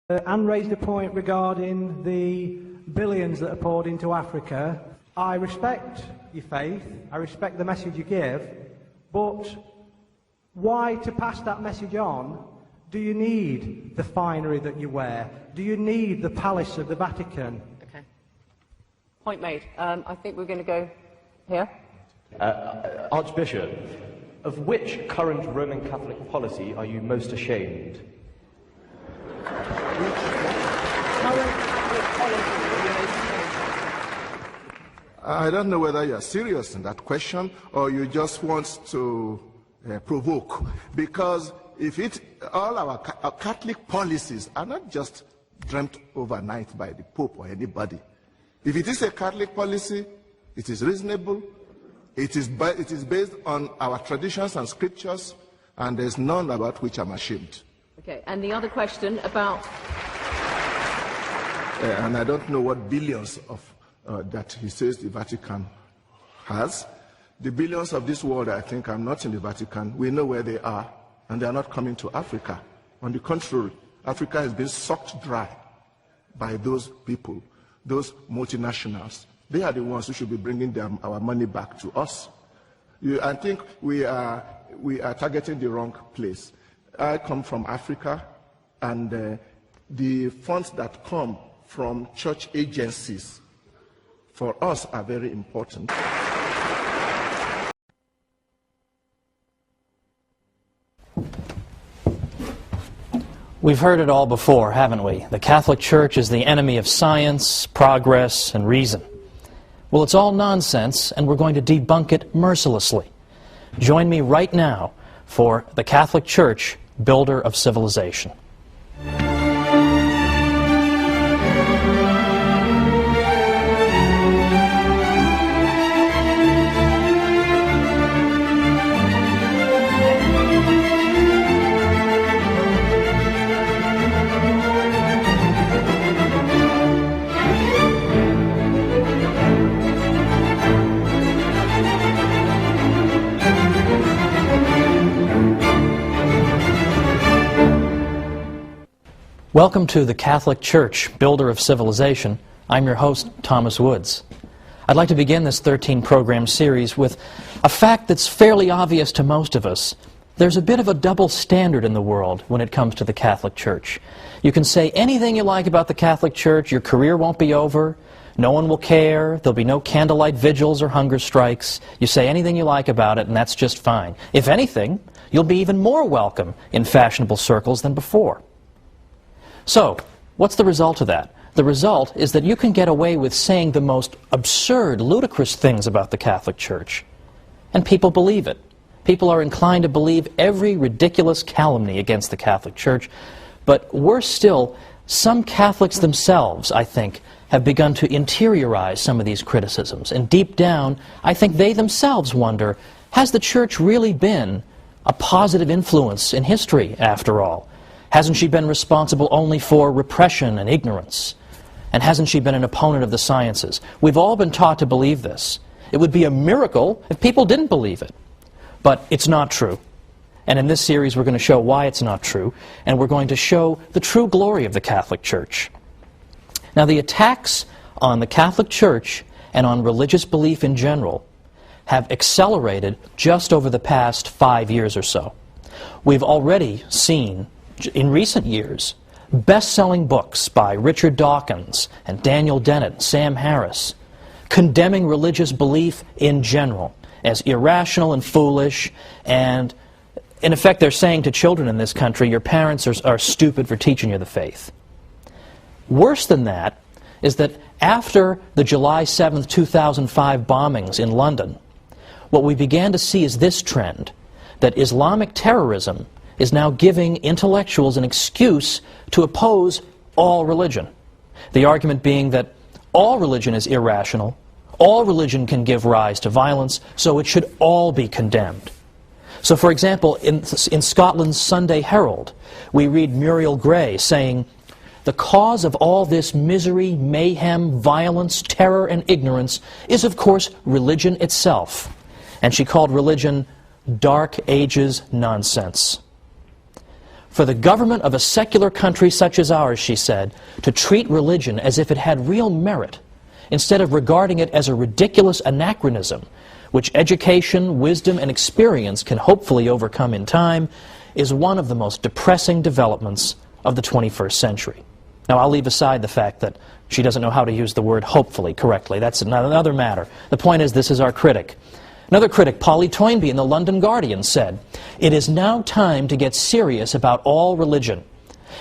Anne raised a point regarding the billions that are poured into Africa. I respect your faith, I respect the message you give, but why, to pass that message on, do you need the finery that you wear? Do you need the palace of the Vatican? Okay. Point made. I think we're going to go here. Archbishop, of which current Roman Catholic policy are you most ashamed? I don't know whether you're serious in that question or you just want to provoke, because if all our Catholic policies are not just dreamt overnight by the Pope or anybody. If it is a Catholic policy, it is reasonable, it is based on our traditions and scriptures, and there's none about which I'm ashamed. Okay, and the other question about... and I don't know what billions of that he says the Vatican has. The billions of this world, I think, are not in the Vatican. We know where they are, and they are not coming to Africa. On the contrary, Africa has been sucked dry by those people, those multinationals. They are the ones who should be bringing our money back to us. I think we are targeting the wrong place. I come from Africa, and the funds that come from church agencies for us are very important. We've heard it all before, haven't we? The Catholic Church is the enemy of science, progress, and reason. Well, it's all nonsense, and we're going to debunk it mercilessly. Join me right now for the Catholic Church, Builder of Civilization. Welcome to the Catholic Church, Builder of Civilization. I'm your host, Thomas Woods. I'd like to begin this 13-program series with a fact that's fairly obvious to most of us. There's a bit of a double standard in the world when it comes to the Catholic Church. You can say anything you like about the Catholic Church, your career won't be over, no one will care, there'll be no candlelight vigils or hunger strikes. You say anything you like about it, and that's just fine. If anything, you'll be even more welcome in fashionable circles than before. So, what's the result of that? The result is that you can get away with saying the most absurd, ludicrous things about the Catholic Church. And people believe it. People are inclined to believe every ridiculous calumny against the Catholic Church. But worse still, some Catholics themselves, I think, have begun to interiorize some of these criticisms. And deep down, I think they themselves wonder, has the Church really been a positive influence in history, after all? Hasn't she been responsible only for repression and ignorance? And hasn't she been an opponent of the sciences? We've all been taught to believe this. It would be a miracle if people didn't believe it. But it's not true. And in this series we're going to show why it's not true, and we're going to show the true glory of the Catholic Church. Now, the attacks on the Catholic Church and on religious belief in general have accelerated just over the past 5 years or so. We've already seen in recent years best-selling books by Richard Dawkins and Daniel Dennett and Sam Harris condemning religious belief in general as irrational and foolish, and in effect they're saying to children in this country, your parents are stupid for teaching you the faith. Worse than that is that after the July 7th, 2005 bombings in London, what we began to see is this trend, that Islamic terrorism is now giving intellectuals an excuse to oppose all religion. The argument being that all religion is irrational, all religion can give rise to violence, so it should all be condemned. So, for example, in Scotland's Sunday Herald, we read Muriel Gray saying, "The cause of all this misery, mayhem, violence, terror, and ignorance is, of course, religion itself." And she called religion Dark Ages nonsense. for the government of a secular country such as ours, she said, to treat religion as if it had real merit, instead of regarding it as a ridiculous anachronism, which education, wisdom, and experience can hopefully overcome in time, is one of the most depressing developments of the 21st century. Now, I'll leave aside the fact that she doesn't know how to use the word hopefully correctly. That's another matter. The point is, this is our critic. Another critic, Polly Toynbee in the London Guardian, said, "It is now time to get serious about all religion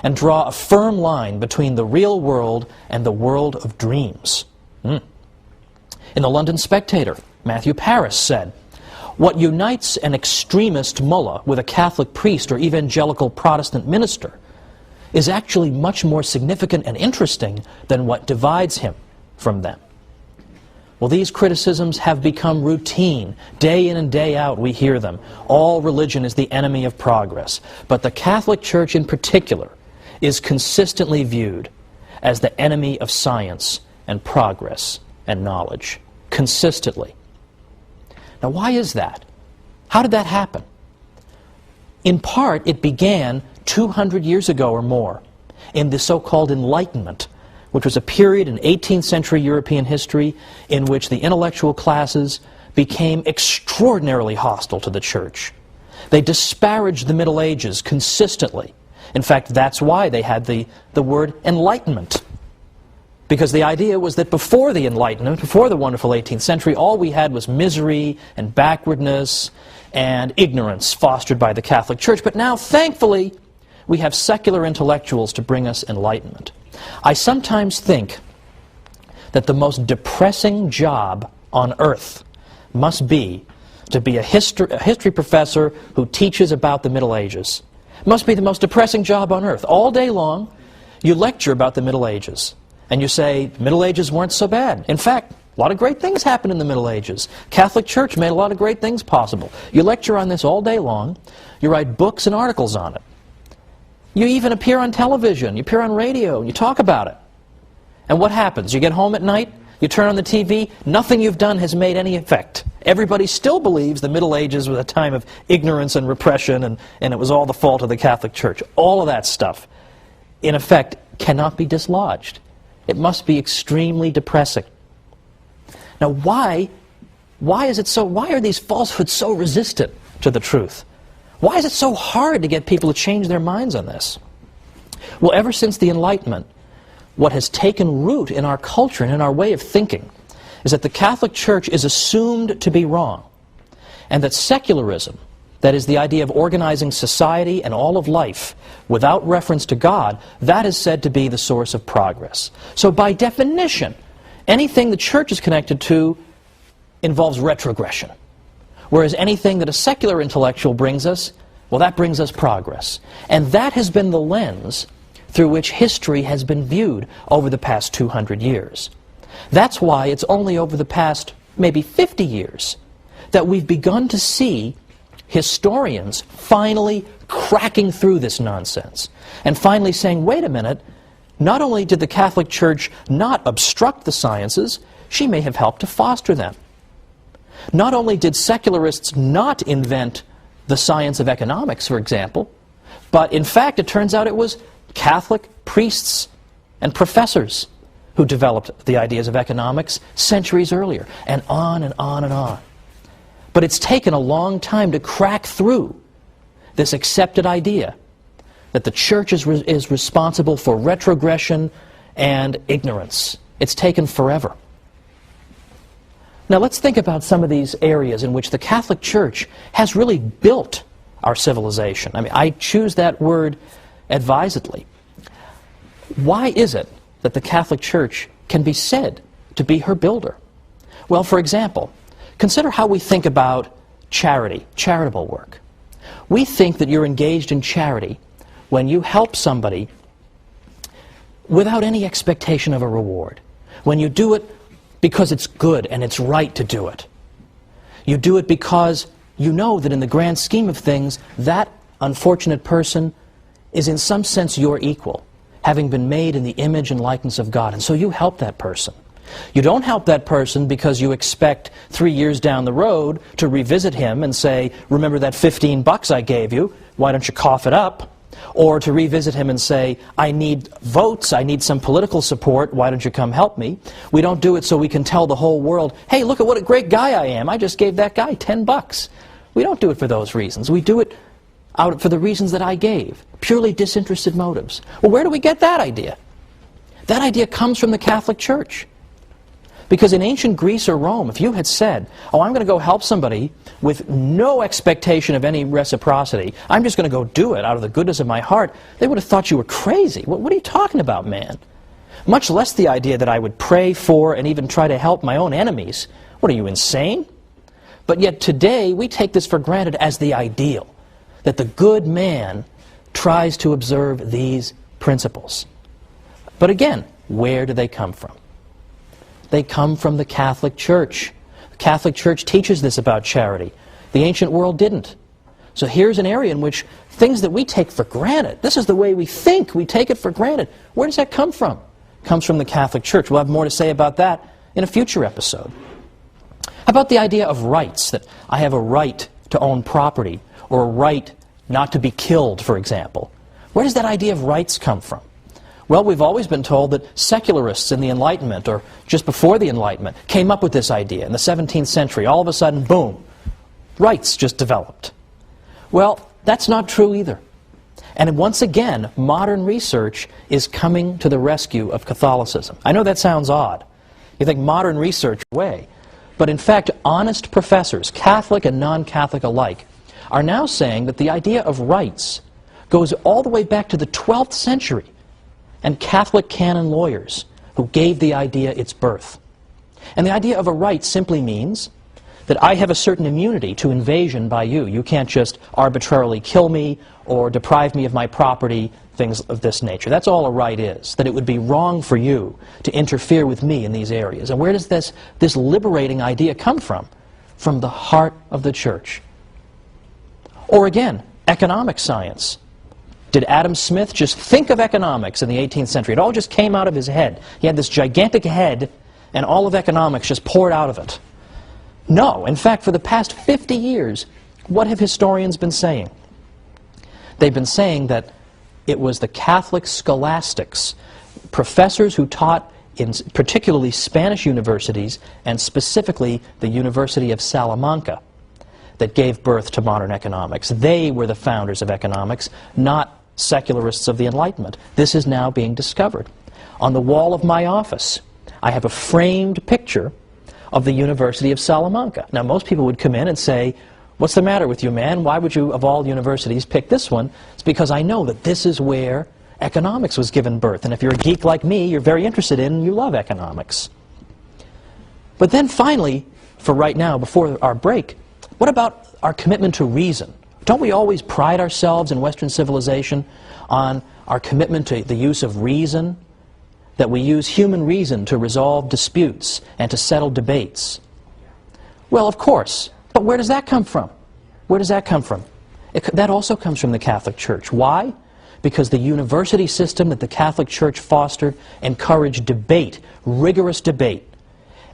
and draw a firm line between the real world and the world of dreams." In the London Spectator, Matthew Paris said, "What unites an extremist mullah with a Catholic priest or evangelical Protestant minister is actually much more significant and interesting than what divides him from them." Well, these criticisms have become routine. Day in and day out we hear them. All religion is the enemy of progress. But the Catholic Church in particular is consistently viewed as the enemy of science and progress and knowledge. Consistently. Now, why is that? How did that happen? In part, it began 200 years ago or more in the so-called Enlightenment, which was a period in 18th century European history in which the intellectual classes became extraordinarily hostile to the Church. They disparaged the Middle Ages consistently. In fact, that's why they had the word Enlightenment. Because the idea was that before the Enlightenment, before the wonderful 18th century, all we had was misery and backwardness and ignorance fostered by the Catholic Church. But now, thankfully, we have secular intellectuals to bring us enlightenment. I sometimes think that the most depressing job on earth must be to be a history professor who teaches about the Middle Ages. It must be the most depressing job on earth. All day long, you lecture about the Middle Ages. And you say, the Middle Ages weren't so bad. In fact, a lot of great things happened in the Middle Ages. Catholic Church made a lot of great things possible. You lecture on this all day long. You write books and articles on it. You even appear on television. You appear on radio. And you talk about it. And what happens? You get home at night. You turn on the TV. Nothing you've done has made any effect. Everybody still believes the Middle Ages was a time of ignorance and repression, and it was all the fault of the Catholic Church. All of that stuff, in effect, cannot be dislodged. It must be extremely depressing. Now, why is it so? Why are these falsehoods so resistant to the truth? Why is it so hard to get people to change their minds on this? Well, ever since the Enlightenment, what has taken root in our culture and in our way of thinking is that the Catholic Church is assumed to be wrong, and that secularism, that is the idea of organizing society and all of life without reference to God, that is said to be the source of progress. So by definition, anything the Church is connected to involves retrogression. Whereas anything that a secular intellectual brings us, well, that brings us progress. And that has been the lens through which history has been viewed over the past 200 years. That's why it's only over the past maybe 50 years that we've begun to see historians finally cracking through this nonsense and finally saying, wait a minute, not only did the Catholic Church not obstruct the sciences, she may have helped to foster them. Not only did secularists not invent the science of economics, for example, but in fact it turns out it was Catholic priests and professors who developed the ideas of economics centuries earlier, and on and on and on. But it's taken a long time to crack through this accepted idea that the Church is responsible for retrogression and ignorance. It's taken forever. Now let's think about some of these areas in which the Catholic Church has really built our civilization. I mean, I choose that word advisedly. Why is it that the Catholic Church can be said to be her builder? Well, for example, consider how we think about charity, charitable work. We think that you're engaged in charity when you help somebody without any expectation of a reward. When you do it because it's good and it's right to do it. You do it because you know that in the grand scheme of things, that unfortunate person is in some sense your equal, having been made in the image and likeness of God. And so you help that person. You don't help that person because you expect 3 years down the road to revisit him and say, remember that $15 I gave you? Why don't you cough it up? Or to revisit him and say, I need votes, I need some political support, why don't you come help me? We don't do it so we can tell the whole world, hey, look at what a great guy I am. I just gave that guy $10. We don't do it for those reasons. We do it for the reasons that I gave. Purely disinterested motives. Well, where do we get that idea? That idea comes from the Catholic Church. Because in ancient Greece or Rome, if you had said, oh, I'm going to go help somebody with no expectation of any reciprocity, I'm just going to go do it out of the goodness of my heart, they would have thought you were crazy. What are you talking about, man? Much less the idea that I would pray for and even try to help my own enemies. What, are you insane? But yet today, we take this for granted as the ideal, that the good man tries to observe these principles. But again, where do they come from? They come from the Catholic Church. The Catholic Church teaches this about charity. The ancient world didn't. So here's an area in which things that we take for granted, this is the way we think, we take it for granted. Where does that come from? It comes from the Catholic Church. We'll have more to say about that in a future episode. How about the idea of rights, that I have a right to own property, or a right not to be killed, for example? Where does that idea of rights come from? Well, we've always been told that secularists in the Enlightenment, or just before the Enlightenment, came up with this idea in the 17th century. All of a sudden, boom, rights just developed. Well, that's not true either. And once again, modern research is coming to the rescue of Catholicism. I know that sounds odd. You think modern research way. But in fact, honest professors, Catholic and non-Catholic alike, are now saying that the idea of rights goes all the way back to the 12th century, and Catholic canon lawyers who gave the idea its birth. And the idea of a right simply means that I have a certain immunity to invasion by you. You can't just arbitrarily kill me or deprive me of my property, things of this nature. That's all a right is, that it would be wrong for you to interfere with me in these areas. And where does this liberating idea come from? From the heart of the Church. Or again, economic science. Did Adam Smith just think of economics in the 18th century? It all just came out of his head. He had this gigantic head, and all of economics just poured out of it. No. In fact, for the past 50 years, what have historians been saying? They've been saying that it was the Catholic scholastics, professors who taught in particularly Spanish universities, and specifically the University of Salamanca, that gave birth to modern economics. They were the founders of economics, not secularists of the Enlightenment. This is now being discovered. On the wall of my office, I have a framed picture of the University of Salamanca. Now, most people would come in and say, what's the matter with you, man? Why would you, of all universities, pick this one? It's because I know that this is where economics was given birth. And if you're a geek like me, you're very interested in and you love economics. But then finally, for right now, before our break, what about our commitment to reason? Don't we always pride ourselves in Western civilization on our commitment to the use of reason? That we use human reason to resolve disputes and to settle debates? Well, of course. But where does that come from? Where does that come from? That also comes from the Catholic Church. Why? Because the university system that the Catholic Church fostered encouraged debate, rigorous debate.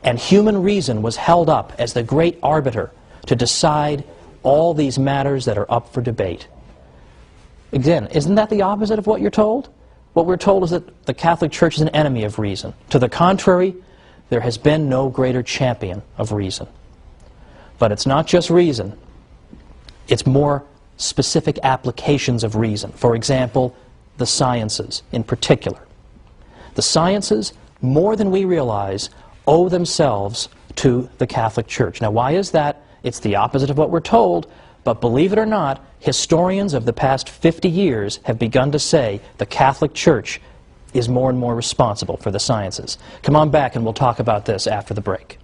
And human reason was held up as the great arbiter to decide all these matters that are up for debate. Again, isn't that the opposite of what you're told? What we're told is that the Catholic Church is an enemy of reason. To the contrary, there has been no greater champion of reason. But it's not just reason. It's more specific applications of reason. For example, the sciences in particular. The sciences, more than we realize, owe themselves to the Catholic Church. Now, why is that? It's the opposite of what we're told, but believe it or not, historians of the past 50 years have begun to say the Catholic Church is more and more responsible for the sciences. Come on back and we'll talk about this after the break.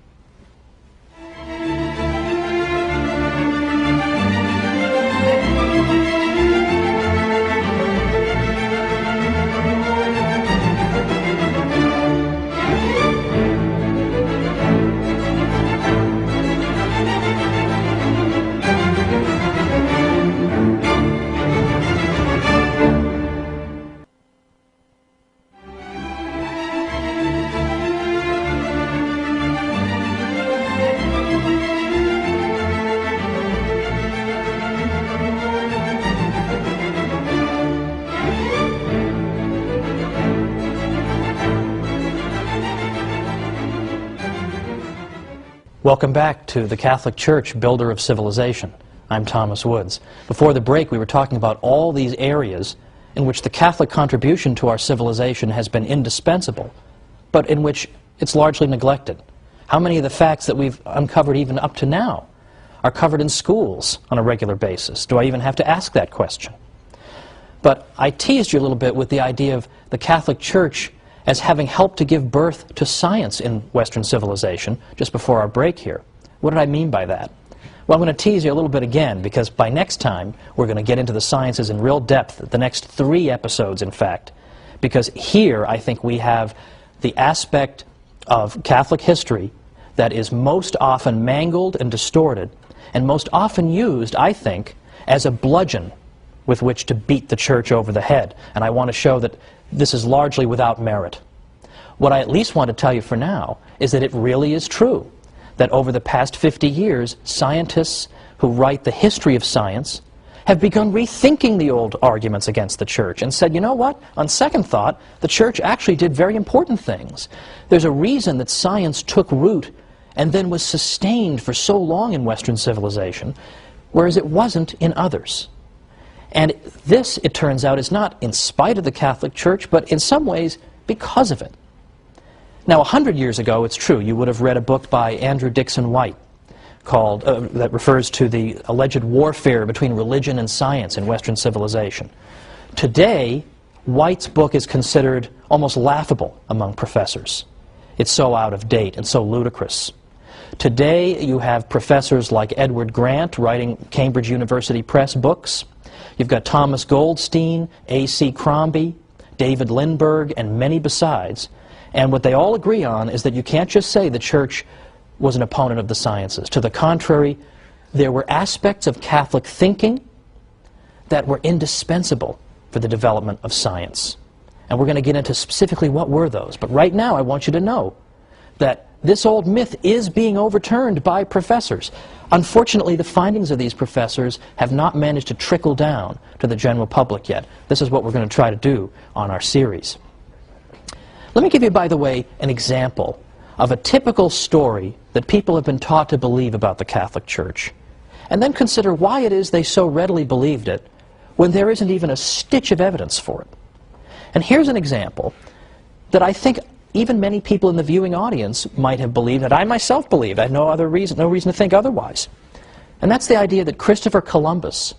Welcome back to the Catholic Church, Builder of Civilization. I'm Thomas Woods. Before the break, we were talking about all these areas in which the Catholic contribution to our civilization has been indispensable, but in which it's largely neglected. How many of the facts that we've uncovered even up to now are covered in schools on a regular basis? Do I even have to ask that question? But I teased you a little bit with the idea of the Catholic Church as having helped to give birth to science in Western civilization just before our break here. What did I mean by that? Well, I'm going to tease you a little bit again, because by next time we're going to get into the sciences in real depth, the next 3 episodes, in fact, because here I think we have the aspect of Catholic history that is most often mangled and distorted, and most often used, I think, as a bludgeon with which to beat the Church over the head. And I want to show that this is largely without merit. What I at least want to tell you for now is that it really is true that over the past 50 years, scientists who write the history of science have begun rethinking the old arguments against the Church and said, you know what, on second thought, the Church actually did very important things. There's a reason that science took root and then was sustained for so long in Western civilization, whereas it wasn't in others. And this, it turns out, is not in spite of the Catholic Church, but in some ways because of it. Now, 100 years ago, it's true, you would have read a book by Andrew Dixon White called, that refers to the alleged warfare between religion and science in Western civilization. Today, White's book is considered almost laughable among professors. It's so out of date and so ludicrous. Today, you have professors like Edward Grant writing Cambridge University Press books. You've got Thomas Goldstein, A.C. Crombie, David Lindbergh, and many besides. And what they all agree on is that you can't just say the Church was an opponent of the sciences. To the contrary, there were aspects of Catholic thinking that were indispensable for the development of science. And we're going to get into specifically what were those. But right now, I want you to know that this old myth is being overturned by professors. Unfortunately, the findings of these professors have not managed to trickle down to the general public yet. This is what we're going to try to do on our series. Let me give you, by the way, an example of a typical story that people have been taught to believe about the Catholic Church, and then consider why it is they so readily believed it when there isn't even a stitch of evidence for it. And here's an example that I think even many people in the viewing audience might have believed, that I myself believed. I have no reason to think otherwise. And that's the idea that Christopher Columbus,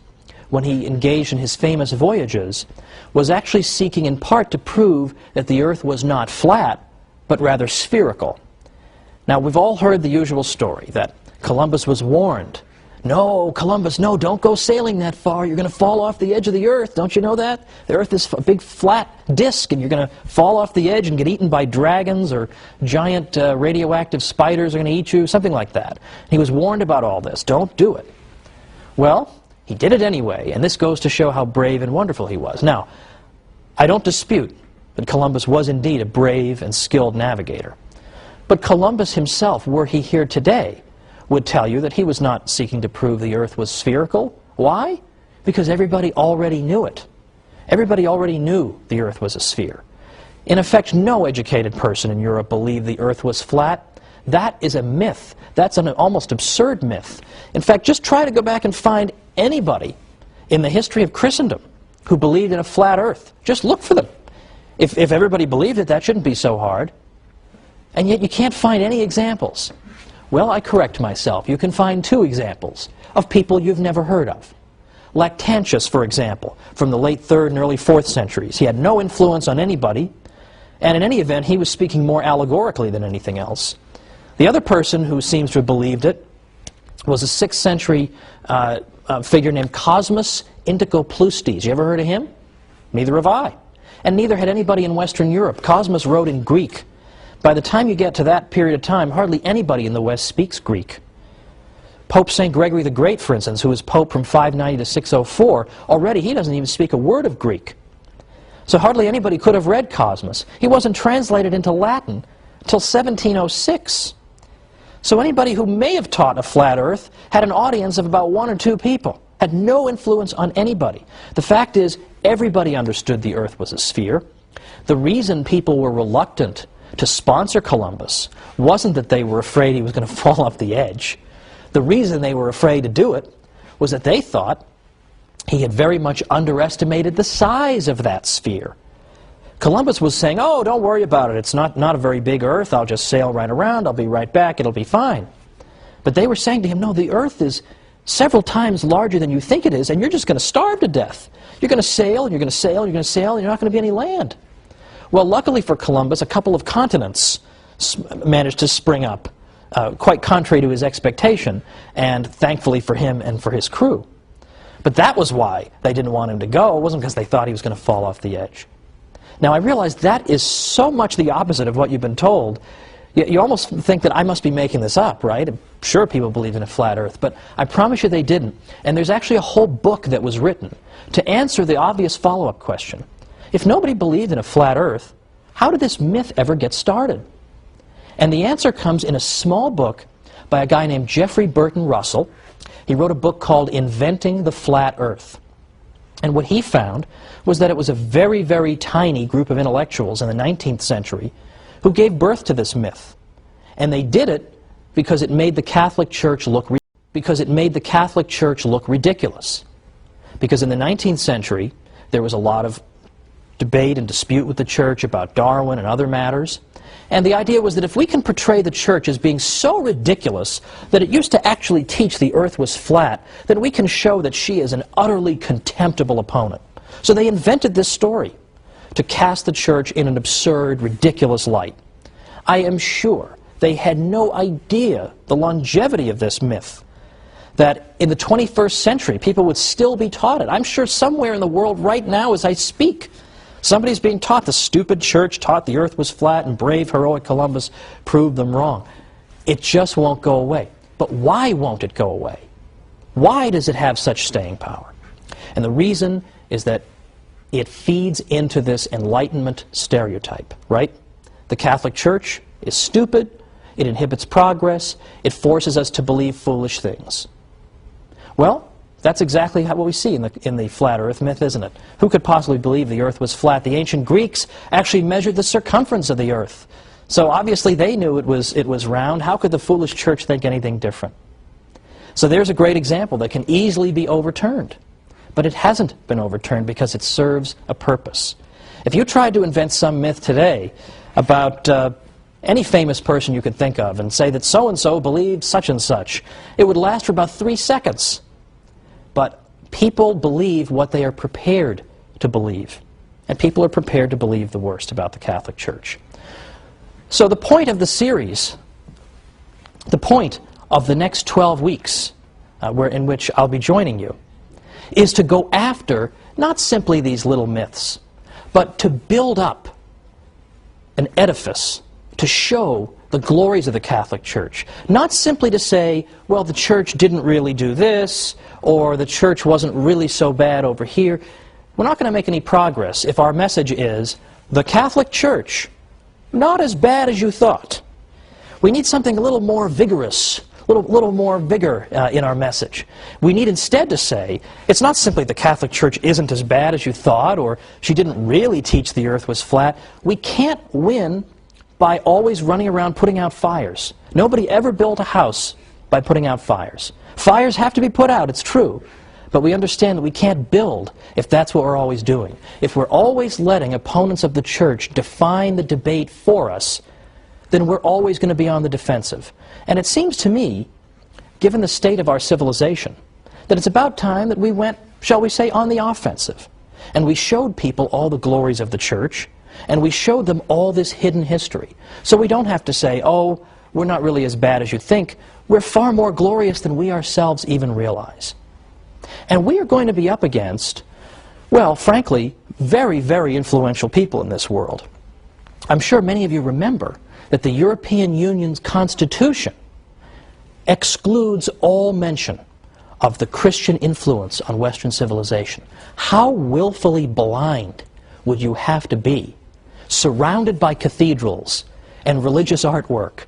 when he engaged in his famous voyages, was actually seeking in part to prove that the Earth was not flat, but rather spherical. Now, we've all heard the usual story that Columbus was warned. No, Columbus, no, don't go sailing that far. You're going to fall off the edge of the Earth. Don't you know that? The Earth is a big flat disk, and you're going to fall off the edge and get eaten by dragons, or giant radioactive spiders are going to eat you, something like that. He was warned about all this. Don't do it. Well, he did it anyway, and this goes to show how brave and wonderful he was. Now, I don't dispute that Columbus was indeed a brave and skilled navigator. But Columbus himself, were he here today, would tell you that he was not seeking to prove the Earth was spherical. Why? Because everybody already knew it. Everybody already knew the Earth was a sphere. In effect, no educated person in Europe believed the Earth was flat. That is a myth. That's an almost absurd myth. In fact, just try to go back and find anybody in the history of Christendom who believed in a flat Earth. Just look for them. If everybody believed it, that shouldn't be so hard. And yet you can't find any examples. Well, I correct myself. You can find 2 examples of people you've never heard of. Lactantius, for example, from the late 3rd and early 4th centuries. He had no influence on anybody, and in any event, he was speaking more allegorically than anything else. The other person who seems to have believed it was a 6th century figure named Cosmas Indicopleustes. You ever heard of him? Neither have I. And neither had anybody in Western Europe. Cosmas wrote in Greek. By the time you get to that period of time, hardly anybody in the West speaks Greek. Pope St. Gregory the Great, for instance, who was Pope from 590 to 604, already he doesn't even speak a word of Greek. So hardly anybody could have read Cosmas. He wasn't translated into Latin until 1706. So anybody who may have taught a flat Earth had an audience of about 1 or 2 people, had no influence on anybody. The fact is, everybody understood the Earth was a sphere. The reason people were reluctant to sponsor Columbus wasn't that they were afraid he was going to fall off the edge. The reason they were afraid to do it was that they thought he had very much underestimated the size of that sphere. Columbus was saying, oh, don't worry about it. It's not a very big Earth. I'll just sail right around. I'll be right back. It'll be fine. But they were saying to him, no, the Earth is several times larger than you think it is, and you're just going to starve to death. You're going to sail, and you're going to sail, and you're going to sail, and you're not going to be any land. Well, luckily for Columbus, a couple of continents managed to spring up, quite contrary to his expectation, and thankfully for him and for his crew. But that was why they didn't want him to go. It wasn't because they thought he was going to fall off the edge. Now, I realize that is so much the opposite of what you've been told. You almost think that I must be making this up, right? I'm sure people believe in a flat Earth, but I promise you they didn't. And there's actually a whole book that was written to answer the obvious follow-up question. If nobody believed in a flat Earth, how did this myth ever get started? And the answer comes in a small book by a guy named Jeffrey Burton Russell. He wrote a book called Inventing the Flat Earth. And what he found was that it was a very, very tiny group of intellectuals in the 19th century who gave birth to this myth. And they did it because it made the Catholic Church look ridiculous. Because in the 19th century, there was a lot of debate and dispute with the Church about Darwin and other matters. And the idea was that if we can portray the Church as being so ridiculous that it used to actually teach the Earth was flat, then we can show that she is an utterly contemptible opponent. So they invented this story to cast the Church in an absurd, ridiculous light. I am sure they had no idea the longevity of this myth, that in the 21st century people would still be taught it. I'm sure somewhere in the world right now as I speak, somebody's being taught the stupid Church taught the Earth was flat and brave, heroic Columbus proved them wrong. It just won't go away. But why won't it go away? Why does it have such staying power? And the reason is that it feeds into this Enlightenment stereotype, right? The Catholic Church is stupid, it inhibits progress, it forces us to believe foolish things. Well, that's exactly what we see in the flat Earth myth, isn't it? Who could possibly believe the Earth was flat? The ancient Greeks actually measured the circumference of the Earth. So obviously they knew it was round. How could the foolish Church think anything different? So there's a great example that can easily be overturned. But it hasn't been overturned because it serves a purpose. If you tried to invent some myth today about any famous person you could think of and say that so-and-so believed such and such, it would last for about 3 seconds. But people believe what they are prepared to believe. And people are prepared to believe the worst about the Catholic Church. So the point of the series, the point of the next 12 weeks in which I'll be joining you, is to go after not simply these little myths, but to build up an edifice to show the glories of the Catholic Church. Not simply to say, well, the Church didn't really do this, or the Church wasn't really so bad over here. We're not going to make any progress if our message is, the Catholic Church, not as bad as you thought. We need something a little more vigorous, a little more vigor in our message. We need instead to say, it's not simply the Catholic Church isn't as bad as you thought, or she didn't really teach the Earth was flat. We can't win by always running around putting out fires. Nobody ever built a house by putting out fires. Fires have to be put out, it's true. But we understand that we can't build if that's what we're always doing. If we're always letting opponents of the Church define the debate for us, then we're always going to be on the defensive. And it seems to me, given the state of our civilization, that it's about time that we went, shall we say, on the offensive. And we showed people all the glories of the Church, and we showed them all this hidden history. So we don't have to say, oh, we're not really as bad as you think. We're far more glorious than we ourselves even realize. And we are going to be up against, well, frankly, very, very influential people in this world. I'm sure many of you remember that the European Union's Constitution excludes all mention of the Christian influence on Western civilization. How willfully blind would you have to be, surrounded by cathedrals and religious artwork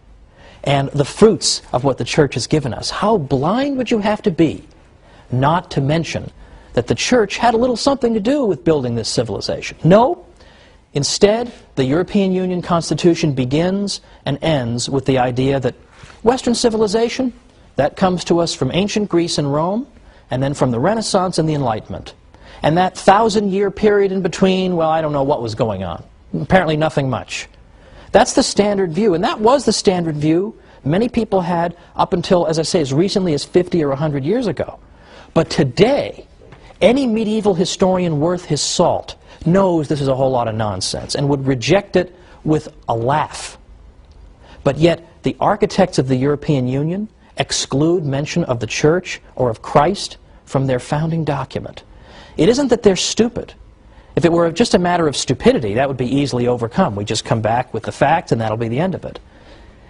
and the fruits of what the Church has given us? How blind would you have to be not to mention that the Church had a little something to do with building this civilization? No, Instead, the European Union Constitution begins and ends with the idea that Western civilization, that comes to us from ancient Greece and Rome, and then from the Renaissance and the Enlightenment. And that 1,000-year period in between, well, I don't know what was going on. Apparently nothing much. That's the standard view, and that was the standard view many people had up until, as I say, as recently as 50 or 100 years ago. But today, any medieval historian worth his salt knows this is a whole lot of nonsense and would reject it with a laugh. But yet, the architects of the European Union exclude mention of the Church or of Christ from their founding document. It isn't that they're stupid. If it were just a matter of stupidity, that would be easily overcome. We just come back with the facts and that'll be the end of it.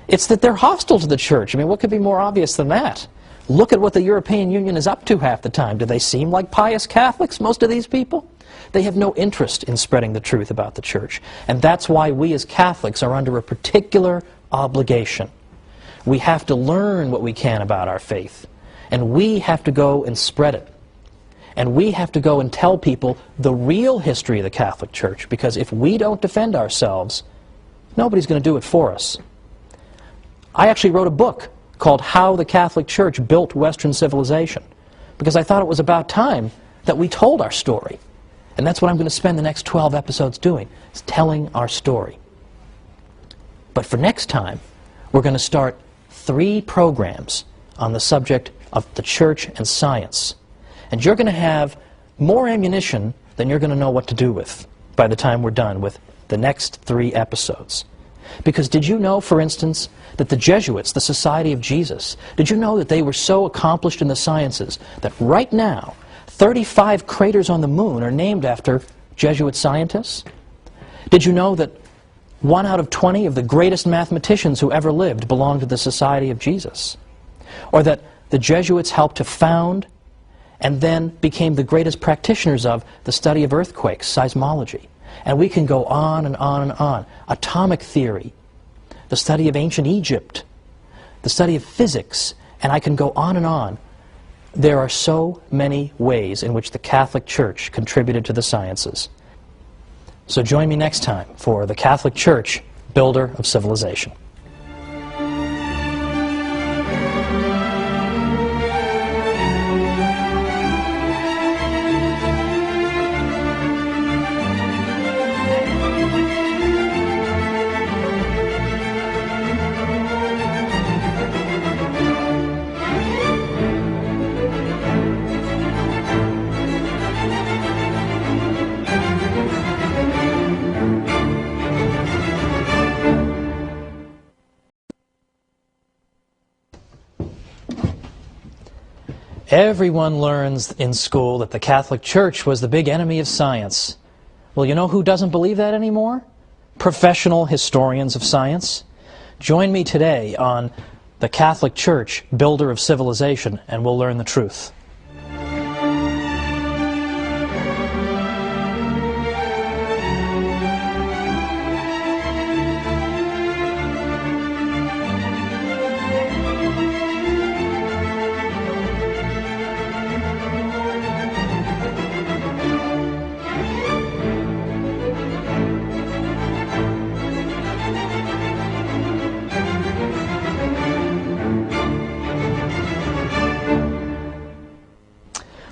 It's that they're hostile to the Church. I mean, what could be more obvious than that? Look at what the European Union is up to half the time. Do they seem like pious Catholics, most of these people? They have no interest in spreading the truth about the Church. And that's why we as Catholics are under a particular obligation. We have to learn what we can about our faith. And we have to go and spread it. And we have to go and tell people the real history of the Catholic Church, because if we don't defend ourselves, nobody's going to do it for us. I actually wrote a book called How the Catholic Church Built Western Civilization, because I thought it was about time that we told our story. And that's what I'm going to spend the next 12 episodes doing, is telling our story. But for next time, we're going to start 3 programs on the subject of the Church and science. And you're going to have more ammunition than you're going to know what to do with by the time we're done with the next 3 episodes. Because did you know, for instance, that the Jesuits, the Society of Jesus, did you know that they were so accomplished in the sciences that right now 35 craters on the moon are named after Jesuit scientists? Did you know that 1 out of 20 of the greatest mathematicians who ever lived belonged to the Society of Jesus? Or that the Jesuits helped to found and then became the greatest practitioners of the study of earthquakes, seismology. And we can go on and on and on. Atomic theory, the study of ancient Egypt, the study of physics, and I can go on and on. There are so many ways in which the Catholic Church contributed to the sciences. So join me next time for the Catholic Church, Builder of Civilization. Everyone learns in school that the Catholic Church was the big enemy of science. Well, you know who doesn't believe that anymore? Professional historians of science. Join me today on the Catholic Church, Builder of Civilization, and we'll learn the truth.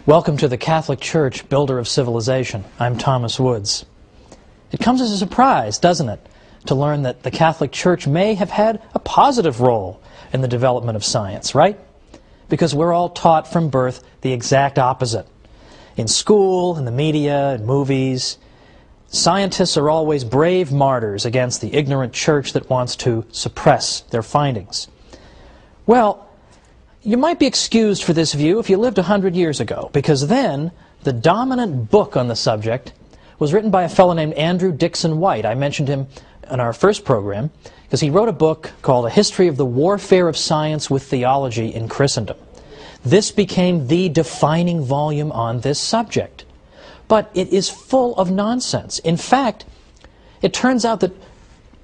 Welcome to the Catholic Church, Builder of Civilization. I'm Thomas Woods. It comes as a surprise, doesn't it, to learn that the Catholic Church may have had a positive role in the development of science, right? Because we're all taught from birth the exact opposite. In school, in the media, in movies, scientists are always brave martyrs against the ignorant church that wants to suppress their findings. Well, you might be excused for this view if you lived 100 years ago, because then the dominant book on the subject was written by a fellow named Andrew Dixon White. I mentioned him in our first program because he wrote a book called A History of the Warfare of Science with Theology in Christendom. This became the defining volume on this subject. But it is full of nonsense. In fact, it turns out that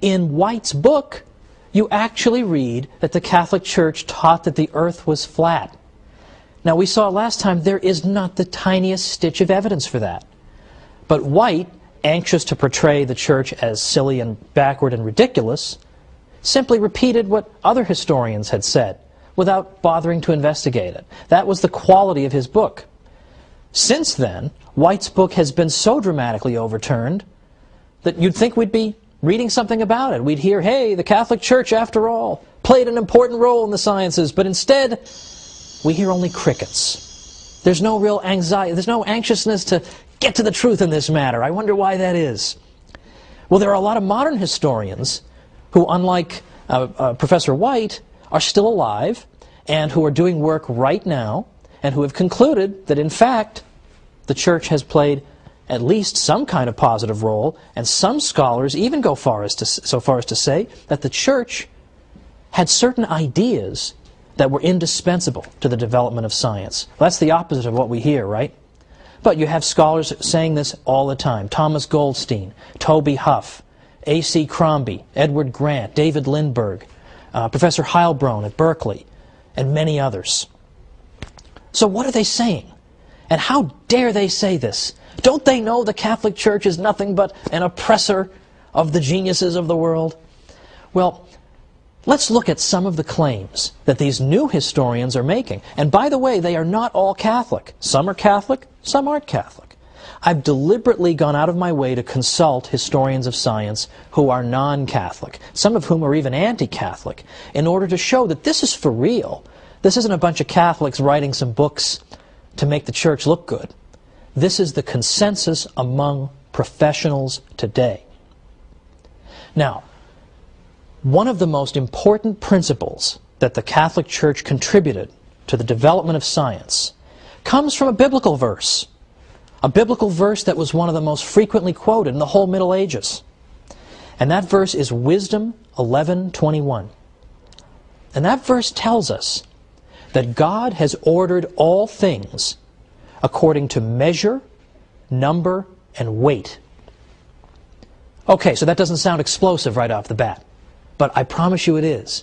in White's book, you actually read that the Catholic Church taught that the earth was flat. Now, we saw last time there is not the tiniest stitch of evidence for that. But White anxious to portray the church as silly and backward and ridiculous, simply repeated what other historians had said without bothering to investigate it. That was the quality of his book. Since then, White's book has been so dramatically overturned that you'd think we'd be reading something about it. We'd hear, hey, the Catholic Church, after all, played an important role in the sciences, but instead, we hear only crickets. There's no real anxiety, there's no anxiousness to get to the truth in this matter. I wonder why that is. Well, there are a lot of modern historians who, unlike Professor White, are still alive and who are doing work right now and who have concluded that, in fact, the Church has played at least some kind of positive role, and some scholars even go so far as to say that the Church had certain ideas that were indispensable to the development of science. Well, that's the opposite of what we hear, right? But you have scholars saying this all the time. Thomas Goldstein, Toby Huff, A.C. Crombie, Edward Grant, David Lindbergh, Professor Heilbronn at Berkeley, and many others. So what are they saying? And how dare they say this? Don't they know the Catholic Church is nothing but an oppressor of the geniuses of the world? Well, let's look at some of the claims that these new historians are making. And by the way, they are not all Catholic. Some are Catholic, some aren't Catholic. I've deliberately gone out of my way to consult historians of science who are non-Catholic, some of whom are even anti-Catholic, in order to show that this is for real. This isn't a bunch of Catholics writing some books to make the Church look good. This is the consensus among professionals today. Now, one of the most important principles that the Catholic Church contributed to the development of science comes from a biblical verse that was one of the most frequently quoted in the whole Middle Ages. And that verse is Wisdom 11:21. And that verse tells us that God has ordered all things according to measure, number, and weight. Okay, so that doesn't sound explosive right off the bat, but I promise you it is.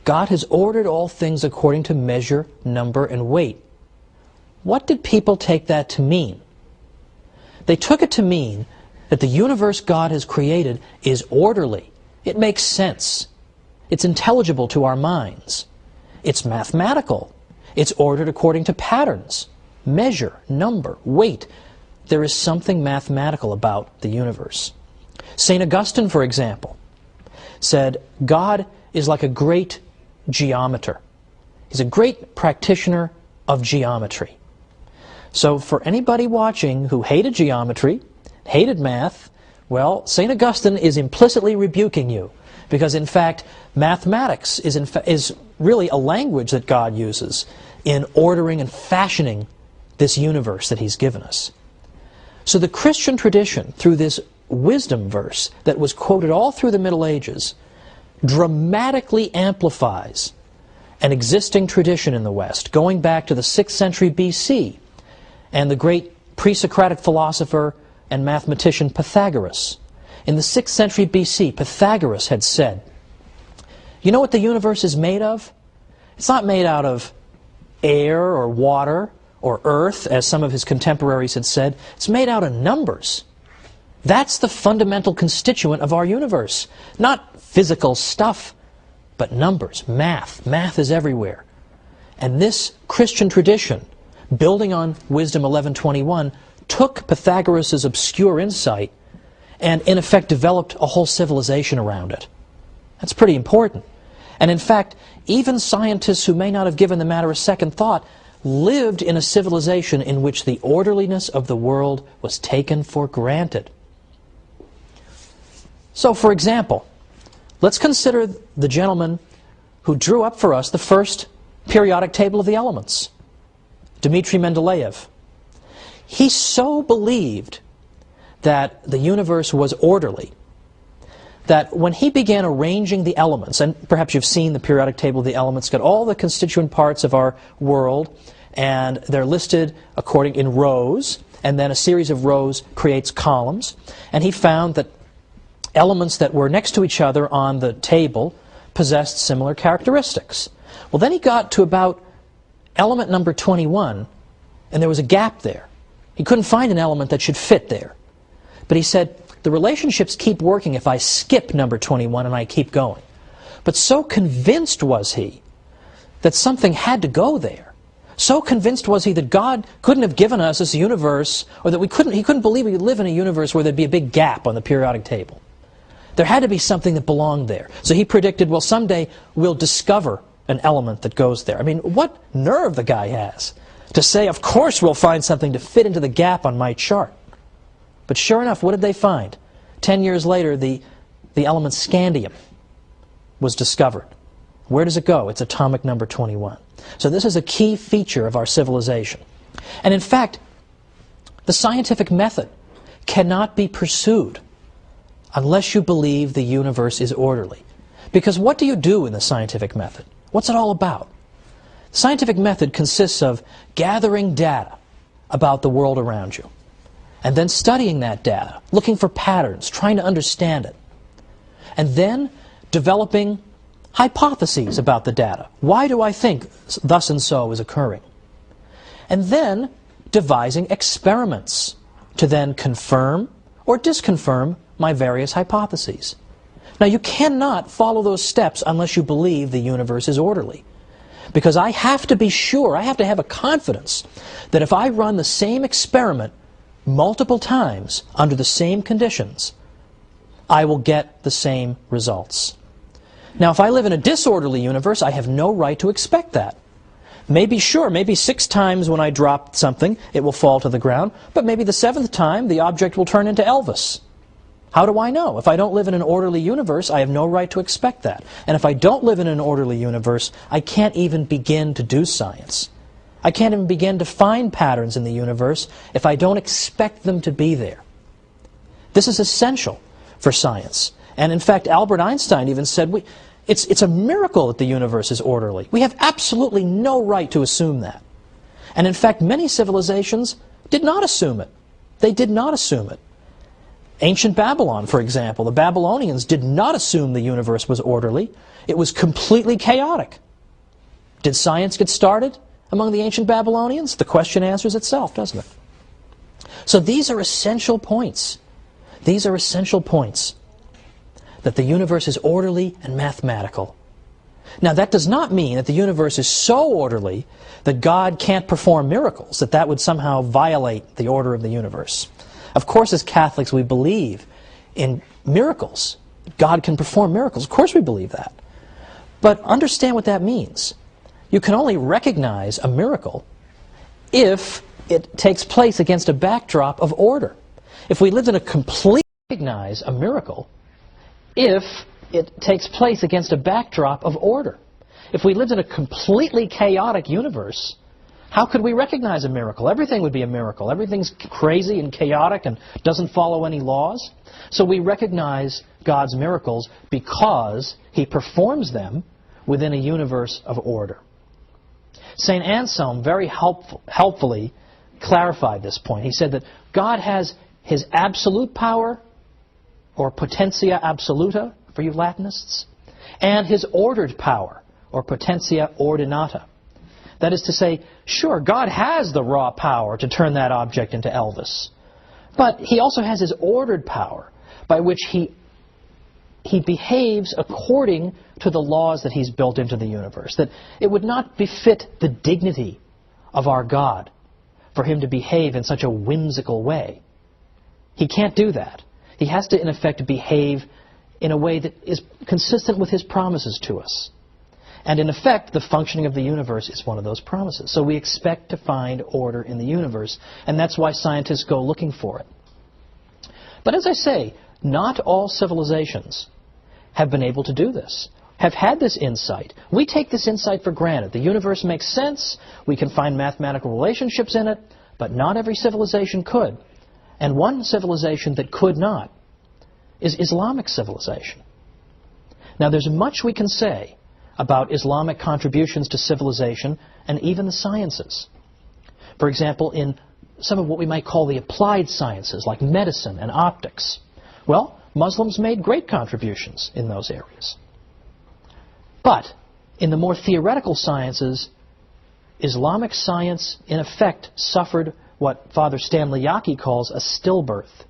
God has ordered all things according to measure, number, and weight. What did people take that to mean? They took it to mean that the universe God has created is orderly. It makes sense. It's intelligible to our minds. It's mathematical. It's ordered according to patterns, measure, number, weight. There is something mathematical about the universe. St. Augustine, for example, said God is like a great geometer. He's a great practitioner of geometry. So for anybody watching who hated geometry, hated math, well, St. Augustine is implicitly rebuking you, because in fact mathematics is really a language that God uses in ordering and fashioning this universe that He's given us. So the Christian tradition, through this wisdom verse that was quoted all through the Middle Ages, dramatically amplifies an existing tradition in the West, going back to the 6th century BC, and the great pre-Socratic philosopher and mathematician Pythagoras. In the 6th century BC, Pythagoras had said, you know what the universe is made of? It's not made out of air or water or earth, as some of his contemporaries had said. It's made out of numbers. That's the fundamental constituent of our universe. Not physical stuff, but numbers, math. Math is everywhere. And this Christian tradition, building on Wisdom 11:21, took Pythagoras' obscure insight and in effect developed a whole civilization around it. That's pretty important. And in fact, even scientists who may not have given the matter a second thought lived in a civilization in which the orderliness of the world was taken for granted. So, for example, let's consider the gentleman who drew up for us the first periodic table of the elements, Dmitri Mendeleev. He so believed that the universe was orderly that when he began arranging the elements, and perhaps you've seen the periodic table of the elements, got all the constituent parts of our world, and they're listed according in rows, and then a series of rows creates columns, and he found that elements that were next to each other on the table possessed similar characteristics. Well, then he got to about element number 21, and there was a gap there. He couldn't find an element that should fit there. But he said, the relationships keep working if I skip number 21 and I keep going. But so convinced was he that something had to go there. So convinced was he that God couldn't have given us this universe, or that he couldn't believe we could live in a universe where there'd be a big gap on the periodic table. There had to be something that belonged there. So he predicted, well, someday we'll discover an element that goes there. I mean, what nerve the guy has to say, of course we'll find something to fit into the gap on my chart. But sure enough, what did they find? 10 years later, the element scandium was discovered. Where does it go? It's atomic number 21. So this is a key feature of our civilization. And in fact, the scientific method cannot be pursued unless you believe the universe is orderly. Because what do you do in the scientific method? What's it all about? The scientific method consists of gathering data about the world around you, and then studying that data, looking for patterns, trying to understand it, and then developing hypotheses about the data. Why do I think thus and so is occurring? And then devising experiments to then confirm or disconfirm my various hypotheses. Now, you cannot follow those steps unless you believe the universe is orderly. Because I have to be sure, I have to have a confidence that if I run the same experiment multiple times under the same conditions, I will get the same results. Now, if I live in a disorderly universe, I have no right to expect that. Maybe 6 times when I drop something, it will fall to the ground, but maybe the 7th time, the object will turn into Elvis. How do I know? If I don't live in an orderly universe, I have no right to expect that. And if I don't live in an orderly universe, I can't even begin to do science. I can't even begin to find patterns in the universe if I don't expect them to be there. This is essential for science. And in fact, Albert Einstein even said, it's a miracle that the universe is orderly. We have absolutely no right to assume that. And in fact, many civilizations did not assume it. They did not assume it. Ancient Babylon, for example, the Babylonians did not assume the universe was orderly. It was completely chaotic. Did science get started among the ancient Babylonians? The question answers itself, doesn't it? So these are essential points. These are essential points. That the universe is orderly and mathematical. Now, that does not mean that the universe is so orderly that God can't perform miracles, that would somehow violate the order of the universe. Of course, as Catholics, we believe in miracles. God can perform miracles. Of course we believe that. But understand what that means. You can only recognize a miracle if it takes place against a backdrop of order. If we lived in a complete recognize a miracle if it takes place against a backdrop of order. If we lived in a completely chaotic universe, how could we recognize a miracle? Everything would be a miracle. Everything's crazy and chaotic and doesn't follow any laws. So we recognize God's miracles because He performs them within a universe of order. St. Anselm very helpfully clarified this point. He said that God has His absolute power, or potentia absoluta, for you Latinists, and His ordered power, or potentia ordinata. That is to say, sure, God has the raw power to turn that object into Elvis, but He also has His ordered power by which He behaves according to the laws that He's built into the universe. That it would not befit the dignity of our God for Him to behave in such a whimsical way. He can't do that. He has to, in effect, behave in a way that is consistent with His promises to us. And in effect, the functioning of the universe is one of those promises. So we expect to find order in the universe, and that's why scientists go looking for it. But as I say, not all civilizations have been able to do this, have had this insight. We take this insight for granted. The universe makes sense, we can find mathematical relationships in it, but not every civilization could. And one civilization that could not is Islamic civilization. Now, there's much we can say about Islamic contributions to civilization and even the sciences. For example, in some of what we might call the applied sciences, like medicine and optics. Well, Muslims made great contributions in those areas. But in the more theoretical sciences, Islamic science, in effect, suffered what Father Stanley Yaki calls a stillbirth.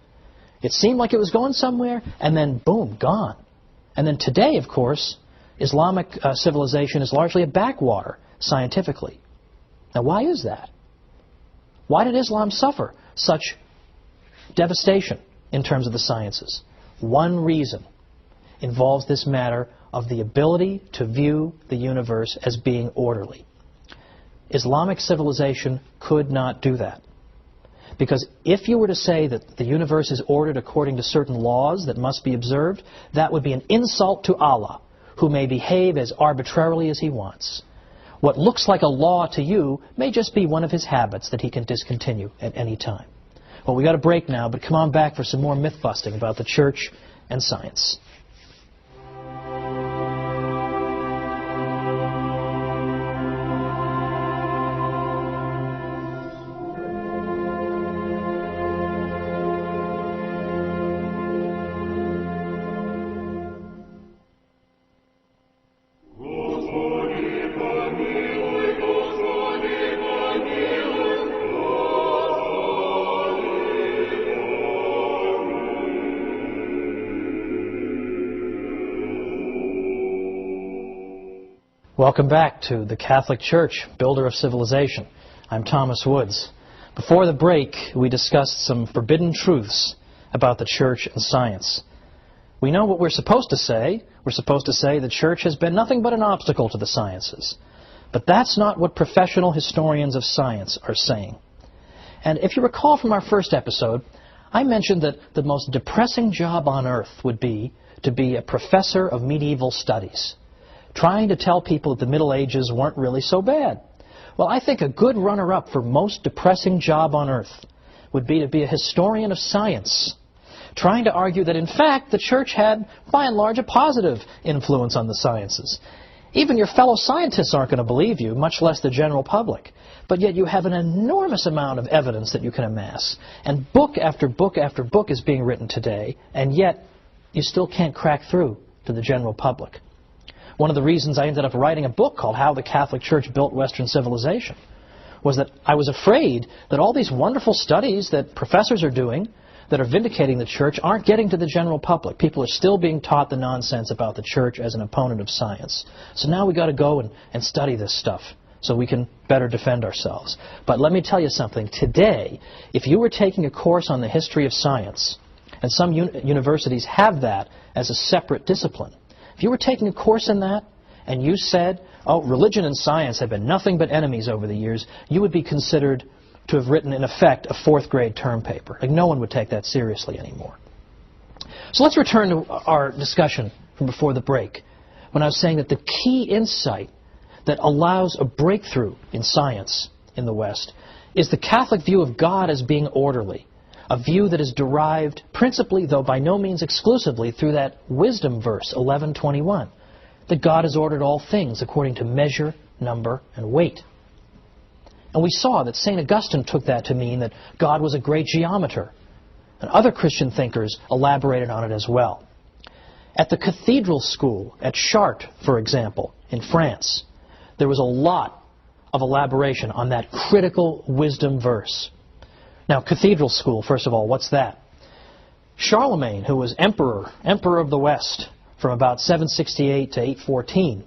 It seemed like it was going somewhere, and then boom, gone. And then today, of course, Islamic civilization is largely a backwater scientifically. Now, why is that? Why did Islam suffer such devastation in terms of the sciences? One reason involves this matter of the ability to view the universe as being orderly. Islamic civilization could not do that. Because if you were to say that the universe is ordered according to certain laws that must be observed, that would be an insult to Allah, who may behave as arbitrarily as he wants. What looks like a law to you may just be one of his habits that he can discontinue at any time. Well, we got a break now, but come on back for some more myth-busting about the church and science. Welcome back to the Catholic Church, Builder of Civilization. I'm Thomas Woods. Before the break, we discussed some forbidden truths about the church and science. We know what we're supposed to say. We're supposed to say the church has been nothing but an obstacle to the sciences. But that's not what professional historians of science are saying. And if you recall from our first episode, I mentioned that the most depressing job on earth would be to be a professor of medieval studies, trying to tell people that the Middle Ages weren't really so bad. Well, I think a good runner-up for most depressing job on earth would be to be a historian of science, trying to argue that, in fact, the church had, by and large, a positive influence on the sciences. Even your fellow scientists aren't going to believe you, much less the general public. But yet you have an enormous amount of evidence that you can amass. And book after book after book is being written today, and yet you still can't crack through to the general public. One of the reasons I ended up writing a book called How the Catholic Church Built Western Civilization was that I was afraid that all these wonderful studies that professors are doing that are vindicating the church aren't getting to the general public. People are still being taught the nonsense about the church as an opponent of science. So now we've got to go and study this stuff so we can better defend ourselves. But let me tell you something. Today, if you were taking a course on the history of science, and some universities have that as a separate discipline, if you were taking a course in that and you said, oh, religion and science have been nothing but enemies over the years, you would be considered to have written, in effect, a fourth-grade term paper. Like, no one would take that seriously anymore. So let's return to our discussion from before the break, when I was saying that the key insight that allows a breakthrough in science in the West is the Catholic view of God as being orderly. A view that is derived principally, though by no means exclusively, through that wisdom verse, 11:21, that God has ordered all things according to measure, number, and weight. And we saw that St. Augustine took that to mean that God was a great geometer, and other Christian thinkers elaborated on it as well. At the cathedral school at Chartres, for example, in France, there was a lot of elaboration on that critical wisdom verse. Now, cathedral school, first of all, what's that? Charlemagne, who was emperor of the West from about 768 to 814,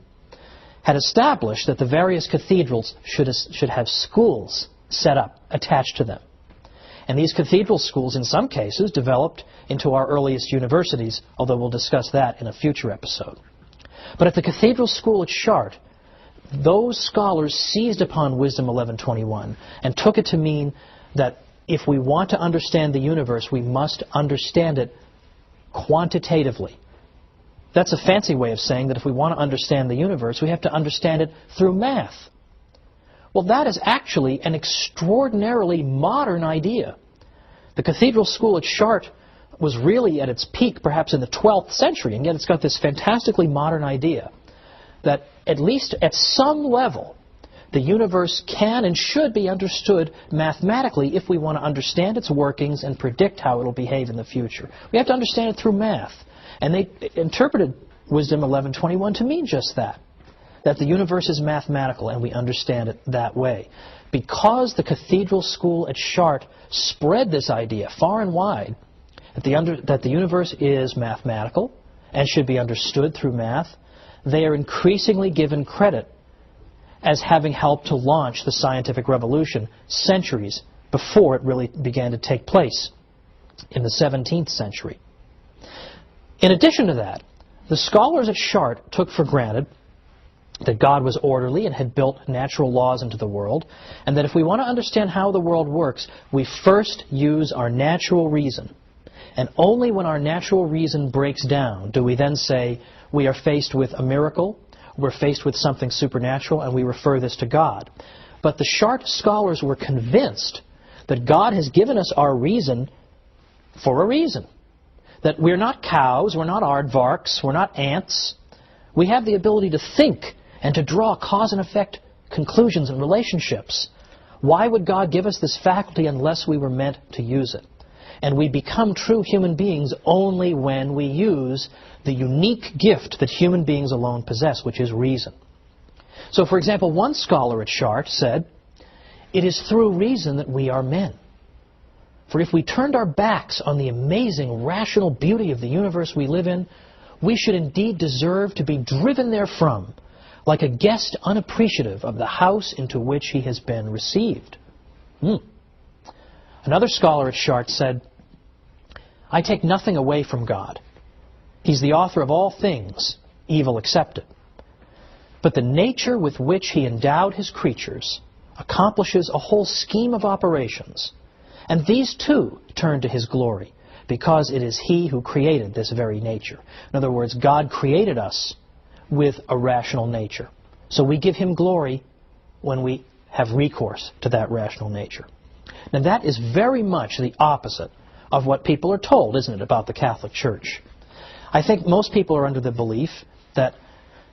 had established that the various cathedrals should have schools set up, attached to them. And these cathedral schools, in some cases, developed into our earliest universities, although we'll discuss that in a future episode. But at the cathedral school at Chartres, those scholars seized upon Wisdom 11:21 and took it to mean that if we want to understand the universe, we must understand it quantitatively. That's a fancy way of saying that if we want to understand the universe, we have to understand it through math. Well, that is actually an extraordinarily modern idea. The cathedral school at Chartres was really at its peak perhaps in the 12th century, and yet it's got this fantastically modern idea that at least at some level, the universe can and should be understood mathematically if we want to understand its workings and predict how it will behave in the future. We have to understand it through math. And they interpreted Wisdom 11:21 to mean just that the universe is mathematical and we understand it that way. Because the cathedral school at Chartres spread this idea far and wide, that the universe is mathematical and should be understood through math, they are increasingly given credit as having helped to launch the scientific revolution centuries before it really began to take place in the 17th century. In addition to that, the scholars at Chartres took for granted that God was orderly and had built natural laws into the world, and that if we want to understand how the world works, we first use our natural reason. And only when our natural reason breaks down do we then say we are faced with a miracle, we're faced with something supernatural, and we refer this to God. But the Chartres scholars were convinced that God has given us our reason for a reason. That we're not cows, we're not aardvarks, we're not ants. We have the ability to think and to draw cause and effect conclusions and relationships. Why would God give us this faculty unless we were meant to use it? And we become true human beings only when we use the unique gift that human beings alone possess, which is reason. So, for example, one scholar at Chartres said, "It is through reason that we are men. For if we turned our backs on the amazing rational beauty of the universe we live in, we should indeed deserve to be driven therefrom, like a guest unappreciative of the house into which he has been received." Another scholar at Chartres said, "I take nothing away from God. He's the author of all things, evil excepted. But the nature with which he endowed his creatures accomplishes a whole scheme of operations, and these too turn to his glory, because it is he who created this very nature." In other words, God created us with a rational nature. So we give him glory when we have recourse to that rational nature. Now that is very much the opposite of what people are told, isn't it, about the Catholic Church? I think most people are under the belief that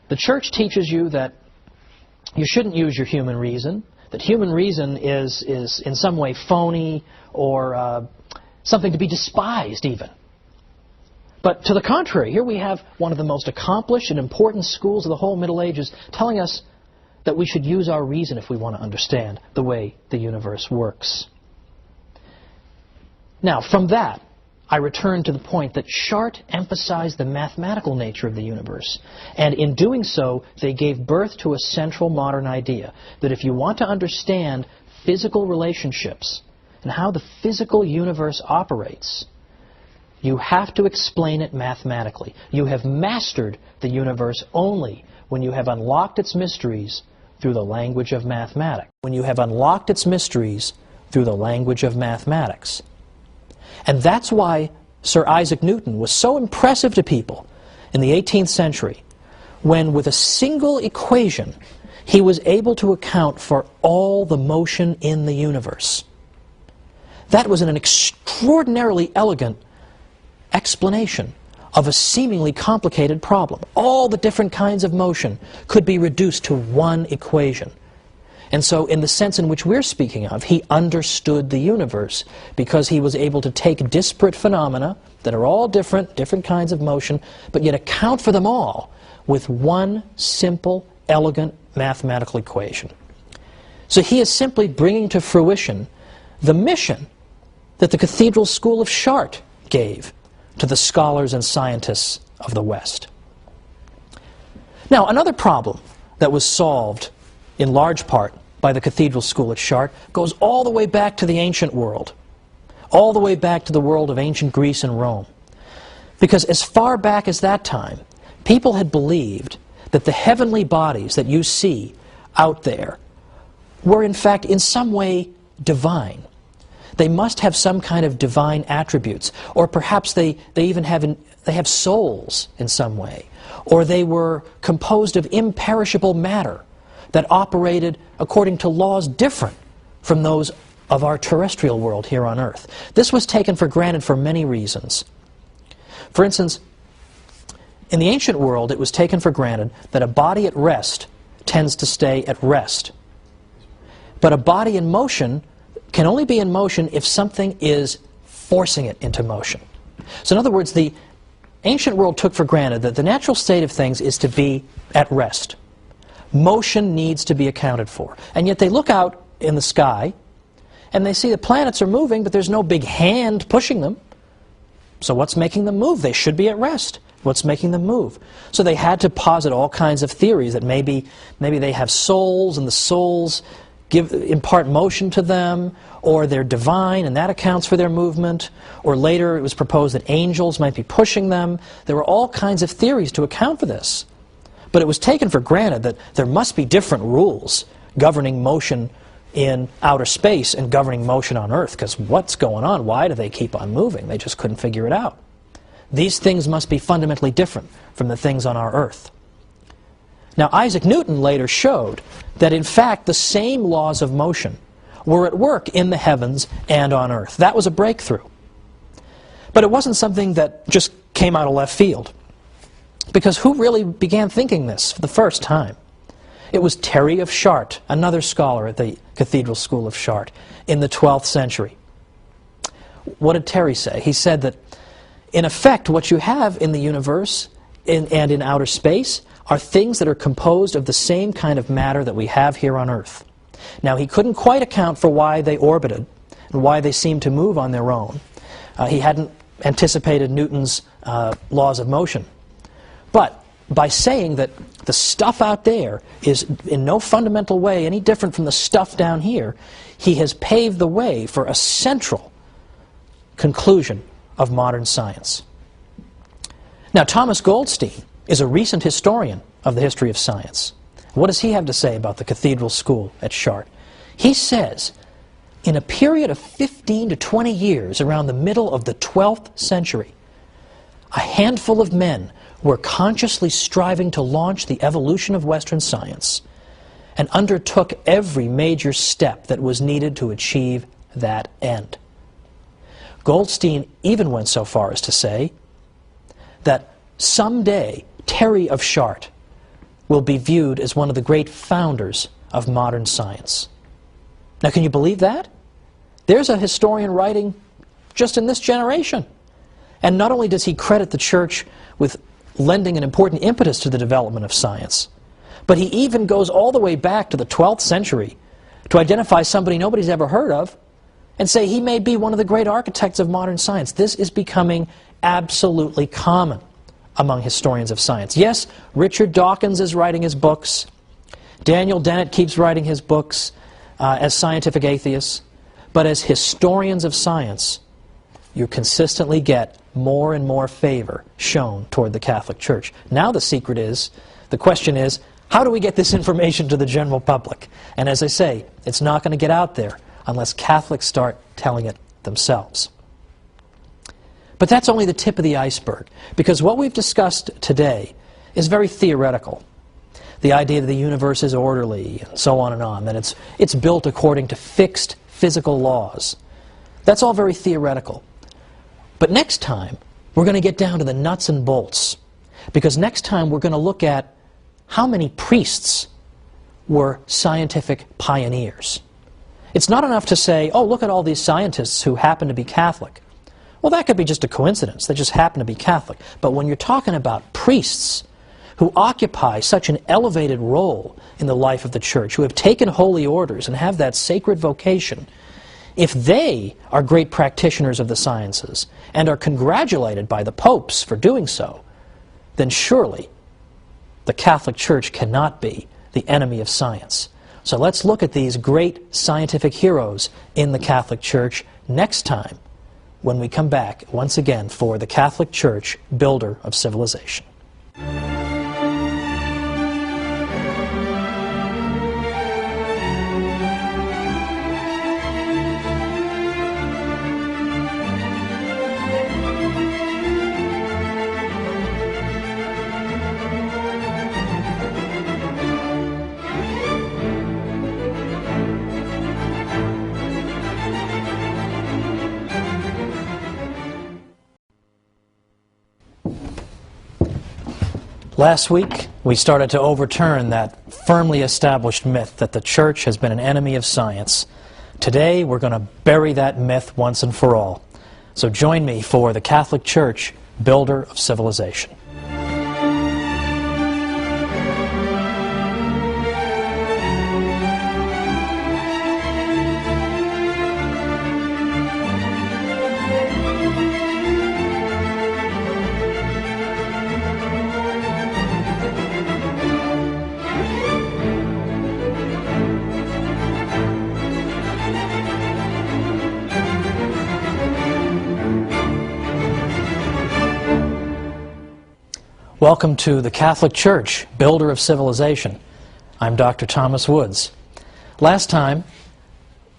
the Church teaches you that you shouldn't use your human reason, that human reason is in some way phony or something to be despised even. But to the contrary, here we have one of the most accomplished and important schools of the whole Middle Ages telling us that we should use our reason if we want to understand the way the universe works. Now, from that, I return to the point that Chartres emphasized the mathematical nature of the universe. And in doing so, they gave birth to a central modern idea, that if you want to understand physical relationships and how the physical universe operates, you have to explain it mathematically. You have mastered the universe only when you have unlocked its mysteries through the language of mathematics. When you have unlocked its mysteries through the language of mathematics. And that's why Sir Isaac Newton was so impressive to people in the 18th century, when with a single equation he was able to account for all the motion in the universe. That was an extraordinarily elegant explanation of a seemingly complicated problem. All the different kinds of motion could be reduced to one equation. And so in the sense in which we're speaking of, he understood the universe because he was able to take disparate phenomena that are all different kinds of motion, but yet account for them all with one simple, elegant mathematical equation. So he is simply bringing to fruition the mission that the Cathedral School of Chartres gave to the scholars and scientists of the West. Now, another problem that was solved in large part by the Cathedral School at Chartres goes all the way back to the ancient world, all the way back to the world of ancient Greece and Rome. Because as far back as that time, people had believed that the heavenly bodies that you see out there were in fact in some way divine. They must have some kind of divine attributes, or perhaps they even have souls in some way, or they were composed of imperishable matter that operated according to laws different from those of our terrestrial world here on Earth. This was taken for granted for many reasons. For instance, in the ancient world, it was taken for granted that a body at rest tends to stay at rest. But a body in motion can only be in motion if something is forcing it into motion. So in other words, the ancient world took for granted that the natural state of things is to be at rest. Motion needs to be accounted for. And yet they look out in the sky and they see the planets are moving, but there's no big hand pushing them. So what's making them move? They should be at rest. What's making them move? So they had to posit all kinds of theories that maybe they have souls and the souls impart motion to them, or they're divine and that accounts for their movement, or later it was proposed that angels might be pushing them. There were all kinds of theories to account for this. But it was taken for granted that there must be different rules governing motion in outer space and governing motion on Earth, because what's going on? Why do they keep on moving? They just couldn't figure it out. These things must be fundamentally different from the things on our Earth. Now, Isaac Newton later showed that, in fact, the same laws of motion were at work in the heavens and on Earth. That was a breakthrough. But it wasn't something that just came out of left field. Because who really began thinking this for the first time? It was Terry of Chartres, another scholar at the Cathedral School of Chartres, in the 12th century. What did Terry say? He said that, in effect, what you have in the universe and in outer space are things that are composed of the same kind of matter that we have here on Earth. Now, he couldn't quite account for why they orbited and why they seemed to move on their own. He hadn't anticipated Newton's laws of motion. But by saying that the stuff out there is in no fundamental way any different from the stuff down here, he has paved the way for a central conclusion of modern science. Now, Thomas Goldstein is a recent historian of the history of science. What does he have to say about the Cathedral School at Chartres? He says, in a period of 15 to 20 years around the middle of the 12th century, a handful of men were consciously striving to launch the evolution of Western science and undertook every major step that was needed to achieve that end. Goldstein even went so far as to say that someday Terry of Chartres will be viewed as one of the great founders of modern science. Now, can you believe that? There's a historian writing just in this generation. And not only does he credit the Church with lending an important impetus to the development of science, but he even goes all the way back to the 12th century to identify somebody nobody's ever heard of and say he may be one of the great architects of modern science. This is becoming absolutely common among historians of science. Yes, Richard Dawkins is writing his books. Daniel Dennett keeps writing his books as scientific atheists. But as historians of science, you consistently get more and more favor shown toward the Catholic Church. Now the question is, how do we get this information to the general public? And as I say, it's not going to get out there unless Catholics start telling it themselves. But that's only the tip of the iceberg, because what we've discussed today is very theoretical. The idea that the universe is orderly, and so on and on, that it's built according to fixed physical laws. That's all very theoretical. But next time, we're going to get down to the nuts and bolts, because next time we're going to look at how many priests were scientific pioneers. It's not enough to say, oh, look at all these scientists who happen to be Catholic. Well, that could be just a coincidence. They just happen to be Catholic. But when you're talking about priests who occupy such an elevated role in the life of the Church, who have taken holy orders and have that sacred vocation, if they are great practitioners of the sciences and are congratulated by the popes for doing so, then surely the Catholic Church cannot be the enemy of science. So let's look at these great scientific heroes in the Catholic Church next time when we come back once again for the Catholic Church, builder of civilization. Last week, we started to overturn that firmly established myth that the Church has been an enemy of science. Today, we're going to bury that myth once and for all. So join me for the Catholic Church, builder of civilization. Welcome to the Catholic Church, builder of civilization. I'm Dr. Thomas Woods. Last time,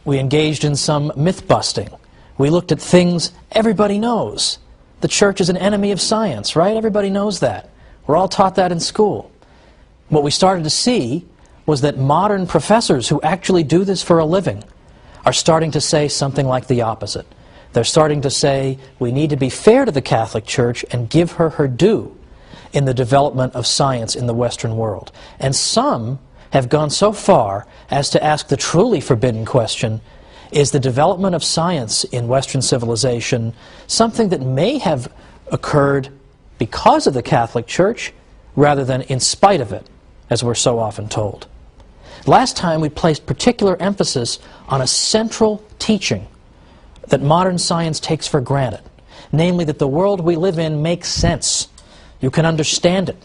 we engaged in some myth-busting. We looked at things everybody knows. The church is an enemy of science, right? Everybody knows that. We're all taught that in school. What we started to see was that modern professors who actually do this for a living are starting to say something like the opposite. They're starting to say we need to be fair to the Catholic Church and give her her due in the development of science in the Western world. And some have gone so far as to ask the truly forbidden question, is the development of science in Western civilization something that may have occurred because of the Catholic Church rather than in spite of it, as we're so often told? Last time we placed particular emphasis on a central teaching that modern science takes for granted, namely that the world we live in makes sense. You can understand it.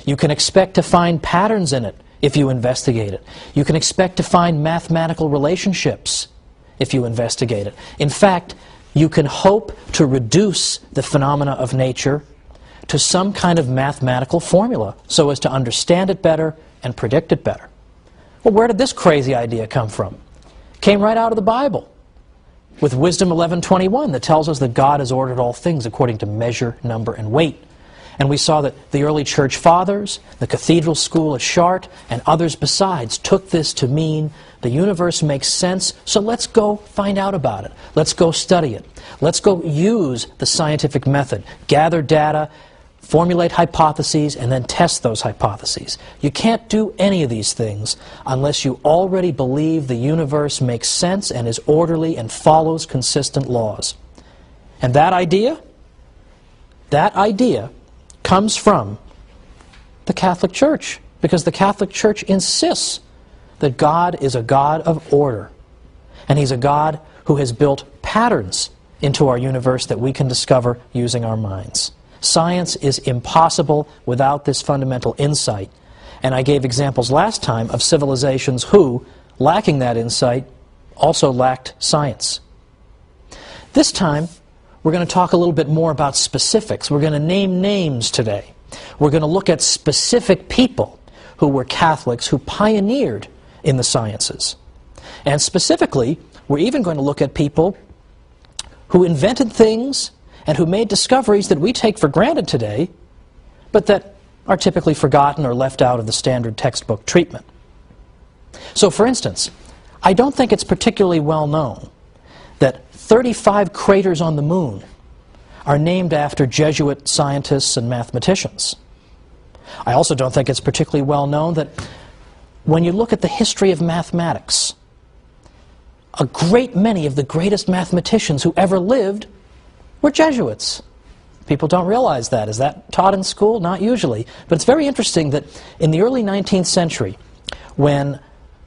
You can expect to find patterns in it if you investigate it. You can expect to find mathematical relationships if you investigate it. In fact, you can hope to reduce the phenomena of nature to some kind of mathematical formula so as to understand it better and predict it better. Well, where did this crazy idea come from? It came right out of the Bible, with Wisdom 11:21 that tells us that God has ordered all things according to measure, number, and weight. And we saw that the early church fathers, the cathedral school at Chartres, and others besides took this to mean the universe makes sense, so let's go find out about it. Let's go study it. Let's go use the scientific method, gather data, formulate hypotheses, and then test those hypotheses. You can't do any of these things unless you already believe the universe makes sense and is orderly and follows consistent laws. And that idea comes from the Catholic Church, because the Catholic Church insists that God is a God of order, and He's a God who has built patterns into our universe that we can discover using our minds. Science is impossible without this fundamental insight, and I gave examples last time of civilizations who, lacking that insight, also lacked science. This time, we're going to talk a little bit more about specifics. We're going to name names today. We're going to look at specific people who were Catholics who pioneered in the sciences. And specifically, we're even going to look at people who invented things and who made discoveries that we take for granted today, but that are typically forgotten or left out of the standard textbook treatment. So, for instance, I don't think it's particularly well known that 35 craters on the moon are named after Jesuit scientists and mathematicians. I also don't think it's particularly well known that when you look at the history of mathematics, a great many of the greatest mathematicians who ever lived were Jesuits. People don't realize that. Is that taught in school? Not usually. But it's very interesting that in the early 19th century, when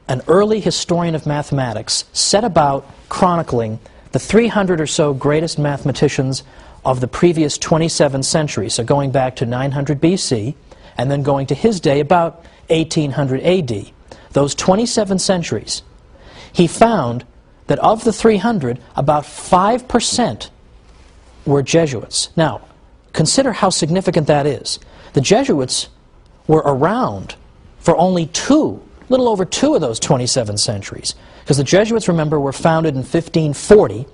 an early historian of mathematics set about chronicling the 300 or so greatest mathematicians of the previous 27 centuries, so going back to 900 BC, and then going to his day about 1800 AD, those 27 centuries, he found that of the 300, about 5% were Jesuits. Now, consider how significant that is. The Jesuits were around for only little over two of those 27 centuries. Because the Jesuits, remember, were founded in 1540,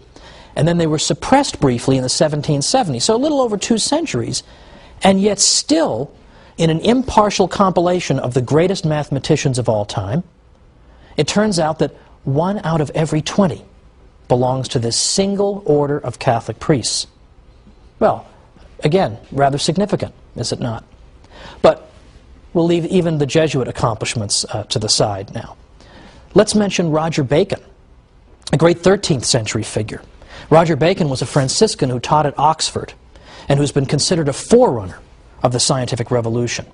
and then they were suppressed briefly in the 1770s, so a little over 2 centuries, and yet still, in an impartial compilation of the greatest mathematicians of all time, it turns out that 1 out of every 20 belongs to this single order of Catholic priests. Well, again, rather significant, is it not? But we'll leave even the Jesuit accomplishments to the side now. Let's mention Roger Bacon, a great 13th century figure. Roger Bacon was a Franciscan who taught at Oxford and who's been considered a forerunner of the scientific revolution.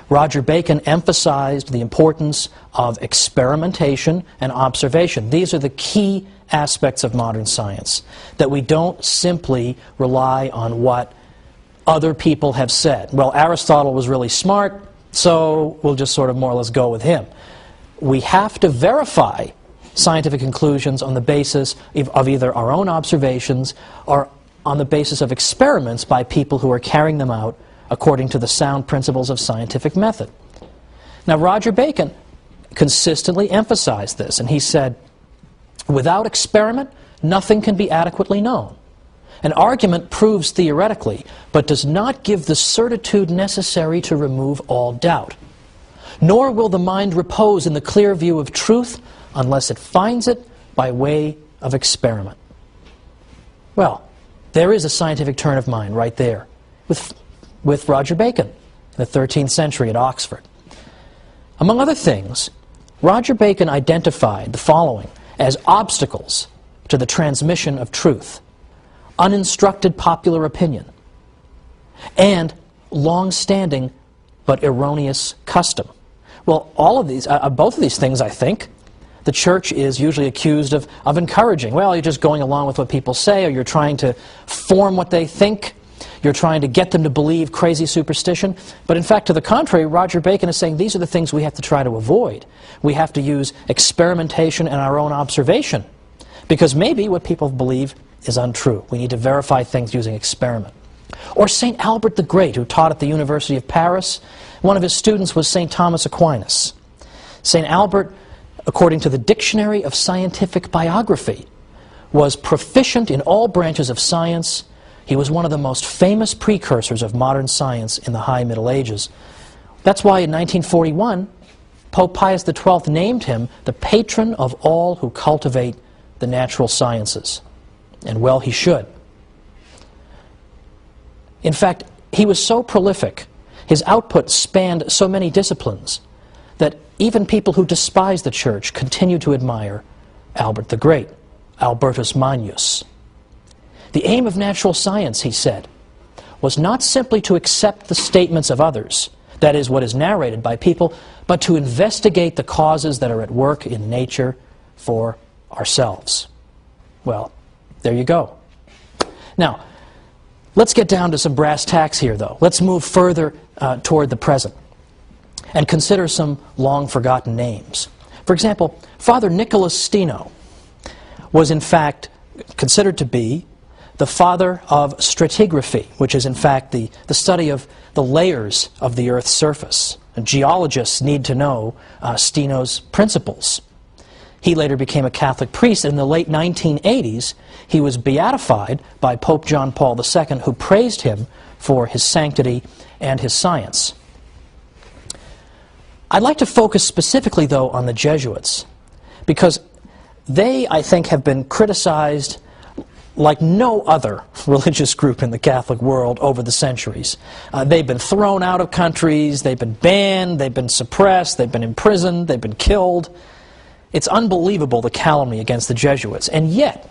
Roger Bacon emphasized the importance of experimentation and observation. These are the key aspects of modern science, that we don't simply rely on what other people have said. Well, Aristotle was really smart, so we'll just sort of more or less go with him. We have to verify scientific conclusions on the basis of either our own observations or on the basis of experiments by people who are carrying them out according to the sound principles of scientific method. Now, Roger Bacon consistently emphasized this, and he said, without experiment, nothing can be adequately known. An argument proves theoretically, but does not give the certitude necessary to remove all doubt. Nor will the mind repose in the clear view of truth unless it finds it by way of experiment. Well, there is a scientific turn of mind right there with Roger Bacon in the 13th century at Oxford. Among other things, Roger Bacon identified the following as obstacles to the transmission of truth: uninstructed popular opinion and long-standing but erroneous custom. Well, all of these, both of these things, I think, the church is usually accused of encouraging. Well, you're just going along with what people say, or you're trying to form what they think. You're trying to get them to believe crazy superstition. But in fact, to the contrary, Roger Bacon is saying these are the things we have to try to avoid. We have to use experimentation and our own observation, because maybe what people believe is untrue. We need to verify things using experiment. Or St. Albert the Great, who taught at the University of Paris. One of his students was St. Thomas Aquinas. St. Albert, according to the Dictionary of Scientific Biography, was proficient in all branches of science. He was one of the most famous precursors of modern science in the High Middle Ages. That's why in 1941, Pope Pius XII named him the patron of all who cultivate the natural sciences. And well, he should. In fact, he was so prolific, his output spanned so many disciplines, that even people who despise the church continue to admire Albert the Great, Albertus Magnus. The aim of natural science, he said, was not simply to accept the statements of others, that is, what is narrated by people, but to investigate the causes that are at work in nature for ourselves. Well, there you go. Now, let's get down to some brass tacks here, though. Let's move further toward the present and consider some long-forgotten names. For example, Father Nicholas Steno was in fact considered to be the father of stratigraphy, which is in fact the study of the layers of the Earth's surface. And geologists need to know Steno's principles. He later became a Catholic priest, and in the late 1980s, he was beatified by Pope John Paul II, who praised him for his sanctity and his science. I'd like to focus specifically, though, on the Jesuits, because they, I think, have been criticized like no other religious group in the Catholic world over the centuries. They've been thrown out of countries, they've been banned, they've been suppressed, they've been imprisoned, they've been killed. It's unbelievable, the calumny against the Jesuits. And yet,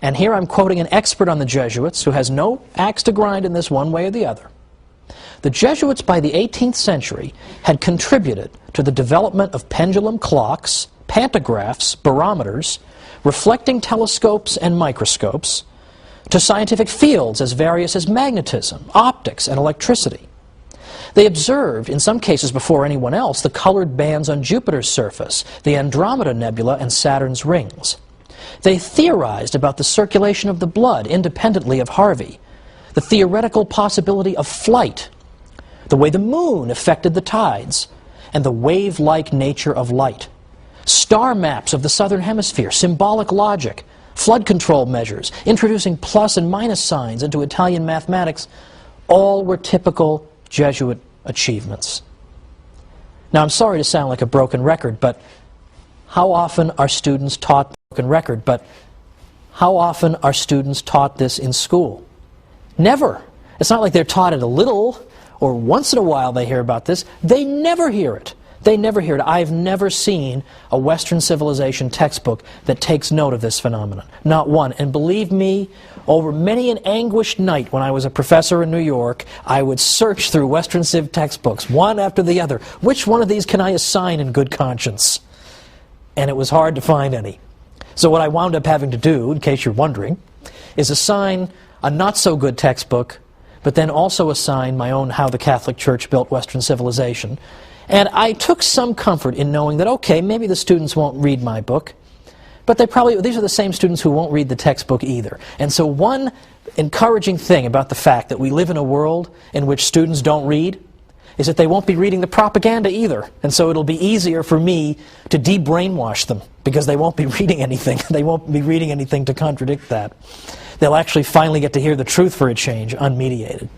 and here I'm quoting an expert on the Jesuits who has no axe to grind in this one way or the other. The Jesuits by the 18th century had contributed to the development of pendulum clocks, pantographs, barometers, reflecting telescopes and microscopes, to scientific fields as various as magnetism, optics, and electricity. They observed, in some cases before anyone else, the colored bands on Jupiter's surface, the Andromeda Nebula, and Saturn's rings. They theorized about the circulation of the blood independently of Harvey, the theoretical possibility of flight, the way the moon affected the tides, and the wave-like nature of light. Star maps of the southern hemisphere, symbolic logic, flood control measures, introducing plus and minus signs into Italian mathematics, all were typical Jesuit achievements. Now, I'm sorry to sound like a broken record, but how often are students taught this in school? Never. It's not like they're taught it a little, or once in a while they hear about this. They never hear it. They never hear it. I've never seen a Western civilization textbook that takes note of this phenomenon. Not one. And believe me, over many an anguished night when I was a professor in New York, I would search through Western Civ textbooks, one after the other. Which one of these can I assign in good conscience? And it was hard to find any. So what I wound up having to do, in case you're wondering, is assign a not-so-good textbook, but then also assign my own How the Catholic Church Built Western Civilization. And I took some comfort in knowing that, okay, maybe the students won't read my book, but these are the same students who won't read the textbook either. And so one encouraging thing about the fact that we live in a world in which students don't read is that they won't be reading the propaganda either. And so it'll be easier for me to de-brainwash them, because they won't be reading anything. They won't be reading anything to contradict that. They'll actually finally get to hear the truth for a change, unmediated.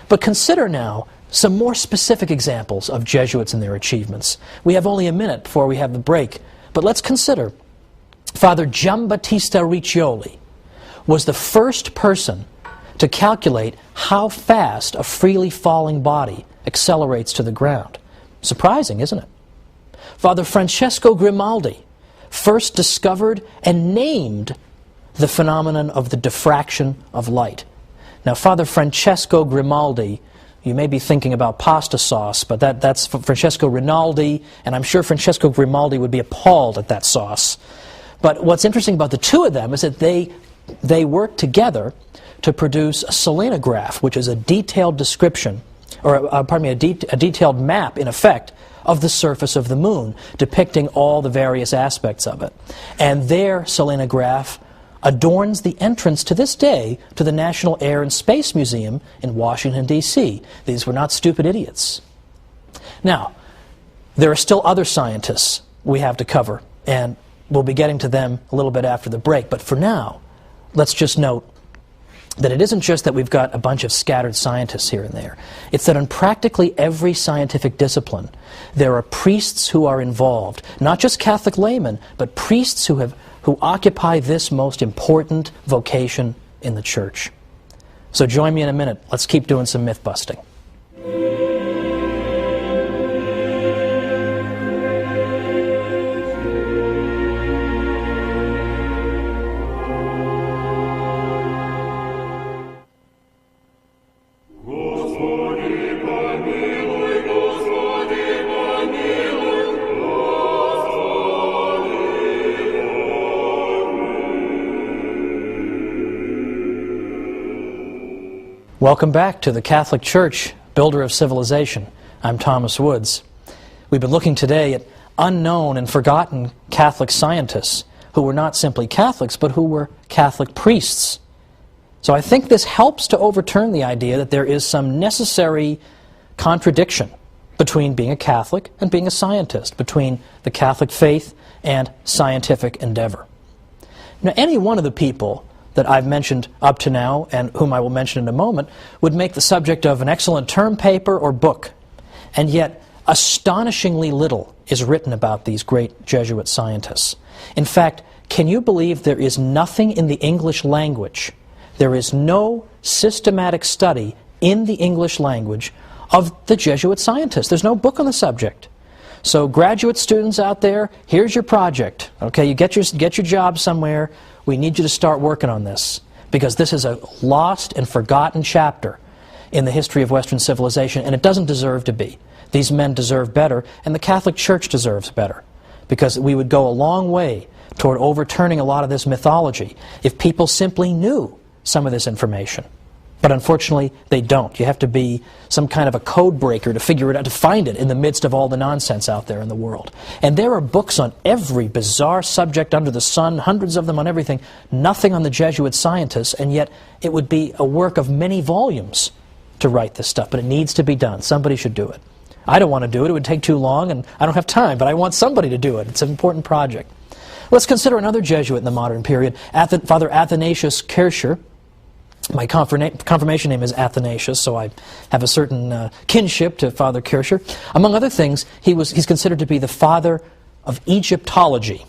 But consider now some more specific examples of Jesuits and their achievements. We have only a minute before we have the break, but let's consider Father Giambattista Riccioli was the first person to calculate how fast a freely falling body accelerates to the ground. Surprising, isn't it? Father Francesco Grimaldi first discovered and named the phenomenon of the diffraction of light. Now, Father Francesco Grimaldi, you may be thinking about pasta sauce, but that's Francesco Rinaldi, and I'm sure Francesco Grimaldi would be appalled at that sauce. But what's interesting about the two of them is that they worked together to produce a selenograph, which is a detailed description, or a detailed map, in effect, of the surface of the moon, depicting all the various aspects of it. And their selenograph adorns the entrance to this day to the National Air and Space Museum in Washington, D.C. These were not stupid idiots. Now, there are still other scientists we have to cover, and we'll be getting to them a little bit after the break. But for now, let's just note that it isn't just that we've got a bunch of scattered scientists here and there. It's that in practically every scientific discipline, there are priests who are involved, not just Catholic laymen, but priests who occupy this most important vocation in the Church. So join me in a minute. Let's keep doing some myth-busting. Welcome back to the Catholic Church, builder of civilization. I'm Thomas Woods. We've been looking today at unknown and forgotten Catholic scientists who were not simply Catholics, but who were Catholic priests. So I think this helps to overturn the idea that there is some necessary contradiction between being a Catholic and being a scientist, between the Catholic faith and scientific endeavor. Now, any one of the people that I've mentioned up to now, and whom I will mention in a moment, would make the subject of an excellent term paper or book. And yet, astonishingly little is written about these great Jesuit scientists. In fact, can you believe there is nothing in the English language, there is no systematic study in the English language of the Jesuit scientists? There's no book on the subject. So graduate students out there, here's your project. Okay, you get your job somewhere. We need you to start working on this, because this is a lost and forgotten chapter in the history of Western civilization, and it doesn't deserve to be. These men deserve better, and the Catholic Church deserves better, because we would go a long way toward overturning a lot of this mythology if people simply knew some of this information. But unfortunately, they don't. You have to be some kind of a code breaker to figure it out, to find it in the midst of all the nonsense out there in the world. And there are books on every bizarre subject under the sun, hundreds of them on everything, nothing on the Jesuit scientists, and yet it would be a work of many volumes to write this stuff. But it needs to be done. Somebody should do it. I don't want to do it. It would take too long, and I don't have time, but I want somebody to do it. It's an important project. Let's consider another Jesuit in the modern period, Father Athanasius Kircher. My confirmation name is Athanasius, so I have a certain kinship to Father Kircher. Among other things, he's considered to be the father of Egyptology.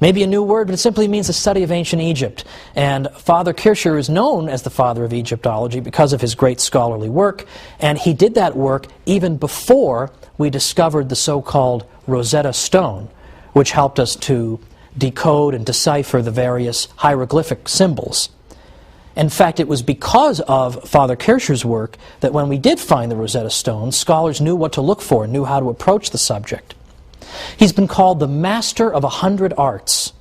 Maybe a new word, but it simply means the study of ancient Egypt. And Father Kircher is known as the father of Egyptology because of his great scholarly work, and he did that work even before we discovered the so-called Rosetta Stone, which helped us to decode and decipher the various hieroglyphic symbols. In fact, it was because of Father Kircher's work that when we did find the Rosetta Stone, scholars knew what to look for, knew how to approach the subject. He's been called the master of 100 arts,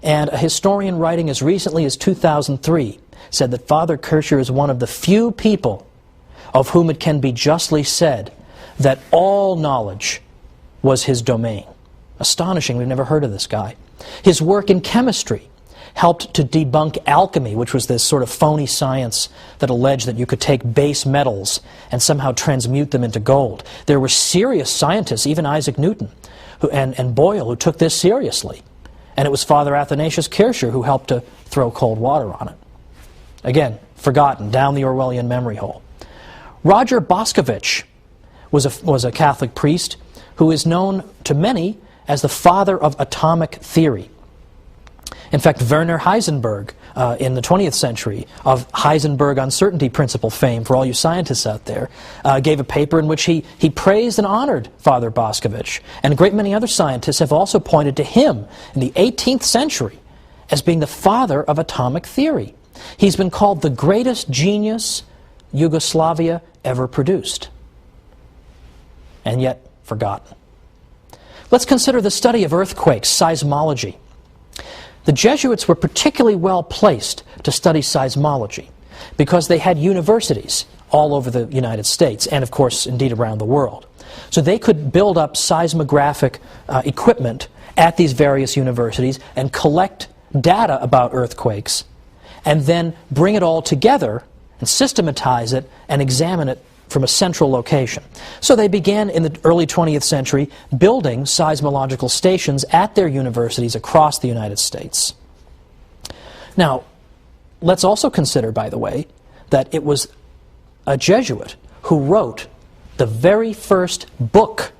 and a historian writing as recently as 2003 said that Father Kircher is one of the few people of whom it can be justly said that all knowledge was his domain. Astonishing, we've never heard of this guy. His work in chemistry helped to debunk alchemy, which was this sort of phony science that alleged that you could take base metals and somehow transmute them into gold. There were serious scientists, even Isaac Newton and Boyle, who took this seriously. And it was Father Athanasius Kircher who helped to throw cold water on it. Again, forgotten, down the Orwellian memory hole. Roger Boscovich was a Catholic priest who is known to many as the father of atomic theory. In fact, Werner Heisenberg, in the 20th century, of Heisenberg uncertainty principle fame for all you scientists out there, gave a paper in which he praised and honored Father Boscovich. And a great many other scientists have also pointed to him in the 18th century as being the father of atomic theory. He's been called the greatest genius Yugoslavia ever produced, and yet forgotten. Let's consider the study of earthquakes, seismology. The Jesuits were particularly well placed to study seismology because they had universities all over the United States and, of course, indeed around the world. So they could build up seismographic equipment at these various universities and collect data about earthquakes and then bring it all together and systematize it and examine it from a central location. So they began in the early 20th century building seismological stations at their universities across the United States. Now, let's also consider, by the way, that it was a Jesuit who wrote the very first book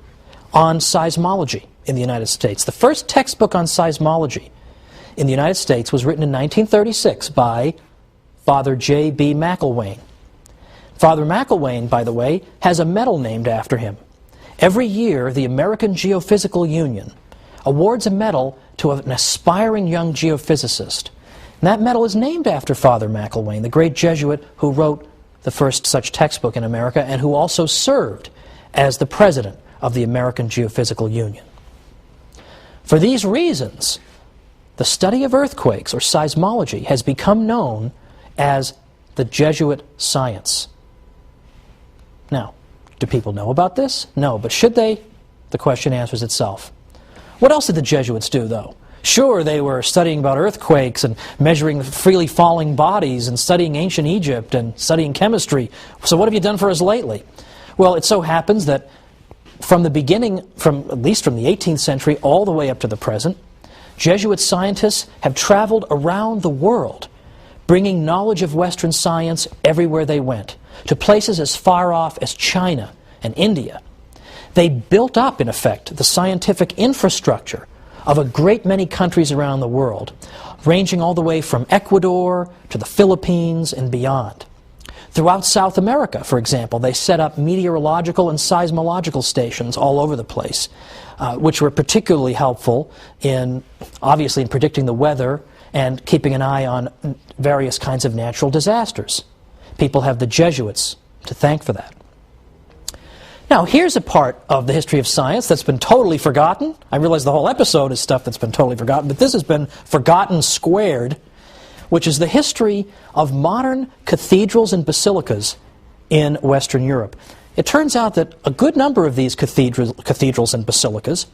on seismology in the United States. The first textbook on seismology in the United States was written in 1936 by Father J.B. McIlwain. Father McIlwain, by the way, has a medal named after him. Every year, the American Geophysical Union awards a medal to an aspiring young geophysicist. And that medal is named after Father McIlwain, the great Jesuit who wrote the first such textbook in America and who also served as the president of the American Geophysical Union. For these reasons, the study of earthquakes, or seismology, has become known as the Jesuit science. Now, do people know about this? No, but should they? The question answers itself. What else did the Jesuits do, though? Sure, they were studying about earthquakes and measuring freely falling bodies and studying ancient Egypt and studying chemistry. So what have you done for us lately? Well, it so happens that from the beginning, at least from the 18th century all the way up to the present, Jesuit scientists have traveled around the world, bringing knowledge of Western science everywhere they went, to places as far off as China and India. They built up, in effect, the scientific infrastructure of a great many countries around the world, ranging all the way from Ecuador to the Philippines and beyond. Throughout South America, for example, they set up meteorological and seismological stations all over the place, which were particularly helpful obviously in predicting the weather and keeping an eye on various kinds of natural disasters. People have the Jesuits to thank for that. Now, here's a part of the history of science that's been totally forgotten. I realize the whole episode is stuff that's been totally forgotten, but this has been forgotten squared, which is the history of modern cathedrals and basilicas in Western Europe. It turns out that a good number of these cathedrals and basilicas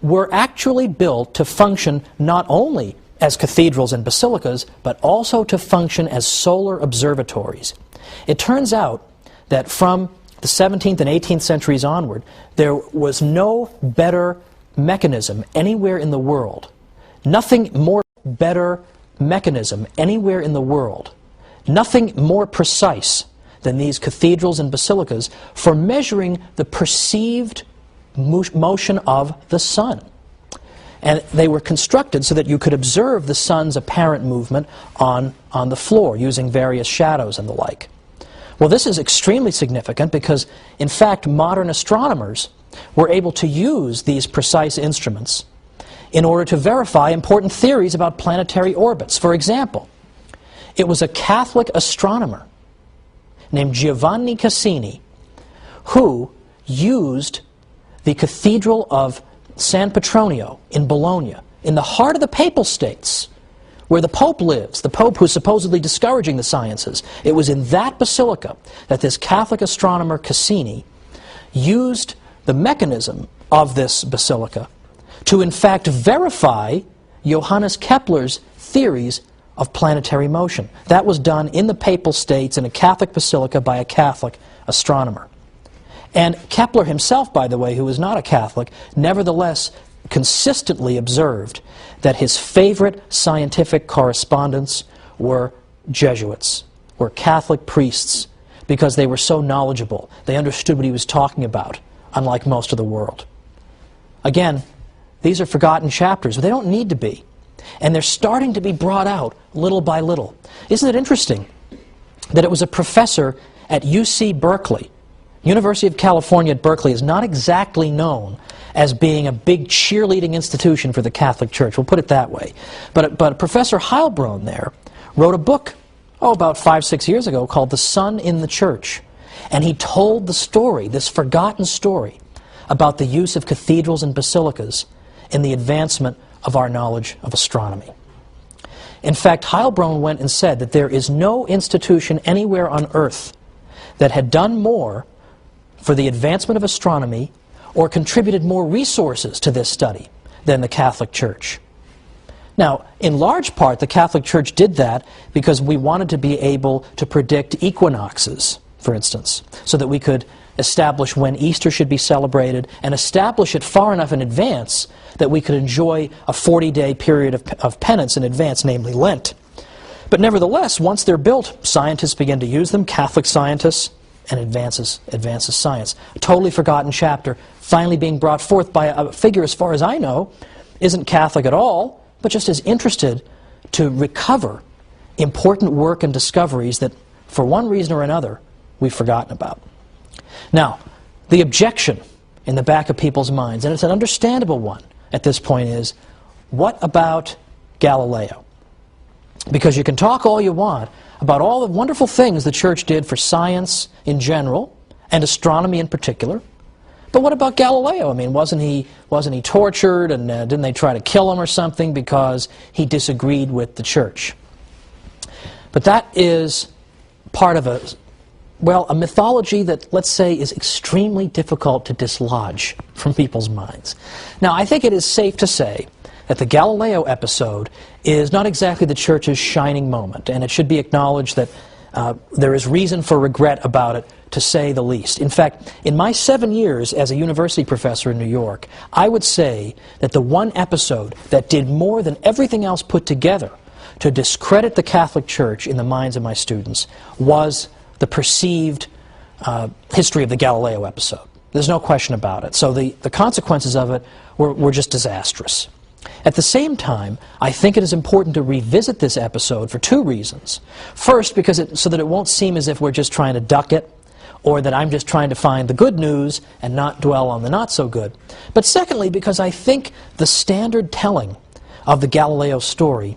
were actually built to function not only as cathedrals and basilicas, but also to function as solar observatories. It turns out that from the 17th and 18th centuries onward, there was no better mechanism anywhere in the world, nothing more better mechanism anywhere in the world, nothing more precise than these cathedrals and basilicas for measuring the perceived motion of the sun. And they were constructed so that you could observe the sun's apparent movement on the floor using various shadows and the like. Well, this is extremely significant because, in fact, modern astronomers were able to use these precise instruments in order to verify important theories about planetary orbits. For example, it was a Catholic astronomer named Giovanni Cassini who used the Cathedral of San Petronio in Bologna, in the heart of the Papal States, where the Pope lives, the Pope who's supposedly discouraging the sciences. It was in that basilica that this Catholic astronomer Cassini used the mechanism of this basilica to in fact verify Johannes Kepler's theories of planetary motion. That was done in the Papal States in a Catholic basilica by a Catholic astronomer. And Kepler himself, by the way, who was not a Catholic, nevertheless consistently observed that his favorite scientific correspondents were Jesuits, were Catholic priests, because they were so knowledgeable. They understood what he was talking about, unlike most of the world. Again, these are forgotten chapters, but they don't need to be. And they're starting to be brought out little by little. Isn't it interesting that it was a professor at UC Berkeley, University of California at Berkeley is not exactly known as being a big cheerleading institution for the Catholic Church, we'll put it that way. But Professor Heilbronn there wrote a book, about 5-6 years ago, called The Sun in the Church. And he told the story, this forgotten story, about the use of cathedrals and basilicas in the advancement of our knowledge of astronomy. In fact, Heilbronn went and said that there is no institution anywhere on earth that had done more for the advancement of astronomy or contributed more resources to this study than the Catholic Church. Now, in large part, the Catholic Church did that because we wanted to be able to predict equinoxes, for instance, so that we could establish when Easter should be celebrated and establish it far enough in advance that we could enjoy a 40-day period of penance in advance, namely Lent. But nevertheless, once they're built, scientists begin to use them, Catholic scientists, and advances science. A totally forgotten chapter, finally being brought forth by a figure, as far as I know, isn't Catholic at all, but just is interested to recover important work and discoveries that, for one reason or another, we've forgotten about. Now, the objection in the back of people's minds, and it's an understandable one at this point, is, what about Galileo? Because you can talk all you want about all the wonderful things the Church did for science in general, and astronomy in particular, but what about Galileo? I mean, wasn't he tortured, and didn't they try to kill him or something because he disagreed with the Church? But that is part of a mythology that, let's say, is extremely difficult to dislodge from people's minds. Now, I think it is safe to say that the Galileo episode is not exactly the Church's shining moment, and it should be acknowledged that there is reason for regret about it, to say the least. In fact, in my 7 years as a university professor in New York, I would say that the one episode that did more than everything else put together to discredit the Catholic Church in the minds of my students was the perceived history of the Galileo episode. There's no question about it. So the consequences of it were just disastrous. At the same time, I think it is important to revisit this episode for two reasons. First, because so that it won't seem as if we're just trying to duck it, or that I'm just trying to find the good news and not dwell on the not so good. But secondly, because I think the standard telling of the Galileo story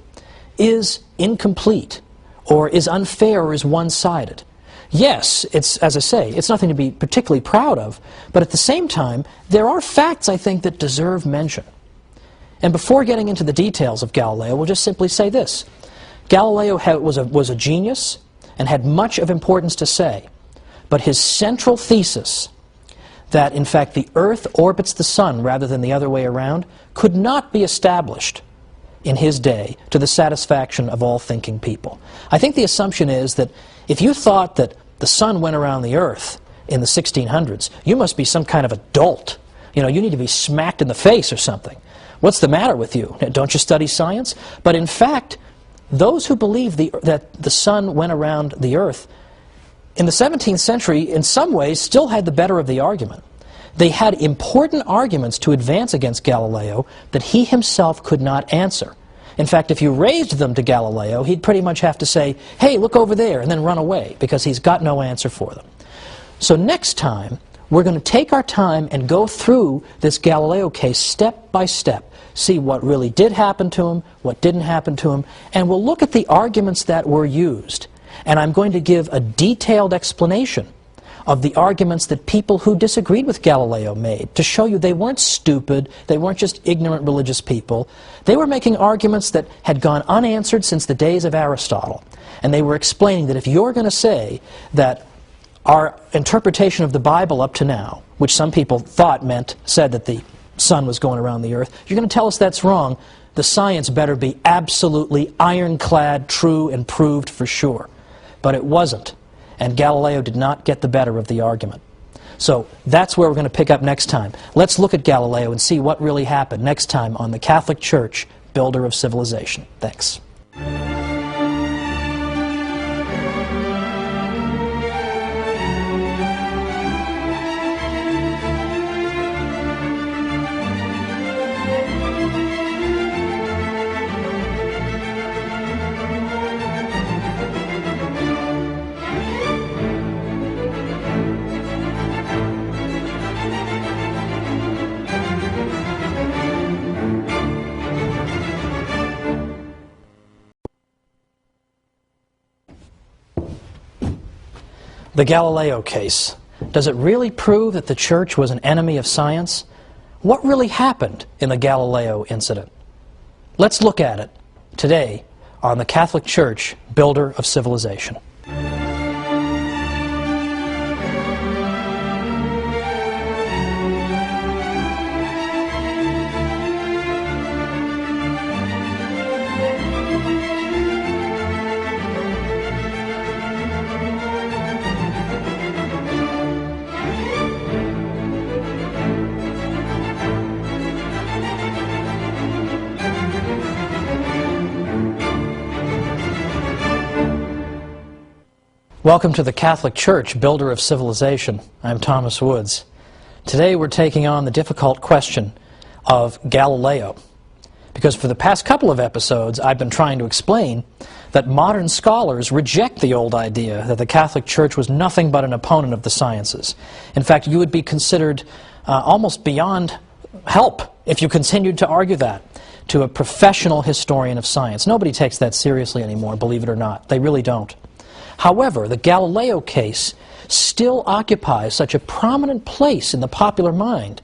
is incomplete, or is unfair, or is one-sided. Yes, it's, as I say, it's nothing to be particularly proud of, but at the same time, there are facts, I think, that deserve mention. And before getting into the details of Galileo, we'll just simply say this. Galileo was a genius and had much of importance to say, but his central thesis, that in fact the Earth orbits the Sun rather than the other way around, could not be established in his day to the satisfaction of all thinking people. I think the assumption is that if you thought that the Sun went around the Earth in the 1600s, you must be some kind of a dolt. You know, you need to be smacked in the face or something. What's the matter with you? Don't you study science? But in fact, those who believe that the Sun went around the Earth in the 17th century, in some ways, still had the better of the argument. They had important arguments to advance against Galileo that he himself could not answer. In fact, if you raised them to Galileo, he'd pretty much have to say, hey, look over there, and then run away, because he's got no answer for them. So next time, we're going to take our time and go through this Galileo case step by step, see what really did happen to him, what didn't happen to him, and we'll look at the arguments that were used. And I'm going to give a detailed explanation of the arguments that people who disagreed with Galileo made, to show you they weren't stupid, they weren't just ignorant religious people. They were making arguments that had gone unanswered since the days of Aristotle. And they were explaining that if you're going to say that our interpretation of the Bible up to now, which some people said that the sun was going around the Earth. You're going to tell us that's wrong. The science better be absolutely ironclad, true, and proved for sure. But it wasn't. And Galileo did not get the better of the argument. So that's where we're going to pick up next time. Let's look at Galileo and see what really happened next time on the Catholic Church, Builder of Civilization. Thanks. The Galileo case. Does it really prove that the Church was an enemy of science? What really happened in the Galileo incident? Let's look at it today on the Catholic Church, Builder of Civilization. Welcome to the Catholic Church, Builder of Civilization. I'm Thomas Woods. Today we're taking on the difficult question of Galileo, because for the past couple of episodes I've been trying to explain that modern scholars reject the old idea that the Catholic Church was nothing but an opponent of the sciences. In fact, you would be considered almost beyond help if you continued to argue that to a professional historian of science. Nobody takes that seriously anymore, believe it or not. They really don't. However, the Galileo case still occupies such a prominent place in the popular mind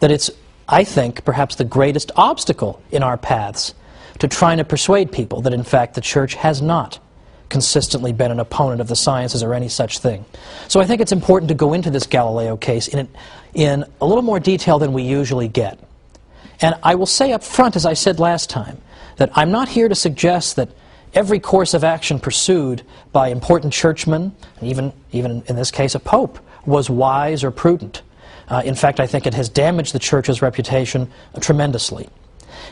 that it's, I think, perhaps the greatest obstacle in our paths to trying to persuade people that, in fact, the Church has not consistently been an opponent of the sciences or any such thing. So I think it's important to go into this Galileo case in a little more detail than we usually get. And I will say up front, as I said last time, that I'm not here to suggest that every course of action pursued by important churchmen, and even in this case a pope, was wise or prudent. In fact, I think it has damaged the Church's reputation tremendously.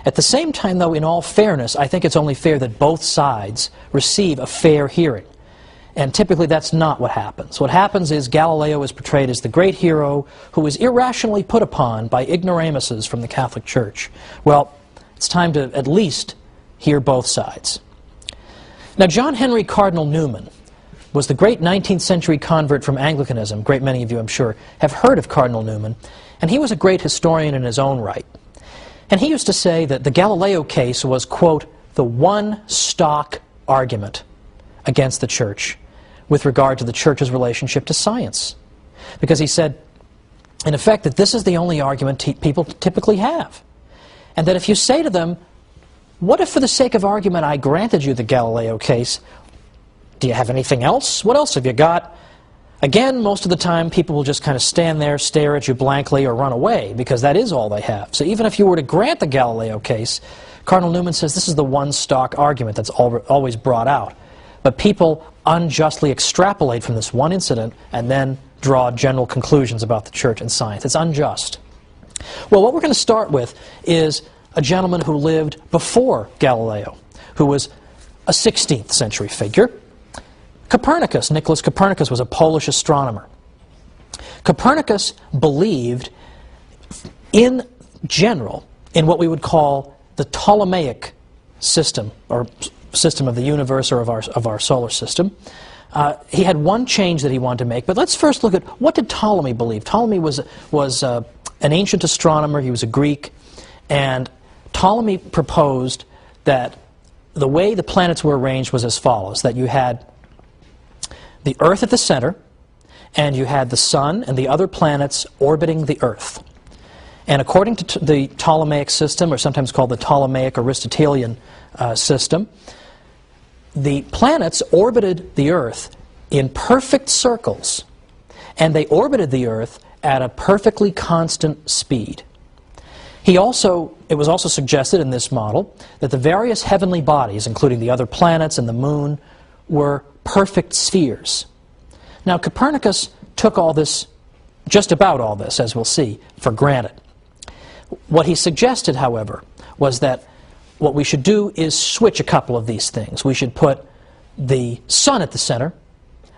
At the same time, though, in all fairness, I think it's only fair that both sides receive a fair hearing. And typically that's not what happens. What happens is Galileo is portrayed as the great hero who is irrationally put upon by ignoramuses from the Catholic Church. Well, it's time to at least hear both sides. Now, John Henry Cardinal Newman was the great 19th century convert from Anglicanism. A great many of you, I'm sure, have heard of Cardinal Newman. And he was a great historian in his own right. And he used to say that the Galileo case was, quote, the one stock argument against the Church with regard to the Church's relationship to science. Because he said, in effect, that this is the only argument people typically have. And that if you say to them, what if for the sake of argument I granted you the Galileo case? Do you have anything else? What else have you got? Again, most of the time people will just kind of stand there, stare at you blankly, or run away, because that is all they have. So even if you were to grant the Galileo case, Cardinal Newman says this is the one stock argument that's always brought out. But people unjustly extrapolate from this one incident and then draw general conclusions about the Church and science. It's unjust. Well, what we're going to start with is a gentleman who lived before Galileo, who was a 16th century figure. Copernicus, Nicholas Copernicus, was a Polish astronomer. Copernicus believed, in general, in what we would call the Ptolemaic system, or system of the universe or of our solar system. He had one change that he wanted to make, but let's first look at what did Ptolemy believe. Ptolemy was an ancient astronomer. He was a Greek, and Ptolemy proposed that the way the planets were arranged was as follows, that you had the Earth at the center, and you had the Sun and the other planets orbiting the Earth. And according to the Ptolemaic system, or sometimes called the Ptolemaic Aristotelian system, the planets orbited the Earth in perfect circles, and they orbited the Earth at a perfectly constant speed. It was also suggested in this model that the various heavenly bodies, including the other planets and the moon, were perfect spheres. Now, Copernicus took all this, just about all this, as we'll see, for granted. What he suggested, however, was that what we should do is switch a couple of these things. We should put the sun at the center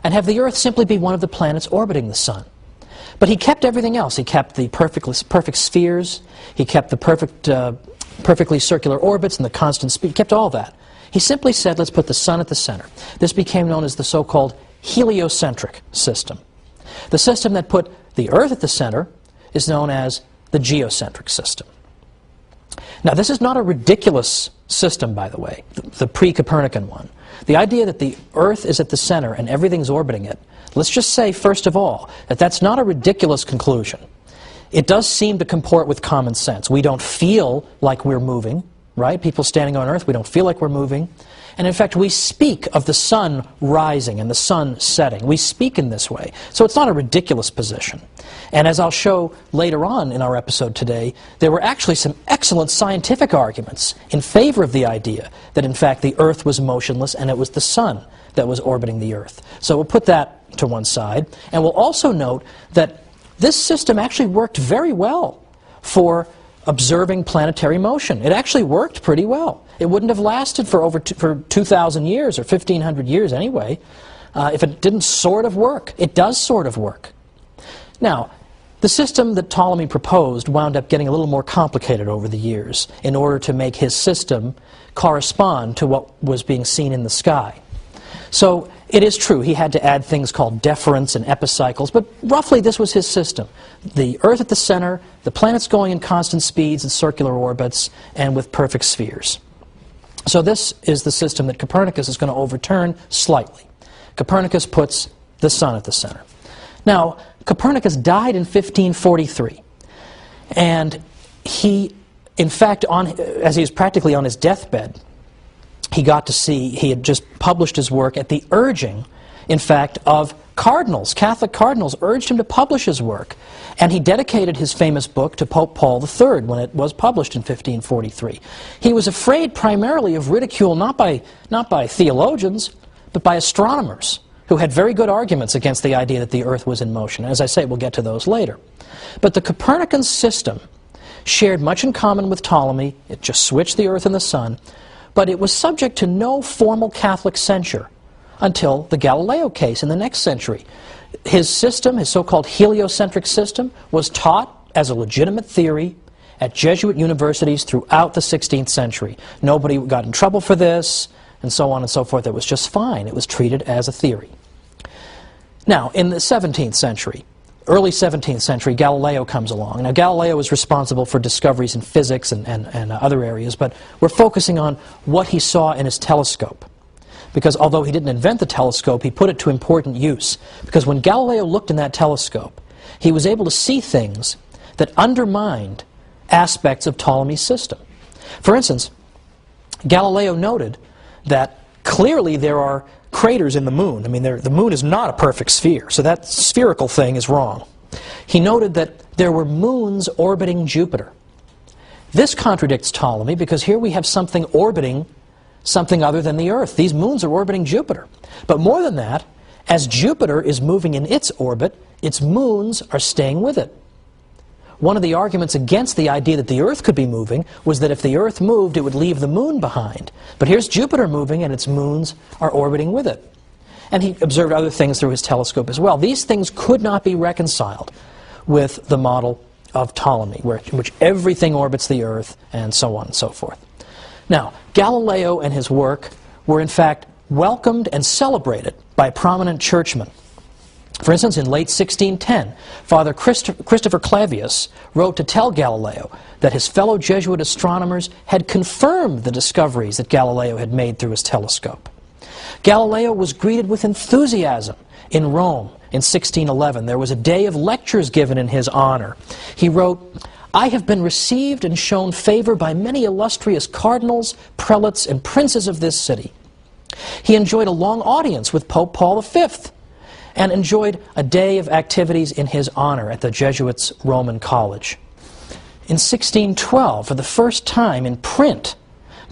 and have the Earth simply be one of the planets orbiting the sun. But he kept everything else. He kept the perfect spheres. He kept the perfectly circular orbits and the constant speed. He kept all that. He simply said, let's put the sun at the center. This became known as the so-called heliocentric system. The system that put the Earth at the center is known as the geocentric system. Now, this is not a ridiculous system, by the way, the pre-Copernican one. The idea that the Earth is at the center and everything's orbiting it, let's just say, first of all, that that's not a ridiculous conclusion. It does seem to comport with common sense. We don't feel like we're moving, right? People standing on Earth, we don't feel like we're moving. And in fact, we speak of the sun rising and the sun setting. We speak in this way. So it's not a ridiculous position. And as I'll show later on in our episode today, there were actually some excellent scientific arguments in favor of the idea that in fact the Earth was motionless and it was the sun that was orbiting the Earth. So we'll put that to one side. And we'll also note that this system actually worked very well for observing planetary motion. It actually worked pretty well. It wouldn't have lasted for 2,000 years or 1,500 years anyway if it didn't sort of work. It does sort of work. Now, the system that Ptolemy proposed wound up getting a little more complicated over the years in order to make his system correspond to what was being seen in the sky. So it is true, he had to add things called deferents and epicycles, but roughly this was his system. The Earth at the center, the planets going in constant speeds and circular orbits, and with perfect spheres. So this is the system that Copernicus is going to overturn slightly. Copernicus puts the sun at the center. Now, Copernicus died in 1543, and he, in fact, as he was practically on his deathbed, he got to see, he had just published his work at the urging, in fact, of cardinals. Catholic cardinals urged him to publish his work. And he dedicated his famous book to Pope Paul III when it was published in 1543. He was afraid primarily of ridicule not by theologians, but by astronomers who had very good arguments against the idea that the Earth was in motion. As I say, we'll get to those later. But the Copernican system shared much in common with Ptolemy. It just switched the Earth and the sun. But it was subject to no formal Catholic censure until the Galileo case in the next century. His system, his so-called heliocentric system, was taught as a legitimate theory at Jesuit universities throughout the 16th century. Nobody got in trouble for this, and so on and so forth. It was just fine. It was treated as a theory. Now, in the 17th century, early 17th century, Galileo comes along. Now, Galileo was responsible for discoveries in physics and other areas, but we're focusing on what he saw in his telescope. Because although he didn't invent the telescope, he put it to important use. Because when Galileo looked in that telescope, he was able to see things that undermined aspects of Ptolemy's system. For instance, Galileo noted that clearly there are craters in the moon. I mean, the moon is not a perfect sphere, so that spherical thing is wrong. He noted that there were moons orbiting Jupiter. This contradicts Ptolemy because here we have something orbiting something other than the Earth. These moons are orbiting Jupiter. But more than that, as Jupiter is moving in its orbit, its moons are staying with it. One of the arguments against the idea that the Earth could be moving was that if the Earth moved, it would leave the moon behind. But here's Jupiter moving, and its moons are orbiting with it. And he observed other things through his telescope as well. These things could not be reconciled with the model of Ptolemy, in which everything orbits the Earth, and so on and so forth. Now, Galileo and his work were in fact welcomed and celebrated by prominent churchmen. For instance, in late 1610, Father Christopher Clavius wrote to tell Galileo that his fellow Jesuit astronomers had confirmed the discoveries that Galileo had made through his telescope. Galileo was greeted with enthusiasm in Rome in 1611. There was a day of lectures given in his honor. He wrote, "I have been received and shown favor by many illustrious cardinals, prelates, and princes of this city." He enjoyed a long audience with Pope Paul V and enjoyed a day of activities in his honor at the Jesuits' Roman College. In 1612, for the first time in print,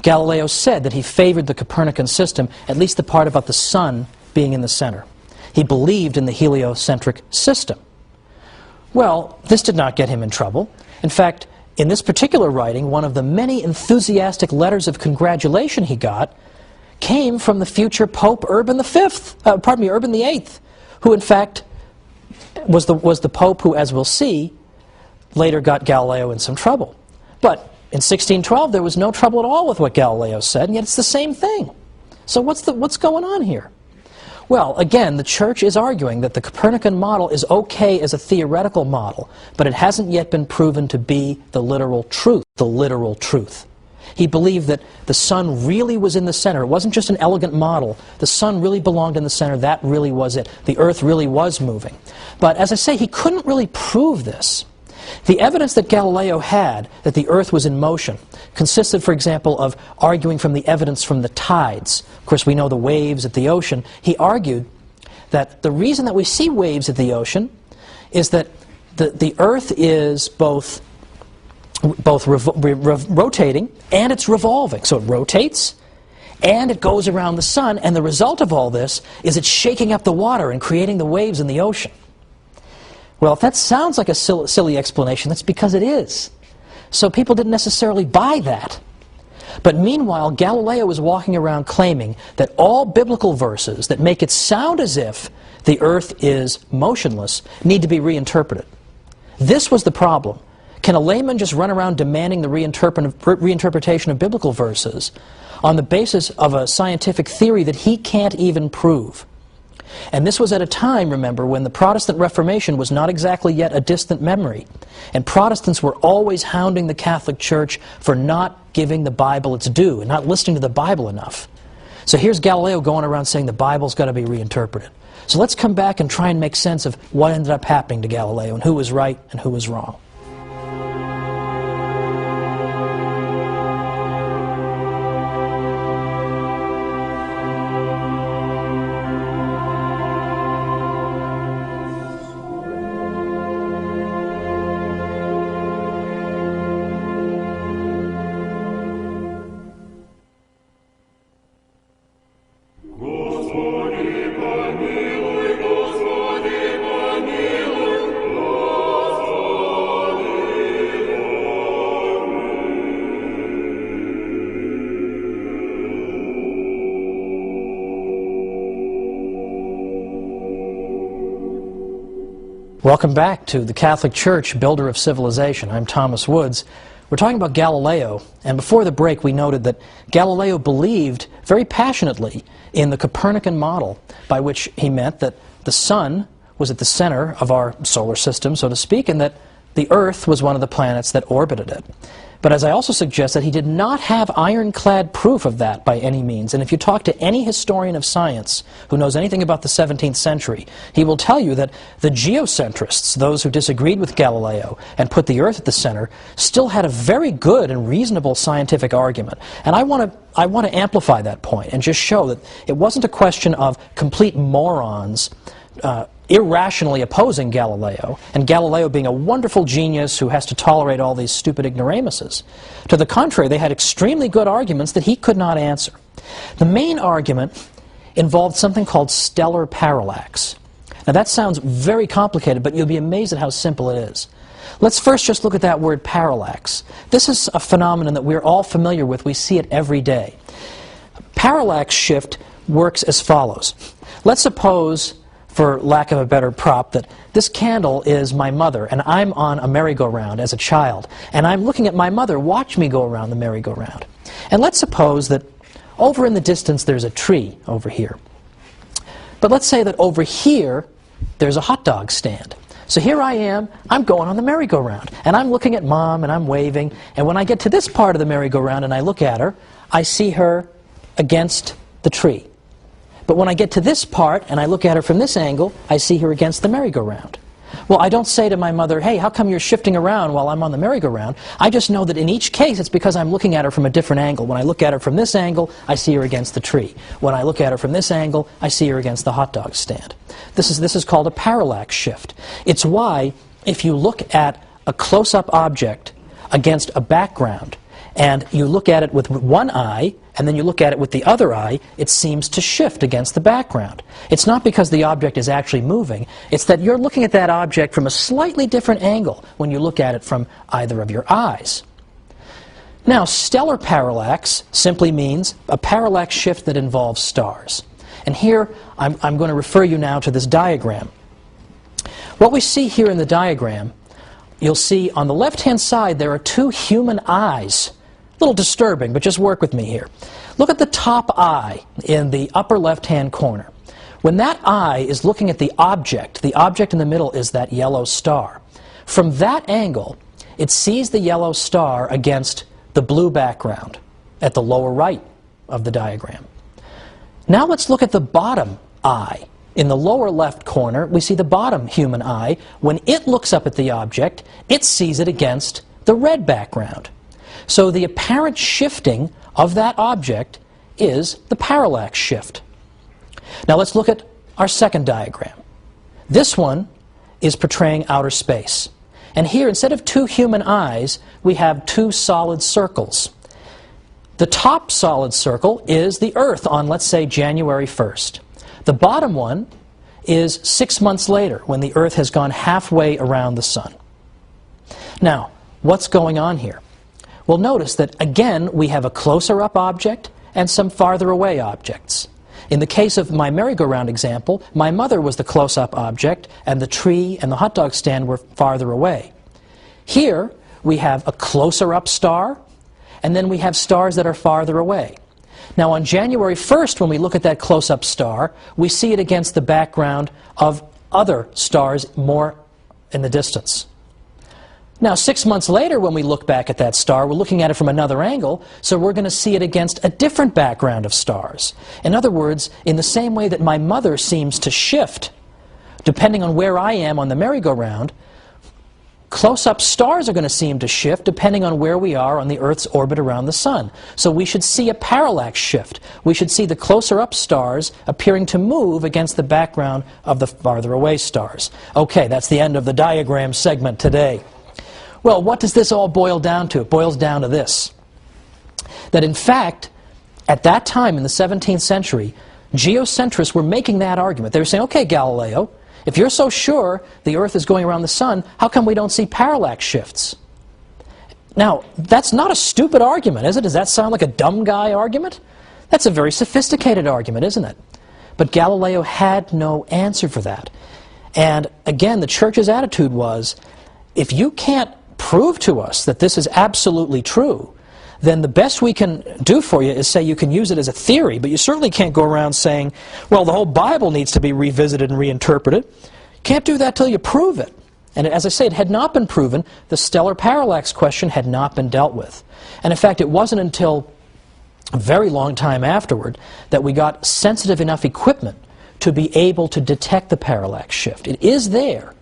Galileo said that he favored the Copernican system, at least the part about the sun being in the center. He believed in the heliocentric system. Well, this did not get him in trouble. In fact, in this particular writing, one of the many enthusiastic letters of congratulation he got came from the future Pope Urban VIII, who in fact was the Pope who, as we'll see, later got Galileo in some trouble. But in 1612, there was no trouble at all with what Galileo said, and yet it's the same thing. So what's going on here? Well, again, the Church is arguing that the Copernican model is okay as a theoretical model, but it hasn't yet been proven to be the literal truth. He believed that the sun really was in the center. It wasn't just an elegant model. The sun really belonged in the center. That really was it. The earth really was moving. But as I say, he couldn't really prove this. The evidence that Galileo had that the earth was in motion consisted, for example, of arguing from the evidence from the tides. Of course, we know the waves at the ocean. He argued that the reason that we see waves at the ocean is that the earth is both rotating and it's revolving. So it rotates and it goes around the sun, and the result of all this is it's shaking up the water and creating the waves in the ocean. Well, if that sounds like a silly explanation, that's because it is. So people didn't necessarily buy that. But meanwhile, Galileo was walking around claiming that all biblical verses that make it sound as if the earth is motionless need to be reinterpreted. This was the problem. Can a layman just run around demanding the reinterpretation of biblical verses on the basis of a scientific theory that he can't even prove? And this was at a time, remember, when the Protestant Reformation was not exactly yet a distant memory. And Protestants were always hounding the Catholic Church for not giving the Bible its due and not listening to the Bible enough. So here's Galileo going around saying the Bible's got to be reinterpreted. So let's come back and try and make sense of what ended up happening to Galileo and who was right and who was wrong. Welcome back to the Catholic Church, Builder of Civilization. I'm Thomas Woods. We're talking about Galileo, and before the break we noted that Galileo believed very passionately in the Copernican model, by which he meant that the sun was at the center of our solar system, so to speak, and that the Earth was one of the planets that orbited it. But as I also suggested, he did not have ironclad proof of that by any means. And if you talk to any historian of science who knows anything about the 17th century, he will tell you that the geocentrists, those who disagreed with Galileo and put the Earth at the center, still had a very good and reasonable scientific argument. And I want to amplify that point and just show that it wasn't a question of complete morons irrationally opposing Galileo, and Galileo being a wonderful genius who has to tolerate all these stupid ignoramuses. To the contrary, they had extremely good arguments that he could not answer. The main argument involved something called stellar parallax. Now that sounds very complicated, but you'll be amazed at how simple it is. Let's first just look at that word parallax. This is a phenomenon that we're all familiar with. We see it every day. Parallax shift works as follows. Let's suppose, for lack of a better prop, that this candle is my mother, and I'm on a merry-go-round as a child, and I'm looking at my mother watch me go around the merry-go-round. And let's suppose that over in the distance there's a tree over here. But let's say that over here there's a hot dog stand. So here I am, I'm going on the merry-go-round, and I'm looking at Mom, and I'm waving, and when I get to this part of the merry-go-round and I look at her, I see her against the tree. But when I get to this part, and I look at her from this angle, I see her against the merry-go-round. Well, I don't say to my mother, hey, how come you're shifting around while I'm on the merry-go-round? I just know that in each case, it's because I'm looking at her from a different angle. When I look at her from this angle, I see her against the tree. When I look at her from this angle, I see her against the hot dog stand. This is called a parallax shift. It's why, if you look at a close-up object against a background, and you look at it with one eye, and then you look at it with the other eye, it seems to shift against the background. It's not because the object is actually moving, it's that you're looking at that object from a slightly different angle when you look at it from either of your eyes. Now, stellar parallax simply means a parallax shift that involves stars. And here, I'm going to refer you now to this diagram. What we see here in the diagram, you'll see on the left-hand side there are two human eyes. A little disturbing, but just work with me here. Look at the top eye in the upper left-hand corner. When that eye is looking at the object in the middle is that yellow star. From that angle, it sees the yellow star against the blue background at the lower right of the diagram. Now let's look at the bottom eye. In the lower left corner, we see the bottom human eye. When it looks up at the object, it sees it against the red background. So the apparent shifting of that object is the parallax shift. Now let's look at our second diagram. This one is portraying outer space. And here, instead of two human eyes, we have two solid circles. The top solid circle is the Earth on, let's say, January 1st. The bottom one is 6 months later, when the Earth has gone halfway around the Sun. Now, what's going on here? Well, notice that, again, we have a closer up object and some farther away objects. In the case of my merry-go-round example, my mother was the close-up object, and the tree and the hot dog stand were farther away. Here, we have a closer-up star, and then we have stars that are farther away. Now, on January 1st, when we look at that close-up star, we see it against the background of other stars more in the distance. Now, 6 months later, when we look back at that star, we're looking at it from another angle, so we're going to see it against a different background of stars. In other words, in the same way that my mother seems to shift, depending on where I am on the merry-go-round, close-up stars are going to seem to shift depending on where we are on the Earth's orbit around the Sun. So we should see a parallax shift. We should see the closer-up stars appearing to move against the background of the farther-away stars. Okay, that's the end of the diagram segment today. Well, what does this all boil down to? It boils down to this. That in fact, at that time in the 17th century, geocentrists were making that argument. They were saying, okay, Galileo, if you're so sure the Earth is going around the Sun, how come we don't see parallax shifts? Now, that's not a stupid argument, is it? Does that sound like a dumb guy argument? That's a very sophisticated argument, isn't it? But Galileo had no answer for that. And again, the Church's attitude was, if you can't prove to us that this is absolutely true, then the best we can do for you is say you can use it as a theory, but you certainly can't go around saying, well, the whole Bible needs to be revisited and reinterpreted. You can't do that till you prove it. And as I say, it had not been proven. The stellar parallax question had not been dealt with. And in fact, it wasn't until a very long time afterward that we got sensitive enough equipment to be able to detect the parallax shift. It is there.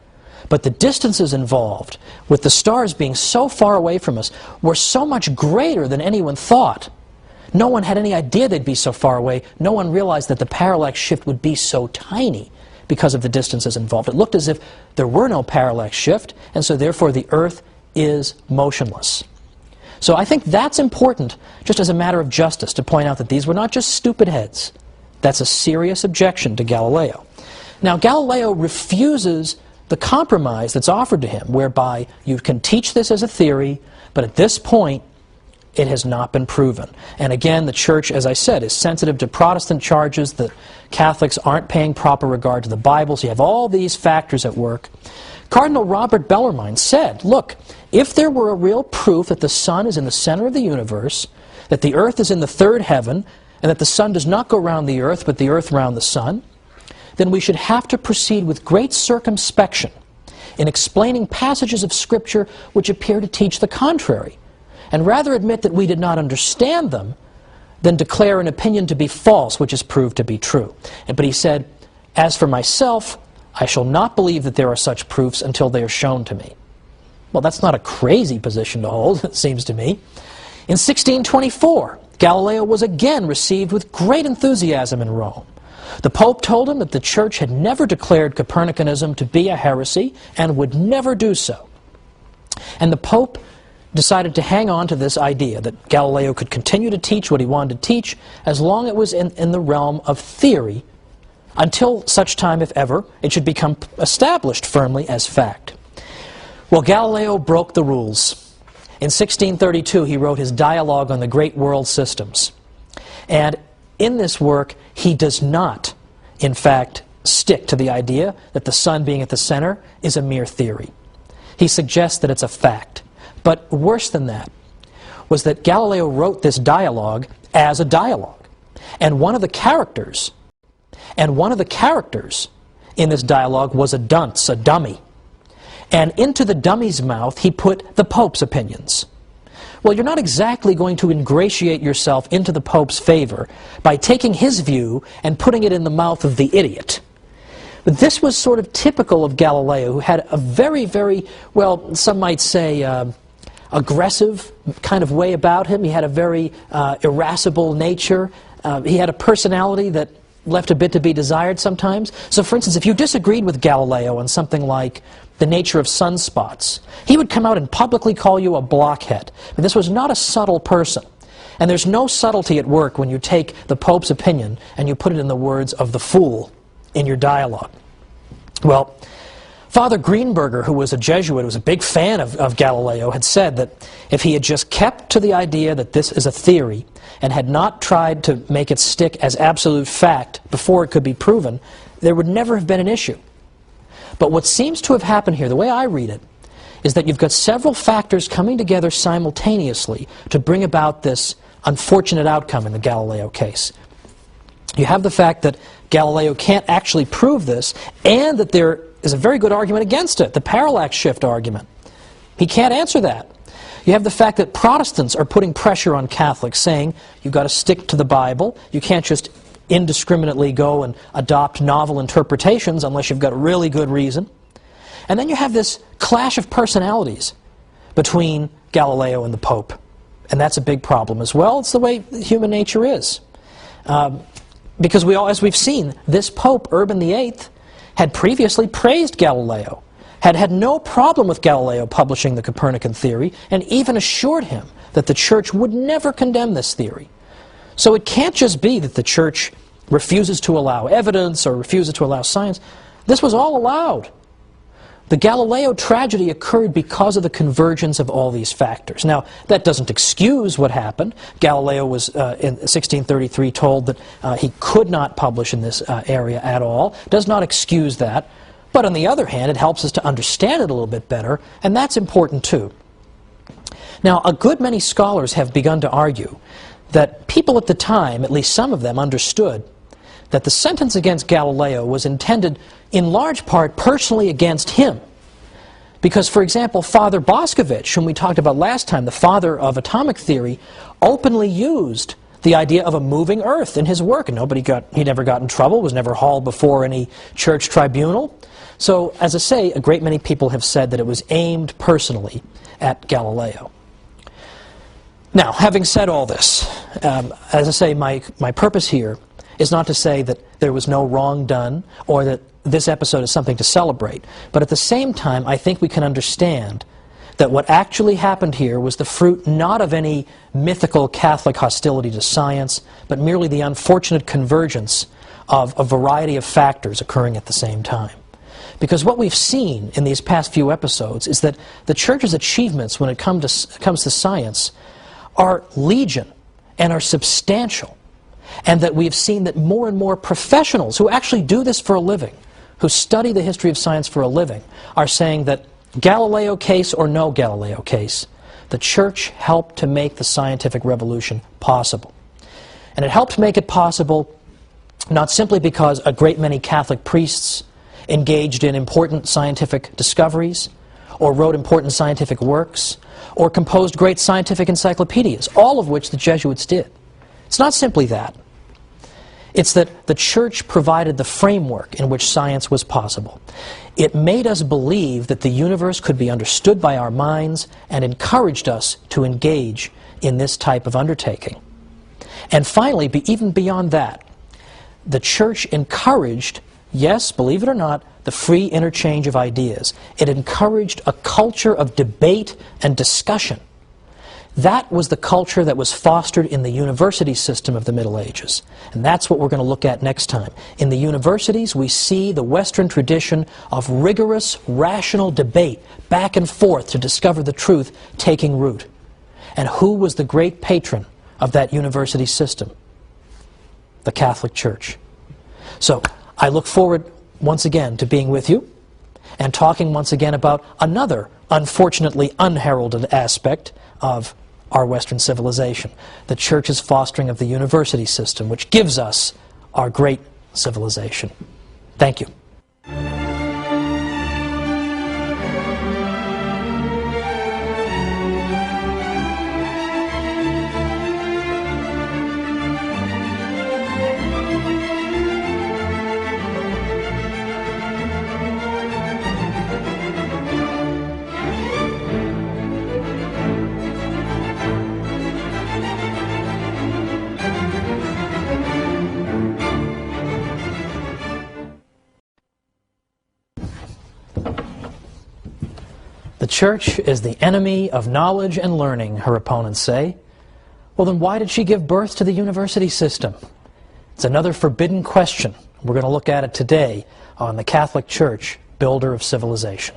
But the distances involved, with the stars being so far away from us, were so much greater than anyone thought. No one had any idea they'd be so far away. No one realized that the parallax shift would be so tiny because of the distances involved. It looked as if there were no parallax shift, and so therefore the Earth is motionless. So I think that's important, just as a matter of justice, to point out that these were not just stupid heads. That's a serious objection to Galileo. Now, Galileo refuses the compromise that's offered to him, whereby you can teach this as a theory, but at this point, it has not been proven. And again, the Church, as I said, is sensitive to Protestant charges that Catholics aren't paying proper regard to the Bible, so you have all these factors at work. Cardinal Robert Bellarmine said, look, if there were a real proof that the Sun is in the center of the universe, that the Earth is in the third heaven, and that the Sun does not go round the Earth, but the Earth round the Sun, then we should have to proceed with great circumspection in explaining passages of Scripture which appear to teach the contrary, and rather admit that we did not understand them than declare an opinion to be false which is proved to be true. But he said, as for myself, I shall not believe that there are such proofs until they are shown to me. Well, that's not a crazy position to hold, it seems to me. In 1624, Galileo was again received with great enthusiasm in Rome. The Pope told him that the Church had never declared Copernicanism to be a heresy and would never do so. And the Pope decided to hang on to this idea that Galileo could continue to teach what he wanted to teach as long as it was in the realm of theory, until such time, if ever, it should become established firmly as fact. Well, Galileo broke the rules. In 1632, he wrote his Dialogue on the Great World Systems. And in this work, he does not, in fact, stick to the idea that the sun being at the center is a mere theory. He suggests that it's a fact. But worse than that was that Galileo wrote this dialogue as a dialogue. And one of the characters in this dialogue was a dunce, a dummy. And into the dummy's mouth he put the Pope's opinions. Well, you're not exactly going to ingratiate yourself into the Pope's favor by taking his view and putting it in the mouth of the idiot. But this was sort of typical of Galileo, who had a very, very, well, some might say, aggressive kind of way about him. He had a very irascible nature. He had a personality that left a bit to be desired sometimes. So, for instance, if you disagreed with Galileo on something like the nature of sunspots, he would come out and publicly call you a blockhead. But this was not a subtle person. And there's no subtlety at work when you take the Pope's opinion and you put it in the words of the fool in your dialogue. Well, Father Greenberger, who was a Jesuit, who was a big fan of Galileo, had said that if he had just kept to the idea that this is a theory and had not tried to make it stick as absolute fact before it could be proven, there would never have been an issue. But what seems to have happened here, the way I read it, is that you've got several factors coming together simultaneously to bring about this unfortunate outcome in the Galileo case. You have the fact that Galileo can't actually prove this, and that there is a very good argument against it, the parallax shift argument. He can't answer that. You have the fact that Protestants are putting pressure on Catholics, saying you've got to stick to the Bible, you can't just indiscriminately go and adopt novel interpretations unless you've got a really good reason. And then you have this clash of personalities between Galileo and the Pope. And that's a big problem as well. It's the way human nature is. Because as we've seen, this Pope, Urban VIII, had previously praised Galileo, had had no problem with Galileo publishing the Copernican theory, and even assured him that the Church would never condemn this theory. So it can't just be that the Church refuses to allow evidence or refuses to allow science. This was all allowed. The Galileo tragedy occurred because of the convergence of all these factors. Now, that doesn't excuse what happened. Galileo was, in 1633, told that he could not publish in this area at all. Does not excuse that. But on the other hand, it helps us to understand it a little bit better, and that's important too. Now, a good many scholars have begun to argue that people at the time, at least some of them, understood that the sentence against Galileo was intended in large part personally against him. Because, for example, Father Boscovich, whom we talked about last time, the father of atomic theory, openly used the idea of a moving earth in his work, and he never got in trouble, was never hauled before any church tribunal. So, as I say, a great many people have said that it was aimed personally at Galileo. Now, having said all this, as I say, my purpose here is not to say that there was no wrong done or that this episode is something to celebrate. But at the same time, I think we can understand that what actually happened here was the fruit not of any mythical Catholic hostility to science, but merely the unfortunate convergence of a variety of factors occurring at the same time. Because what we've seen in these past few episodes is that the Church's achievements when it comes to science are legion and are substantial. And that we've seen that more and more professionals who actually do this for a living, who study the history of science for a living, are saying that Galileo case or no Galileo case, the Church helped to make the scientific revolution possible. And it helped make it possible not simply because a great many Catholic priests engaged in important scientific discoveries, or wrote important scientific works, or composed great scientific encyclopedias, all of which the Jesuits did. It's not simply that. It's that the Church provided the framework in which science was possible. It made us believe that the universe could be understood by our minds and encouraged us to engage in this type of undertaking. And finally, even beyond that, the Church encouraged, yes, believe it or not, the free interchange of ideas. It encouraged a culture of debate and discussion That was the culture that was fostered in the university system of the Middle Ages. And that's what we're going to look at next time. In the universities, we see the Western tradition of rigorous, rational debate back and forth to discover the truth taking root. And who was the great patron of that university system? The Catholic Church. So, I look forward once again to being with you and talking once again about another unfortunately unheralded aspect of our Western civilization, the Church's fostering of the university system, which gives us our great civilization. Thank you. The Church is the enemy of knowledge and learning, her opponents say. Well, then why did she give birth to the university system? It's another forbidden question. We're going to look at it today on the Catholic Church, builder of civilization.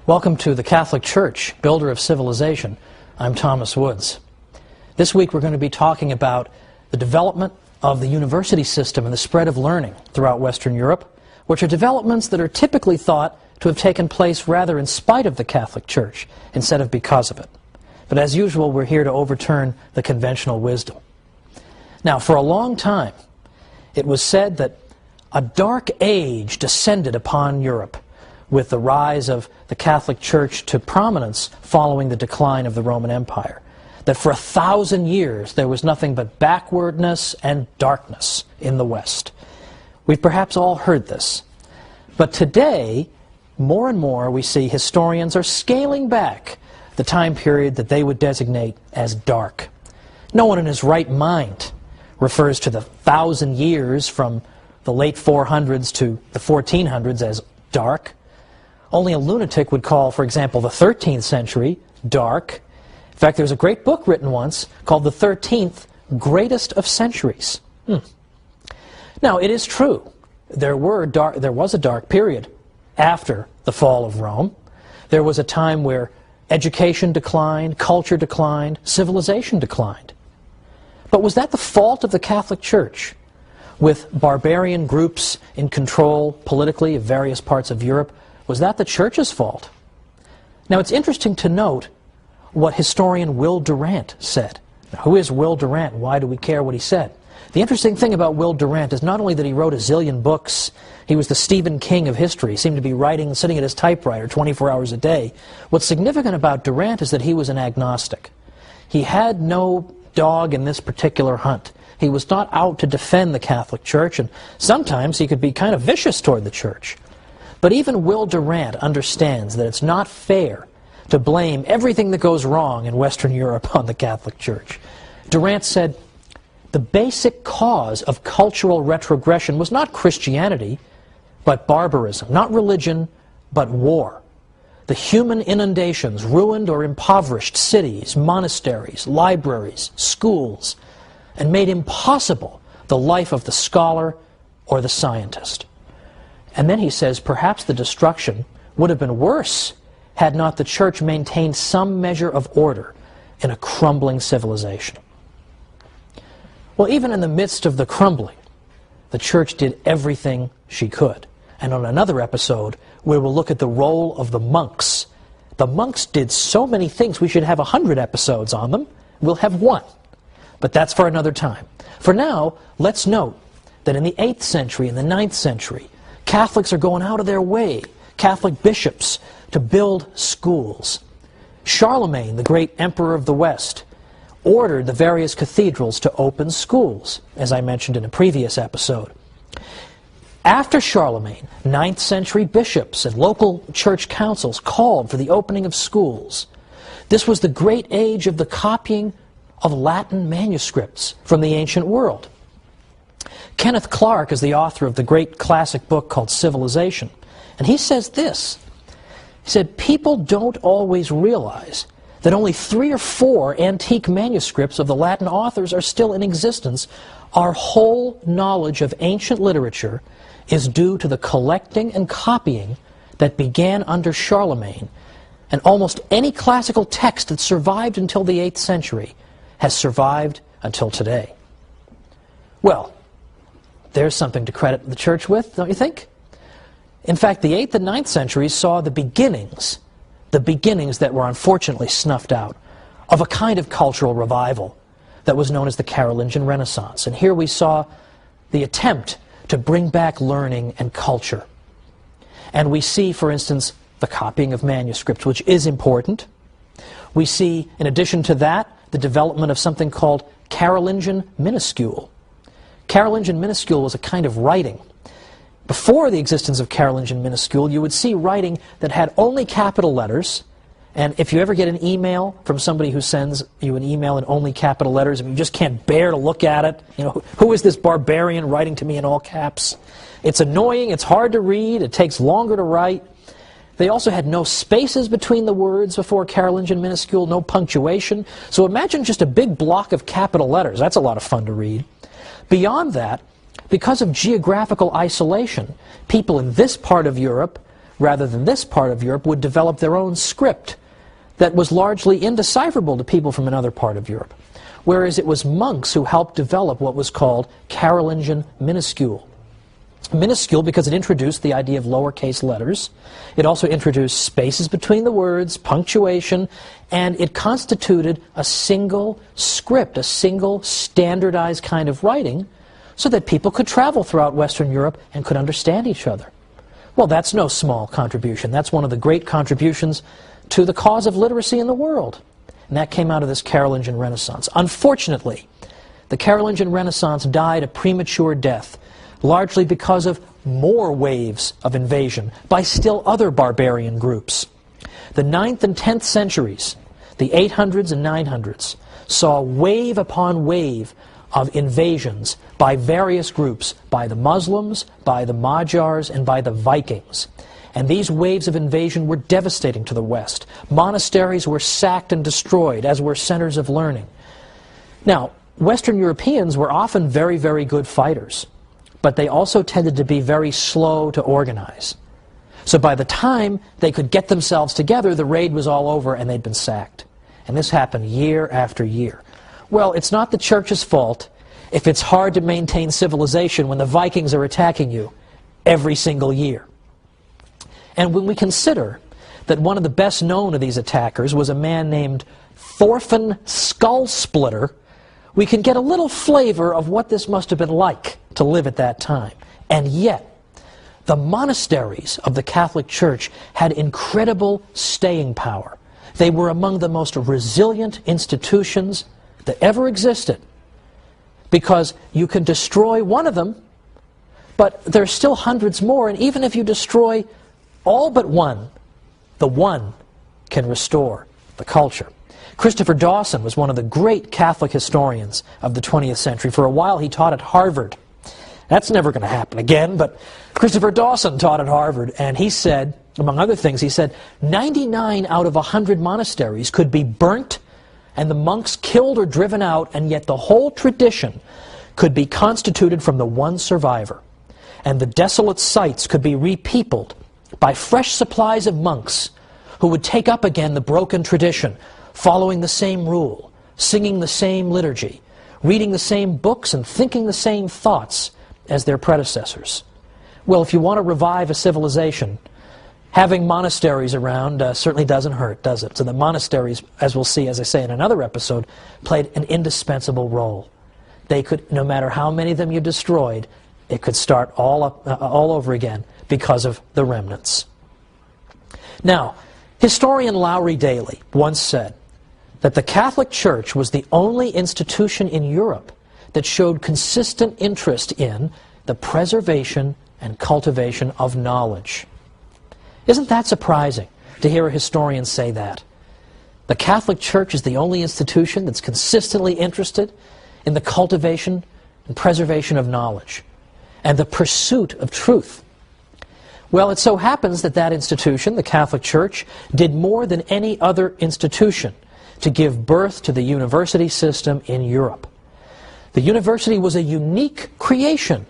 Welcome to the Catholic Church, builder of civilization. I'm Thomas Woods. This week we're going to be talking about the development of the university system and the spread of learning throughout Western Europe, which are developments that are typically thought to have taken place rather in spite of the Catholic Church instead of because of it. But as usual, we're here to overturn the conventional wisdom. Now, for a long time, it was said that a dark age descended upon Europe with the rise of the Catholic Church to prominence following the decline of the Roman Empire. That for 1,000 years there was nothing but backwardness and darkness in the West. We've perhaps all heard this. But today, more and more we see historians are scaling back the time period that they would designate as dark. No one in his right mind refers to the 1,000 years from the late 400s to the 1400s as dark. Only a lunatic would call, for example, the 13th century dark. In fact, there's a great book written once called The 13th Greatest of Centuries. Now, it is true. There was a dark period after the fall of Rome. There was a time where education declined, culture declined, civilization declined. But was that the fault of the Catholic Church, with barbarian groups in control politically of various parts of Europe? Was that the Church's fault? Now, it's interesting to note what historian Will Durant said. Now, who is Will Durant? Why do we care what he said? The interesting thing about Will Durant is not only that he wrote a zillion books, he was the Stephen King of history, he seemed to be writing, sitting at his typewriter 24 hours a day. What's significant about Durant is that he was an agnostic. He had no dog in this particular hunt. He was not out to defend the Catholic Church, and sometimes he could be kind of vicious toward the Church. But even Will Durant understands that it's not fair to blame everything that goes wrong in Western Europe on the Catholic Church. Durant said, the basic cause of cultural retrogression was not Christianity, but barbarism. Not religion, but war. The human inundations ruined or impoverished cities, monasteries, libraries, schools, and made impossible the life of the scholar or the scientist. And then he says, perhaps the destruction would have been worse had not the Church maintained some measure of order in a crumbling civilization. Well, even in the midst of the crumbling, the Church did everything she could. And on another episode, we will look at the role of the monks. The monks did so many things, we should have 100 episodes on them. We'll have one. But that's for another time. For now, let's note that in the 8th century and the 9th century, Catholics are going out of their way, Catholic bishops, to build schools. Charlemagne, the great emperor of the West, ordered the various cathedrals to open schools, as I mentioned in a previous episode. After Charlemagne, 9th century bishops and local church councils called for the opening of schools. This was the great age of the copying of Latin manuscripts from the ancient world. Kenneth Clark is the author of the great classic book called Civilization, and he says this. He said, "People don't always realize that only 3 or 4 antique manuscripts of the Latin authors are still in existence. Our whole knowledge of ancient literature is due to the collecting and copying that began under Charlemagne, and almost any classical text that survived until the 8th century has survived until today." Well, there's something to credit the church with, don't you think? In fact, the 8th and 9th centuries saw the beginnings that were unfortunately snuffed out, of a kind of cultural revival that was known as the Carolingian Renaissance. And here we saw the attempt to bring back learning and culture. And we see, for instance, the copying of manuscripts, which is important. We see, in addition to that, the development of something called Carolingian minuscule. Carolingian minuscule was a kind of writing. Before the existence of Carolingian minuscule, you would see writing that had only capital letters. And if you ever get an email from somebody who sends you an email in only capital letters and you just can't bear to look at it, you know, who is this barbarian writing to me in all caps? It's annoying, it's hard to read, it takes longer to write. They also had no spaces between the words before Carolingian minuscule, no punctuation. So imagine just a big block of capital letters. That's a lot of fun to read. Beyond that, because of geographical isolation, people in this part of Europe, rather than this part of Europe, would develop their own script that was largely indecipherable to people from another part of Europe. Whereas it was monks who helped develop what was called Carolingian minuscule. Minuscule because it introduced the idea of lowercase letters. It also introduced spaces between the words, punctuation, and it constituted a single script, a single standardized kind of writing, so that people could travel throughout Western Europe and could understand each other. Well, that's no small contribution. That's one of the great contributions to the cause of literacy in the world. And that came out of this Carolingian Renaissance. Unfortunately, the Carolingian Renaissance died a premature death, largely because of more waves of invasion by still other barbarian groups. The 9th and 10th centuries, the 800s and 900s, saw wave upon wave of invasions by various groups, by the Muslims, by the Magyars, and by the Vikings. And these waves of invasion were devastating to the West. Monasteries were sacked and destroyed, as were centers of learning. Now, Western Europeans were often very, very good fighters, but they also tended to be very slow to organize. So by the time they could get themselves together, the raid was all over and they'd been sacked. And this happened year after year. Well, it's not the church's fault if it's hard to maintain civilization when the Vikings are attacking you every single year. And when we consider that one of the best known of these attackers was a man named Thorfinn Skullsplitter, we can get a little flavor of what this must have been like to live at that time. And yet, the monasteries of the Catholic Church had incredible staying power. They were among the most resilient institutions that ever existed, because you can destroy one of them, but there's still hundreds more, and even if you destroy all but one, the one can restore the culture. Christopher Dawson was one of the great Catholic historians of the 20th century. For a while he taught at Harvard. That's never going to happen again, but Christopher Dawson taught at Harvard, and he said, among other things, he said, 99 out of 100 monasteries could be burnt and the monks killed or driven out, and yet the whole tradition could be constituted from the one survivor. And the desolate sites could be repeopled by fresh supplies of monks who would take up again the broken tradition, following the same rule, singing the same liturgy, reading the same books and thinking the same thoughts as their predecessors. Well, if you want to revive a civilization, having monasteries around certainly doesn't hurt, does it? So the monasteries, as we'll see, as I say in another episode, played an indispensable role. They could, no matter how many of them you destroyed, it could start all over again because of the remnants. Now, Historian Lowry Daly once said that the Catholic Church was the only institution in Europe that showed consistent interest in the preservation and cultivation of knowledge. Isn't that surprising to hear a historian say that? The Catholic Church is the only institution that's consistently interested in the cultivation and preservation of knowledge and the pursuit of truth. Well, it so happens that that institution, the Catholic Church, did more than any other institution to give birth to the university system in Europe. The university was a unique creation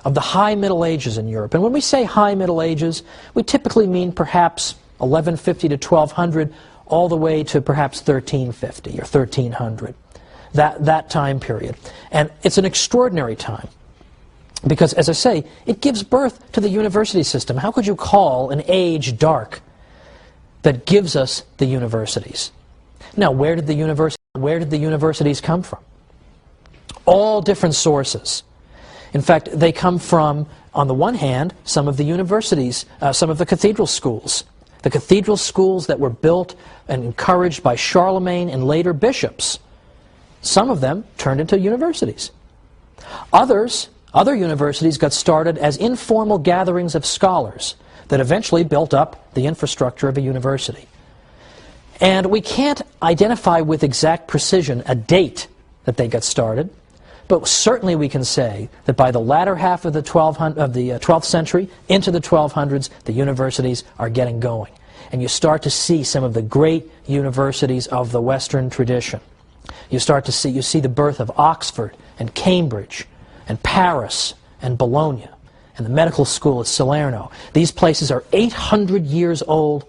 of the High Middle Ages in Europe. And when we say High Middle Ages, we typically mean perhaps 1150 to 1200, all the way to perhaps 1350 or 1300, that time period. And it's an extraordinary time because, as I say, it gives birth to the university system. How could you call an age dark that gives us the universities? Now, where did the universities come from? All different sources. In fact, they come from, on the one hand, some of the universities, some of the cathedral schools. The cathedral schools that were built and encouraged by Charlemagne and later bishops. Some of them turned into universities. Other universities got started as informal gatherings of scholars that eventually built up the infrastructure of a university. And we can't identify with exact precision a date that they got started, but certainly we can say that by the latter half of the 12th century into the 1200s, the universities are getting going. And you start to see some of the great universities of the Western tradition. You see the birth of Oxford and Cambridge and Paris and Bologna and the medical school at Salerno. These places are 800 years old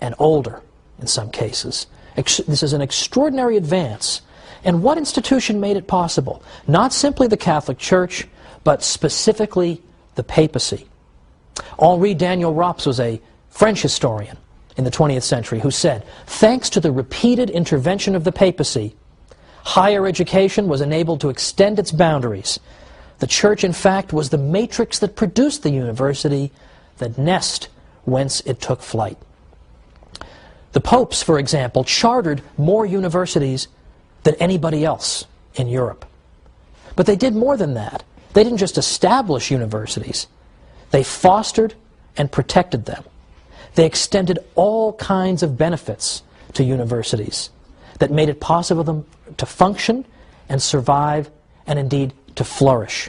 and older in some cases. This is an extraordinary advance. And what institution made it possible? Not simply the Catholic Church, but specifically the papacy. Henri Daniel Rops was a French historian in the 20th century who said, thanks to the repeated intervention of the papacy, higher education was enabled to extend its boundaries. The Church, in fact, was the matrix that produced the university, the nest whence it took flight. The popes, for example, chartered more universities than anybody else in Europe. But they did more than that. They didn't just establish universities. They fostered and protected them. They extended all kinds of benefits to universities that made it possible for them to function and survive and indeed to flourish.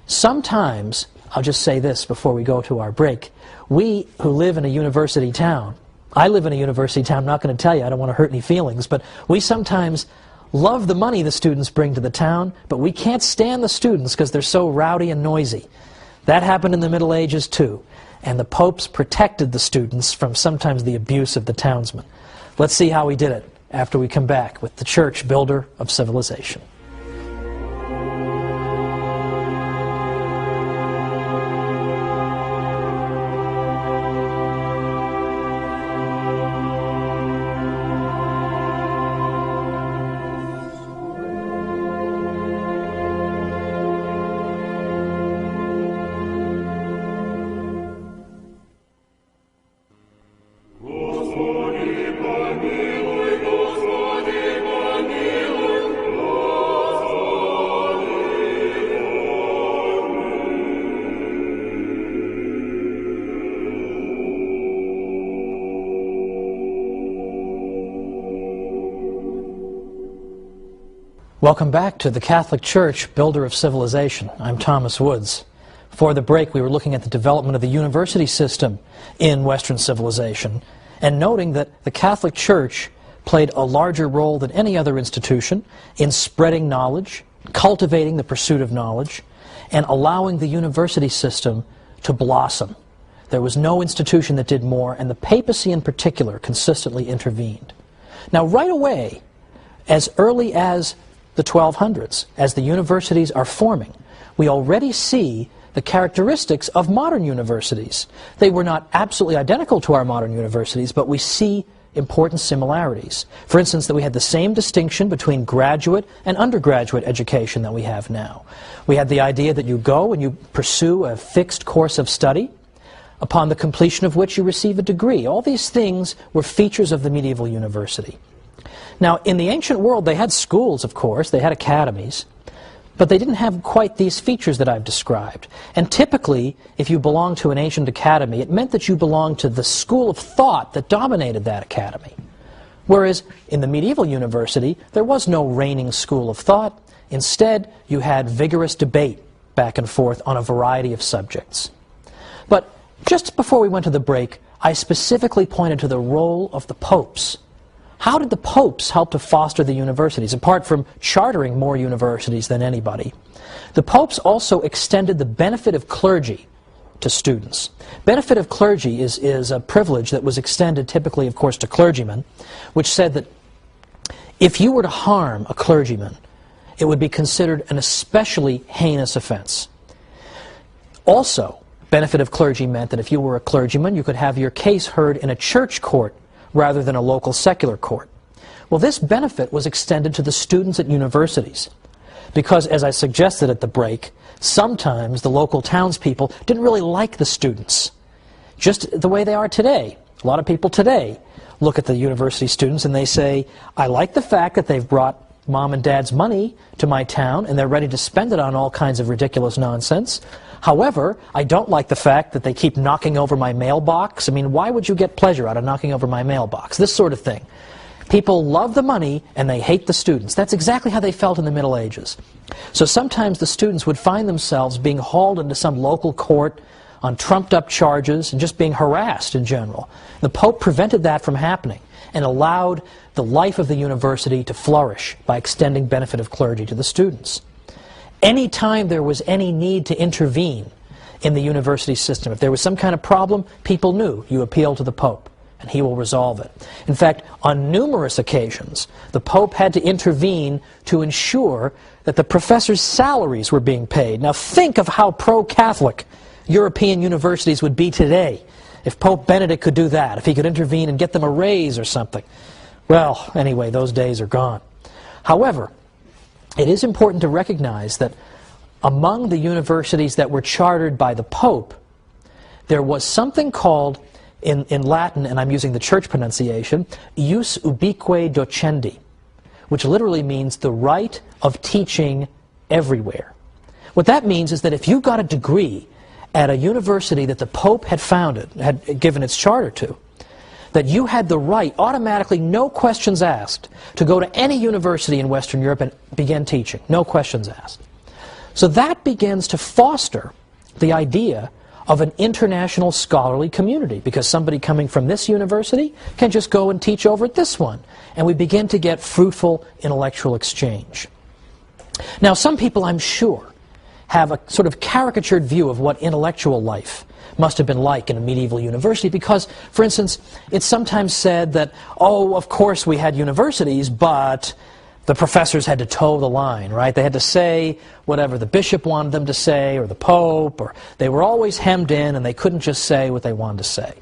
Sometimes, I'll just say this before we go to our break, we who live in a university town, I live in a university town, I'm not going to tell you, I don't want to hurt any feelings, but we sometimes love the money the students bring to the town, but we can't stand the students because they're so rowdy and noisy. That happened in the Middle Ages too, and the popes protected the students from sometimes the abuse of the townsmen. Let's see how he did it after we come back with the Church, builder of civilization. Welcome back to the Catholic Church, builder of civilization. I'm Thomas Woods. Before the break, we were looking at the development of the university system in Western civilization and noting that the Catholic Church played a larger role than any other institution in spreading knowledge, cultivating the pursuit of knowledge, and allowing the university system to blossom. There was no institution that did more, and the papacy in particular consistently intervened. Now, right away, as early as the 1200s, as the universities are forming, we already see the characteristics of modern universities. They were not absolutely identical to our modern universities, but we see important similarities. For instance, that we had the same distinction between graduate and undergraduate education that we have now. We had the idea that you go and you pursue a fixed course of study, upon the completion of which you receive a degree. All these things were features of the medieval university. Now, in the ancient world, they had schools, of course, they had academies, but they didn't have quite these features that I've described. And typically, if you belonged to an ancient academy, it meant that you belonged to the school of thought that dominated that academy. Whereas in the medieval university, there was no reigning school of thought. Instead, you had vigorous debate back and forth on a variety of subjects. But just before we went to the break, I specifically pointed to the role of the popes. How did the popes help to foster the universities, apart from chartering more universities than anybody? The popes also extended the benefit of clergy to students. Benefit of clergy is a privilege that was extended typically, of course, to clergymen, which said that if you were to harm a clergyman, it would be considered an especially heinous offense. Also, benefit of clergy meant that if you were a clergyman, you could have your case heard in a church court rather than a local secular court. Well, this benefit was extended to the students at universities because, as I suggested at the break, sometimes the local townspeople didn't really like the students, just the way they are today. A lot of people today look at the university students and they say, I like the fact that they've brought mom and dad's money to my town and they're ready to spend it on all kinds of ridiculous nonsense. However, I don't like the fact that they keep knocking over my mailbox. I mean, why would you get pleasure out of knocking over my mailbox? This sort of thing. People love the money and they hate the students. That's exactly how they felt in the Middle Ages. So sometimes the students would find themselves being hauled into some local court on trumped-up charges and just being harassed in general. The Pope prevented that from happening and allowed the life of the university to flourish by extending benefit of clergy to the students. Any time there was any need to intervene in the university system, if there was some kind of problem, people knew you appeal to the Pope and he will resolve it. In fact, on numerous occasions, the Pope had to intervene to ensure that the professors' salaries were being paid. Now think of how pro-Catholic European universities would be today if Pope Benedict could do that, if he could intervene and get them a raise or something. Well, anyway, those days are gone. However, it is important to recognize that among the universities that were chartered by the Pope, there was something called, in Latin, and I'm using the church pronunciation, ius ubique docendi, which literally means the right of teaching everywhere. What that means is that if you got a degree at a university that the Pope had founded, had given its charter to, that you had the right, automatically, no questions asked, to go to any university in Western Europe and begin teaching. No questions asked. So that begins to foster the idea of an international scholarly community, because somebody coming from this university can just go and teach over at this one. And we begin to get fruitful intellectual exchange. Now, some people, I'm sure, have a sort of caricatured view of what intellectual life must have been like in a medieval university because, for instance, it's sometimes said that, oh, of course we had universities, but the professors had to toe the line, right? They had to say whatever the bishop wanted them to say, or the Pope, or they were always hemmed in and they couldn't just say what they wanted to say.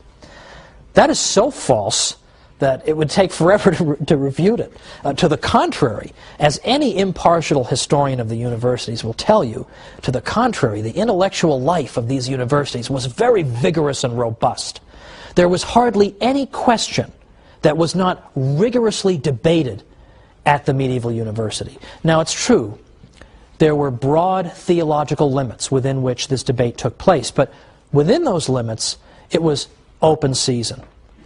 That is so false that it would take forever to refute it. To the contrary, as any impartial historian of the universities will tell you, to the contrary, the intellectual life of these universities was very vigorous and robust. There was hardly any question that was not rigorously debated at the medieval university. Now, it's true, there were broad theological limits within which this debate took place, but within those limits, it was open season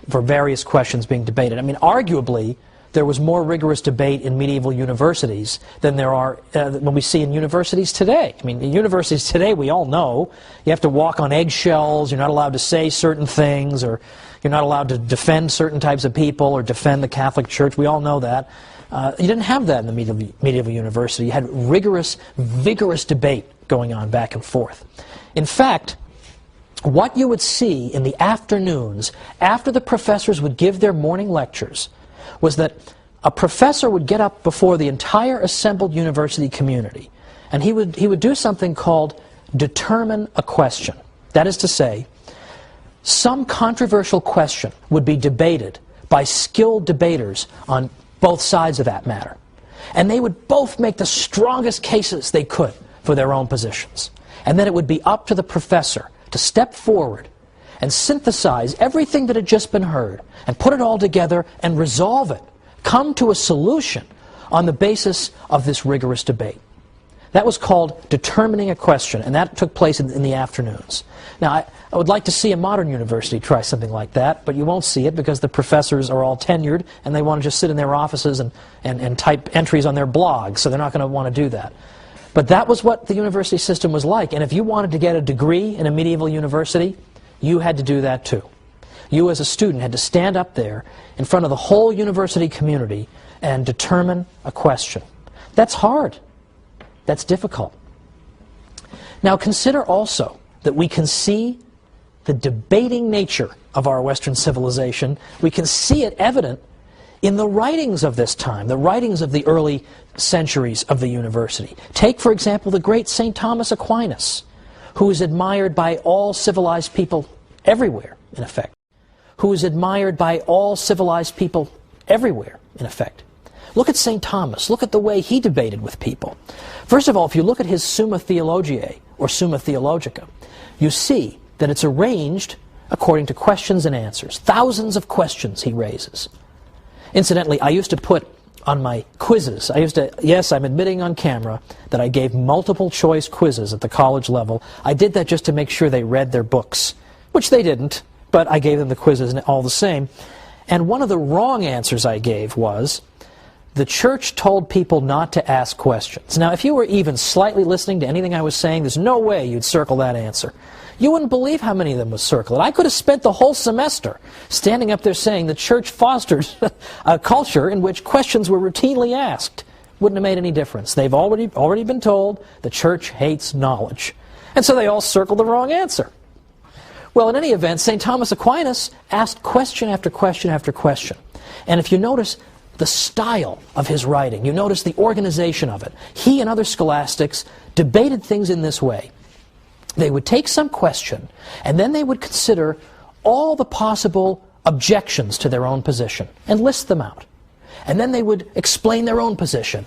for various questions being debated. I mean, arguably, there was more rigorous debate in medieval universities than there are when we see in universities today. I mean, in universities today, we all know you have to walk on eggshells, you're not allowed to say certain things, or you're not allowed to defend certain types of people or defend the Catholic Church. We all know that. You didn't have that in the medieval university. You had rigorous, vigorous debate going on back and forth. In fact, what you would see in the afternoons after the professors would give their morning lectures was that a professor would get up before the entire assembled university community and he would do something called determine a question. That is to say, some controversial question would be debated by skilled debaters on both sides of that matter. And they would both make the strongest cases they could for their own positions. And then it would be up to the professor to step forward and synthesize everything that had just been heard and put it all together and resolve it, come to a solution on the basis of this rigorous debate. That was called determining a question, and that took place in the afternoons. Now, I would like to see a modern university try something like that, but you won't see it because the professors are all tenured and they want to just sit in their offices and type entries on their blogs, so they're not going to want to do that. But that was what the university system was like, and if you wanted to get a degree in a medieval university, you had to do that too. You as a student had to stand up there in front of the whole university community and determine a question. That's hard. That's difficult. Now consider also that we can see the debating nature of our Western civilization. We can see it evident in the writings of this time, the writings of the early centuries of the university. Take, for example, the great St. Thomas Aquinas, who is admired by all civilized people everywhere, in effect. Who is admired by all civilized people everywhere, in effect. Look at St. Thomas. Look at the way he debated with people. First of all, if you look at his Summa Theologiae, or Summa Theologica, you see that it's arranged according to questions and answers. Thousands of questions he raises. Incidentally, I used to put on my quizzes, yes, I'm admitting on camera that I gave multiple choice quizzes at the college level. I did that just to make sure they read their books, which they didn't, but I gave them the quizzes all the same. And one of the wrong answers I gave was, the church told people not to ask questions. Now, if you were even slightly listening to anything I was saying, there's no way you'd circle that answer. You wouldn't believe how many of them would circle it. I could have spent the whole semester standing up there saying the church fosters a culture in which questions were routinely asked. Wouldn't have made any difference. They've already been told the church hates knowledge. And so they all circled the wrong answer. Well, in any event, St. Thomas Aquinas asked question after question after question. And if you notice the style of his writing, you notice the organization of it. He and other scholastics debated things in this way. They would take some question, and then they would consider all the possible objections to their own position and list them out. And then they would explain their own position.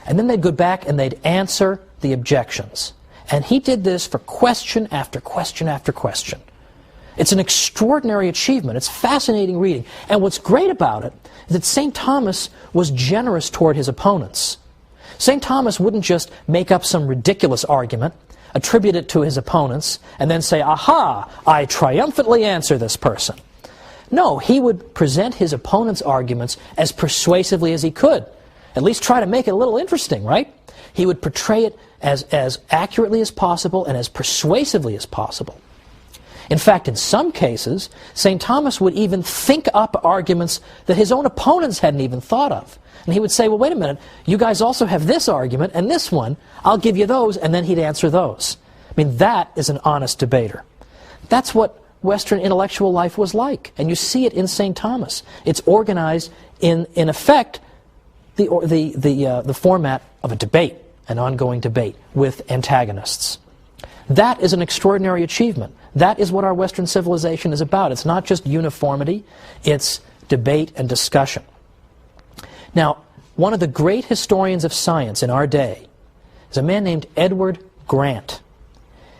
And then they'd go back and they'd answer the objections. And he did this for question after question after question. It's an extraordinary achievement. It's fascinating reading. And what's great about it is that St. Thomas was generous toward his opponents. St. Thomas wouldn't just make up some ridiculous argument, attribute it to his opponents, and then say, aha, I triumphantly answer this person. No, he would present his opponent's arguments as persuasively as he could. At least try to make it a little interesting, right? He would portray it as accurately as possible and as persuasively as possible. In fact, in some cases, St. Thomas would even think up arguments that his own opponents hadn't even thought of. And he would say, well, wait a minute, you guys also have this argument and this one. I'll give you those, and then he'd answer those. I mean, that is an honest debater. That's what Western intellectual life was like. And you see it in St. Thomas. It's organized in effect, the format of a debate, an ongoing debate with antagonists. That is an extraordinary achievement. That is what our Western civilization is about. It's not just uniformity, it's debate and discussion. Now, one of the great historians of science in our day is a man named Edward Grant.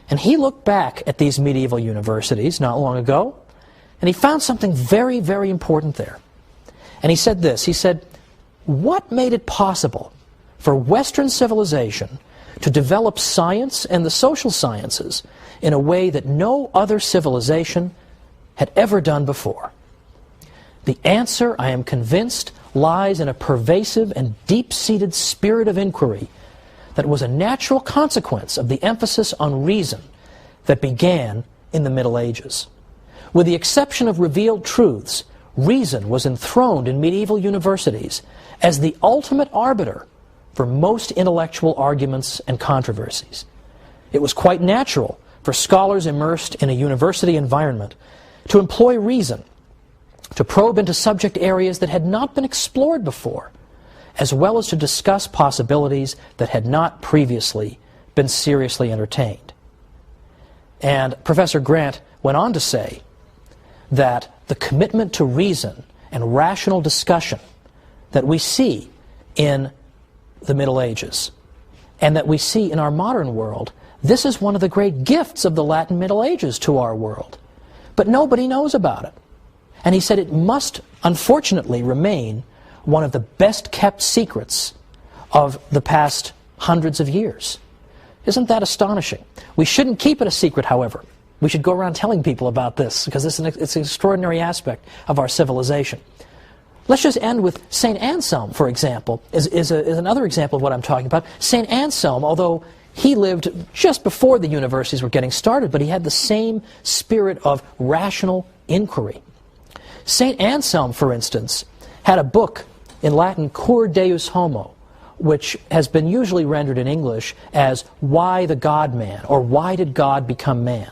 And he looked back at these medieval universities not long ago, and he found something very, very important there. And he said this, he said, what made it possible for Western civilization to develop science and the social sciences in a way that no other civilization had ever done before? The answer, I am convinced, lies in a pervasive and deep-seated spirit of inquiry that was a natural consequence of the emphasis on reason that began in the Middle Ages. With the exception of revealed truths, reason was enthroned in medieval universities as the ultimate arbiter for most intellectual arguments and controversies. It was quite natural for scholars immersed in a university environment to employ reason, to probe into subject areas that had not been explored before, as well as to discuss possibilities that had not previously been seriously entertained. And Professor Grant went on to say that the commitment to reason and rational discussion that we see in the Middle Ages and that we see in our modern world, this is one of the great gifts of the Latin Middle Ages to our world. but nobody knows about it. And he said it must, unfortunately, remain one of the best-kept secrets of the past hundreds of years. Isn't that astonishing? We shouldn't keep it a secret, however. We should go around telling people about this, because it's an extraordinary aspect of our civilization. Let's just end with St. Anselm, for example, is another example of what I'm talking about. St. Anselm, although he lived just before the universities were getting started, but he had the same spirit of rational inquiry. St. Anselm, for instance, had a book in Latin, Cur Deus Homo, which has been usually rendered in English as Why the God-Man, or Why Did God Become Man?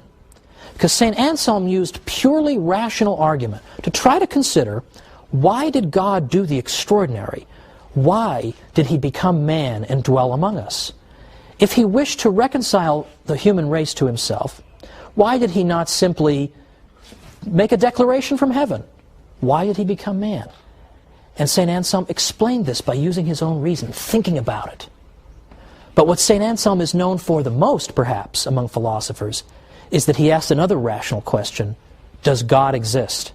Because St. Anselm used purely rational argument to try to consider, why did God do the extraordinary? Why did he become man and dwell among us? If he wished to reconcile the human race to himself, why did he not simply make a declaration from heaven? Why did he become man? And St. Anselm explained this by using his own reason, thinking about it. But what St. Anselm is known for the most, perhaps, among philosophers, is that he asked another rational question: does God exist?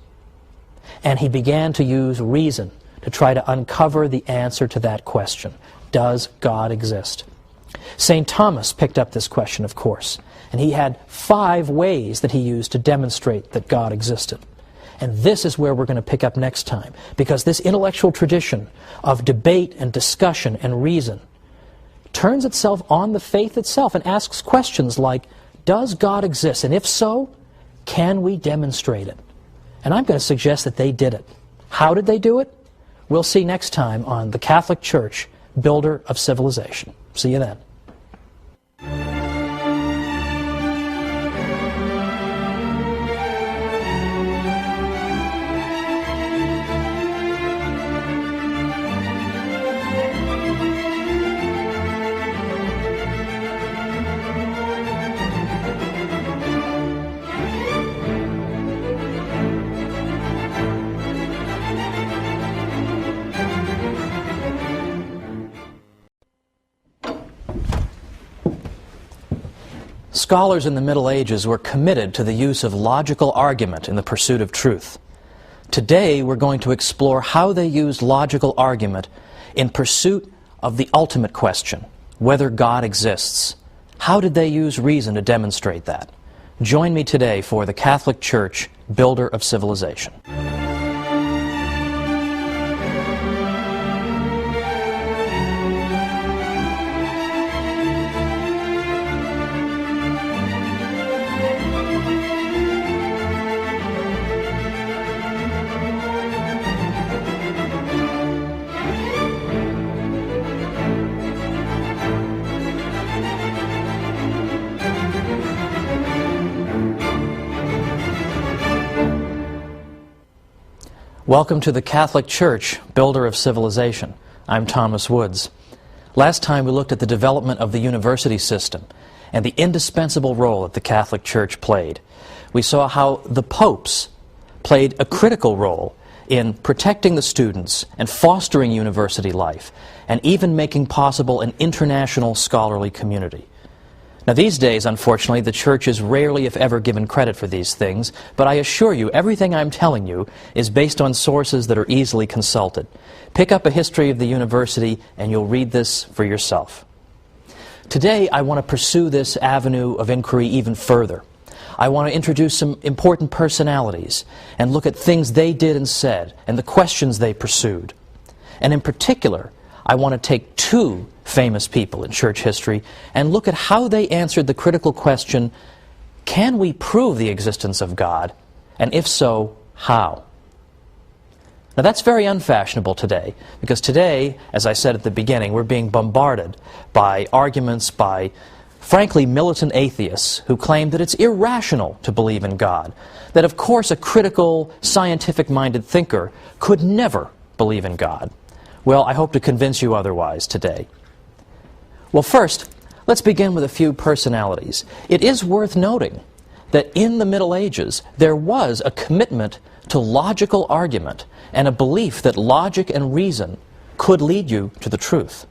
And he began to use reason to try to uncover the answer to that question. Does God exist? St. Thomas picked up this question, of course, and he had 5 ways that he used to demonstrate that God existed. And this is where we're going to pick up next time, because this intellectual tradition of debate and discussion and reason turns itself on the faith itself and asks questions like, does God exist? And if so, can we demonstrate it? And I'm going to suggest that they did it. How did they do it? We'll see next time on The Catholic Church, Builder of Civilization. See you then. Scholars in the Middle Ages were committed to the use of logical argument in the pursuit of truth. Today, we're going to explore how they used logical argument in pursuit of the ultimate question, whether God exists. How did they use reason to demonstrate that? Join me today for The Catholic Church, Builder of Civilization. Welcome to the Catholic Church, Builder of Civilization. I'm Thomas Woods. Last time we looked at the development of the university system and the indispensable role that the Catholic Church played. We saw how the popes played a critical role in protecting the students and fostering university life, and even making possible an international scholarly community. Now these days, unfortunately, the Church is rarely, if ever, given credit for these things, but I assure you, everything I'm telling you is based on sources that are easily consulted. Pick up a history of the university and you'll read this for yourself. Today, I want to pursue this avenue of inquiry even further. I want to introduce some important personalities and look at things they did and said and the questions they pursued. And in particular, I want to take 2 famous people in church history and look at how they answered the critical question, can we prove the existence of God? And if so, how? Now that's very unfashionable today, because today, as I said at the beginning, we're being bombarded by arguments by, frankly, militant atheists who claim that it's irrational to believe in God, that of course a critical, scientific-minded thinker could never believe in God. Well, I hope to convince you otherwise today. Well, first, let's begin with a few personalities. It is worth noting that in the Middle Ages, there was a commitment to logical argument and a belief that logic and reason could lead you to the truth.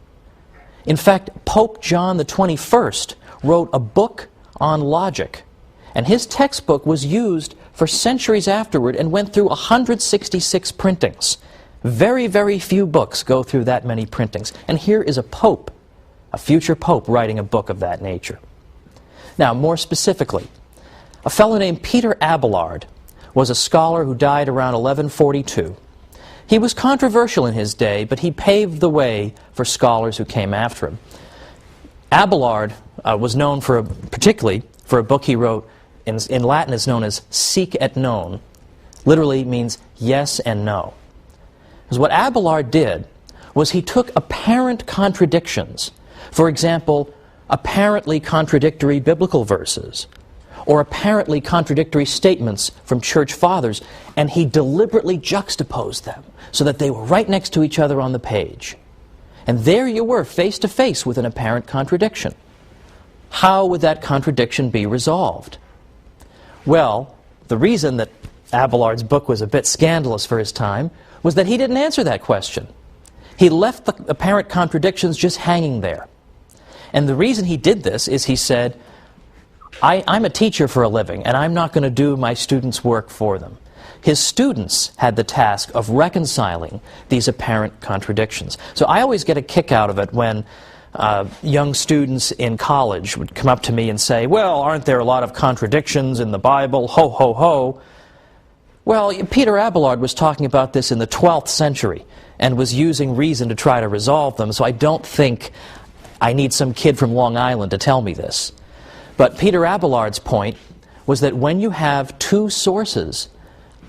In fact, Pope John the 21st wrote a book on logic, and his textbook was used for centuries afterward and went through 166 printings. Very, very few books go through that many printings. And here is a pope, a future pope, writing a book of that nature. Now, more specifically, a fellow named Peter Abelard was a scholar who died around 1142. He was controversial in his day, but he paved the way for scholars who came after him. Abelard was known particularly for a book he wrote, in Latin is known as Sic et Non. Literally means yes and no. Because what Abelard did was he took apparent contradictions, for example, apparently contradictory biblical verses, or apparently contradictory statements from church fathers, and he deliberately juxtaposed them so that they were right next to each other on the page. And there you were, face to face with an apparent contradiction. How would that contradiction be resolved? Well, the reason that Abelard's book was a bit scandalous for his time was that he didn't answer that question. He left the apparent contradictions just hanging there. And the reason he did this is he said, I'm a teacher for a living, and I'm not going to do my students' work for them. His students had the task of reconciling these apparent contradictions. So I always get a kick out of it when young students in college would come up to me and say, well, aren't there a lot of contradictions in the Bible? Ho, ho, ho. Well, Peter Abelard was talking about this in the 12th century and was using reason to try to resolve them, so I don't think I need some kid from Long Island to tell me this. But Peter Abelard's point was that when you have two sources,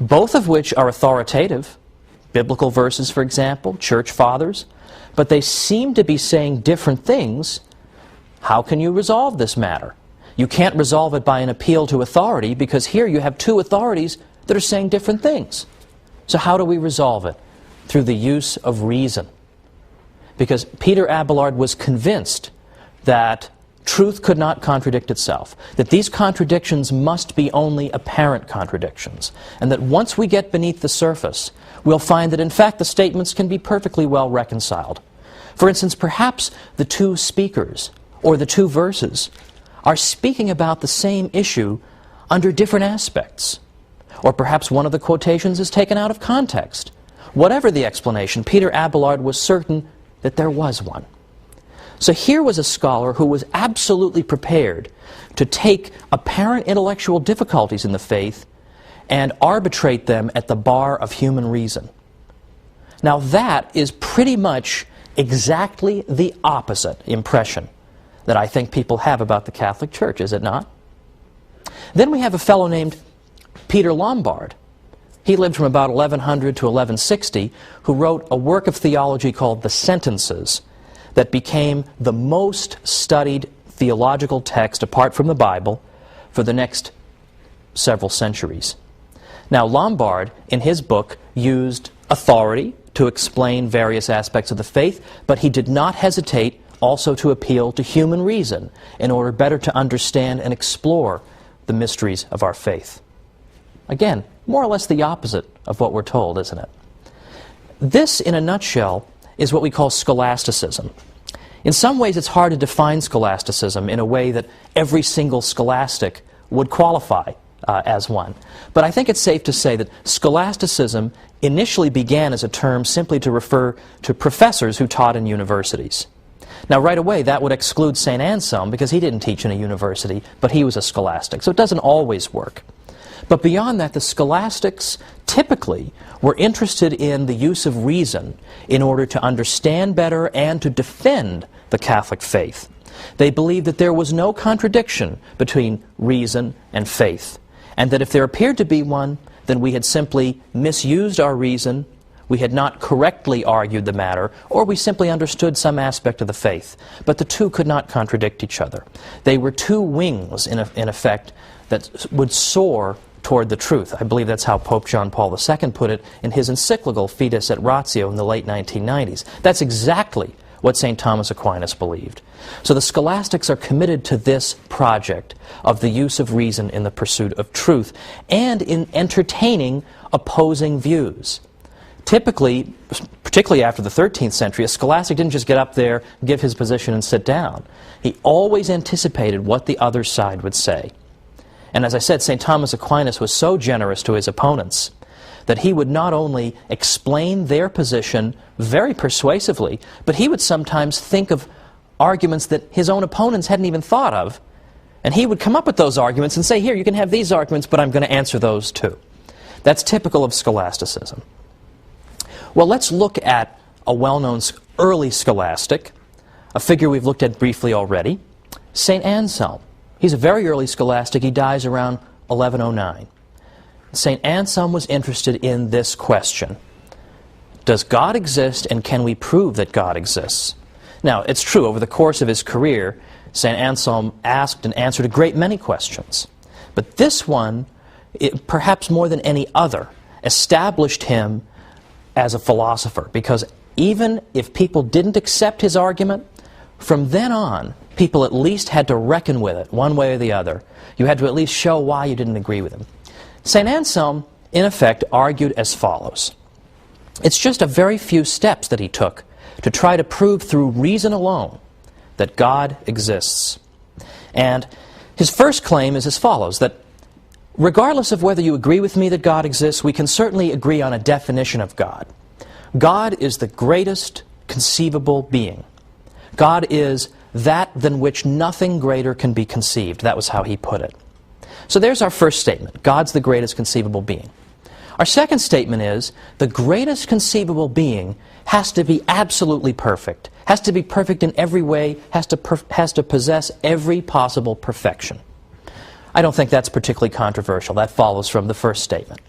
both of which are authoritative, biblical verses, for example, church fathers, but they seem to be saying different things, how can you resolve this matter? You can't resolve it by an appeal to authority, because here you have two authorities that are saying different things. So how do we resolve it? Through the use of reason. Because Peter Abelard was convinced that truth could not contradict itself, that these contradictions must be only apparent contradictions, and that once we get beneath the surface, we'll find that in fact the statements can be perfectly well reconciled. For instance, perhaps the two speakers, or the two verses, are speaking about the same issue under different aspects. Or perhaps one of the quotations is taken out of context. Whatever the explanation, Peter Abelard was certain that there was one. So here was a scholar who was absolutely prepared to take apparent intellectual difficulties in the faith and arbitrate them at the bar of human reason. Now that is pretty much exactly the opposite impression that I think people have about the Catholic Church, is it not? Then we have a fellow named Peter Lombard. He lived from about 1100 to 1160, who wrote a work of theology called the Sentences that became the most studied theological text, apart from the Bible, for the next several centuries. Now, Lombard, in his book, used authority to explain various aspects of the faith, but he did not hesitate also to appeal to human reason in order better to understand and explore the mysteries of our faith. Again, more or less the opposite of what we're told, isn't it? This, in a nutshell, is what we call scholasticism. In some ways, it's hard to define scholasticism in a way that every single scholastic would qualify as one. But I think it's safe to say that scholasticism initially began as a term simply to refer to professors who taught in universities. Now, right away, that would exclude St. Anselm, because he didn't teach in a university, but he was a scholastic. So it doesn't always work. But beyond that, the scholastics typically were interested in the use of reason in order to understand better and to defend the Catholic faith. They believed that there was no contradiction between reason and faith, and that if there appeared to be one, then we had simply misused our reason, we had not correctly argued the matter, or we simply understood some aspect of the faith. But the two could not contradict each other. They were two wings, in effect, that would soar toward the truth. I believe that's how Pope John Paul II put it in his encyclical Fides et Ratio in the late 1990s. That's exactly what St. Thomas Aquinas believed. So the scholastics are committed to this project of the use of reason in the pursuit of truth and in entertaining opposing views. Typically, particularly after the 13th century, a scholastic didn't just get up there, give his position, and sit down. He always anticipated what the other side would say. And as I said, St. Thomas Aquinas was so generous to his opponents that he would not only explain their position very persuasively, but he would sometimes think of arguments that his own opponents hadn't even thought of, and he would come up with those arguments and say, here, you can have these arguments, but I'm going to answer those too. That's typical of scholasticism. Well, let's look at a well-known early scholastic, a figure we've looked at briefly already, St. Anselm. He's a very early scholastic. He dies around 1109. St. Anselm was interested in this question: does God exist, and can we prove that God exists? Now, it's true, over the course of his career, St. Anselm asked and answered a great many questions. But this one, perhaps more than any other, established him as a philosopher, because even if people didn't accept his argument, from then on, people at least had to reckon with it, one way or the other. You had to at least show why you didn't agree with him. St. Anselm, in effect, argued as follows. It's just a very few steps that he took to try to prove through reason alone that God exists. And his first claim is as follows, that regardless of whether you agree with me that God exists, we can certainly agree on a definition of God. God is the greatest conceivable being. God is that than which nothing greater can be conceived. That was how he put it. So there's our first statement. God's the greatest conceivable being. Our second statement is the greatest conceivable being has to be absolutely perfect, has to be perfect in every way, has to possess every possible perfection. I don't think that's particularly controversial. That follows from the first statement.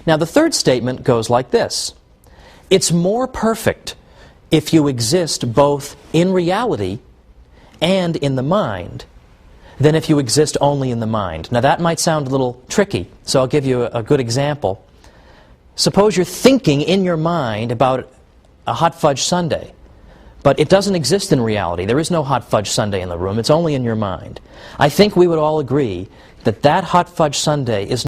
Now, the third statement goes like this. It's more perfect if you exist both in reality and in the mind than if you exist only in the mind. Now, that might sound a little tricky, so I'll give you a good example. Suppose you're thinking in your mind about a hot fudge sundae, but it doesn't exist in reality. There is no hot fudge sundae in the room. It's only in your mind. I think we would all agree that that hot fudge sundae is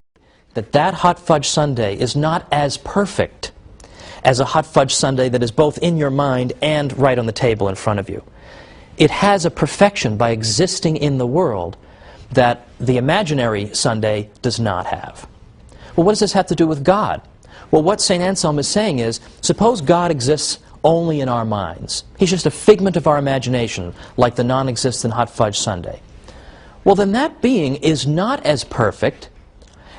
not as perfect as a hot fudge sundae that is both in your mind and right on the table in front of you. It has a perfection by existing in the world that the imaginary sundae does not have. Well, what does this have to do with God? Well, what St. Anselm is saying is, suppose God exists only in our minds. He's just a figment of our imagination, like the non-existent hot fudge sundae. Well, then that being is not as perfect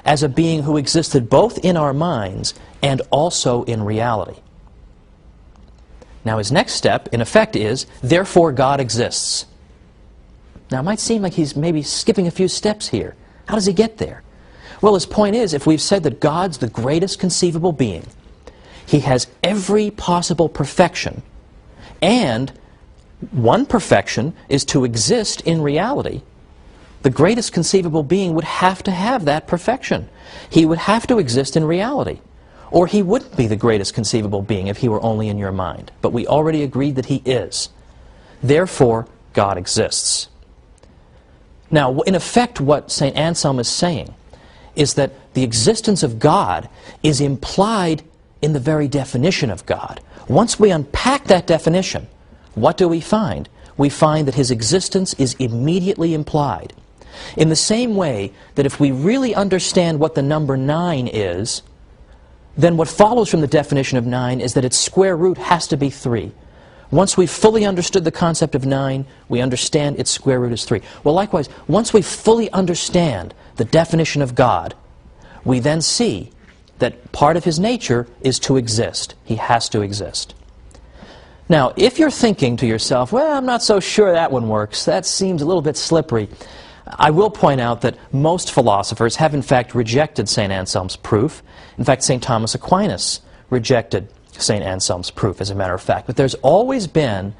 as a being who existed both in our minds and also in reality. Now, his next step, in effect, is, therefore God exists. Now, it might seem like he's maybe skipping a few steps here. How does he get there? Well, his point is, if we've said that God's the greatest conceivable being, he has every possible perfection, and one perfection is to exist in reality, the greatest conceivable being would have to have that perfection. He would have to exist in reality. Or he wouldn't be the greatest conceivable being if he were only in your mind. But we already agreed that he is. Therefore, God exists. Now, in effect, what St. Anselm is saying is that the existence of God is implied in the very definition of God. Once we unpack that definition, what do we find? We find that his existence is immediately implied. In the same way that if we really understand what the number 9 is, then what follows from the definition of 9 is that its square root has to be 3. Once we've fully understood the concept of 9, we understand its square root is 3. Well, likewise, once we fully understand the definition of God, we then see that part of his nature is to exist. He has to exist. Now, if you're thinking to yourself, well, I'm not so sure that one works, that seems a little bit slippery, I will point out that most philosophers have in fact rejected St. Anselm's proof. In fact, St. Thomas Aquinas rejected St. Anselm's proof, as a matter of fact. But there's always been,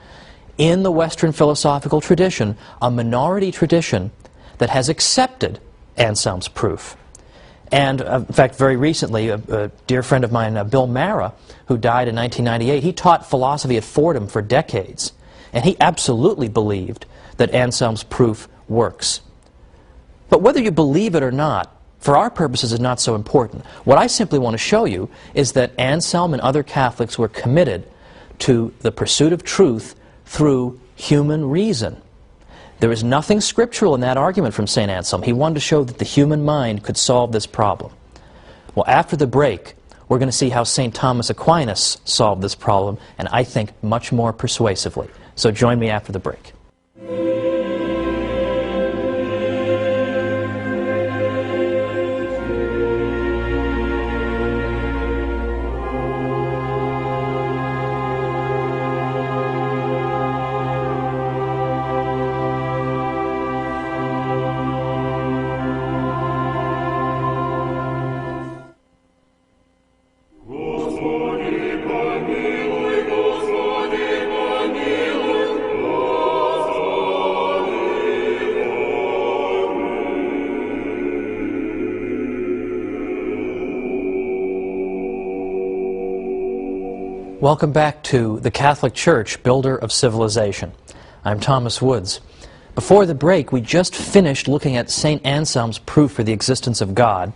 in the Western philosophical tradition, a minority tradition that has accepted Anselm's proof. And, in fact, very recently, a dear friend of mine, Bill Mara, who died in 1998, he taught philosophy at Fordham for decades. And he absolutely believed that Anselm's proof works. But whether you believe it or not, for our purposes, is not so important. What I simply want to show you is that Anselm and other Catholics were committed to the pursuit of truth through human reason. There is nothing scriptural in that argument from St. Anselm. He wanted to show that the human mind could solve this problem. Well, after the break, we're going to see how St. Thomas Aquinas solved this problem, and I think much more persuasively. So join me after the break. Welcome back to the Catholic Church, Builder of Civilization. I'm Thomas Woods. Before the break, we just finished looking at St. Anselm's proof for the existence of God.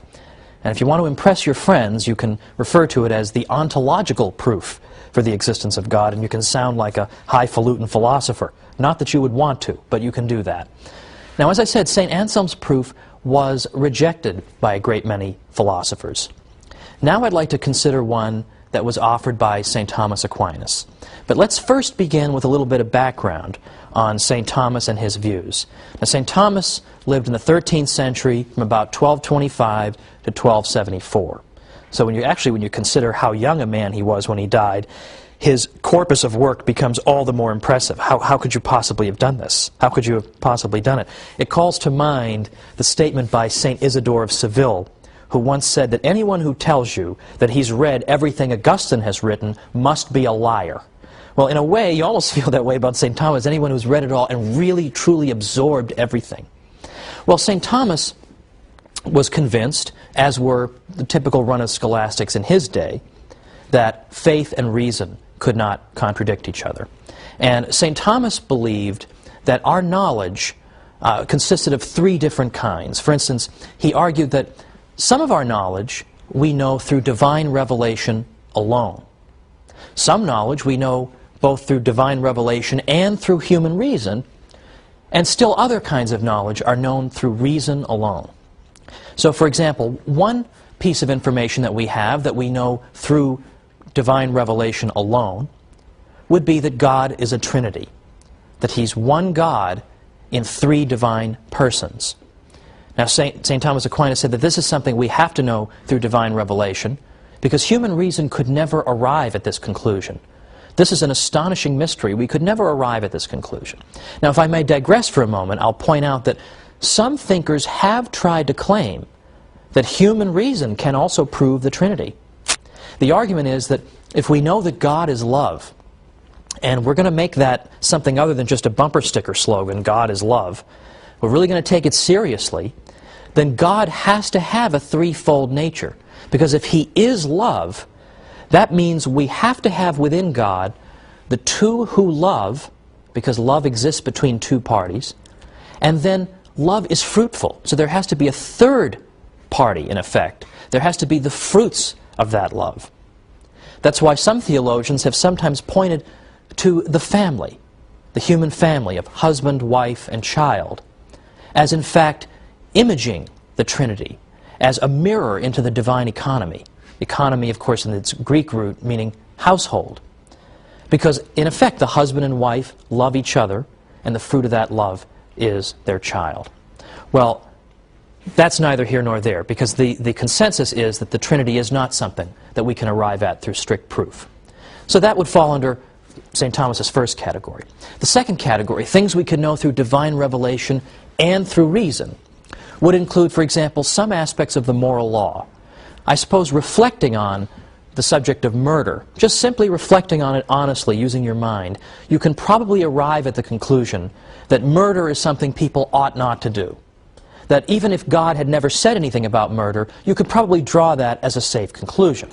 And if you want to impress your friends, you can refer to it as the ontological proof for the existence of God, and you can sound like a highfalutin philosopher. Not that you would want to, but you can do that. Now, as I said, St. Anselm's proof was rejected by a great many philosophers. Now I'd like to consider one that was offered by St. Thomas Aquinas. But let's first begin with a little bit of background on St. Thomas and his views. Now, St. Thomas lived in the 13th century from about 1225 to 1274. So when you consider how young a man he was when he died, his corpus of work becomes all the more impressive. How could you possibly have done this? How could you have possibly done it? It calls to mind the statement by St. Isidore of Seville, who once said that anyone who tells you that he's read everything Augustine has written must be a liar. Well, in a way, you almost feel that way about St. Thomas, anyone who's read it all and really, truly absorbed everything. Well, St. Thomas was convinced, as were the typical run of scholastics in his day, that faith and reason could not contradict each other. And St. Thomas believed that our knowledge consisted of three different kinds. For instance, he argued that some of our knowledge we know through divine revelation alone. Some knowledge we know both through divine revelation and through human reason, and still other kinds of knowledge are known through reason alone. So, for example, one piece of information that we have that we know through divine revelation alone would be that God is a Trinity, that He's one God in three divine persons. Now, St. Thomas Aquinas said that this is something we have to know through divine revelation because human reason could never arrive at this conclusion. This is an astonishing mystery. We could never arrive at this conclusion. Now, if I may digress for a moment, I'll point out that some thinkers have tried to claim that human reason can also prove the Trinity. The argument is that if we know that God is love, and we're going to make that something other than just a bumper sticker slogan, God is love, we're really going to take it seriously, then God has to have a threefold nature. Because if He is love, that means we have to have within God the two who love, because love exists between two parties, and then love is fruitful. So there has to be a third party, in effect. There has to be the fruits of that love. That's why some theologians have sometimes pointed to the family, the human family of husband, wife, and child, as in fact imaging the Trinity, as a mirror into the divine economy. Economy, of course, in its Greek root, meaning household. Because, in effect, the husband and wife love each other, and the fruit of that love is their child. Well, that's neither here nor there, because the consensus is that the Trinity is not something that we can arrive at through strict proof. So that would fall under St. Thomas's first category. The second category, things we can know through divine revelation and through reason, would include, for example, some aspects of the moral law. I suppose reflecting on the subject of murder, just simply reflecting on it honestly, using your mind, you can probably arrive at the conclusion that murder is something people ought not to do. That even if God had never said anything about murder, you could probably draw that as a safe conclusion.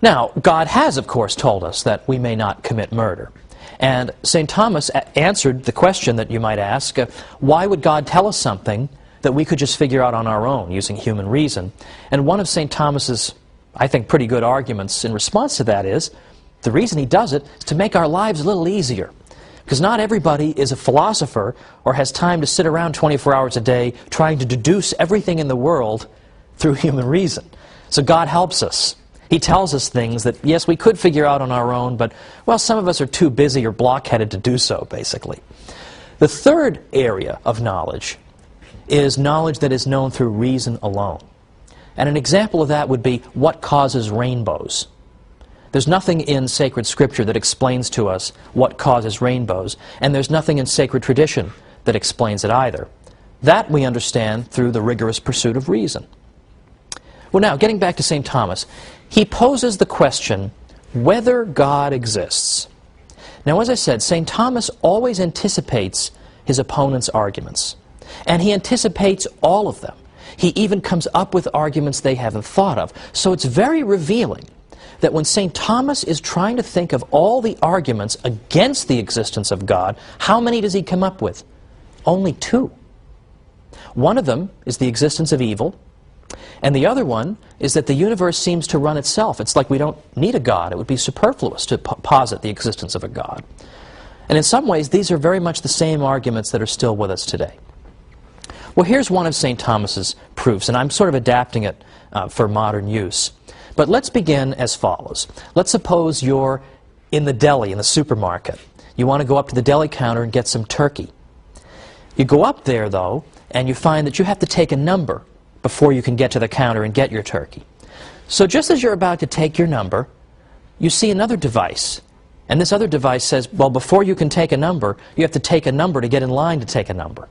Now, God has, of course, told us that we may not commit murder. And St. Thomas answered the question that you might ask, why would God tell us something that we could just figure out on our own using human reason? And one of St. Thomas's, I think, pretty good arguments in response to that is, the reason he does it is to make our lives a little easier. Because not everybody is a philosopher or has time to sit around 24 hours a day trying to deduce everything in the world through human reason. So God helps us. He tells us things that, yes, we could figure out on our own, but, well, some of us are too busy or blockheaded to do so, basically. The third area of knowledge is knowledge that is known through reason alone. And an example of that would be what causes rainbows. There's nothing in sacred scripture that explains to us what causes rainbows, and there's nothing in sacred tradition that explains it either. That we understand through the rigorous pursuit of reason. Well, now, getting back to St. Thomas, he poses the question whether God exists. Now, as I said, St. Thomas always anticipates his opponent's arguments, and he anticipates all of them. He even comes up with arguments they haven't thought of. So it's very revealing that when St. Thomas is trying to think of all the arguments against the existence of God, how many does he come up with? Only two. One of them is the existence of evil, and the other one is that the universe seems to run itself. It's like we don't need a God. It would be superfluous to posit the existence of a God. And in some ways, these are very much the same arguments that are still with us today. Well, here's one of St. Thomas's proofs, and I'm sort of adapting it for modern use. But let's begin as follows. Let's suppose you're in the deli, in the supermarket. You want to go up to the deli counter and get some turkey. You go up there, though, and you find that you have to take a number before you can get to the counter and get your turkey. So just as you're about to take your number, you see another device. And this other device says, well, before you can take a number, you have to take a number to get in line to take a number.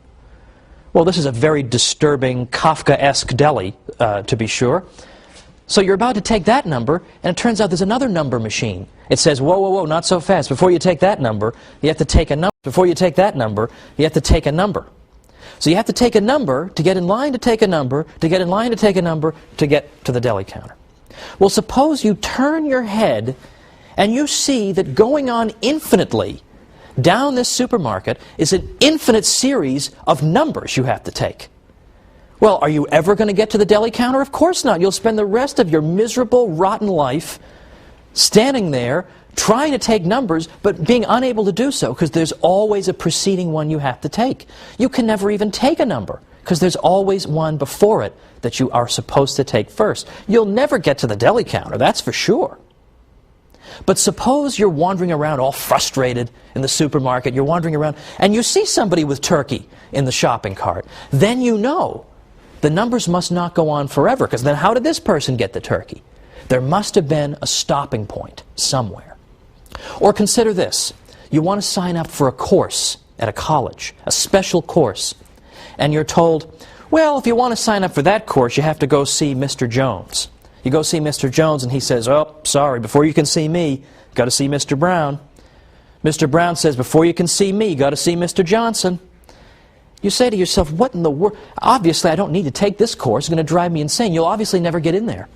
Well, this is a very disturbing, Kafka-esque deli, to be sure. So you're about to take that number, and it turns out there's another number machine. It says, whoa, whoa, whoa, not so fast. Before you take that number, you have to take a number. Before you take that number, you have to take a number. So you have to take a number to get in line to take a number, to get in line to take a number, to get to the deli counter. Well, suppose you turn your head and you see that going on infinitely down this supermarket is an infinite series of numbers you have to take. Well, are you ever going to get to the deli counter? Of course not. You'll spend the rest of your miserable, rotten life standing there trying to take numbers, but being unable to do so because there's always a preceding one you have to take. You can never even take a number because there's always one before it that you are supposed to take first. You'll never get to the deli counter, that's for sure. But suppose you're wandering around all frustrated in the supermarket, you're wandering around, and you see somebody with turkey in the shopping cart. Then you know the numbers must not go on forever, because then how did this person get the turkey? There must have been a stopping point somewhere. Or consider this. You want to sign up for a course at a college, a special course, and you're told, well, if you want to sign up for that course, you have to go see Mr. Jones. You go see Mr. Jones, and he says, oh, sorry, before you can see me, you've got to see Mr. Brown. Mr. Brown says, before you can see me, you've got to see Mr. Johnson. You say to yourself, what in the world? Obviously, I don't need to take this course. It's going to drive me insane. You'll obviously never get in there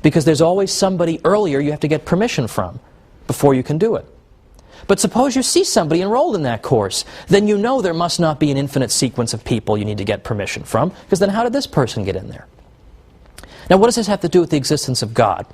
because there's always somebody earlier you have to get permission from before you can do it. But suppose you see somebody enrolled in that course. Then you know there must not be an infinite sequence of people you need to get permission from, because then how did this person get in there? Now, what does this have to do with the existence of God?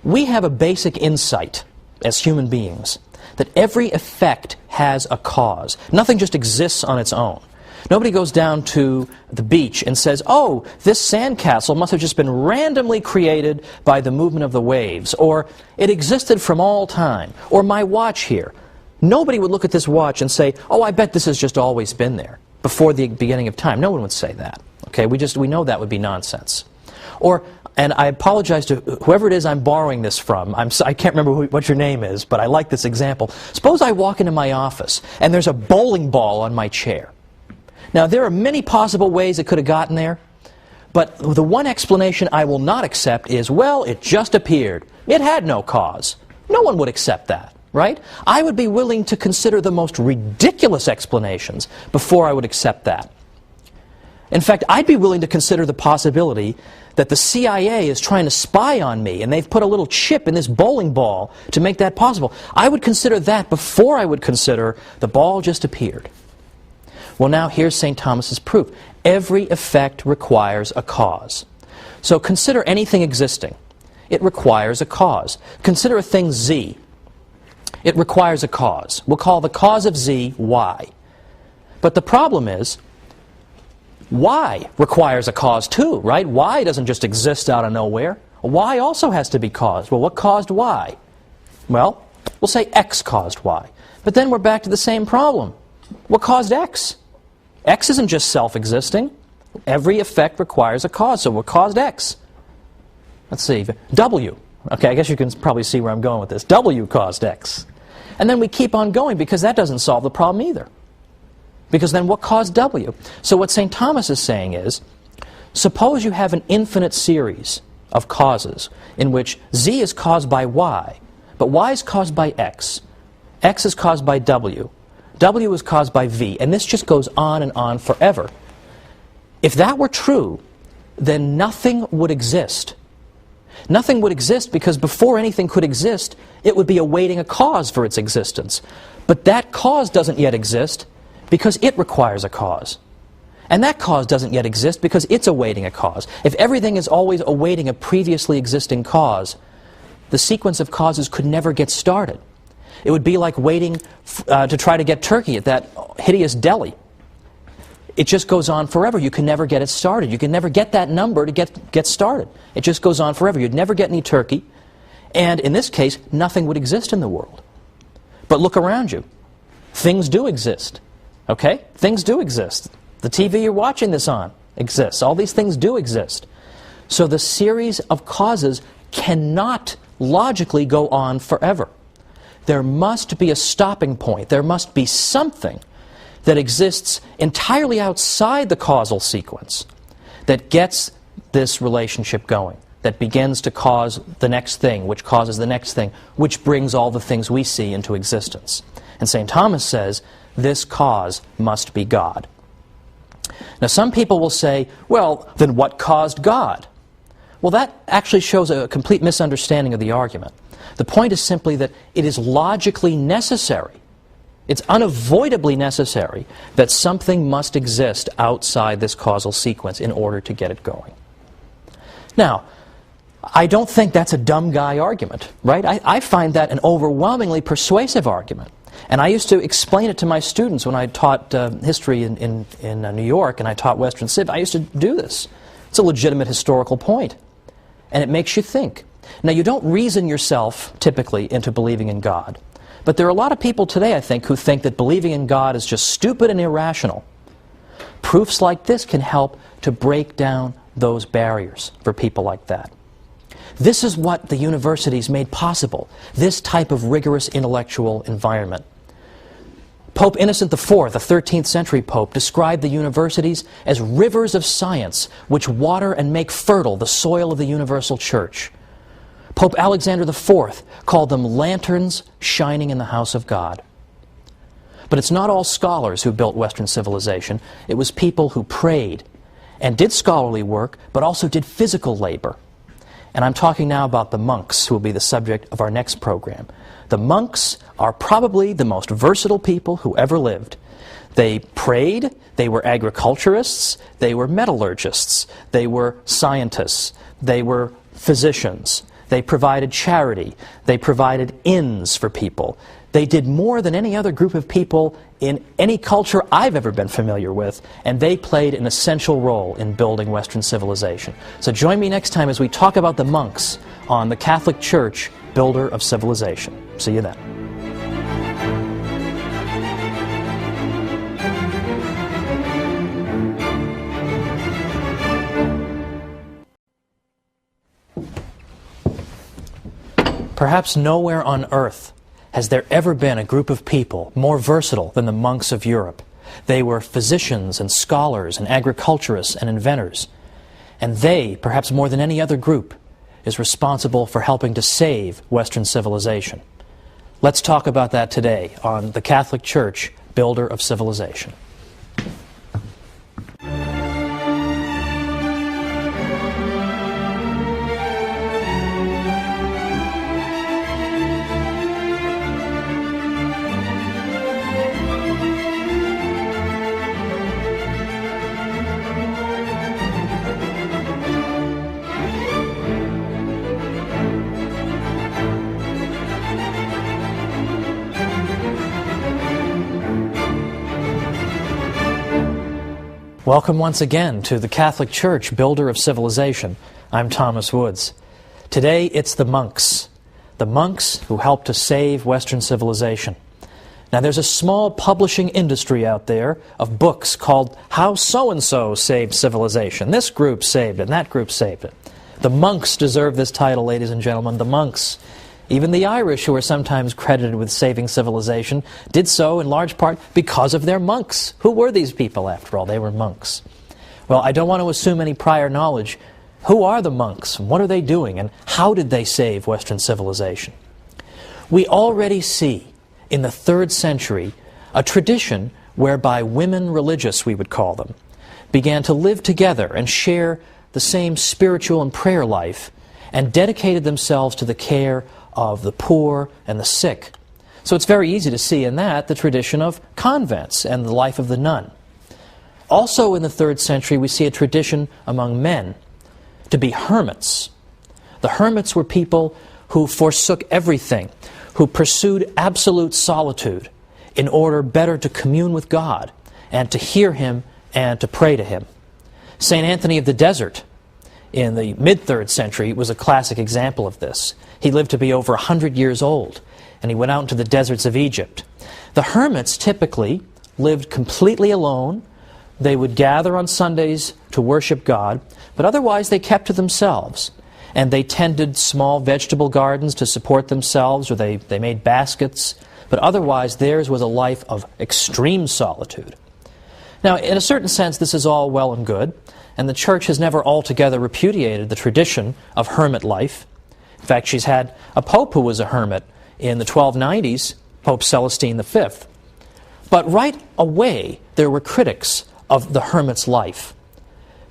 We have a basic insight as human beings that every effect has a cause. Nothing just exists on its own. Nobody goes down to the beach and says, oh, this sandcastle must have just been randomly created by the movement of the waves, or it existed from all time, or my watch here. Nobody would look at this watch and say, oh, I bet this has just always been there before the beginning of time. No one would say that. Okay, we know that would be nonsense. Or, and I apologize to whoever it is I'm borrowing this from. I can't remember what your name is, but I like this example. Suppose I walk into my office and there's a bowling ball on my chair. Now, there are many possible ways it could have gotten there, but the one explanation I will not accept is, well, it just appeared. It had no cause. No one would accept that, right? I would be willing to consider the most ridiculous explanations before I would accept that. In fact, I'd be willing to consider the possibility that the CIA is trying to spy on me and they've put a little chip in this bowling ball to make that possible. I would consider that before I would consider the ball just appeared. Well, now here's St. Thomas's proof. Every effect requires a cause. So consider anything existing. It requires a cause. Consider a thing Z. It requires a cause. We'll call the cause of Z Y. But the problem is, Y requires a cause too, right? Y doesn't just exist out of nowhere. Y also has to be caused. Well, what caused Y? Well, we'll say X caused Y. But then we're back to the same problem. What caused X? X isn't just self-existing. Every effect requires a cause. So what caused X? Let's see. W. Okay, I guess you can probably see where I'm going with this. W caused X. And then we keep on going because that doesn't solve the problem either. Because then what caused W? So what St. Thomas is saying is, suppose you have an infinite series of causes in which Z is caused by Y, but Y is caused by X. X is caused by W. W is caused by V. And this just goes on and on forever. If that were true, then nothing would exist. Nothing would exist because before anything could exist, it would be awaiting a cause for its existence. But that cause doesn't yet exist because it requires a cause. And that cause doesn't yet exist because it's awaiting a cause. If everything is always awaiting a previously existing cause, the sequence of causes could never get started. It would be like waiting to try to get turkey at that hideous deli. It just goes on forever. You can never get it started. You can never get that number to get started. It just goes on forever. You'd never get any turkey. And in this case, nothing would exist in the world. But look around you. Things do exist. Okay? Things do exist. The TV you're watching this on exists. All these things do exist. So the series of causes cannot logically go on forever. There must be a stopping point. There must be something that exists entirely outside the causal sequence that gets this relationship going, that begins to cause the next thing, which causes the next thing, which brings all the things we see into existence. And St. Thomas says, this cause must be God. Now some people will say, well, then what caused God? Well, that actually shows a complete misunderstanding of the argument. The point is simply that it is logically necessary, it's unavoidably necessary, that something must exist outside this causal sequence in order to get it going. Now, I don't think that's a dumb guy argument, right? I find that an overwhelmingly persuasive argument. And I used to explain it to my students when I taught history in New York and I taught Western Civ. I used to do this. It's a legitimate historical point. And it makes you think. Now, you don't reason yourself, typically, into believing in God. But there are a lot of people today, I think, who think that believing in God is just stupid and irrational. Proofs like this can help to break down those barriers for people like that. This is what the universities made possible, this type of rigorous intellectual environment. Pope Innocent IV, the 13th century pope, described the universities as rivers of science which water and make fertile the soil of the universal church. Pope Alexander IV called them lanterns shining in the house of God. But it's not all scholars who built Western civilization. It was people who prayed and did scholarly work, but also did physical labor. And I'm talking now about the monks, who will be the subject of our next program. The monks are probably the most versatile people who ever lived. They prayed, they were agriculturists, they were metallurgists, they were scientists, they were physicians, they provided charity, they provided inns for people. They did more than any other group of people in any culture I've ever been familiar with, and they played an essential role in building Western civilization. So join me next time as we talk about the monks on the Catholic Church, builder of civilization. See you then. Perhaps nowhere on earth has there ever been a group of people more versatile than the monks of Europe. They were physicians and scholars and agriculturists and inventors. And they, perhaps more than any other group, is responsible for helping to save Western civilization. Let's talk about that today on the Catholic Church, builder of civilization. Welcome once again to the Catholic Church, builder of civilization. I'm Thomas Woods. Today it's the monks who helped to save Western civilization. Now there's a small publishing industry out there of books called How So-and-so Saved Civilization. This group saved it, and that group saved it. The monks deserve this title, ladies and gentlemen, the monks. Even the Irish, who are sometimes credited with saving civilization, did so in large part because of their monks. Who were these people, after all? They were monks. Well, I don't want to assume any prior knowledge. Who are the monks? What are they doing? And how did they save Western civilization? We already see in the 3rd century a tradition whereby women religious, we would call them, began to live together and share the same spiritual and prayer life and dedicated themselves to the care of the poor and the sick. So it's very easy to see in that the tradition of convents and the life of the nun. Also in the 3rd century we see a tradition among men to be hermits. The hermits were people who forsook everything, who pursued absolute solitude in order better to commune with God and to hear Him and to pray to Him. St. Anthony of the Desert in the mid-3rd century was a classic example of this. He lived to be over 100 years old, and he went out into the deserts of Egypt. The hermits typically lived completely alone. They would gather on Sundays to worship God, but otherwise they kept to themselves. And they tended small vegetable gardens to support themselves, or they made baskets, but otherwise theirs was a life of extreme solitude. Now, in a certain sense, this is all well and good, and the Church has never altogether repudiated the tradition of hermit life. In fact, she's had a pope who was a hermit in the 1290s, Pope Celestine V. But right away, there were critics of the hermit's life,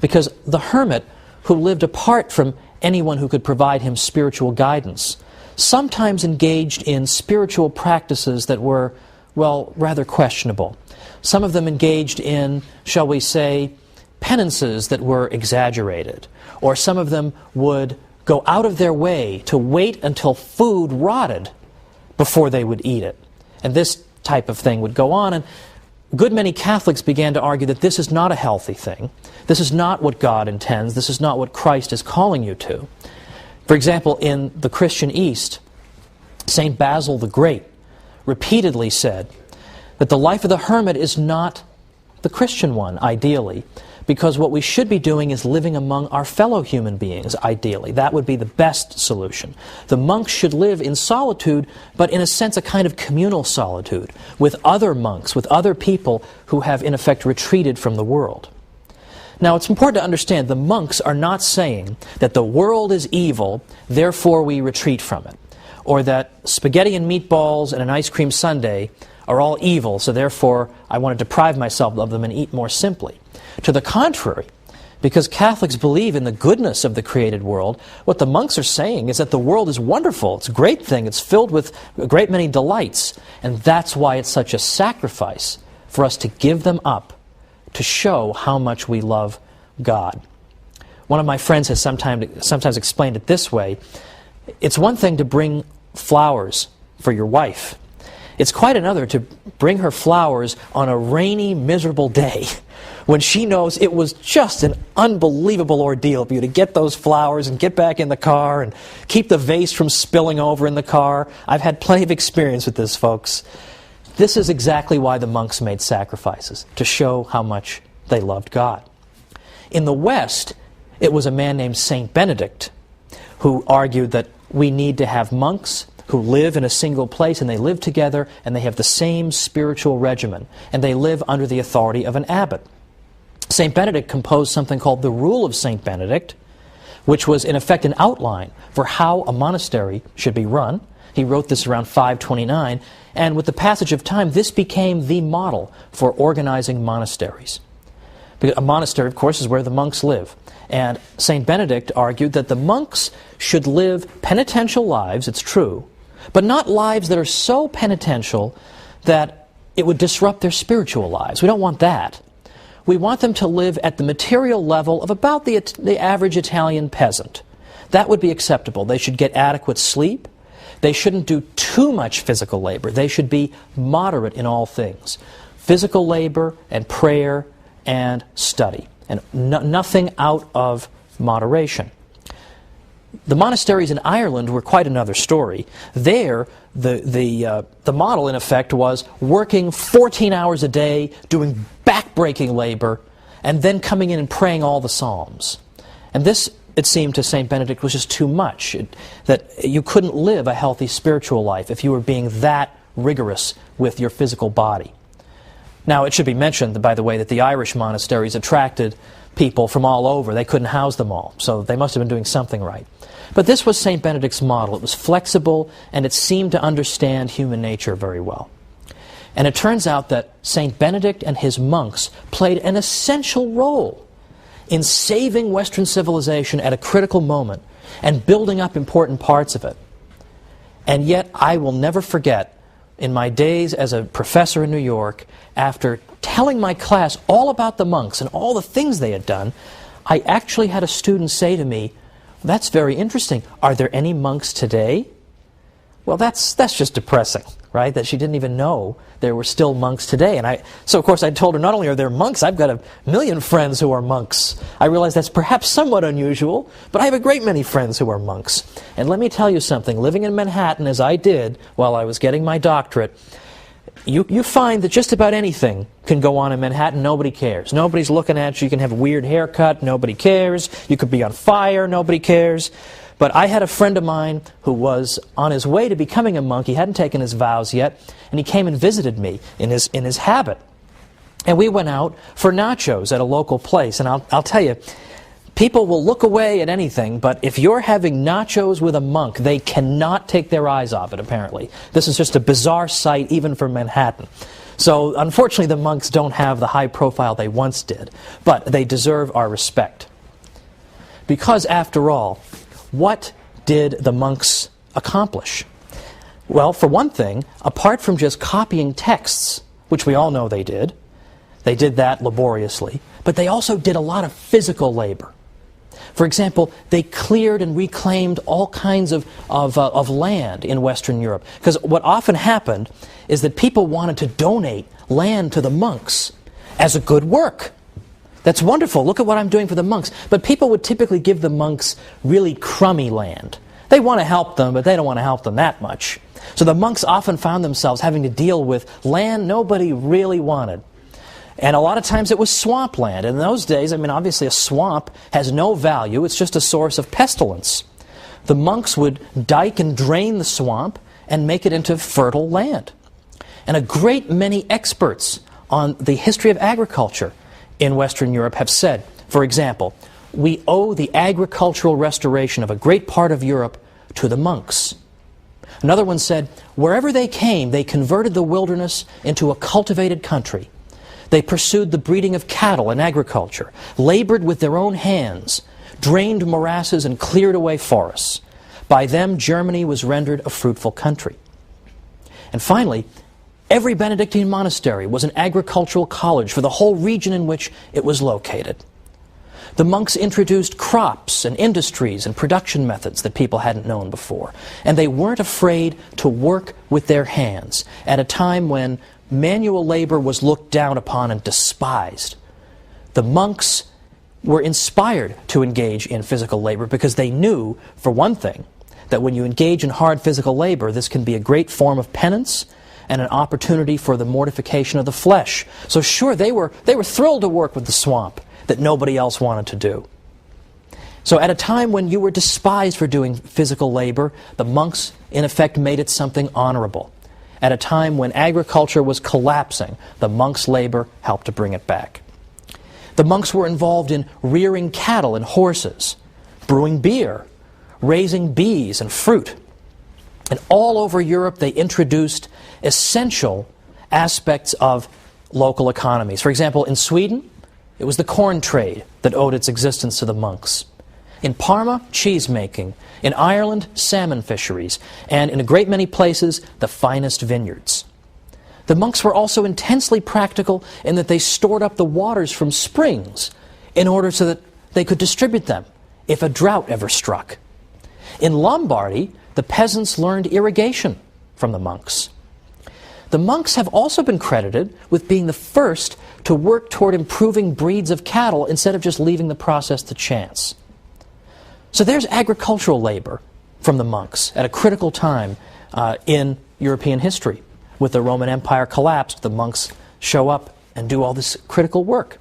because the hermit, who lived apart from anyone who could provide him spiritual guidance, sometimes engaged in spiritual practices that were, well, rather questionable. Some of them engaged in, shall we say, penances that were exaggerated, or some of them would go out of their way to wait until food rotted before they would eat it. And this type of thing would go on, and a good many Catholics began to argue that this is not a healthy thing. This is not what God intends. This is not what Christ is calling you to. For example, in the Christian East, St. Basil the Great repeatedly said that the life of the hermit is not the Christian one, ideally, because what we should be doing is living among our fellow human beings, ideally. That would be the best solution. The monks should live in solitude, but in a sense a kind of communal solitude, with other monks, with other people who have in effect retreated from the world. Now it's important to understand the monks are not saying that the world is evil, therefore we retreat from it, or that spaghetti and meatballs and an ice cream sundae are all evil, so therefore I want to deprive myself of them and eat more simply. To the contrary, because Catholics believe in the goodness of the created world, what the monks are saying is that the world is wonderful, it's a great thing, it's filled with a great many delights, and that's why it's such a sacrifice for us to give them up to show how much we love God. One of my friends has sometimes explained it this way: it's one thing to bring flowers for your wife. It's quite another to bring her flowers on a rainy, miserable day when she knows it was just an unbelievable ordeal for you to get those flowers and get back in the car and keep the vase from spilling over in the car. I've had plenty of experience with this, folks. This is exactly why the monks made sacrifices, to show how much they loved God. In the West, it was a man named Saint Benedict who argued that we need to have monks who live in a single place, and they live together, and they have the same spiritual regimen, and they live under the authority of an abbot. St. Benedict composed something called the Rule of St. Benedict, which was in effect an outline for how a monastery should be run. He wrote this around 529, and with the passage of time, this became the model for organizing monasteries. A monastery, of course, is where the monks live. And St. Benedict argued that the monks should live penitential lives, it's true, but not lives that are so penitential that it would disrupt their spiritual lives. We don't want that. We want them to live at the material level of about the average Italian peasant. That would be acceptable. They should get adequate sleep. They shouldn't do too much physical labor. They should be moderate in all things. Physical labor and prayer and study, and nothing out of moderation. The monasteries in Ireland were quite another story. There, the model, in effect, was working 14 hours a day, doing back-breaking labor, and then coming in and praying all the psalms. And this, it seemed to St. Benedict, was just too much, that you couldn't live a healthy spiritual life if you were being that rigorous with your physical body. Now, it should be mentioned, by the way, that the Irish monasteries attracted people from all over. They couldn't house them all, so they must have been doing something right. But this was St. Benedict's model. It was flexible, and it seemed to understand human nature very well. And it turns out that St. Benedict and his monks played an essential role in saving Western civilization at a critical moment and building up important parts of it. And yet, I will never forget, in my days as a professor in New York, after telling my class all about the monks and all the things they had done, I actually had a student say to me, "That's very interesting. Are there any monks today?" Well, that's just depressing, right? That she didn't even know there were still monks today. And so of course I told her, not only are there monks, I've got 1,000,000 friends who are monks. I realize that's perhaps somewhat unusual, but I have a great many friends who are monks. And let me tell you something, living in Manhattan as I did while I was getting my doctorate, you find that just about anything can go on in Manhattan. Nobody cares. Nobody's looking at you. You can have a weird haircut. Nobody cares. You could be on fire. Nobody cares. But I had a friend of mine who was on his way to becoming a monk. He hadn't taken his vows yet, and he came and visited me in his habit. And we went out for nachos at a local place. And I'll tell you, people will look away at anything, but if you're having nachos with a monk, they cannot take their eyes off it, apparently. This is just a bizarre sight, even for Manhattan. So, unfortunately, the monks don't have the high profile they once did, but they deserve our respect. Because, after all, what did the monks accomplish? Well, for one thing, apart from just copying texts, which we all know they did that laboriously, but they also did a lot of physical labor. For example, they cleared and reclaimed all kinds of land in Western Europe. Because what often happened is that people wanted to donate land to the monks as a good work. That's wonderful. Look at what I'm doing for the monks. But people would typically give the monks really crummy land. They want to help them, but they don't want to help them that much. So the monks often found themselves having to deal with land nobody really wanted. And a lot of times it was swampland. In those days, I mean, obviously a swamp has no value. It's just a source of pestilence. The monks would dike and drain the swamp and make it into fertile land. And a great many experts on the history of agriculture in Western Europe have said, for example, we owe the agricultural restoration of a great part of Europe to the monks. Another one said, wherever they came, they converted the wilderness into a cultivated country. They pursued the breeding of cattle and agriculture, labored with their own hands, drained morasses and cleared away forests. By them, Germany was rendered a fruitful country. And finally, every Benedictine monastery was an agricultural college for the whole region in which it was located. The monks introduced crops and industries and production methods that people hadn't known before. And they weren't afraid to work with their hands at a time when manual labor was looked down upon and despised. The monks were inspired to engage in physical labor because they knew, for one thing, that when you engage in hard physical labor, this can be a great form of penance and an opportunity for the mortification of the flesh. So sure, they were thrilled to work with the swamp that nobody else wanted to do. So at a time when you were despised for doing physical labor, the monks, in effect, made it something honorable. At a time when agriculture was collapsing, the monks' labor helped to bring it back. The monks were involved in rearing cattle and horses, brewing beer, raising bees and fruit. And all over Europe, they introduced essential aspects of local economies. For example, in Sweden, it was the corn trade that owed its existence to the monks. In Parma, cheese making. In Ireland, salmon fisheries. And in a great many places, the finest vineyards. The monks were also intensely practical in that they stored up the waters from springs in order so that they could distribute them if a drought ever struck. In Lombardy, the peasants learned irrigation from the monks. the monks have also been credited with being the first to work toward improving breeds of cattle instead of just leaving the process to chance. So there's agricultural labor from the monks at a critical time in European history. With the Roman Empire collapsed, the monks show up and do all this critical work.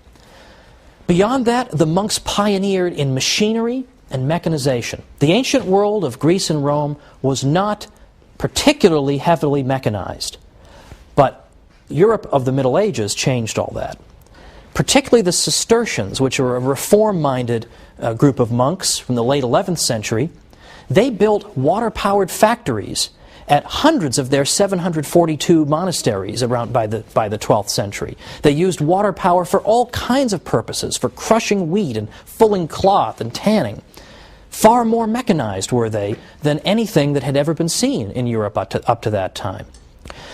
Beyond that, the monks pioneered in machinery and mechanization. The ancient world of Greece and Rome was not particularly heavily mechanized, but Europe of the Middle Ages changed all that. Particularly the Cistercians, which are a reform-minded group of monks from the late 11th century, they built water-powered factories at hundreds of their 742 monasteries around by the 12th century. They used water power for all kinds of purposes, for crushing wheat and fulling cloth and tanning. Far more mechanized were they than anything that had ever been seen in Europe up to that time.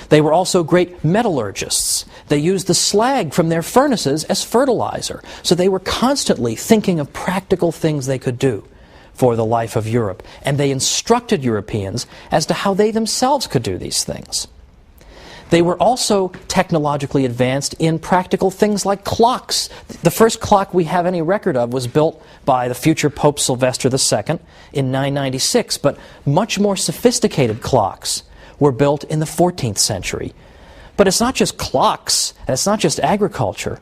They were also great metallurgists. They used the slag from their furnaces as fertilizer, so they were constantly thinking of practical things they could do for the life of Europe, and they instructed Europeans as to how they themselves could do these things. They were also technologically advanced in practical things like clocks. The first clock we have any record of was built by the future Pope Sylvester II in 996, but much more sophisticated clocks were built in the 14th century. But it's not just clocks, and it's not just agriculture.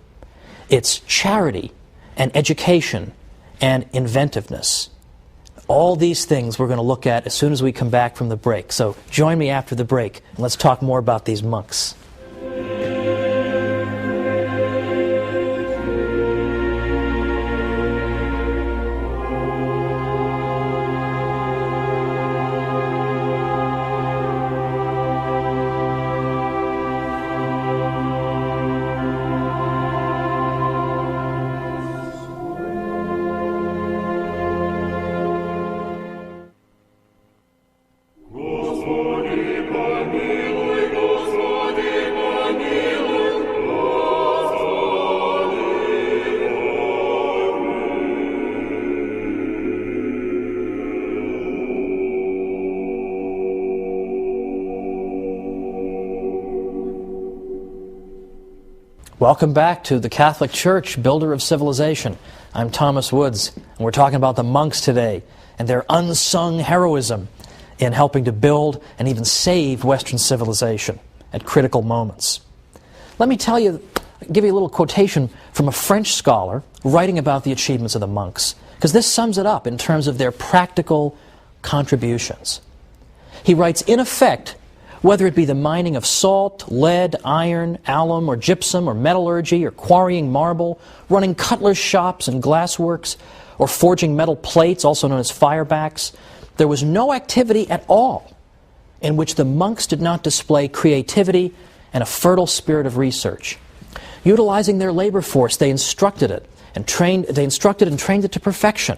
It's charity and education and inventiveness. All these things we're going to look at as soon as we come back from the break. So join me after the break, and let's talk more about these monks. Welcome back to the Catholic Church, Builder of Civilization. I'm Thomas Woods, and we're talking about the monks today and their unsung heroism in helping to build and even save Western civilization at critical moments. Let me give you a little quotation from a French scholar writing about the achievements of the monks, because this sums it up in terms of their practical contributions. He writes, in effect, whether it be the mining of salt, lead, iron, alum, or gypsum, or metallurgy, or quarrying marble, running cutlers' shops and glassworks, or forging metal plates, also known as firebacks, there was no activity at all in which the monks did not display creativity and a fertile spirit of research. Utilizing their labor force, they instructed and trained it to perfection.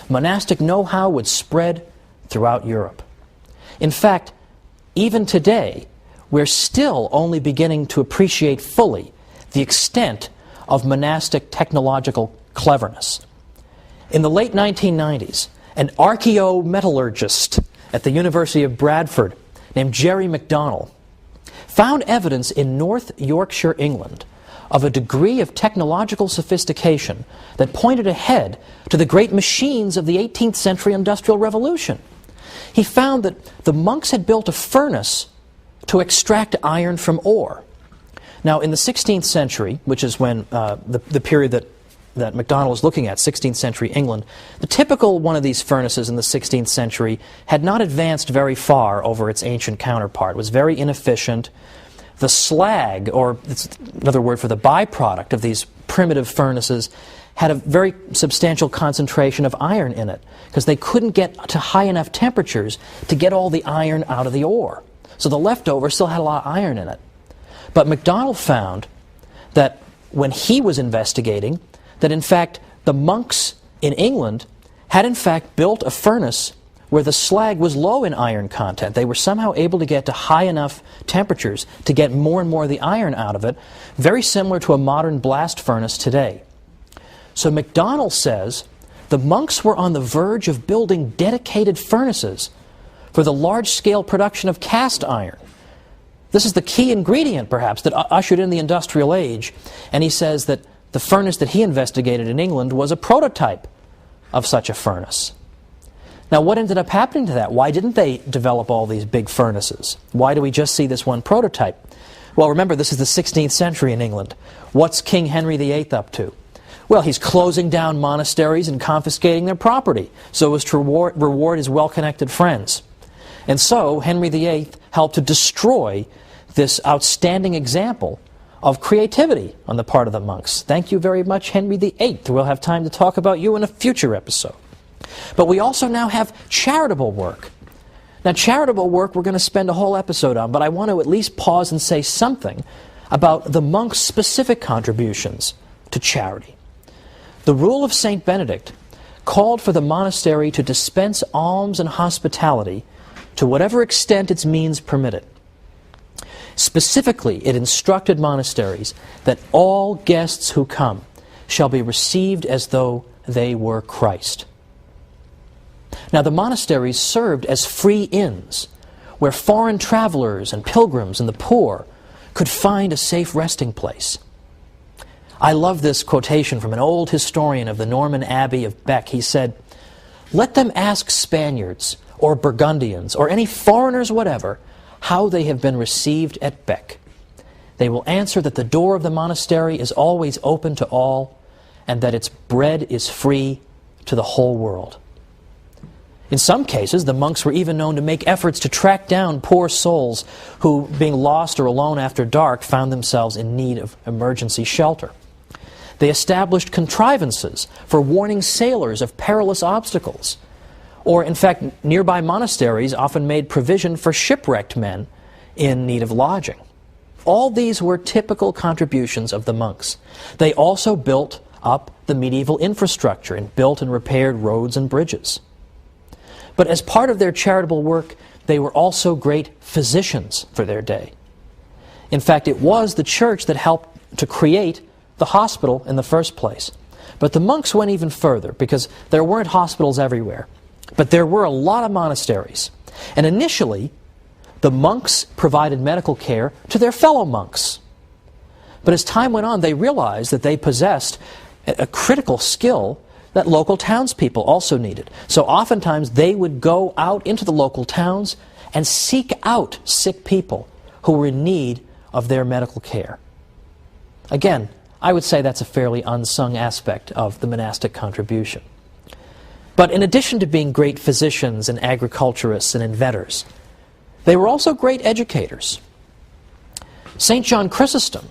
Monastic know-how would spread throughout Europe. In fact, even today, we're still only beginning to appreciate fully the extent of monastic technological cleverness. In the late 1990s, an archaeometallurgist at the University of Bradford named Jerry MacDonald found evidence in North Yorkshire, England, of a degree of technological sophistication that pointed ahead to the great machines of the 18th century Industrial Revolution. He found that the monks had built a furnace to extract iron from ore. Now, in the 16th century, which is when the period that MacDonald was looking at, 16th century England, the typical one of these furnaces in the 16th century had not advanced very far over its ancient counterpart. It was very inefficient. The slag, or it's another word for the byproduct of these primitive furnaces, had a very substantial concentration of iron in it, because they couldn't get to high enough temperatures to get all the iron out of the ore. So the leftover still had a lot of iron in it. But MacDonald found that when he was investigating, that in fact the monks in England had in fact built a furnace where the slag was low in iron content. They were somehow able to get to high enough temperatures to get more and more of the iron out of it, very similar to a modern blast furnace today. So MacDonald says the monks were on the verge of building dedicated furnaces for the large-scale production of cast iron. This is the key ingredient, perhaps, that ushered in the industrial age. And he says that the furnace that he investigated in England was a prototype of such a furnace. Now, what ended up happening to that? Why didn't they develop all these big furnaces? Why do we just see this one prototype? Well, remember, this is the 16th century in England. What's King Henry VIII up to? Well, he's closing down monasteries and confiscating their property so as to reward his well-connected friends. And so, Henry VIII helped to destroy this outstanding example of creativity on the part of the monks. Thank you very much, Henry VIII. We'll have time to talk about you in a future episode. But we also now have charitable work. Now, charitable work we're going to spend a whole episode on, but I want to at least pause and say something about the monks' specific contributions to charity. The rule of St. Benedict called for the monastery to dispense alms and hospitality to whatever extent its means permitted. Specifically, it instructed monasteries that all guests who come shall be received as though they were Christ. Now, the monasteries served as free inns where foreign travelers and pilgrims and the poor could find a safe resting place. I love this quotation from an old historian of the Norman Abbey of Bec. He said, "Let them ask Spaniards or Burgundians or any foreigners whatever how they have been received at Bec. They will answer that the door of the monastery is always open to all and that its bread is free to the whole world." In some cases, the monks were even known to make efforts to track down poor souls who, being lost or alone after dark, found themselves in need of emergency shelter. They established contrivances for warning sailors of perilous obstacles. Or, in fact, nearby monasteries often made provision for shipwrecked men in need of lodging. All these were typical contributions of the monks. They also built up the medieval infrastructure and built and repaired roads and bridges. But as part of their charitable work, they were also great physicians for their day. In fact, it was the church that helped to create the hospital in the first place. But the monks went even further because there weren't hospitals everywhere. But there were a lot of monasteries. And initially, the monks provided medical care to their fellow monks. But as time went on, they realized that they possessed a critical skill that local townspeople also needed. So oftentimes they would go out into the local towns and seek out sick people who were in need of their medical care. Again, I would say that's a fairly unsung aspect of the monastic contribution. But in addition to being great physicians and agriculturists and inventors, they were also great educators. St. John Chrysostom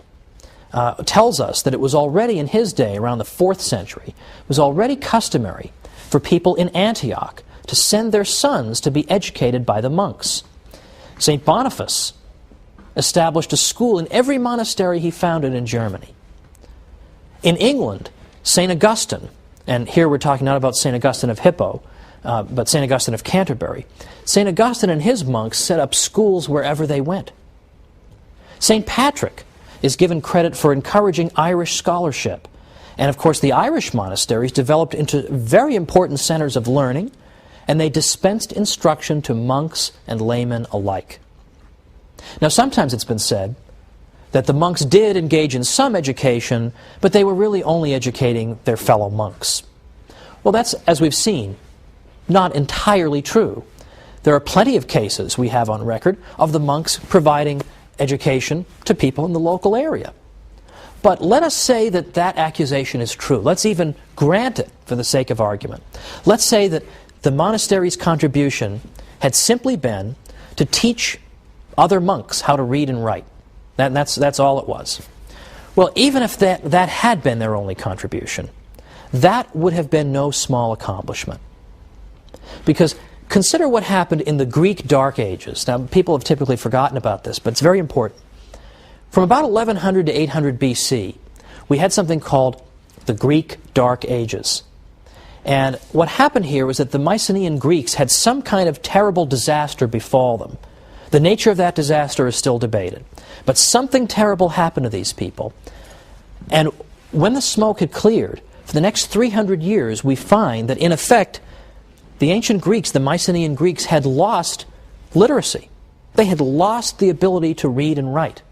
tells us that it was already in his day, around the 4th century, it was already customary for people in Antioch to send their sons to be educated by the monks. St. Boniface established a school in every monastery he founded in Germany. In England, St. Augustine, and here we're talking not about St. Augustine of Hippo, but St. Augustine of Canterbury, St. Augustine and his monks set up schools wherever they went. St. Patrick is given credit for encouraging Irish scholarship. And of course, the Irish monasteries developed into very important centers of learning, and they dispensed instruction to monks and laymen alike. Now, sometimes it's been said that the monks did engage in some education, but they were really only educating their fellow monks. Well, that's, as we've seen, not entirely true. There are plenty of cases we have on record of the monks providing education to people in the local area. But let us say that that accusation is true. Let's even grant it for the sake of argument. Let's say that the monastery's contribution had simply been to teach other monks how to read and write. That's all it was. Well, even if that had been their only contribution, that would have been no small accomplishment. Because consider what happened in the Greek Dark Ages. Now, people have typically forgotten about this, but it's very important. From about 1100 to 800 BC, we had something called the Greek Dark Ages. And what happened here was that the Mycenaean Greeks had some kind of terrible disaster befall them. The nature of that disaster is still debated. But something terrible happened to these people. And when the smoke had cleared, for the next 300 years, we find that, in effect, the ancient Greeks, the Mycenaean Greeks, had lost literacy. They had lost the ability to read and write.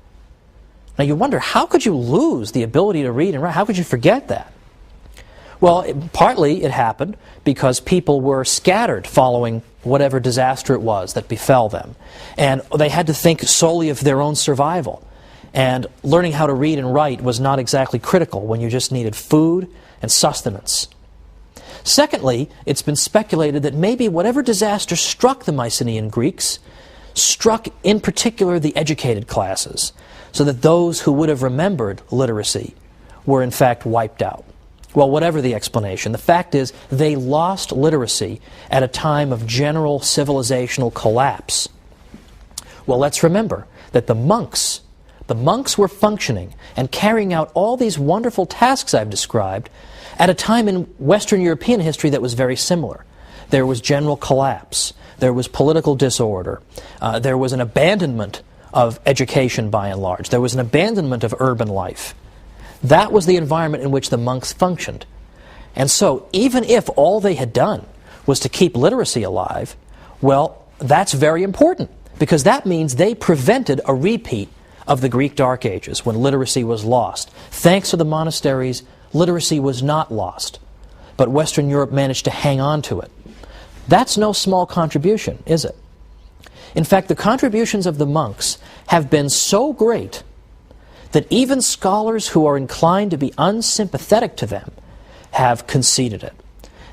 Now you wonder, how could you lose the ability to read and write? How could you forget that? Well, partly it happened because people were scattered following whatever disaster it was that befell them. And they had to think solely of their own survival. And learning how to read and write was not exactly critical when you just needed food and sustenance. Secondly, it's been speculated that maybe whatever disaster struck the Mycenaean Greeks struck in particular the educated classes, so that those who would have remembered literacy were in fact wiped out. Well, whatever the explanation, the fact is they lost literacy at a time of general civilizational collapse. Well, let's remember that the monks were functioning and carrying out all these wonderful tasks I've described at a time in Western European history that was very similar. There was general collapse. There was political disorder. There was an abandonment of education by and large. There was an abandonment of urban life. That was the environment in which the monks functioned. And so, even if all they had done was to keep literacy alive, well, that's very important, because that means they prevented a repeat of the Greek Dark Ages, when literacy was lost. Thanks to the monasteries, literacy was not lost, but Western Europe managed to hang on to it. That's no small contribution, is it? In fact, the contributions of the monks have been so great that even scholars who are inclined to be unsympathetic to them have conceded it.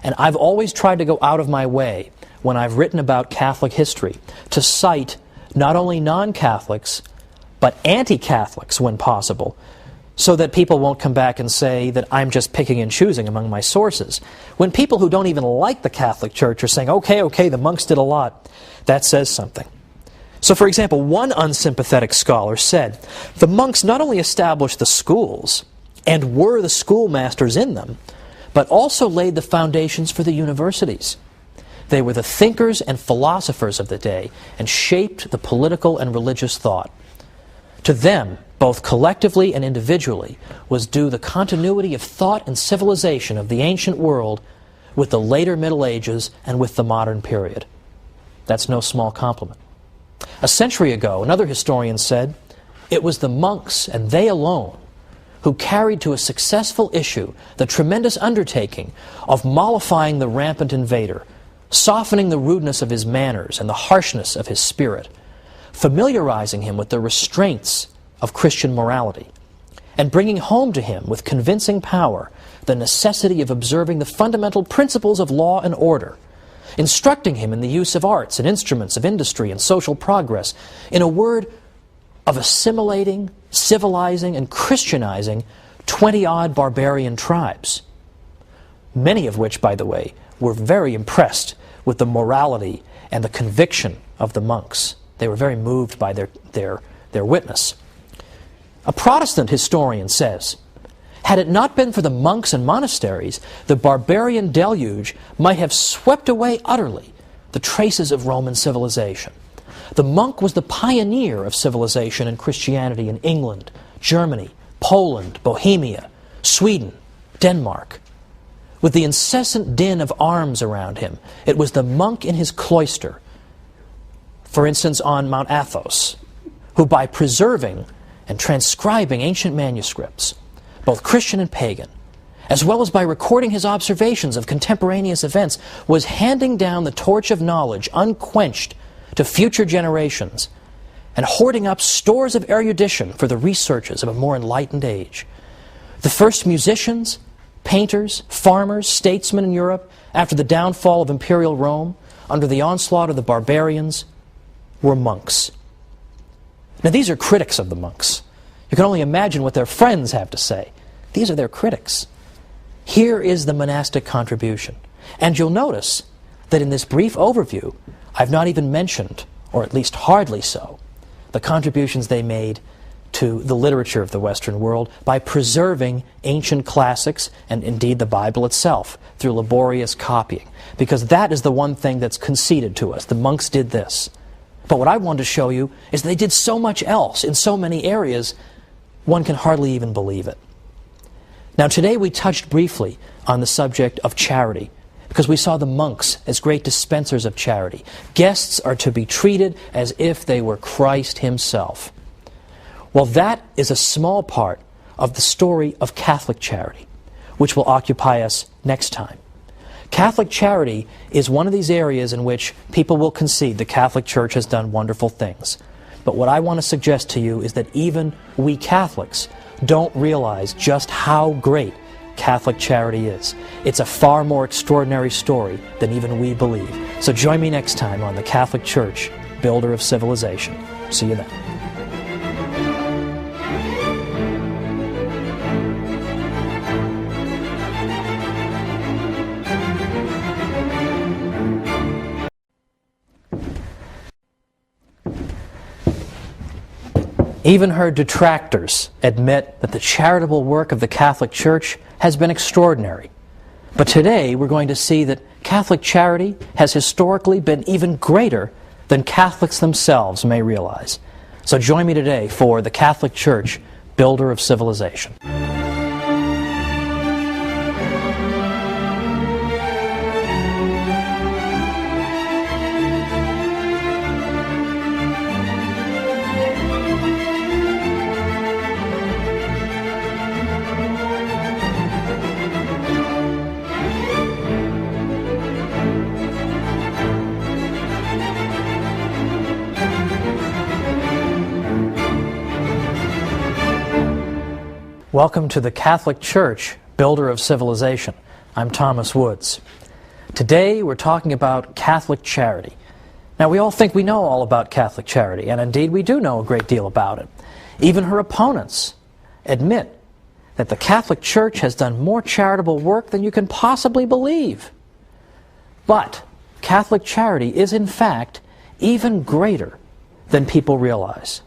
And I've always tried to go out of my way, when I've written about Catholic history, to cite not only non-Catholics, but anti-Catholics when possible, so that people won't come back and say that I'm just picking and choosing among my sources. When people who don't even like the Catholic Church are saying, okay, the monks did a lot, that says something. So, for example, one unsympathetic scholar said, the monks not only established the schools and were the schoolmasters in them, but also laid the foundations for the universities. They were the thinkers and philosophers of the day and shaped the political and religious thought. To them, both collectively and individually, was due the continuity of thought and civilization of the ancient world with the later Middle Ages and with the modern period. That's no small compliment. A century ago, another historian said, it was the monks, and they alone, who carried to a successful issue the tremendous undertaking of mollifying the rampant invader, softening the rudeness of his manners and the harshness of his spirit, familiarizing him with the restraints of Christian morality, and bringing home to him with convincing power the necessity of observing the fundamental principles of law and order, instructing him in the use of arts and instruments of industry and social progress, in a word, of assimilating, civilizing, and Christianizing 20-odd barbarian tribes, many of which, by the way, were very impressed with the morality and the conviction of the monks. They were very moved by their witness. A Protestant historian says, had it not been for the monks and monasteries, the barbarian deluge might have swept away utterly the traces of Roman civilization. The monk was the pioneer of civilization and Christianity in England, Germany, Poland, Bohemia, Sweden, Denmark. With the incessant din of arms around him, it was the monk in his cloister, for instance on Mount Athos, who by preserving and transcribing ancient manuscripts, both Christian and pagan, as well as by recording his observations of contemporaneous events, was handing down the torch of knowledge unquenched to future generations and hoarding up stores of erudition for the researches of a more enlightened age. The first musicians, painters, farmers, statesmen in Europe, after the downfall of imperial Rome, under the onslaught of the barbarians, were monks. Now these are critics of the monks. You can only imagine what their friends have to say. These are their critics. Here is the monastic contribution. And you'll notice that in this brief overview, I've not even mentioned, or at least hardly so, the contributions they made to the literature of the Western world by preserving ancient classics and indeed the Bible itself through laborious copying. Because that is the one thing that's conceded to us. The monks did this. But what I want to show you is they did so much else in so many areas, one can hardly even believe it. Now today we touched briefly on the subject of charity because we saw the monks as great dispensers of charity. Guests are to be treated as if they were Christ himself. Well, that is a small part of the story of Catholic charity, which will occupy us next time. Catholic charity is one of these areas in which people will concede the Catholic Church has done wonderful things. But what I want to suggest to you is that even we Catholics don't realize just how great Catholic charity is. It's a far more extraordinary story than even we believe. So join me next time on the Catholic Church, Builder of Civilization. See you then. Even her detractors admit that the charitable work of the Catholic Church has been extraordinary. But today we're going to see that Catholic charity has historically been even greater than Catholics themselves may realize. So join me today for the Catholic Church, Builder of Civilization. Welcome to the Catholic Church, Builder of Civilization. I'm Thomas Woods. Today we're talking about Catholic charity. Now we all think we know all about Catholic charity, and indeed we do know a great deal about it. Even her opponents admit that the Catholic Church has done more charitable work than you can possibly believe. But Catholic charity is in fact even greater than people realize.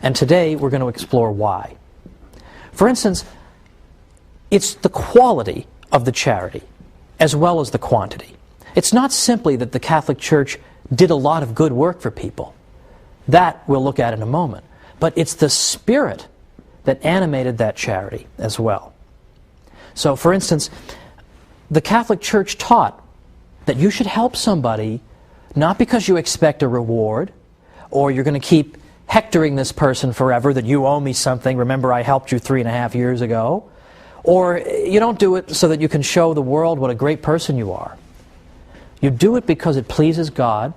And today we're going to explore why. For instance, it's the quality of the charity as well as the quantity. It's not simply that the Catholic Church did a lot of good work for people. That we'll look at in a moment. But it's the spirit that animated that charity as well. So, for instance, the Catholic Church taught that you should help somebody not because you expect a reward or you're going to keep hectoring this person forever that you owe me something, remember I helped you 3.5 years ago, or you don't do it so that you can show the world what a great person you are. You do it because it pleases God,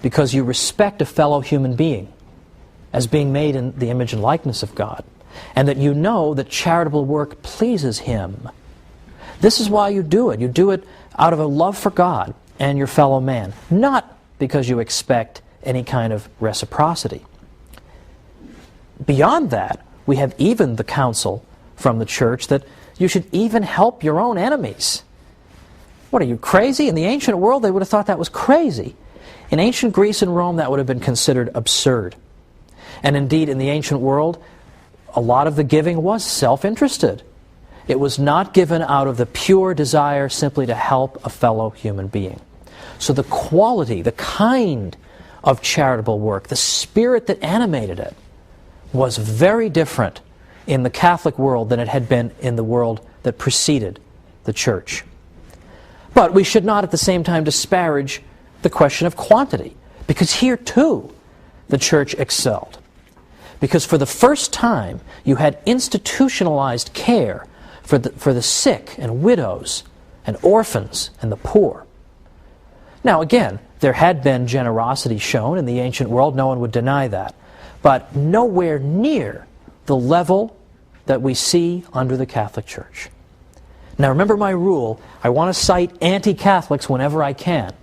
because you respect a fellow human being as being made in the image and likeness of God, and that you know that charitable work pleases Him. This is why you do it. You do it out of a love for God and your fellow man, not because you expect any kind of reciprocity. Beyond that, we have even the counsel from the Church that you should even help your own enemies. What, are you crazy? In the ancient world, they would have thought that was crazy. In ancient Greece and Rome, that would have been considered absurd. And indeed, in the ancient world, a lot of the giving was self-interested. It was not given out of the pure desire simply to help a fellow human being. So the quality, the kind of charitable work, the spirit that animated it, was very different in the Catholic world than it had been in the world that preceded the Church. But we should not at the same time disparage the question of quantity, because here too the Church excelled. Because for the first time you had institutionalized care for the sick and widows and orphans and the poor. Now again, there had been generosity shown in the ancient world, no one would deny that, but nowhere near the level that we see under the Catholic Church. Now remember my rule, I want to cite anti-Catholics whenever I can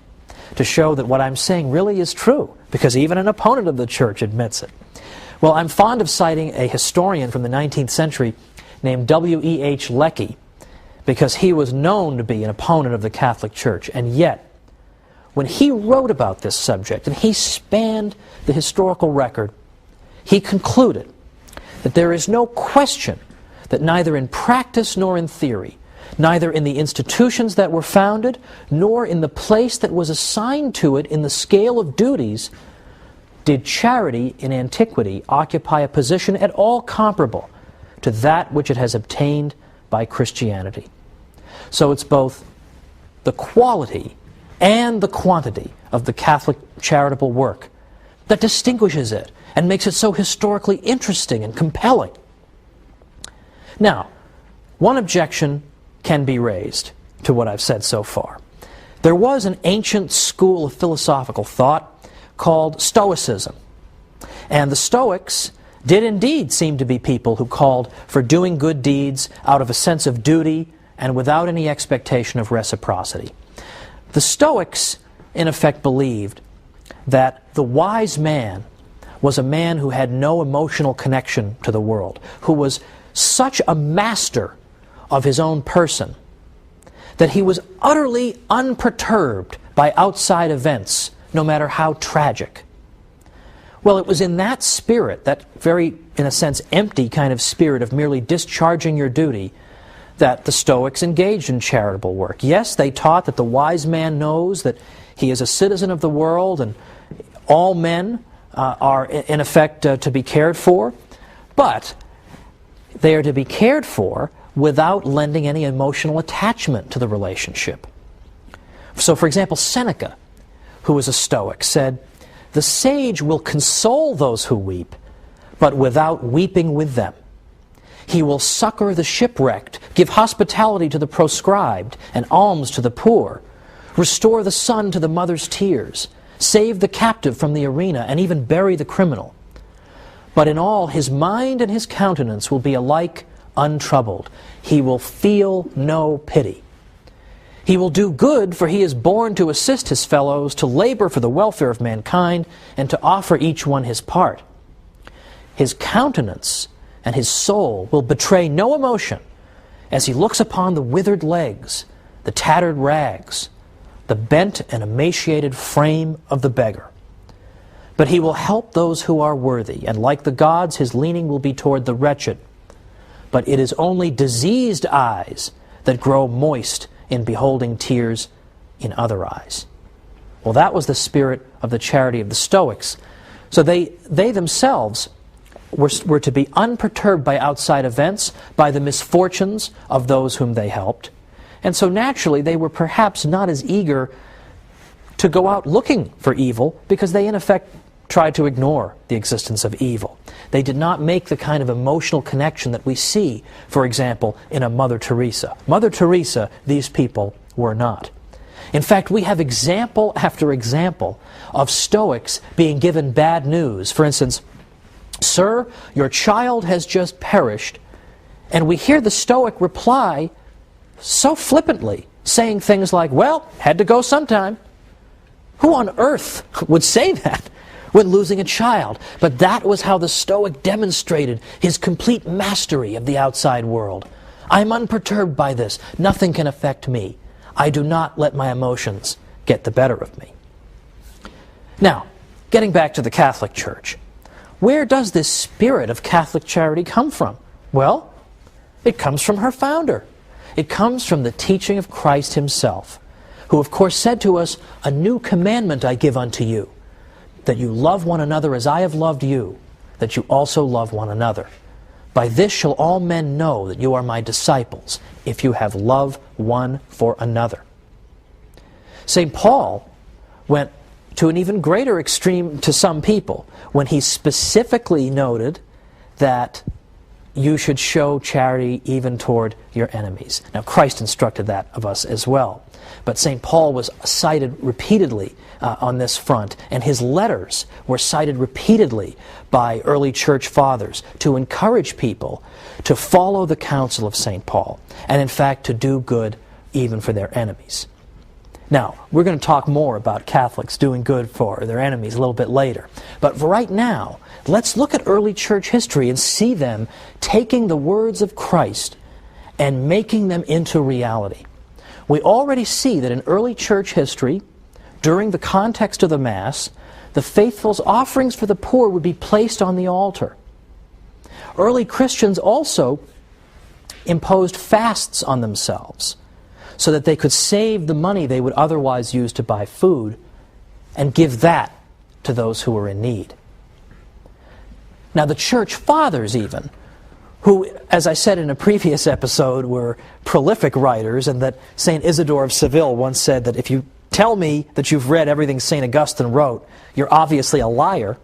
to show that what I'm saying really is true, because even an opponent of the Church admits it. Well, I'm fond of citing a historian from the 19th century named W.E.H. Lecky, because he was known to be an opponent of the Catholic Church, and yet when he wrote about this subject and he spanned the historical record, he concluded that there is no question that neither in practice nor in theory, neither in the institutions that were founded, nor in the place that was assigned to it in the scale of duties, did charity in antiquity occupy a position at all comparable to that which it has obtained by Christianity. So it's both the quality and the quantity of the Catholic charitable work that distinguishes it and makes it so historically interesting and compelling. Now, one objection can be raised to what I've said so far. There was an ancient school of philosophical thought called Stoicism. And the Stoics did indeed seem to be people who called for doing good deeds out of a sense of duty and without any expectation of reciprocity. The Stoics, in effect, believed that the wise man was a man who had no emotional connection to the world, who was such a master of his own person that he was utterly unperturbed by outside events, no matter how tragic. Well, it was in that spirit, that very, in a sense, empty kind of spirit of merely discharging your duty, that the Stoics engaged in charitable work. Yes, they taught that the wise man knows that he is a citizen of the world and all men are, in effect, to be cared for, but they are to be cared for without lending any emotional attachment to the relationship. So, for example, Seneca, who was a Stoic, said, "The sage will console those who weep, but without weeping with them. He will succor the shipwrecked, give hospitality to the proscribed, and alms to the poor, restore the son to the mother's tears, save the captive from the arena, and even bury the criminal. But in all, his mind and his countenance will be alike untroubled. He will feel no pity. He will do good, for he is born to assist his fellows, to labor for the welfare of mankind, and to offer each one his part. His countenance and his soul will betray no emotion as he looks upon the withered legs, the tattered rags, the bent and emaciated frame of the beggar. But he will help those who are worthy, and like the gods, his leaning will be toward the wretched. But it is only diseased eyes that grow moist in beholding tears in other eyes." Well, that was the spirit of the charity of the Stoics. So they themselves were to be unperturbed by outside events, by the misfortunes of those whom they helped. And so naturally they were perhaps not as eager to go out looking for evil, because they in effect tried to ignore the existence of evil. They did not make the kind of emotional connection that we see, for example, in a Mother Teresa. Mother Teresa, these people were not. In fact, we have example after example of Stoics being given bad news. For instance, "Sir, your child has just perished," and we hear the Stoic reply so flippantly, saying things like, "Well, had to go sometime." Who on earth would say that when losing a child? But that was how the Stoic demonstrated his complete mastery of the outside world. "I'm unperturbed by this. Nothing can affect me. I do not let my emotions get the better of me." Now, getting back to the Catholic Church, where does this spirit of Catholic charity come from? Well, it comes from her founder. It comes from the teaching of Christ himself, who of course said to us, "A new commandment I give unto you, that you love one another as I have loved you, that you also love one another. By this shall all men know that you are my disciples, if you have love one for another." St. Paul went to an even greater extreme to some people when he specifically noted that you should show charity even toward your enemies. Now, Christ instructed that of us as well. But St. Paul was cited repeatedly on this front, and his letters were cited repeatedly by early church fathers to encourage people to follow the counsel of St. Paul, and in fact to do good even for their enemies. Now, we're going to talk more about Catholics doing good for their enemies a little bit later. But for right now, let's look at early church history and see them taking the words of Christ and making them into reality. We already see that in early church history, during the context of the Mass, the faithful's offerings for the poor would be placed on the altar. Early Christians also imposed fasts on themselves so that they could save the money they would otherwise use to buy food and give that to those who were in need. Now, the church fathers even, who, as I said in a previous episode, were prolific writers, and that St. Isidore of Seville once said that if you tell me that you've read everything St. Augustine wrote, you're obviously a liar.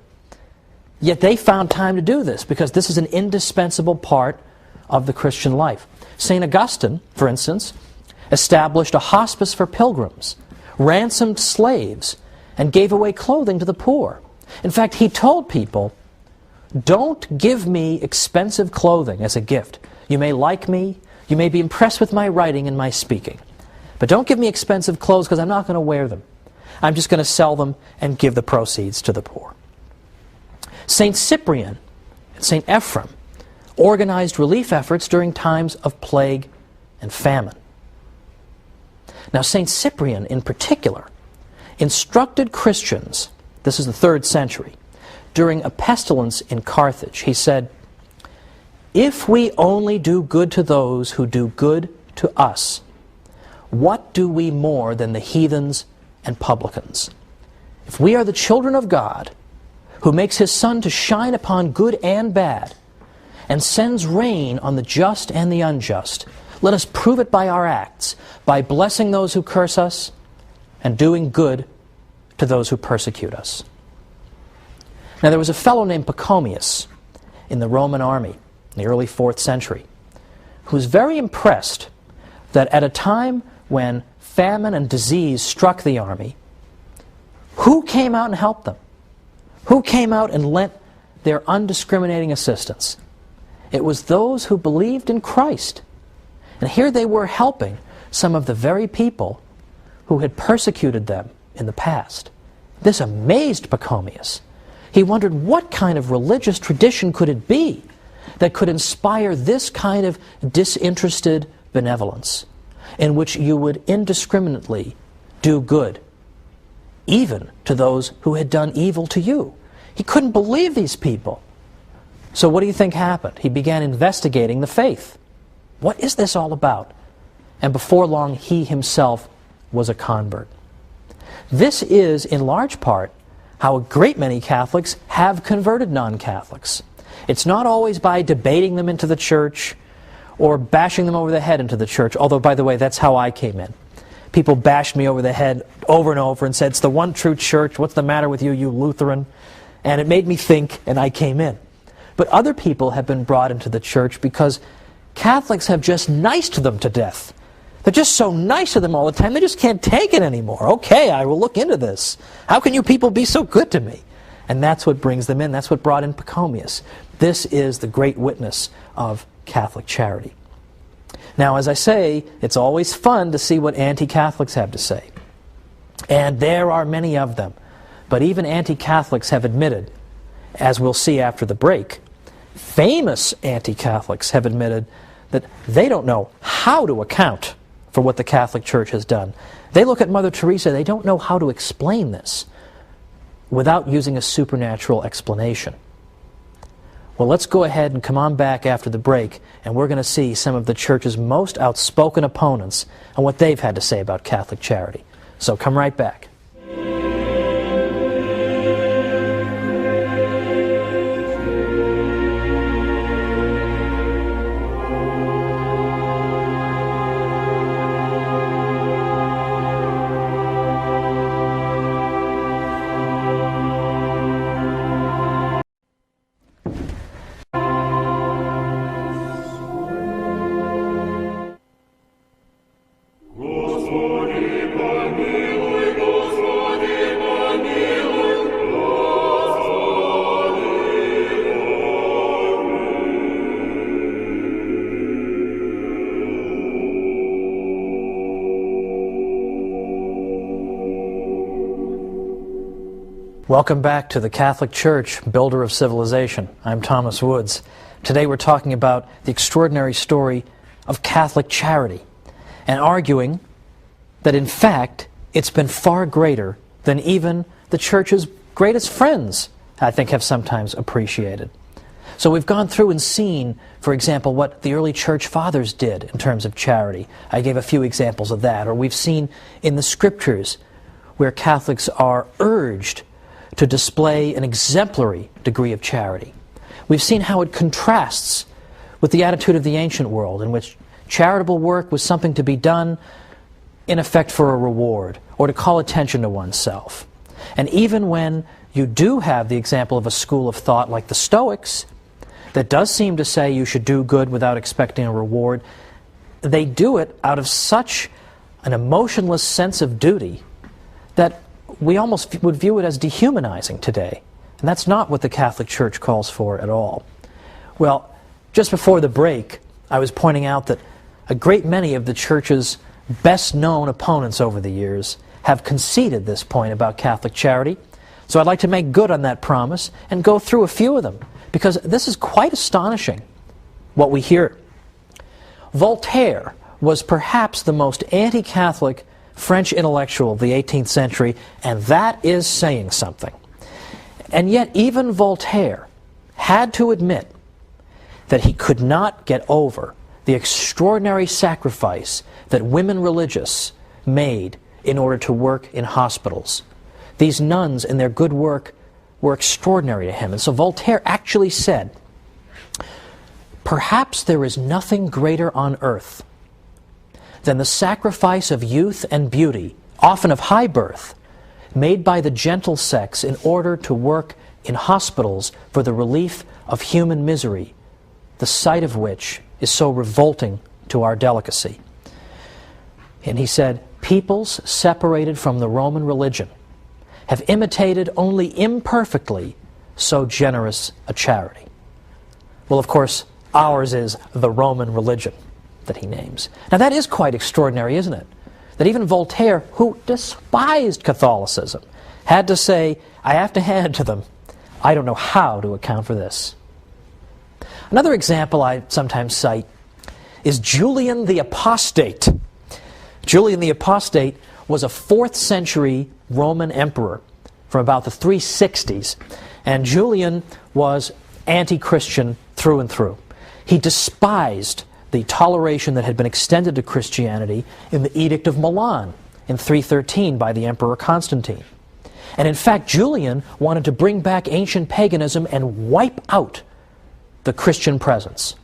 Yet they found time to do this, because this is an indispensable part of the Christian life. St. Augustine, for instance, established a hospice for pilgrims, ransomed slaves, and gave away clothing to the poor. In fact, he told people, don't give me expensive clothing as a gift. You may like me, you may be impressed with my writing and my speaking, but don't give me expensive clothes because I'm not going to wear them. I'm just going to sell them and give the proceeds to the poor. St. Cyprian and St. Ephrem organized relief efforts during times of plague and famine. Now, St. Cyprian in particular instructed Christians, this is the 3rd century, during a pestilence in Carthage. He said, if we only do good to those who do good to us, what do we more than the heathens and publicans? If we are the children of God, who makes his sun to shine upon good and bad, and sends rain on the just and the unjust, let us prove it by our acts, by blessing those who curse us, and doing good to those who persecute us. Now there was a fellow named Pachomius in the Roman army in the early 4th century who was very impressed that at a time when famine and disease struck the army, who came out and helped them? Who came out and lent their undiscriminating assistance? It was those who believed in Christ. And here they were helping some of the very people who had persecuted them in the past. This amazed Pachomius. He wondered, what kind of religious tradition could it be that could inspire this kind of disinterested benevolence, in which you would indiscriminately do good, even to those who had done evil to you? He couldn't believe these people. So what do you think happened? He began investigating the faith. What is this all about? And before long, he himself was a convert. This is, in large part, how a great many Catholics have converted non-Catholics. It's not always by debating them into the church or bashing them over the head into the church, although, by the way, that's how I came in. People bashed me over the head over and over and said, it's the one true church, what's the matter with you, you Lutheran? And it made me think, and I came in. But other people have been brought into the church because Catholics have just niced them to death. They're just so nice to them all the time, they just can't take it anymore. Okay, I will look into this. How can you people be so good to me? And that's what brings them in. That's what brought in Pachomius. This is the great witness of Catholic charity. Now, as I say, it's always fun to see what anti-Catholics have to say. And there are many of them. But even anti-Catholics have admitted, as we'll see after the break, famous anti-Catholics have admitted that they don't know how to account for what the Catholic Church has done. They look at Mother Teresa, they don't know how to explain this without using a supernatural explanation. Well, let's go ahead and come on back after the break, and we're going to see some of the Church's most outspoken opponents and what they've had to say about Catholic charity. So come right back. Welcome back to the Catholic Church, builder of civilization. I'm Thomas Woods. Today we're talking about the extraordinary story of Catholic charity and arguing that in fact it's been far greater than even the Church's greatest friends, I think, have sometimes appreciated. So we've gone through and seen, for example, what the early Church Fathers did in terms of charity. I gave a few examples of that. Or we've seen in the Scriptures where Catholics are urged to display an exemplary degree of charity. We've seen how it contrasts with the attitude of the ancient world, in which charitable work was something to be done, in effect, for a reward, or to call attention to oneself. And even when you do have the example of a school of thought like the Stoics, that does seem to say you should do good without expecting a reward, they do it out of such an emotionless sense of duty that we almost would view it as dehumanizing today. And that's not what the Catholic Church calls for at all. Well, just before the break, I was pointing out that a great many of the Church's best-known opponents over the years have conceded this point about Catholic charity. So I'd like to make good on that promise and go through a few of them, because this is quite astonishing, what we hear. Voltaire was perhaps the most anti-Catholic French intellectual of the 18th century, and that is saying something. And yet even Voltaire had to admit that he could not get over the extraordinary sacrifice that women religious made in order to work in hospitals. These nuns and their good work were extraordinary to him. And so Voltaire actually said, "Perhaps there is nothing greater on earth than the sacrifice of youth and beauty, often of high birth, made by the gentle sex in order to work in hospitals for the relief of human misery, the sight of which is so revolting to our delicacy." And he said, "Peoples separated from the Roman religion have imitated only imperfectly so generous a charity." Well, of course, ours is the Roman religion that he names. Now that is quite extraordinary, isn't it? That even Voltaire, who despised Catholicism, had to say, I have to hand it to them, I don't know how to account for this. Another example I sometimes cite is Julian the Apostate. Julian the Apostate was a 4th century Roman emperor from about the 360s. And Julian was anti-Christian through and through. He despised the toleration that had been extended to Christianity in the Edict of Milan in 313 by the Emperor Constantine. And in fact, Julian wanted to bring back ancient paganism and wipe out the Christian presence.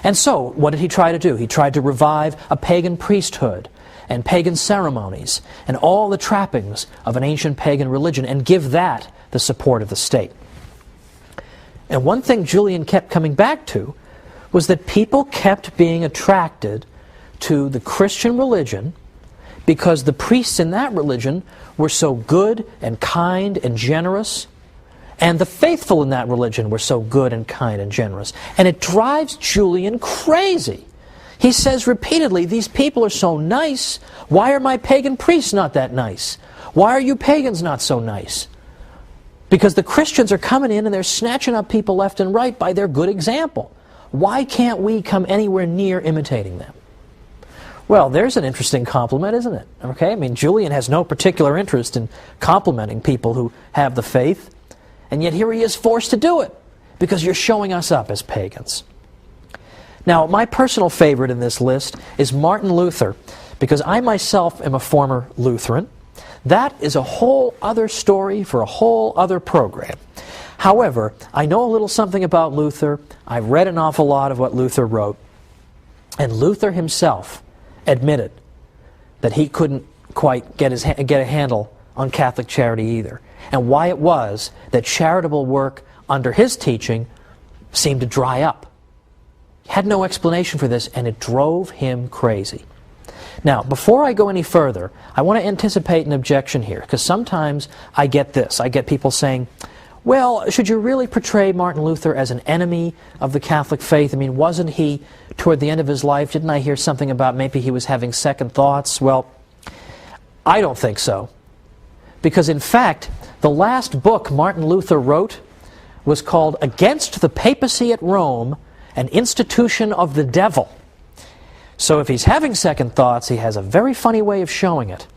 And so, what did he try to do? He tried to revive a pagan priesthood and pagan ceremonies and all the trappings of an ancient pagan religion and give that the support of the state. And one thing Julian kept coming back to was that people kept being attracted to the Christian religion because the priests in that religion were so good and kind and generous, and the faithful in that religion were so good and kind and generous. And it drives Julian crazy. He says repeatedly, these people are so nice, why are my pagan priests not that nice? Why are you pagans not so nice? Because the Christians are coming in and they're snatching up people left and right by their good example. Why can't we come anywhere near imitating them? Well, there's an interesting compliment, isn't it? Okay, I mean, Julian has no particular interest in complimenting people who have the faith, and yet here he is forced to do it because you're showing us up as pagans. Now, my personal favorite in this list is Martin Luther, because I myself am a former Lutheran. That is a whole other story for a whole other program. However, I know a little something about Luther. I've read an awful lot of what Luther wrote. And Luther himself admitted that he couldn't quite get a handle on Catholic charity either. And why it was that charitable work under his teaching seemed to dry up. He had no explanation for this, and it drove him crazy. Now, before I go any further, I want to anticipate an objection here, because sometimes I get this. I get people saying, well, should you really portray Martin Luther as an enemy of the Catholic faith? I mean, wasn't he, toward the end of his life, didn't I hear something about maybe he was having second thoughts? Well, I don't think so. Because in fact, the last book Martin Luther wrote was called Against the Papacy at Rome, an Institution of the Devil. So if he's having second thoughts, he has a very funny way of showing it.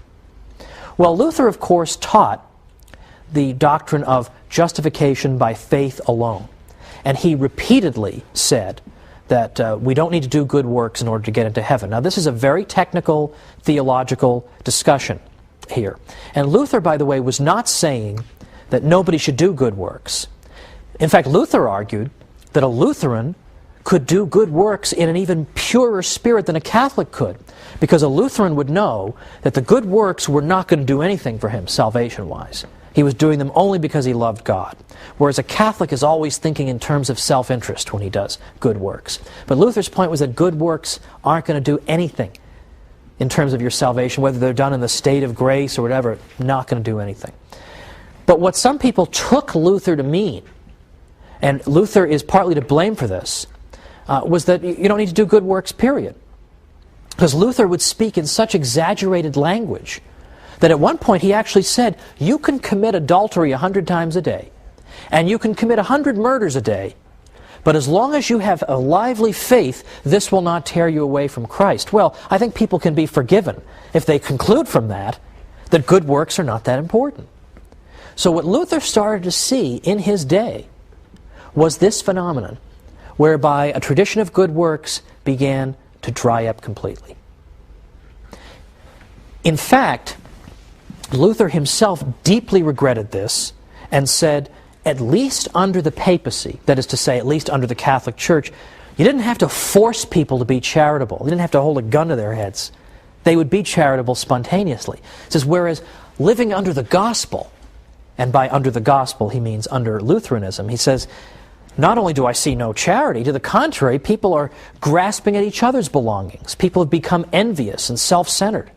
Well, Luther, of course, taught the doctrine of justification by faith alone. And he repeatedly said that we don't need to do good works in order to get into heaven. Now, this is a very technical, theological discussion here. And Luther, by the way, was not saying that nobody should do good works. In fact, Luther argued that a Lutheran could do good works in an even purer spirit than a Catholic could, because a Lutheran would know that the good works were not going to do anything for him salvation-wise. He was doing them only because he loved God. Whereas a Catholic is always thinking in terms of self-interest when he does good works. But Luther's point was that good works aren't going to do anything in terms of your salvation, whether they're done in the state of grace or whatever, not going to do anything. But what some people took Luther to mean, and Luther is partly to blame for this, was that you don't need to do good works, period. Because Luther would speak in such exaggerated language that at one point he actually said, you can commit adultery 100 times a day, and you can commit 100 murders a day, but as long as you have a lively faith, this will not tear you away from Christ. Well, I think people can be forgiven if they conclude from that good works are not that important. So what Luther started to see in his day was this phenomenon whereby a tradition of good works began to dry up completely. In fact, Luther himself deeply regretted this and said, at least under the papacy, that is to say, at least under the Catholic Church, you didn't have to force people to be charitable. You didn't have to hold a gun to their heads. They would be charitable spontaneously. He says, whereas living under the gospel, and by under the gospel he means under Lutheranism, he says, not only do I see no charity, to the contrary, people are grasping at each other's belongings. People have become envious and self-centered.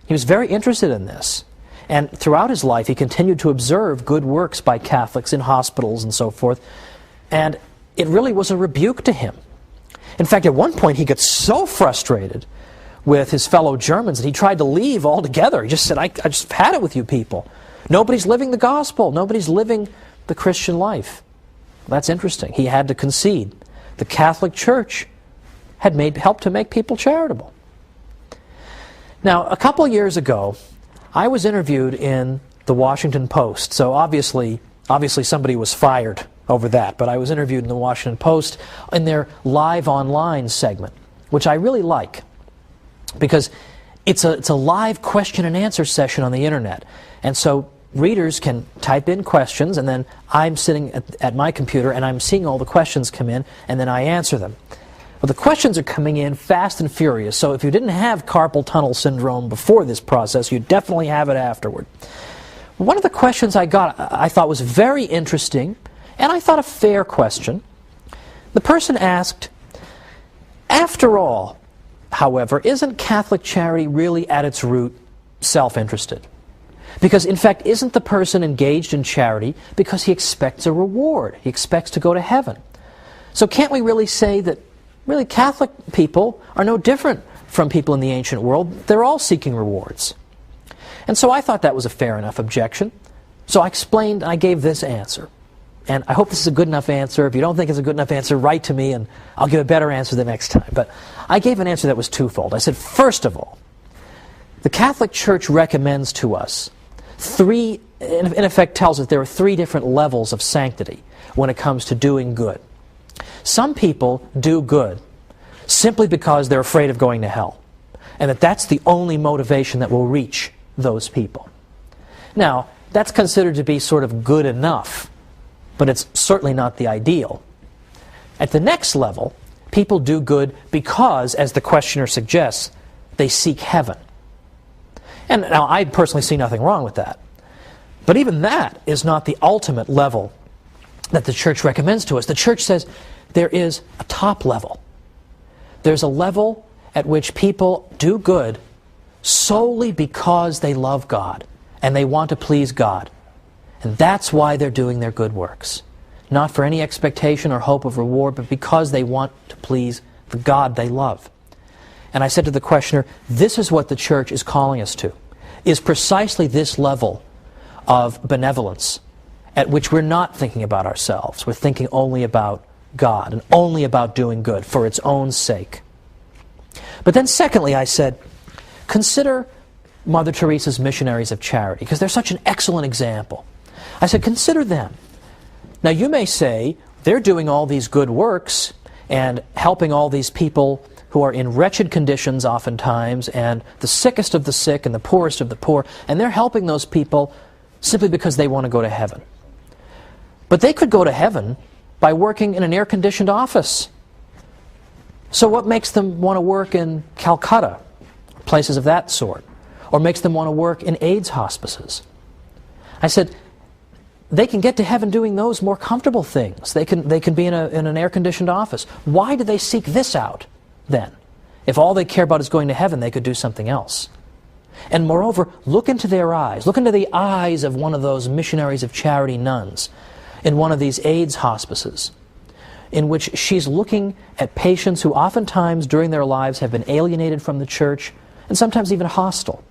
He was very interested in this. And throughout his life, he continued to observe good works by Catholics in hospitals and so forth. And it really was a rebuke to him. In fact, at one point, he got so frustrated with his fellow Germans that he tried to leave altogether. He just said, I just had it with you people. Nobody's living the gospel. Nobody's living the Christian life. That's interesting. He had to concede. The Catholic Church had helped to make people charitable. Now, a couple years ago, I was interviewed in the Washington Post. So obviously somebody was fired over that. But I was interviewed in the Washington Post in their live online segment, which I really like, because it's a live question and answer session on the internet. And so readers can type in questions, and then I'm sitting at my computer and I'm seeing all the questions come in, and then I answer them. Well, the questions are coming in fast and furious, so if you didn't have carpal tunnel syndrome before this process, you definitely have it afterward. One of the questions I got I thought was very interesting, and I thought a fair question. The person asked, after all, however, isn't Catholic charity really at its root self-interested? Because, in fact, isn't the person engaged in charity because he expects a reward? He expects to go to heaven. So can't we really say that really Catholic people are no different from people in the ancient world? They're all seeking rewards. And so I thought that was a fair enough objection. So I explained, I gave this answer. And I hope this is a good enough answer. If you don't think it's a good enough answer, write to me and I'll give a better answer the next time. But I gave an answer that was twofold. I said, first of all, the Catholic Church recommends to us in effect tells us there are three different levels of sanctity when it comes to doing good. Some people do good simply because they're afraid of going to hell, and that's the only motivation that will reach those people. Now, that's considered to be sort of good enough, but it's certainly not the ideal. At the next level, people do good because, as the questioner suggests, they seek heaven. And now, I personally see nothing wrong with that. But even that is not the ultimate level that the Church recommends to us. The Church says there is a top level. There's a level at which people do good solely because they love God and they want to please God. And that's why they're doing their good works. Not for any expectation or hope of reward, but because they want to please the God they love. And I said to the questioner, this is what the Church is calling us to, is precisely this level of benevolence at which we're not thinking about ourselves. We're thinking only about God and only about doing good for its own sake. But then secondly, I said, consider Mother Teresa's missionaries of charity, because they're such an excellent example. I said, consider them. Now you may say, they're doing all these good works and helping all these people who are in wretched conditions oftentimes, and the sickest of the sick and the poorest of the poor, and they're helping those people simply because they want to go to heaven. But they could go to heaven by working in an air-conditioned office So what makes them want to work in Calcutta, places of that sort, or makes them want to work in AIDS hospices? I said, they can get to heaven doing those more comfortable things. They can be in an air-conditioned office. Why do they seek this out, then? If all they care about is going to heaven, they could do something else. And moreover, look into their eyes. Look into the eyes of one of those missionaries of charity nuns in one of these AIDS hospices, in which she's looking at patients who oftentimes during their lives have been alienated from the church and sometimes even hostile.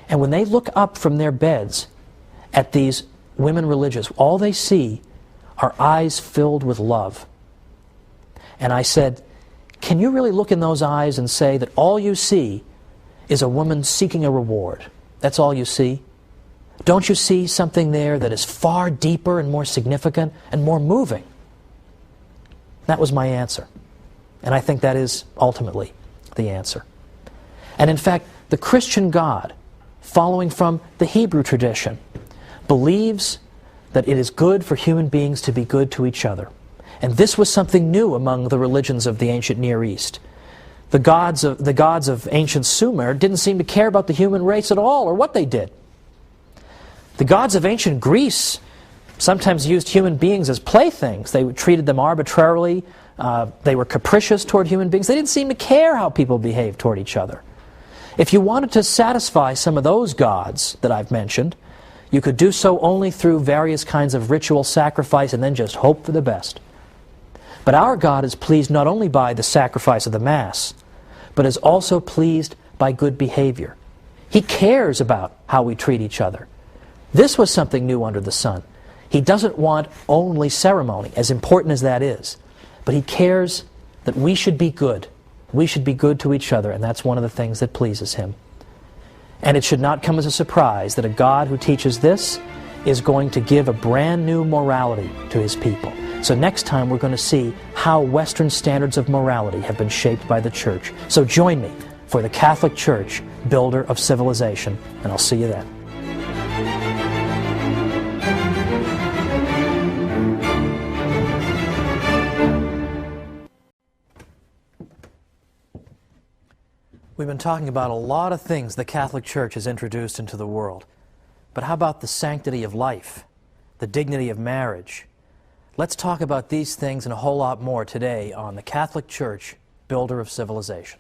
And when they look up from their beds at these women religious, all they see are eyes filled with love. And I said, can you really look in those eyes and say that all you see is a woman seeking a reward? That's all you see? Don't you see something there that is far deeper and more significant and more moving? That was my answer. And I think that is ultimately the answer. And in fact, the Christian God, following from the Hebrew tradition, believes that it is good for human beings to be good to each other. And this was something new among the religions of the ancient Near East. The gods of ancient Sumer didn't seem to care about the human race at all, or what they did. The gods of ancient Greece sometimes used human beings as playthings. They treated them arbitrarily. They were capricious toward human beings. They didn't seem to care how people behaved toward each other. If you wanted to satisfy some of those gods that I've mentioned, you could do so only through various kinds of ritual sacrifice and then just hope for the best. But our God is pleased not only by the sacrifice of the Mass, but is also pleased by good behavior. He cares about how we treat each other. This was something new under the sun. He doesn't want only ceremony, as important as that is, but He cares that we should be good. We should be good to each other, and that's one of the things that pleases Him. And it should not come as a surprise that a God who teaches this is going to give a brand new morality to His people. So next time we're going to see how Western standards of morality have been shaped by the Church. So join me for the Catholic Church, Builder of Civilization, and I'll see you then. We've been talking about a lot of things the Catholic Church has introduced into the world. But how about the sanctity of life, the dignity of marriage? Let's talk about these things and a whole lot more today on the Catholic Church, Builder of Civilization.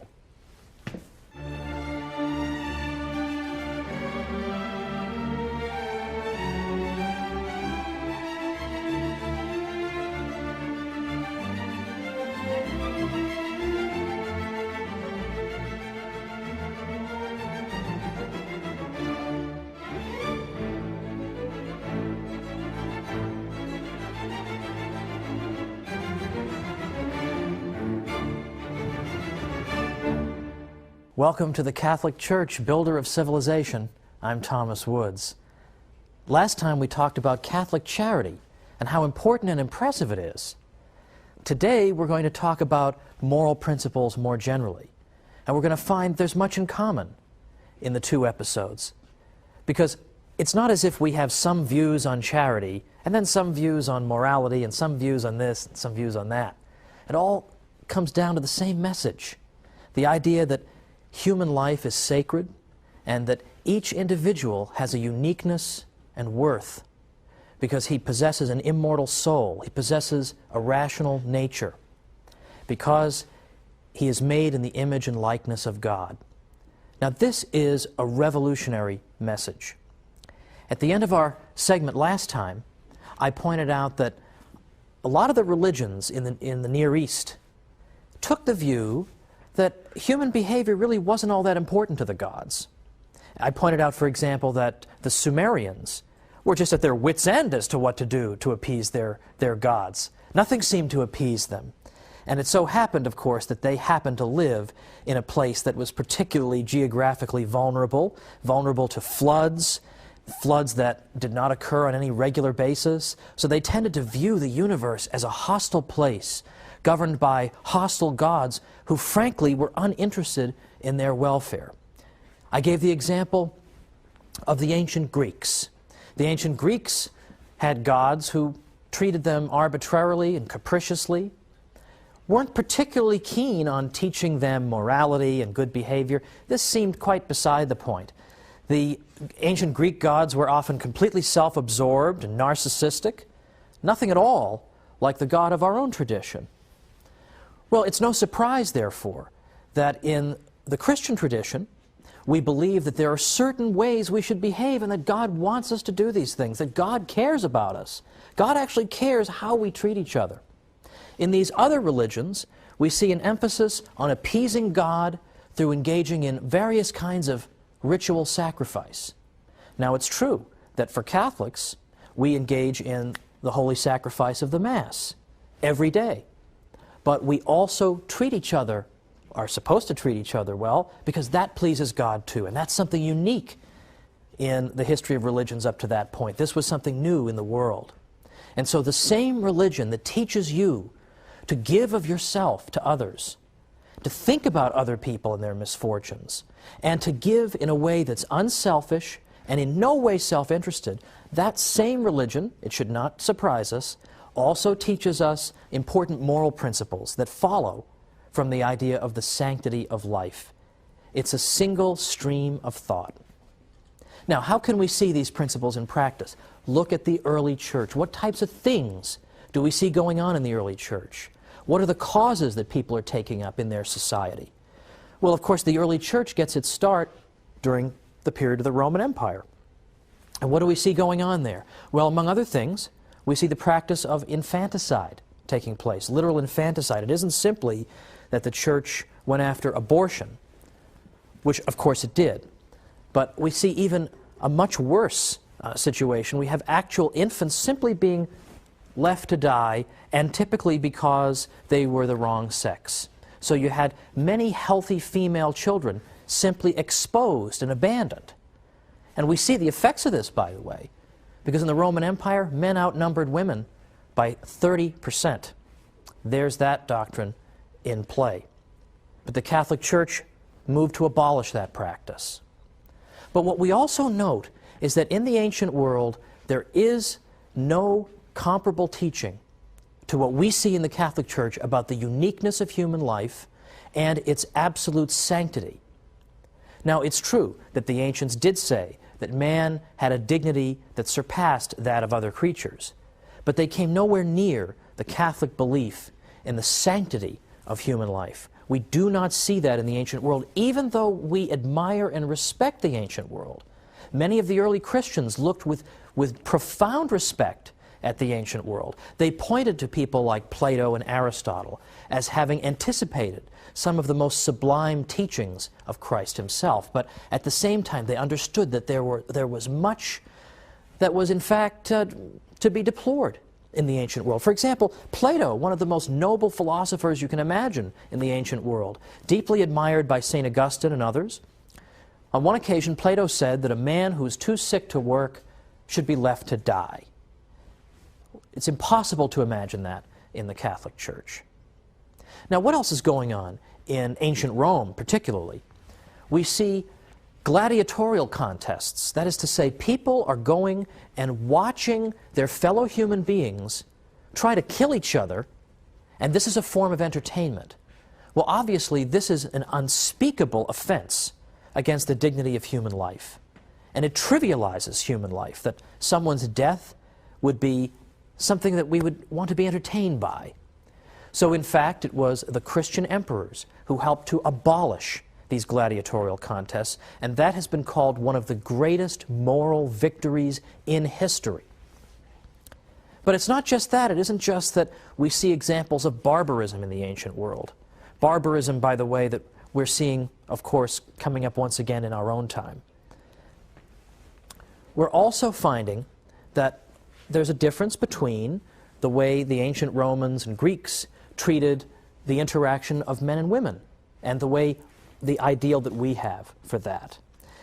Welcome to the Catholic Church, Builder of Civilization. I'm Thomas Woods. Last time we talked about Catholic charity and how important and impressive it is. Today we're going to talk about moral principles more generally. And we're going to find there's much in common in the two episodes. Because it's not as if we have some views on charity and then some views on morality and some views on this and some views on that. It all comes down to the same message. The idea that human life is sacred, and that each individual has a uniqueness and worth because he possesses an immortal soul, he possesses a rational nature, because he is made in the image and likeness of God. Now this is a revolutionary message. At the end of our segment last time, I pointed out that a lot of the religions in the Near East took the view that human behavior really wasn't all that important to the gods. I pointed out, for example, that the Sumerians were just at their wits' end as to what to do to appease their gods. Nothing seemed to appease them. And it so happened, of course, that they happened to live in a place that was particularly geographically vulnerable to floods that did not occur on any regular basis. So they tended to view the universe as a hostile place, governed by hostile gods who frankly were uninterested in their welfare. I gave the example of the ancient Greeks. The ancient Greeks had gods who treated them arbitrarily and capriciously. weren't particularly keen on teaching them morality and good behavior. This seemed quite beside the point. The ancient Greek gods were often completely self-absorbed and narcissistic, nothing at all like the God of our own tradition. Well, it's no surprise, therefore, that in the Christian tradition, we believe that there are certain ways we should behave and that God wants us to do these things, that God cares about us. God actually cares how we treat each other. In these other religions, we see an emphasis on appeasing God through engaging in various kinds of ritual sacrifice. Now, it's true that for Catholics, we engage in the holy sacrifice of the Mass every day. But we also treat each other, are supposed to treat each other well, because that pleases God too. And that's something unique in the history of religions up to that point. This was something new in the world. And so the same religion that teaches you to give of yourself to others, to think about other people and their misfortunes, and to give in a way that's unselfish and in no way self-interested, that same religion, it should not surprise us, also teaches us important moral principles that follow from the idea of the sanctity of life. It's a single stream of thought. Now, how can we see these principles in practice? Look at the early church. What types of things do we see going on in the early church? What are the causes that people are taking up in their society? Well, of course, the early church gets its start during the period of the Roman Empire. And what do we see going on there? Well, among other things, we see the practice of infanticide taking place, literal infanticide. It isn't simply that the church went after abortion, which of course it did, but we see even a much worse situation. We have actual infants simply being left to die, and typically because they were the wrong sex. So you had many healthy female children simply exposed and abandoned. And we see the effects of this, by the way, because in the Roman Empire, men outnumbered women by 30%. There's that doctrine in play. But the Catholic Church moved to abolish that practice. But what we also note is that in the ancient world, there is no comparable teaching to what we see in the Catholic Church about the uniqueness of human life and its absolute sanctity. Now, it's true that the ancients did say that man had a dignity that surpassed that of other creatures, but they came nowhere near the Catholic belief in the sanctity of human life. We do not see that in the ancient world, even though we admire and respect the ancient world. Many of the early Christians looked with profound respect at the ancient world. They pointed to people like Plato and Aristotle as having anticipated some of the most sublime teachings of Christ himself, but at the same time they understood that there was much that was in fact to be deplored in the ancient world. For example, Plato, one of the most noble philosophers you can imagine in the ancient world, deeply admired by St. Augustine and others. On one occasion, Plato said that a man who is too sick to work should be left to die. It's impossible to imagine that in the Catholic Church. Now, what else is going on in ancient Rome, particularly? We see gladiatorial contests. That is to say, people are going and watching their fellow human beings try to kill each other, and this is a form of entertainment. Well, obviously, this is an unspeakable offense against the dignity of human life. And it trivializes human life, that someone's death would be something that we would want to be entertained by. So in fact, it was the Christian emperors who helped to abolish these gladiatorial contests, and that has been called one of the greatest moral victories in history. But it's not just that. It isn't just that we see examples of barbarism in the ancient world. Barbarism, by the way, that we're seeing, of course, coming up once again in our own time. We're also finding that there's a difference between the way the ancient Romans and Greeks treated the interaction of men and women and the ideal that we have for that.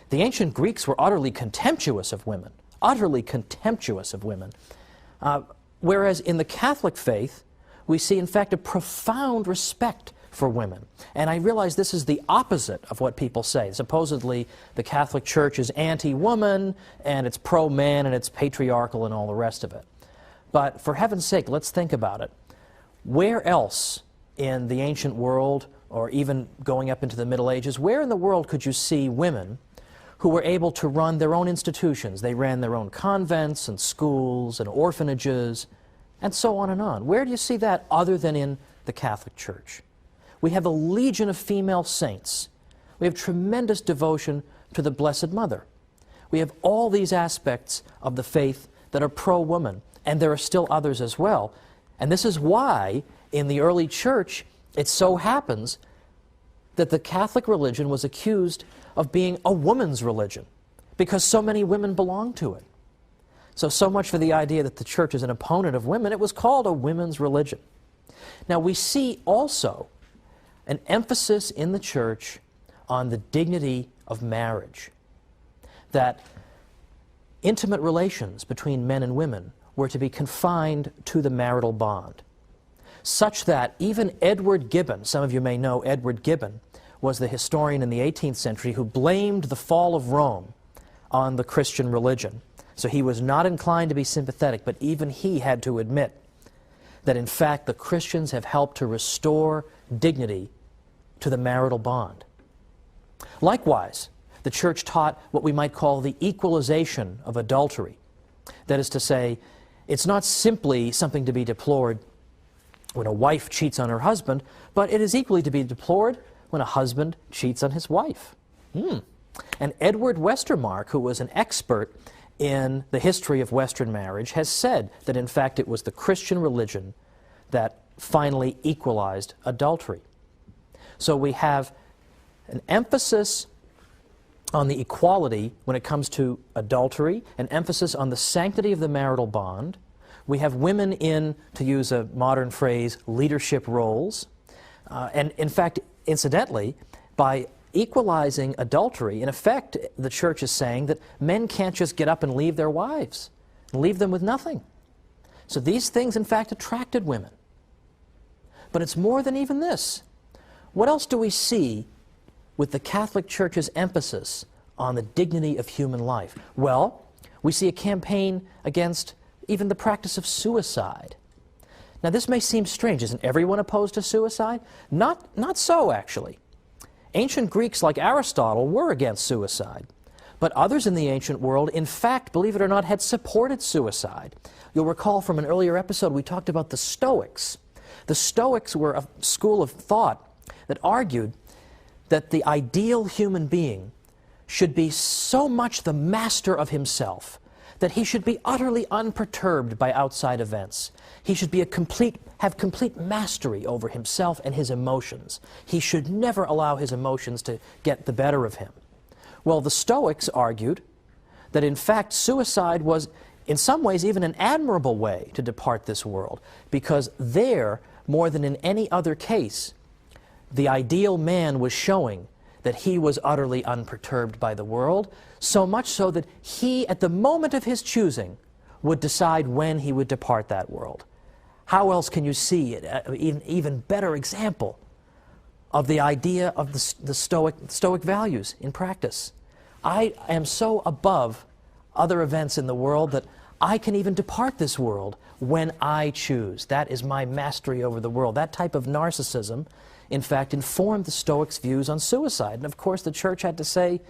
The ancient Greeks were utterly contemptuous of women, whereas in the Catholic faith, we see, in fact, a profound respect for women. And I realize this is the opposite of what people say. Supposedly, the Catholic Church is anti-woman, and it's pro-man, and it's patriarchal, and all the rest of it. But for heaven's sake, let's think about it. Where else in the ancient world, or even going up into the Middle Ages, where in the world could you see women who were able to run their own institutions? They ran their own convents and schools and orphanages and so on and on. Where do you see that other than in the Catholic Church? We have a legion of female saints. We have tremendous devotion to the Blessed Mother. We have all these aspects of the faith that are pro-woman, and there are still others as well. And this is why, in the early church, it so happens that the Catholic religion was accused of being a woman's religion, because so many women belonged to it. So much for the idea that the church is an opponent of women. It was called a women's religion. Now, we see also an emphasis in the church on the dignity of marriage, that intimate relations between men and women were to be confined to the marital bond, such that even Edward Gibbon, some of you may know Edward Gibbon, was the historian in the 18th century who blamed the fall of Rome on the Christian religion. So he was not inclined to be sympathetic, but even he had to admit that in fact the Christians have helped to restore dignity to the marital bond. Likewise, the church taught what we might call the equalization of adultery. That is to say, it's not simply something to be deplored when a wife cheats on her husband, but it is equally to be deplored when a husband cheats on his wife. And Edward Westermarck, who was an expert in the history of Western marriage, has said that in fact it was the Christian religion that finally equalized adultery. So we have an emphasis on the equality when it comes to adultery, an emphasis on the sanctity of the marital bond. We have women in, to use a modern phrase, leadership roles. And in fact, incidentally, by equalizing adultery, in effect, the church is saying that men can't just get up and leave their wives, and leave them with nothing. So these things, in fact, attracted women. But it's more than even this. What else do we see with the Catholic Church's emphasis on the dignity of human life? Well, we see a campaign against even the practice of suicide. Now, this may seem strange. Isn't everyone opposed to suicide? Not so, actually. Ancient Greeks like Aristotle were against suicide. But others in the ancient world, in fact, believe it or not, had supported suicide. You'll recall from an earlier episode we talked about the Stoics. The Stoics were a school of thought that argued that the ideal human being should be so much the master of himself that he should be utterly unperturbed by outside events. He should be have complete mastery over himself and his emotions. He should never allow his emotions to get the better of him. Well, the Stoics argued that in fact suicide was in some ways even an admirable way to depart this world, because there, more than in any other case, the ideal man was showing that he was utterly unperturbed by the world, so much so that he, at the moment of his choosing, would decide when he would depart that world. How else can you see an even better example of the idea of the Stoic values in practice? I am so above other events in the world that I can even depart this world when I choose. That is my mastery over the world. That type of narcissism, in fact, informed the Stoics' views on suicide. And of course, the church had to say,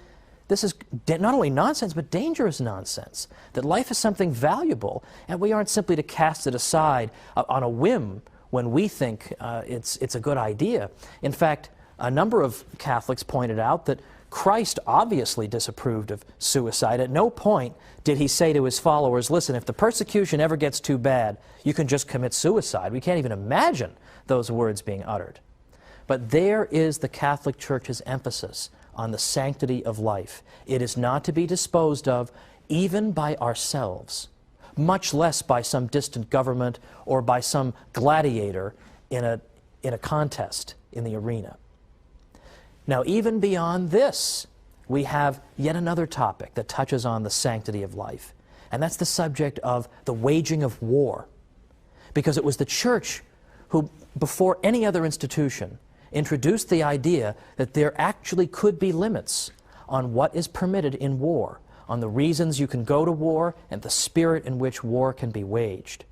this is not only nonsense, but dangerous nonsense. That life is something valuable, and we aren't simply to cast it aside on a whim when we think it's a good idea. In fact, a number of Catholics pointed out that Christ obviously disapproved of suicide. At no point did he say to his followers, listen, if the persecution ever gets too bad, you can just commit suicide. We can't even imagine those words being uttered. But there is the Catholic Church's emphasis on the sanctity of life. It is not to be disposed of even by ourselves, much less by some distant government or by some gladiator in a contest in the arena. Now, even beyond this, we have yet another topic that touches on the sanctity of life, and that's the subject of the waging of war. Because it was the Church who, before any other institution, introduced the idea that there actually could be limits on what is permitted in war, on the reasons you can go to war, and the spirit in which war can be waged.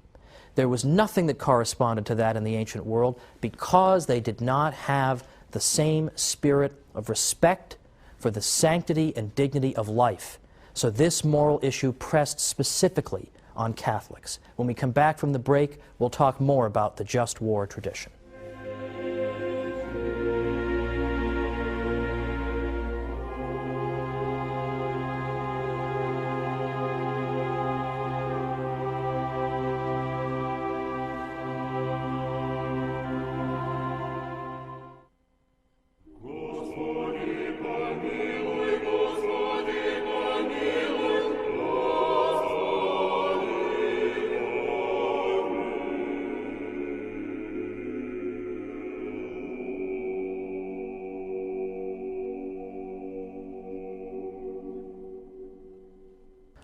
There was nothing that corresponded to that in the ancient world because they did not have the same spirit of respect for the sanctity and dignity of life. So this moral issue pressed specifically on Catholics. When we come back from the break, we'll talk more about the just war tradition.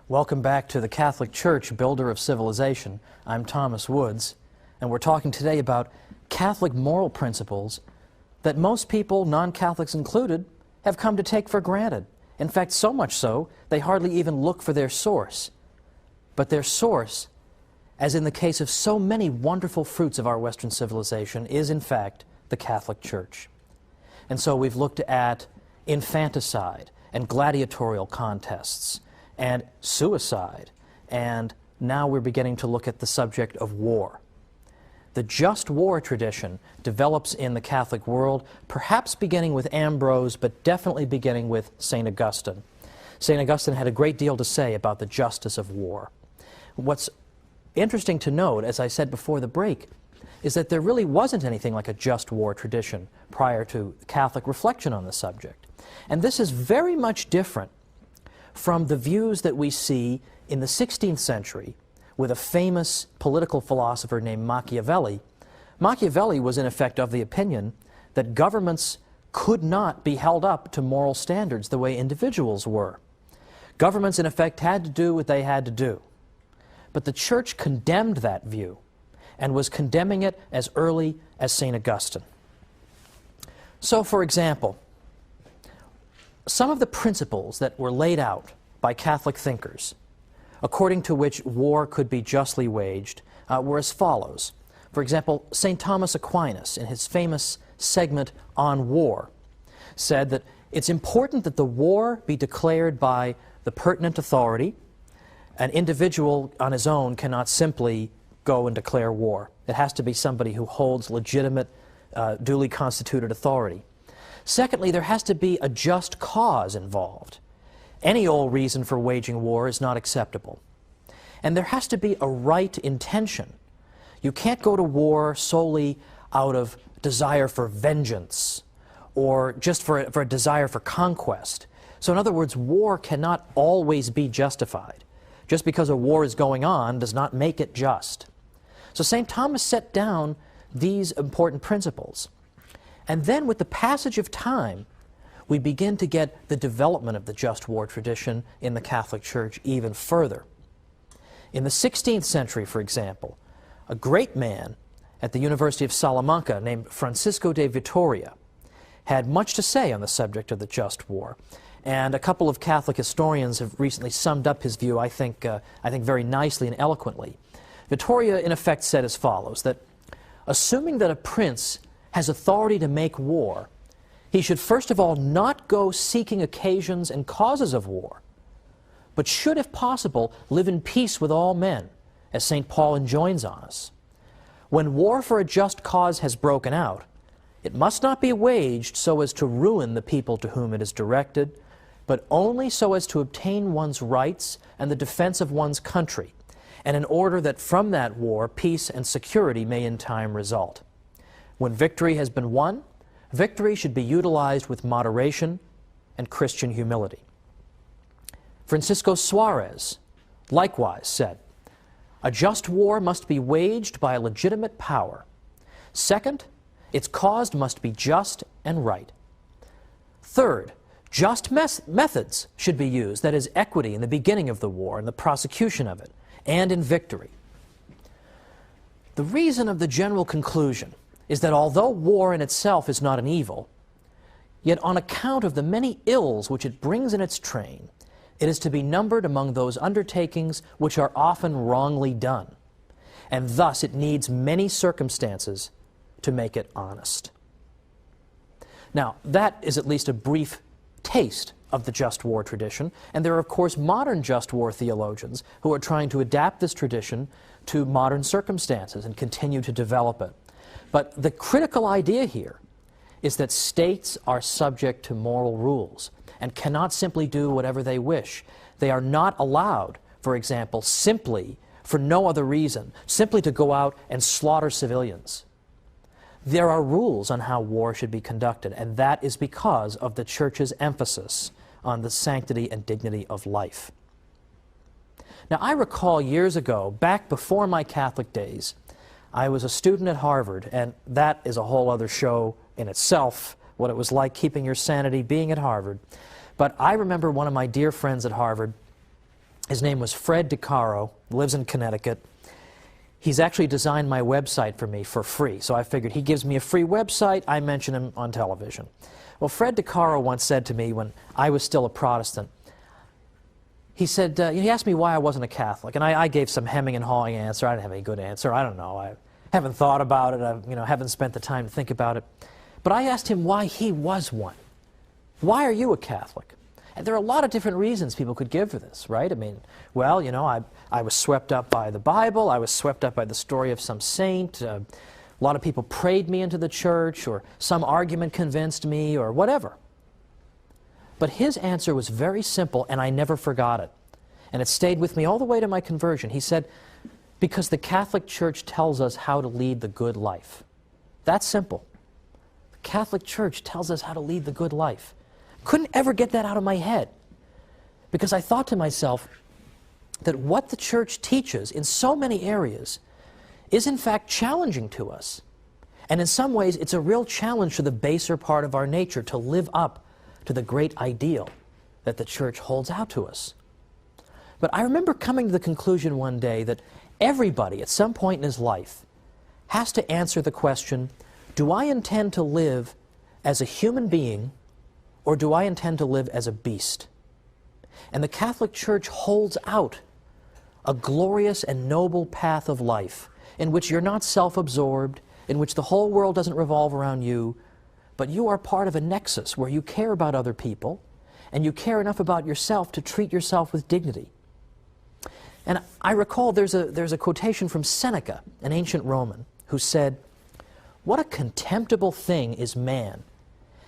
Welcome back to the Catholic Church, Builder of Civilization. I'm Thomas Woods, and we're talking today about Catholic moral principles that most people, non-Catholics included, have come to take for granted. In fact, so much so, they hardly even look for their source. But their source, as in the case of so many wonderful fruits of our Western civilization, is in fact the Catholic Church. And so we've looked at infanticide and gladiatorial contests, and suicide, and now we're beginning to look at the subject of war. The just war tradition develops in the Catholic world, perhaps beginning with Ambrose, but definitely beginning with St. Augustine. St. Augustine had a great deal to say about the justice of war. What's interesting to note, as I said before the break, is that there really wasn't anything like a just war tradition prior to Catholic reflection on the subject. And this is very much different from the views that we see in the 16th century with a famous political philosopher named Machiavelli. Machiavelli was in effect of the opinion that governments could not be held up to moral standards the way individuals were. Governments in effect had to do what they had to do. But the Church condemned that view and was condemning it as early as St. Augustine. So, for example, some of the principles that were laid out by Catholic thinkers, according to which war could be justly waged, were as follows. For example, St. Thomas Aquinas, in his famous segment on war, said that it's important that the war be declared by the pertinent authority. An individual on his own cannot simply go and declare war. It has to be somebody who holds legitimate, duly constituted authority. Secondly, there has to be a just cause involved. Any old reason for waging war is not acceptable. And there has to be a right intention. You can't go to war solely out of desire for vengeance or just for a desire for conquest. So in other words, war cannot always be justified. Just because a war is going on does not make it just. So St. Thomas set down these important principles. And then with the passage of time, we begin to get the development of the just war tradition in the Catholic Church even further. In the 16th century, for example, a great man at the University of Salamanca named Francisco de Vitoria had much to say on the subject of the just war. And a couple of Catholic historians have recently summed up his view, I think very nicely and eloquently. Vitoria, in effect, said as follows, that assuming that a prince has authority to make war, he should first of all not go seeking occasions and causes of war, but should, if possible, live in peace with all men, as St. Paul enjoins on us. When war for a just cause has broken out, it must not be waged so as to ruin the people to whom it is directed, but only so as to obtain one's rights and the defense of one's country, and in order that from that war peace and security may in time result. When victory has been won, victory should be utilized with moderation and Christian humility. Francisco Suarez likewise said, a just war must be waged by a legitimate power. Second, its cause must be just and right. Third, just methods should be used, that is, equity in the beginning of the war and the prosecution of it, and in victory. The reason of the general conclusion is that although war in itself is not an evil, yet on account of the many ills which it brings in its train, it is to be numbered among those undertakings which are often wrongly done. and thus it needs many circumstances to make it honest. Now, that is at least a brief taste of the just war tradition, and there are, of course, modern just war theologians who are trying to adapt this tradition to modern circumstances and continue to develop it. But the critical idea here is that states are subject to moral rules and cannot simply do whatever they wish. They are not allowed, for example, simply, for no other reason, simply to go out and slaughter civilians. There are rules on how war should be conducted, and that is because of the Church's emphasis on the sanctity and dignity of life. Now, I recall years ago, back before my Catholic days, I was a student at Harvard, and that is a whole other show in itself, what it was like keeping your sanity being at Harvard. But I remember one of my dear friends at Harvard. His name was Fred DeCaro, lives in Connecticut. He's actually designed my website for me for free, so I figured he gives me a free website, I mention him on television. Well, Fred DeCaro once said to me when I was still a Protestant, he said, he asked me why I wasn't a Catholic, and I gave some hemming and hawing answer. I didn't have any good answer. I don't know. I haven't thought about it. I haven't spent the time to think about it. But I asked him why he was one. Why are you a Catholic? And there are a lot of different reasons people could give for this, right? I mean, well, I was swept up by the Bible. I was swept up by the story of some saint. A lot of people prayed me into the church, or some argument convinced me, or whatever. But his answer was very simple, and I never forgot it. And it stayed with me all the way to my conversion. He said, because the Catholic Church tells us how to lead the good life. That's simple. The Catholic Church tells us how to lead the good life. Couldn't ever get that out of my head, because I thought to myself that what the Church teaches in so many areas is in fact challenging to us. And in some ways it's a real challenge to the baser part of our nature to live up to the great ideal that the Church holds out to us. But I remember coming to the conclusion one day that everybody at some point in his life has to answer the question, do I intend to live as a human being, or do I intend to live as a beast? And the Catholic Church holds out a glorious and noble path of life in which you're not self-absorbed, in which the whole world doesn't revolve around you, but you are part of a nexus where you care about other people and you care enough about yourself to treat yourself with dignity. And I recall there's a quotation from Seneca, an ancient Roman, who said, "What a contemptible thing is man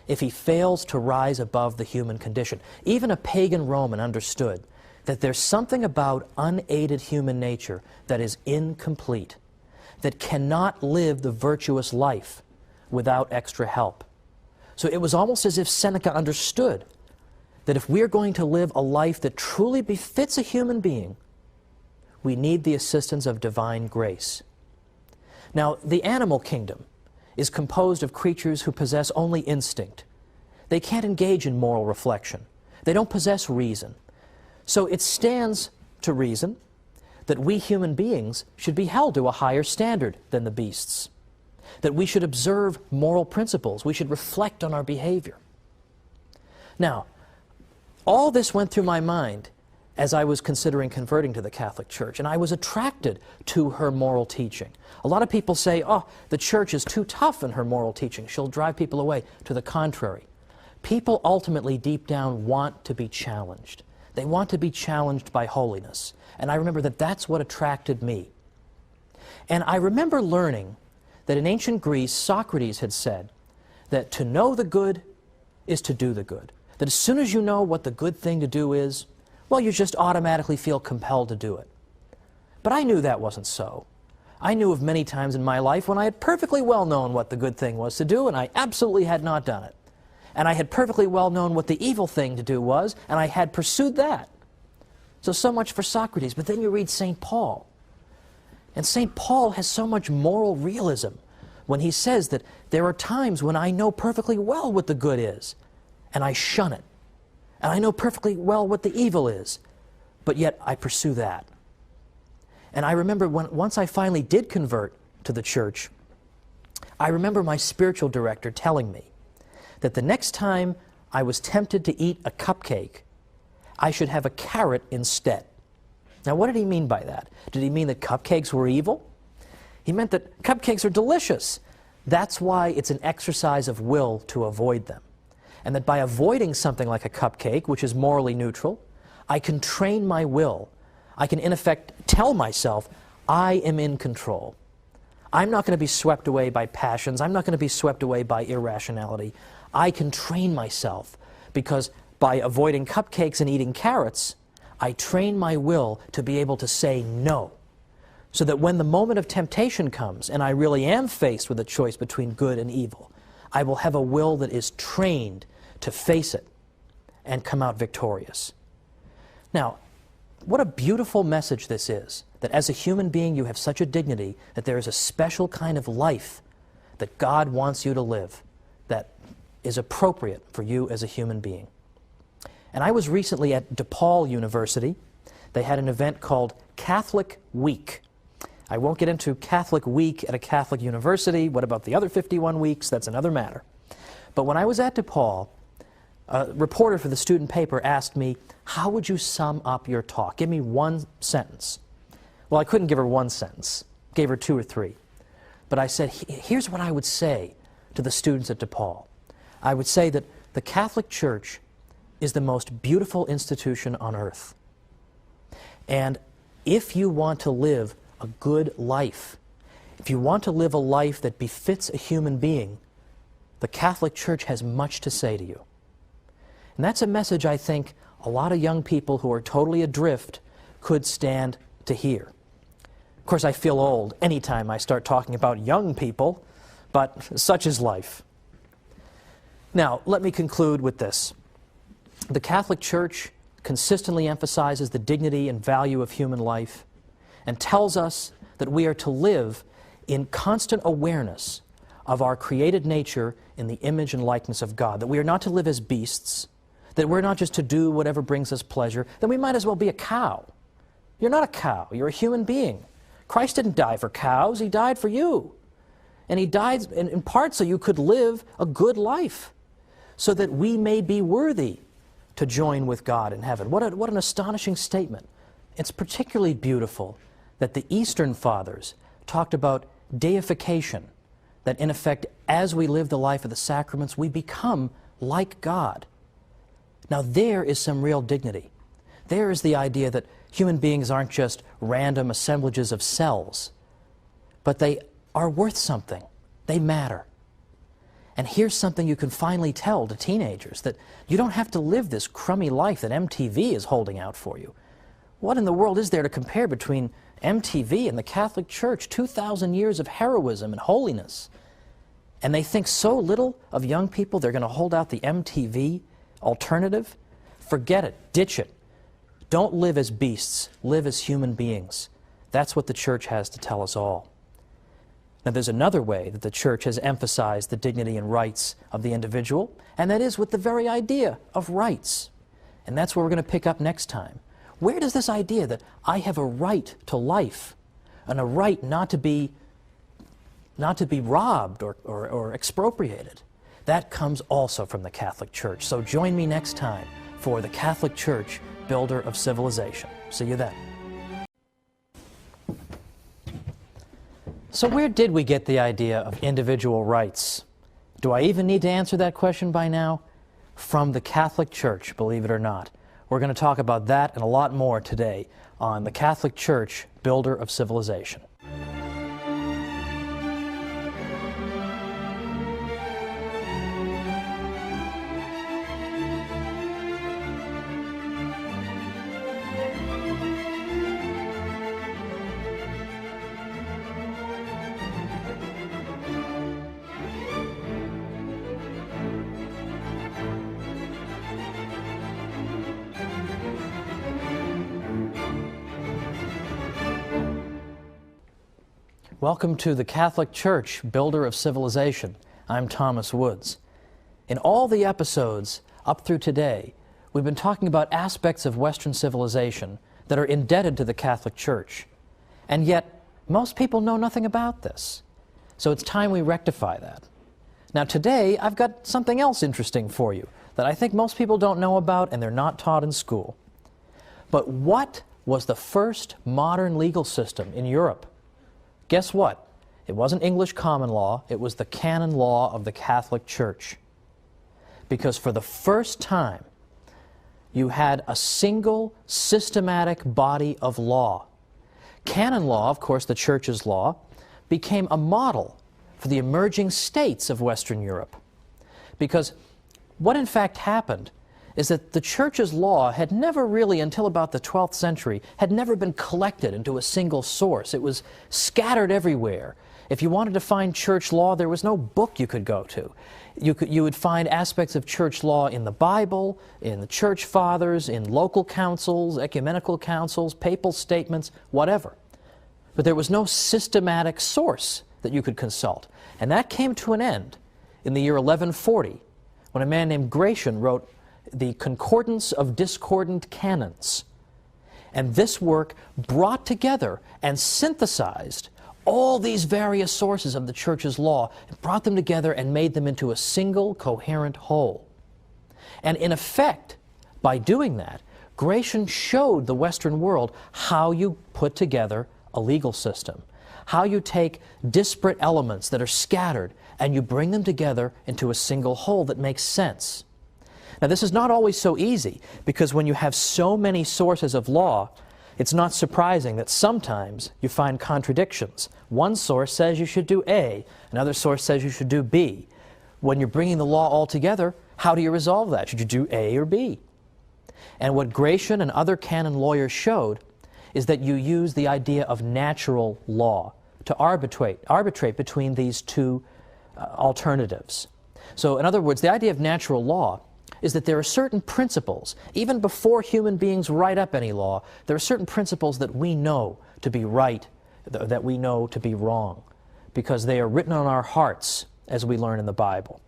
if he fails to rise above the human condition." Even a pagan Roman understood that there's something about unaided human nature that is incomplete, that cannot live the virtuous life without extra help. So it was almost as if Seneca understood that if we're going to live a life that truly befits a human being, we need the assistance of divine grace. Now, the animal kingdom is composed of creatures who possess only instinct. They can't engage in moral reflection. They don't possess reason. So it stands to reason that we human beings should be held to a higher standard than the beasts, that we should observe moral principles, we should reflect on our behavior. Now, all this went through my mind as I was considering converting to the Catholic Church, and I was attracted to her moral teaching. A lot of people say, oh, the Church is too tough in her moral teaching. She'll drive people away. To the contrary. People ultimately, deep down, want to be challenged. They want to be challenged by holiness. And I remember that that's what attracted me. And I remember learning that in ancient Greece, Socrates had said that to know the good is to do the good. That as soon as you know what the good thing to do is, well, you just automatically feel compelled to do it. But I knew that wasn't so. I knew of many times in my life when I had perfectly well known what the good thing was to do, and I absolutely had not done it. And I had perfectly well known what the evil thing to do was, and I had pursued that. So much for Socrates. But then you read St. Paul. And St. Paul has so much moral realism when he says that there are times when I know perfectly well what the good is, and I shun it. And I know perfectly well what the evil is, but yet I pursue that. And I remember once I finally did convert to the Church, I remember my spiritual director telling me that the next time I was tempted to eat a cupcake, I should have a carrot instead. Now, what did he mean by that? Did he mean that cupcakes were evil? He meant that cupcakes are delicious. That's why it's an exercise of will to avoid them. And that by avoiding something like a cupcake, which is morally neutral, I can train my will. I can, in effect, tell myself, I am in control. I'm not going to be swept away by passions. I'm not going to be swept away by irrationality. I can train myself because by avoiding cupcakes and eating carrots, I train my will to be able to say no. So that when the moment of temptation comes and I really am faced with a choice between good and evil, I will have a will that is trained to face it and come out victorious. Now, what a beautiful message this is, that as a human being you have such a dignity that there is a special kind of life that God wants you to live that is appropriate for you as a human being. And I was recently at DePaul University. They had an event called Catholic Week. I won't get into Catholic Week at a Catholic university. What about the other 51 weeks? That's another matter. But when I was at DePaul, a reporter for the student paper asked me, how would you sum up your talk? Give me one sentence. Well, I couldn't give her one sentence. Gave her 2 or 3. But I said, here's what I would say to the students at DePaul. I would say that the Catholic Church is the most beautiful institution on earth. And if you want to live a good life, if you want to live a life that befits a human being, the Catholic Church has much to say to you. And that's a message I think a lot of young people who are totally adrift could stand to hear. Of course, I feel old anytime I start talking about young people, but such is life. Now, let me conclude with this. The Catholic Church consistently emphasizes the dignity and value of human life and tells us that we are to live in constant awareness of our created nature in the image and likeness of God, that we are not to live as beasts, that we're not just to do whatever brings us pleasure, then we might as well be a cow. You're not a cow, you're a human being. Christ didn't die for cows, He died for you. And He died in part so you could live a good life, so that we may be worthy to join with God in heaven. What an astonishing statement. It's particularly beautiful that the Eastern Fathers talked about deification, that in effect, as we live the life of the sacraments, we become like God. Now there is some real dignity. There is the idea that human beings aren't just random assemblages of cells, but they are worth something. They matter. And here's something you can finally tell to teenagers, that you don't have to live this crummy life that MTV is holding out for you. What in the world is there to compare between MTV and the Catholic Church? 2,000 years of heroism and holiness. And they think so little of young people they're going to hold out the MTV alternative? Forget it. Ditch it. Don't live as beasts. Live as human beings. That's what the Church has to tell us all. Now, there's another way that the Church has emphasized the dignity and rights of the individual, and that is with the very idea of rights. And that's where we're going to pick up next time. Where does this idea that I have a right to life and a right not to be robbed or expropriated, that comes also from the Catholic Church. So join me next time for the Catholic Church, Builder of Civilization. See you then. So where did we get the idea of individual rights? Do I even need to answer that question by now? From the Catholic Church, believe it or not. We're going to talk about that and a lot more today on the Catholic Church, Builder of Civilization. Welcome to the Catholic Church, Builder of Civilization. I'm Thomas Woods. In all the episodes up through today, we've been talking about aspects of Western civilization that are indebted to the Catholic Church. And yet, most people know nothing about this. So it's time we rectify that. Now today, I've got something else interesting for you that I think most people don't know about and they're not taught in school. But what was the first modern legal system in Europe? Guess what? It wasn't English common law, it was the canon law of the Catholic Church. Because for the first time, you had a single systematic body of law. Canon law, of course, the Church's law, became a model for the emerging states of Western Europe. Because what in fact happened is that the Church's law had never really, until about the 12th century, had never been collected into a single source. It was scattered everywhere. If you wanted to find church law, there was no book you could go to. You would find aspects of church law in the Bible, in the church fathers, in local councils, ecumenical councils, papal statements, whatever. But there was no systematic source that you could consult. And that came to an end in the year 1140, when a man named Gratian wrote the Concordance of Discordant Canons. And this work brought together and synthesized all these various sources of the Church's law, and brought them together and made them into a single coherent whole. And in effect, by doing that, Gratian showed the Western world how you put together a legal system, how you take disparate elements that are scattered and you bring them together into a single whole that makes sense. Now, this is not always so easy, because when you have so many sources of law, it's not surprising that sometimes you find contradictions. One source says you should do A, another source says you should do B. When you're bringing the law all together, how do you resolve that? Should you do A or B? And what Gratian and other canon lawyers showed is that you use the idea of natural law to arbitrate between these two alternatives. So, in other words, the idea of natural law is that there are certain principles, even before human beings write up any law, there are certain principles that we know to be right, that we know to be wrong, because they are written on our hearts, as we learn in the Bible.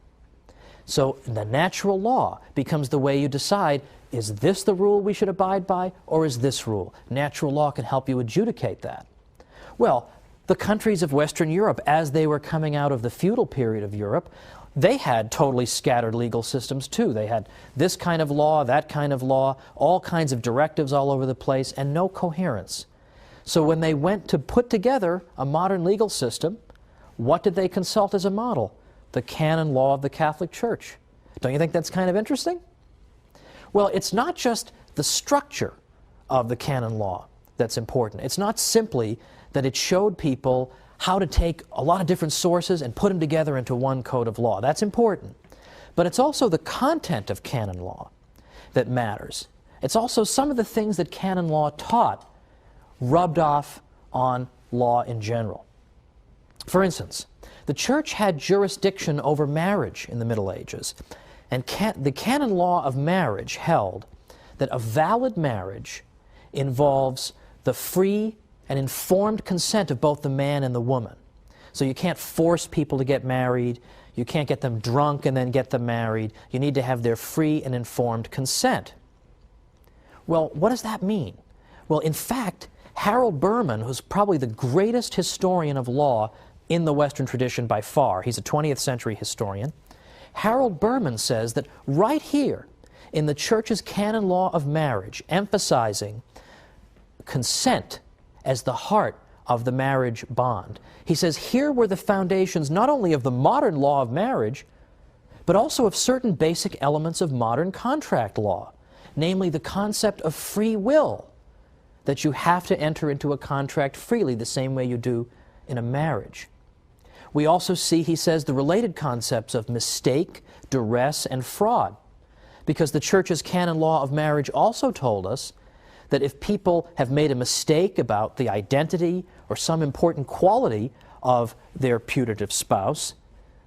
So the natural law becomes the way you decide, is this the rule we should abide by, or is this rule? Natural law can help you adjudicate that. Well, the countries of Western Europe, as they were coming out of the feudal period of Europe, they had totally scattered legal systems too. They had this kind of law, that kind of law, all kinds of directives all over the place, and no coherence. So when they went to put together a modern legal system, what did they consult as a model? The canon law of the Catholic Church. Don't you think that's kind of interesting? Well, it's not just the structure of the canon law that's important. It's not simply that it showed people how to take a lot of different sources and put them together into one code of law. That's important. But it's also the content of canon law that matters. It's also some of the things that canon law taught rubbed off on law in general. For instance, the Church had jurisdiction over marriage in the Middle Ages, and the canon law of marriage held that a valid marriage involves the free and informed consent of both the man and the woman. So you can't force people to get married, you can't get them drunk and then get them married, you need to have their free and informed consent. Well, what does that mean? Well, in fact, Harold Berman, who's probably the greatest historian of law in the Western tradition by far, he's a 20th century historian, Harold Berman says that right here in the Church's canon law of marriage, emphasizing consent as the heart of the marriage bond, he says here were the foundations not only of the modern law of marriage, but also of certain basic elements of modern contract law, namely the concept of free will, that you have to enter into a contract freely the same way you do in a marriage. We also see, he says, the related concepts of mistake, duress, and fraud, because the Church's canon law of marriage also told us that if people have made a mistake about the identity or some important quality of their putative spouse,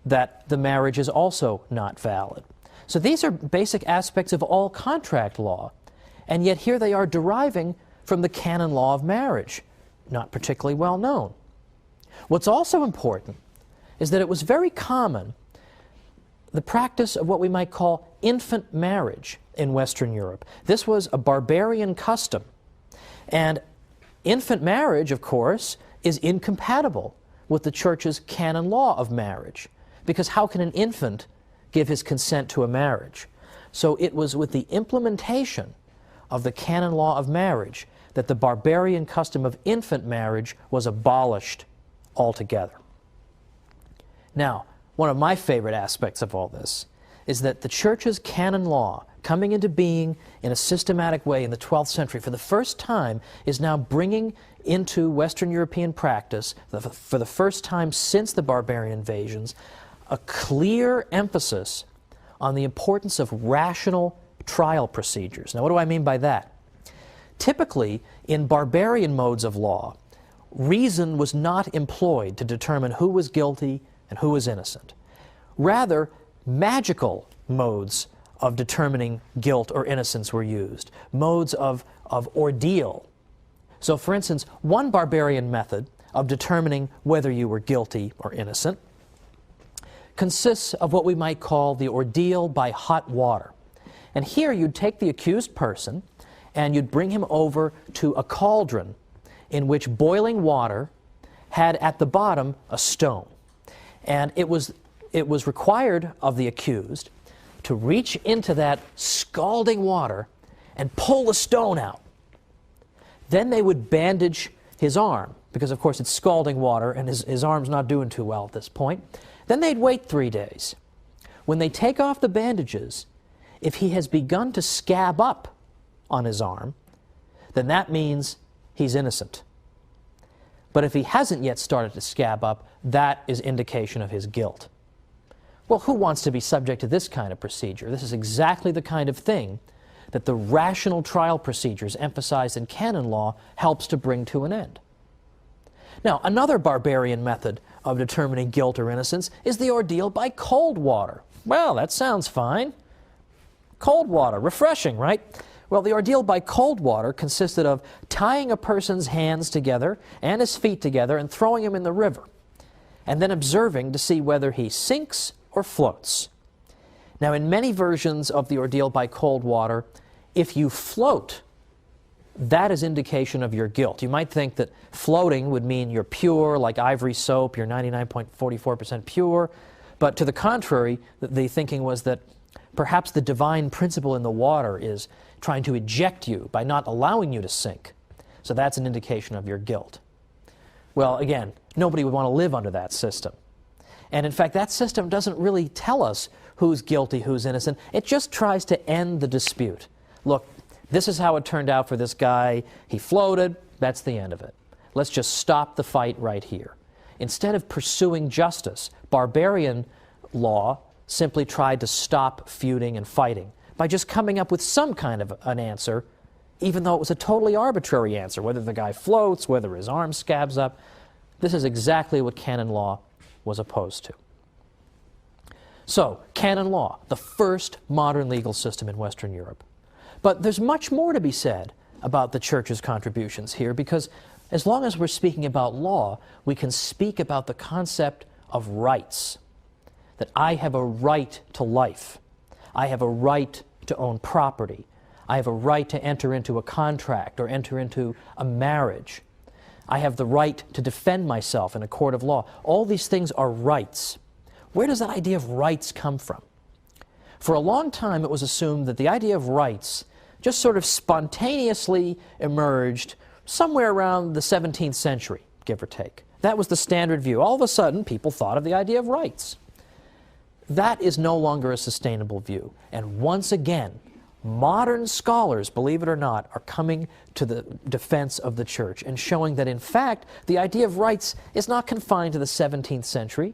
that the marriage is also not valid. So these are basic aspects of all contract law, and yet here they are deriving from the canon law of marriage, not particularly well known. What's also important is that it was very common, the practice of what we might call infant marriage in Western Europe. This was a barbarian custom. And infant marriage, of course, is incompatible with the Church's canon law of marriage, because how can an infant give his consent to a marriage? So it was with the implementation of the canon law of marriage that the barbarian custom of infant marriage was abolished altogether. Now, one of my favorite aspects of all this is that the Church's canon law, coming into being in a systematic way in the 12th century, for the first time is now bringing into Western European practice, for the first time since the barbarian invasions, a clear emphasis on the importance of rational trial procedures. Now, what do I mean by that? Typically, in barbarian modes of law, reason was not employed to determine who was guilty and who was innocent. Rather, magical modes of determining guilt or innocence were used, modes of ordeal. So, for instance, one barbarian method of determining whether you were guilty or innocent consists of what we might call the ordeal by hot water. And here you'd take the accused person and you'd bring him over to a cauldron in which boiling water had at the bottom a stone. And it was required of the accused to reach into that scalding water and pull the stone out. Then they would bandage his arm, because of course it's scalding water and his arm's not doing too well at this point. Then they'd wait 3 days. When they take off the bandages, if he has begun to scab up on his arm, then that means he's innocent. But if he hasn't yet started to scab up, that is indication of his guilt. Well, who wants to be subject to this kind of procedure? This is exactly the kind of thing that the rational trial procedures emphasized in canon law helps to bring to an end. Now, another barbarian method of determining guilt or innocence is the ordeal by cold water. Well, that sounds fine. Cold water, refreshing, right? Well, the ordeal by cold water consisted of tying a person's hands together and his feet together and throwing him in the river, and then observing to see whether he sinks or floats. Now, in many versions of the ordeal by cold water, if you float, that is indication of your guilt. You might think that floating would mean you're pure, like ivory soap, you're 99.44% pure, but to the contrary, the thinking was that perhaps the divine principle in the water is trying to eject you by not allowing you to sink. So that's an indication of your guilt. Well, again, nobody would want to live under that system. And in fact, that system doesn't really tell us who's guilty, who's innocent. It just tries to end the dispute. Look, this is how it turned out for this guy. He floated. That's the end of it. Let's just stop the fight right here. Instead of pursuing justice, barbarian law simply tried to stop feuding and fighting by just coming up with some kind of an answer, even though it was a totally arbitrary answer, whether the guy floats, whether his arm scabs up. This is exactly what canon law was opposed to. So, canon law, the first modern legal system in Western Europe. But there's much more to be said about the Church's contributions here, because as long as we're speaking about law, we can speak about the concept of rights. That I have a right to life. I have a right to own property. I have a right to enter into a contract or enter into a marriage. I have the right to defend myself in a court of law. All these things are rights. Where does that idea of rights come from? For a long time, it was assumed that the idea of rights just sort of spontaneously emerged somewhere around the 17th century, give or take. That was the standard view. All of a sudden, people thought of the idea of rights. That is no longer a sustainable view. And once again, modern scholars, believe it or not, are coming to the defense of the Church and showing that, in fact, the idea of rights is not confined to the 17th century.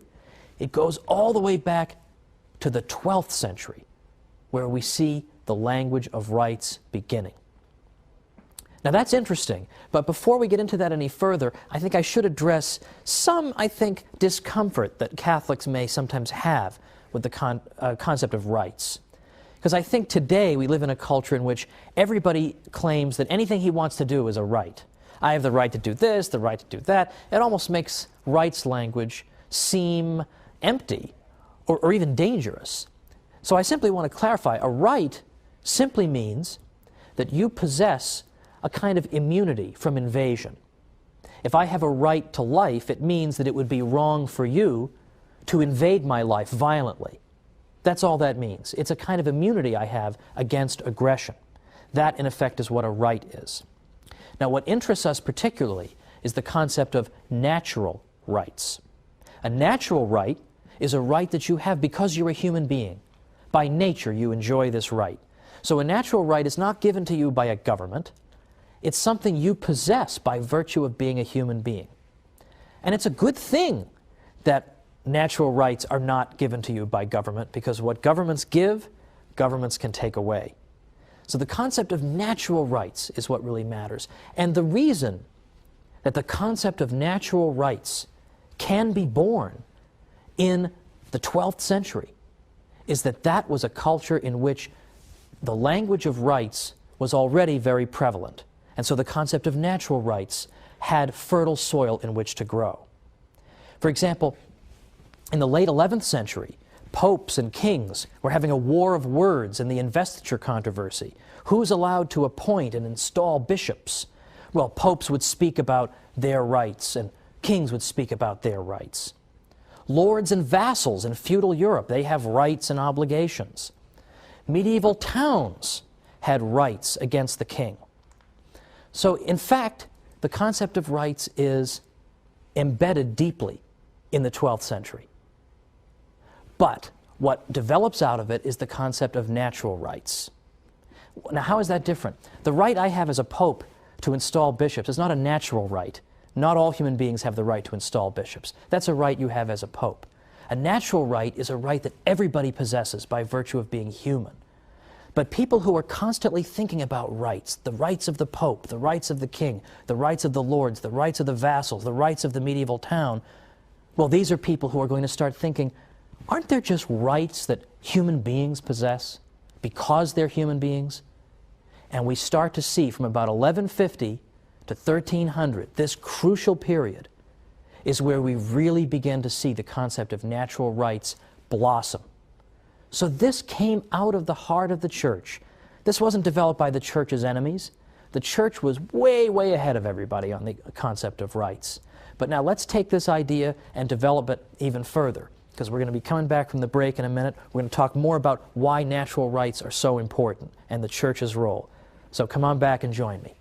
It goes all the way back to the 12th century, where we see the language of rights beginning. Now that's interesting, but before we get into that any further, I think I should address some, discomfort that Catholics may sometimes have with the concept of rights. Because I think today we live in a culture in which everybody claims that anything he wants to do is a right. I have the right to do this, the right to do that. It almost makes rights language seem empty or even dangerous. So I simply want to clarify, a right simply means that you possess a kind of immunity from invasion. If I have a right to life, it means that it would be wrong for you to invade my life violently. That's all that means. It's a kind of immunity I have against aggression. That, in effect, is what a right is. Now, what interests us particularly is the concept of natural rights. A natural right is a right that you have because you're a human being. By nature, you enjoy this right. So a natural right is not given to you by a government. It's something you possess by virtue of being a human being. And it's a good thing that natural rights are not given to you by government, because what governments give, governments can take away. So the concept of natural rights is what really matters. And the reason that the concept of natural rights can be born in the 12th century is that that was a culture in which the language of rights was already very prevalent. And so the concept of natural rights had fertile soil in which to grow. For example, in the late 11th century, popes and kings were having a war of words in the investiture controversy. Who's allowed to appoint and install bishops? Well, popes would speak about their rights, and kings would speak about their rights. Lords and vassals in feudal Europe, they have rights and obligations. Medieval towns had rights against the king. So, in fact, the concept of rights is embedded deeply in the 12th century. But what develops out of it is the concept of natural rights. Now, how is that different? The right I have as a pope to install bishops is not a natural right. Not all human beings have the right to install bishops. That's a right you have as a pope. A natural right is a right that everybody possesses by virtue of being human. But people who are constantly thinking about rights, the rights of the pope, the rights of the king, the rights of the lords, the rights of the vassals, the rights of the medieval town, well, these are people who are going to start thinking, aren't there just rights that human beings possess because they're human beings? And we start to see from about 1150 to 1300, this crucial period is where we really begin to see the concept of natural rights blossom. So this came out of the heart of the church. This wasn't developed by the church's enemies. The church was way, way ahead of everybody on the concept of rights. But now let's take this idea and develop it even further, because we're going to be coming back from the break in a minute. We're going to talk more about why natural rights are so important and the church's role. So come on back and join me.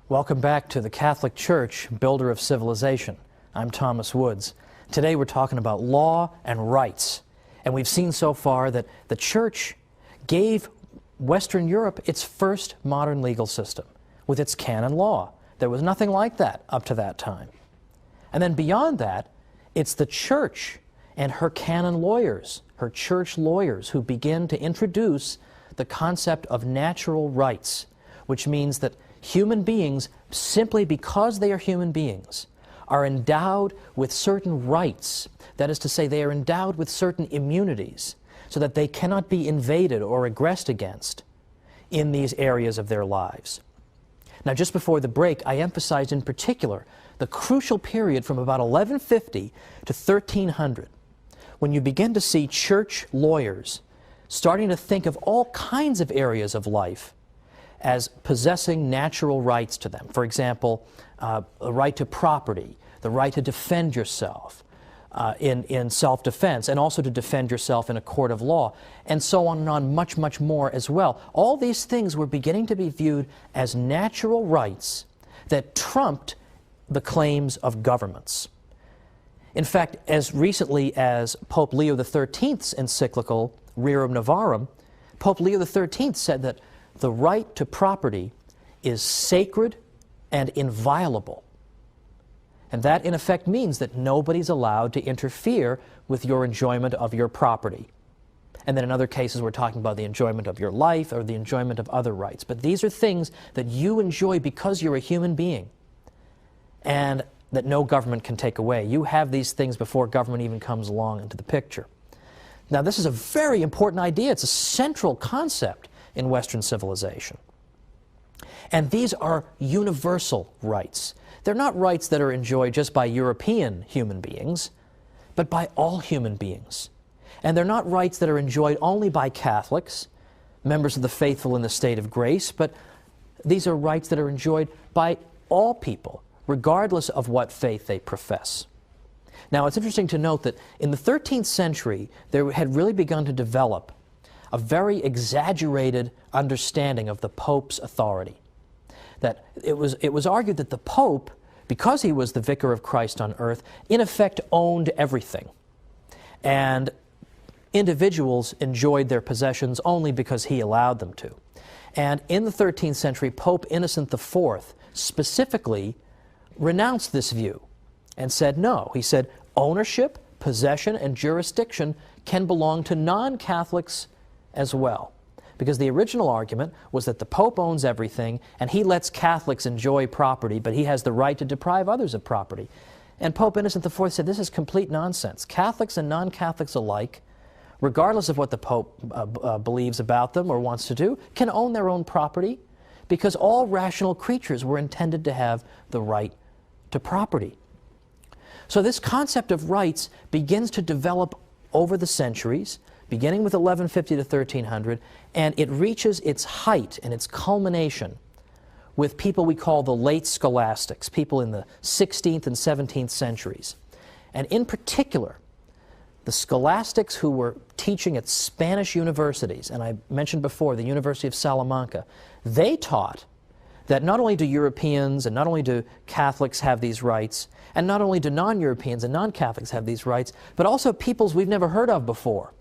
Welcome back to the Catholic Church, builder of civilization. I'm Thomas Woods. Today we're talking about law and rights. And we've seen so far that the Church gave Western Europe its first modern legal system with its canon law. There was nothing like that up to that time. And then beyond that, it's the Church and her canon lawyers, her church lawyers, who begin to introduce the concept of natural rights, which means that human beings, simply because they are human beings, are endowed with certain rights. That is to say, they are endowed with certain immunities so that they cannot be invaded or aggressed against in these areas of their lives. Now, just before the break, I emphasized in particular the crucial period from about 1150 to 1300, when you begin to see church lawyers starting to think of all kinds of areas of life as possessing natural rights to them. For example, the right to property, the right to defend yourself in self-defense, and also to defend yourself in a court of law, and so on and on, much, much more as well. All these things were beginning to be viewed as natural rights that trumped the claims of governments. In fact, as recently as Pope Leo XIII's encyclical, Rerum Novarum, Pope Leo XIII said that the right to property is sacred and inviolable. And that, in effect, means that nobody's allowed to interfere with your enjoyment of your property. And then in other cases, we're talking about the enjoyment of your life or the enjoyment of other rights. But these are things that you enjoy because you're a human being, and that no government can take away. You have these things before government even comes along into the picture. Now, this is a very important idea. It's a central concept in Western civilization. And these are universal rights. they're not rights that are enjoyed just by European human beings, but by all human beings. And they're not rights that are enjoyed only by Catholics, members of the faithful in the state of grace, but these are rights that are enjoyed by all people, regardless of what faith they profess. Now, it's interesting to note that in the 13th century, there had really begun to develop a very exaggerated understanding of the Pope's authority. That it was argued that the Pope, because he was the vicar of Christ on earth, in effect owned everything. And individuals enjoyed their possessions only because he allowed them to. And in the 13th century, Pope Innocent IV specifically renounced this view and said no. He said ownership, possession, and jurisdiction can belong to non-Catholics as well. Because the original argument was that the Pope owns everything and he lets Catholics enjoy property, but he has the right to deprive others of property. And Pope Innocent IV said this is complete nonsense. Catholics and non-Catholics alike, regardless of what the Pope believes about them or wants to do, can own their own property because all rational creatures were intended to have the right to property. So this concept of rights begins to develop over the centuries, beginning with 1150 to 1300, and it reaches its height and its culmination with people we call the late scholastics, people in the 16th and 17th centuries. And in particular, the scholastics who were teaching at Spanish universities, and I mentioned before the University of Salamanca, they taught that not only do Europeans and not only do Catholics have these rights, and not only do non-Europeans and non-Catholics have these rights, but also peoples we've never heard of before.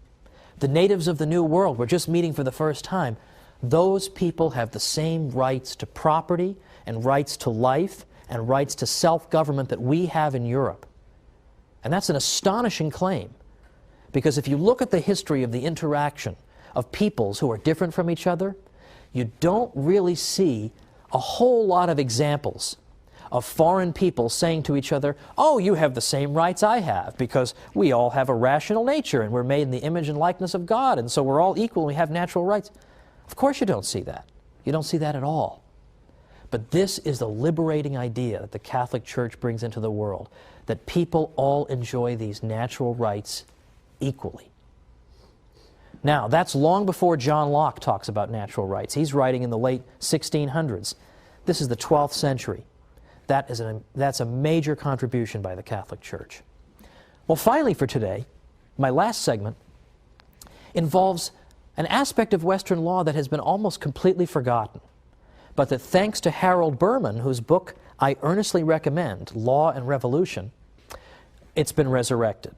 The natives of the New World, we're just meeting for the first time. Those people have the same rights to property and rights to life and rights to self-government that we have in Europe. And that's an astonishing claim, because if you look at the history of the interaction of peoples who are different from each other, you don't really see a whole lot of examples of foreign people saying to each other, oh, you have the same rights I have, because we all have a rational nature and we're made in the image and likeness of God, and so we're all equal and we have natural rights. Of course you don't see that. You don't see that at all. But this is the liberating idea that the Catholic Church brings into the world, that people all enjoy these natural rights equally. Now, that's long before John Locke talks about natural rights. He's writing in the late 1600s. This is the 12th century. That's a major contribution by the Catholic Church. Well, finally for today, my last segment involves an aspect of Western law that has been almost completely forgotten, but that thanks to Harold Berman, whose book I earnestly recommend, Law and Revolution, it's been resurrected.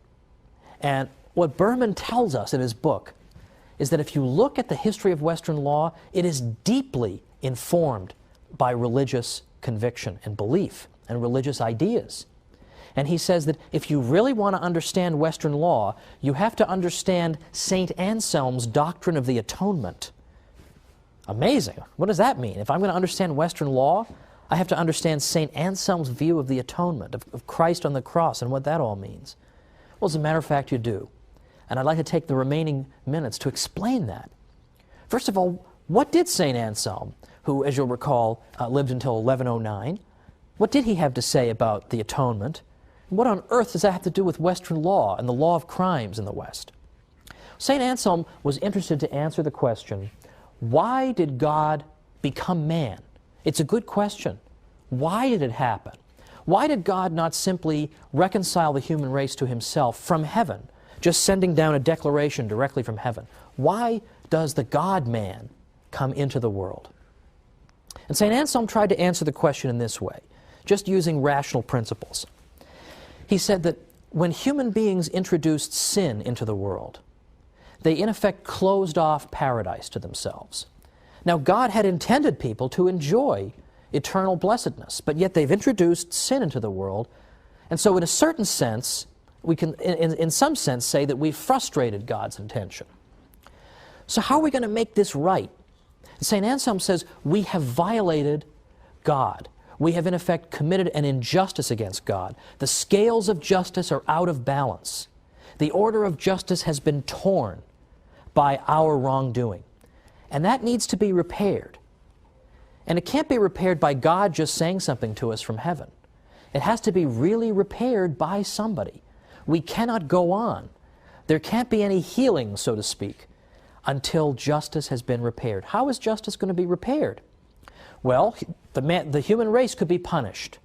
And what Berman tells us in his book is that if you look at the history of Western law, it is deeply informed by religious conviction and belief and religious ideas. And he says that if you really want to understand Western law, you have to understand St. Anselm's doctrine of the atonement. Amazing. What does that mean? If I'm going to understand Western law, I have to understand St. Anselm's view of the atonement, of Christ on the cross, and what that all means. Well, as a matter of fact, you do. And I'd like to take the remaining minutes to explain that. First of all, what did St. Anselm, who, as you'll recall, lived until 1109, what did he have to say about the atonement? What on earth does that have to do with Western law and the law of crimes in the West? St. Anselm was interested to answer the question, why did God become man? It's a good question. Why did it happen? Why did God not simply reconcile the human race to himself from heaven, just sending down a declaration directly from heaven? Why does the God-man come into the world? And St. Anselm tried to answer the question in this way, just using rational principles. He said that when human beings introduced sin into the world, they in effect closed off paradise to themselves. Now, God had intended people to enjoy eternal blessedness, but yet they've introduced sin into the world, and so in a certain sense, we can, in some sense, say that we've frustrated God's intention. So how are we going to make this right? St. Anselm says we have violated God. We have in effect committed an injustice against God. The scales of justice are out of balance. The order of justice has been torn by our wrongdoing. And that needs to be repaired. And it can't be repaired by God just saying something to us from heaven. It has to be really repaired by somebody. We cannot go on. There can't be any healing, so to speak, until justice has been repaired. How is justice going to be repaired? Well, the human race could be punished,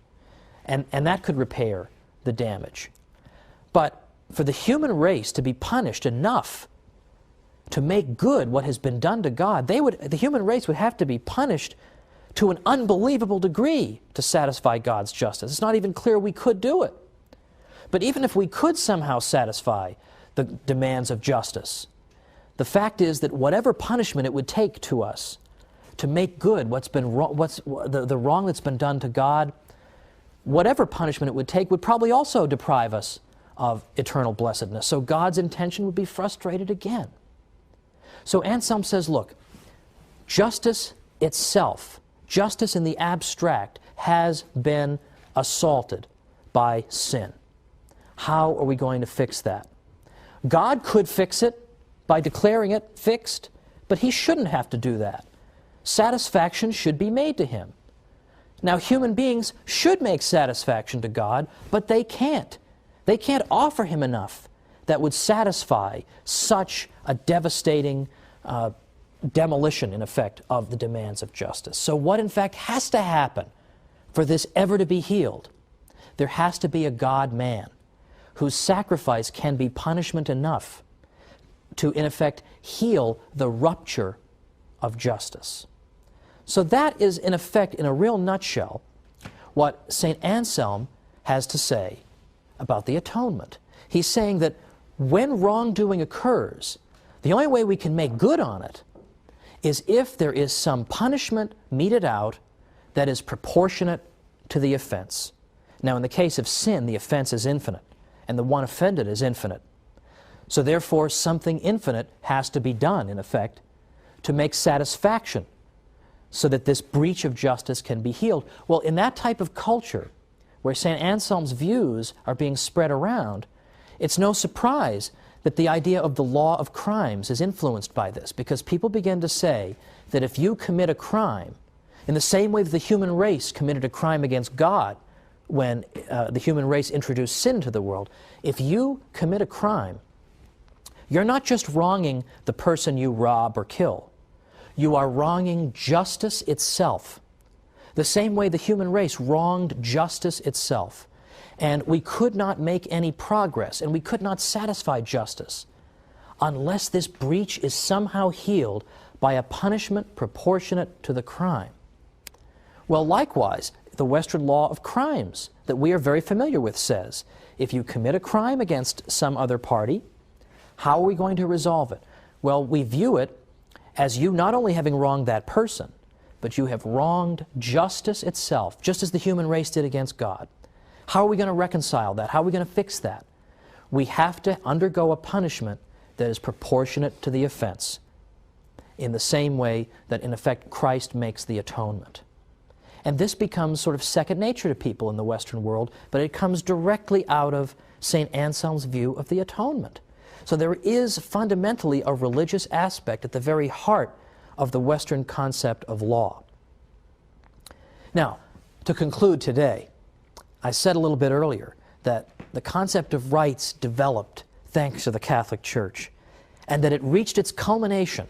and that could repair the damage. But for the human race to be punished enough to make good what has been done to God, the human race would have to be punished to an unbelievable degree to satisfy God's justice. It's not even clear we could do it. But even if we could somehow satisfy the demands of justice, the fact is that whatever punishment it would take to us to make good what's been wrong, the wrong that's been done to God, whatever punishment it would take would probably also deprive us of eternal blessedness. So God's intention would be frustrated again. So Anselm says, look, justice itself, justice in the abstract, has been assaulted by sin. How are we going to fix that? God could fix it by declaring it fixed, but He shouldn't have to do that. Satisfaction should be made to Him. Now, human beings should make satisfaction to God, but they can't. They can't offer Him enough that would satisfy such a devastating demolition, in effect, of the demands of justice. So what, in fact, has to happen for this ever to be healed? There has to be a God-man whose sacrifice can be punishment enough to, in effect, heal the rupture of justice. So that is, in effect, in a real nutshell, what St. Anselm has to say about the atonement. He's saying that when wrongdoing occurs, the only way we can make good on it is if there is some punishment meted out that is proportionate to the offense. Now, in the case of sin, the offense is infinite, and the one offended is infinite. So therefore, something infinite has to be done, in effect, to make satisfaction so that this breach of justice can be healed. Well, in that type of culture, where St. Anselm's views are being spread around, it's no surprise that the idea of the law of crimes is influenced by this, because people begin to say that if you commit a crime, in the same way that the human race committed a crime against God when the human race introduced sin to the world, if you commit a crime, you're not just wronging the person you rob or kill, you are wronging justice itself. The same way the human race wronged justice itself. And we could not make any progress, and we could not satisfy justice unless this breach is somehow healed by a punishment proportionate to the crime. Well, likewise, the Western law of crimes that we are very familiar with says, if you commit a crime against some other party, how are we going to resolve it? Well, we view it as you not only having wronged that person, but you have wronged justice itself, just as the human race did against God. How are we going to reconcile that? How are we going to fix that? We have to undergo a punishment that is proportionate to the offense, in the same way that, in effect, Christ makes the atonement. And this becomes sort of second nature to people in the Western world, but it comes directly out of St. Anselm's view of the atonement. So there is fundamentally a religious aspect at the very heart of the Western concept of law. Now, to conclude today, I said a little bit earlier that the concept of rights developed thanks to the Catholic Church, and that it reached its culmination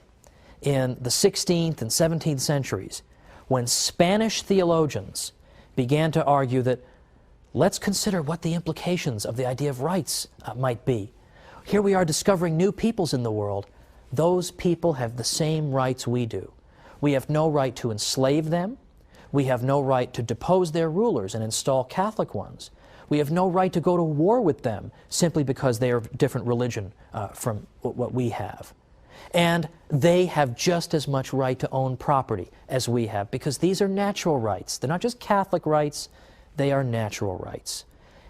in the 16th and 17th centuries when Spanish theologians began to argue that let's consider what the implications of the idea of rights might be. Here we are discovering new peoples in the world. Those people have the same rights we do. We have no right to enslave them. We have no right to depose their rulers and install Catholic ones. We have no right to go to war with them simply because they are of different religion from what we have. And they have just as much right to own property as we have, because these are natural rights. They're not just Catholic rights, they are natural rights.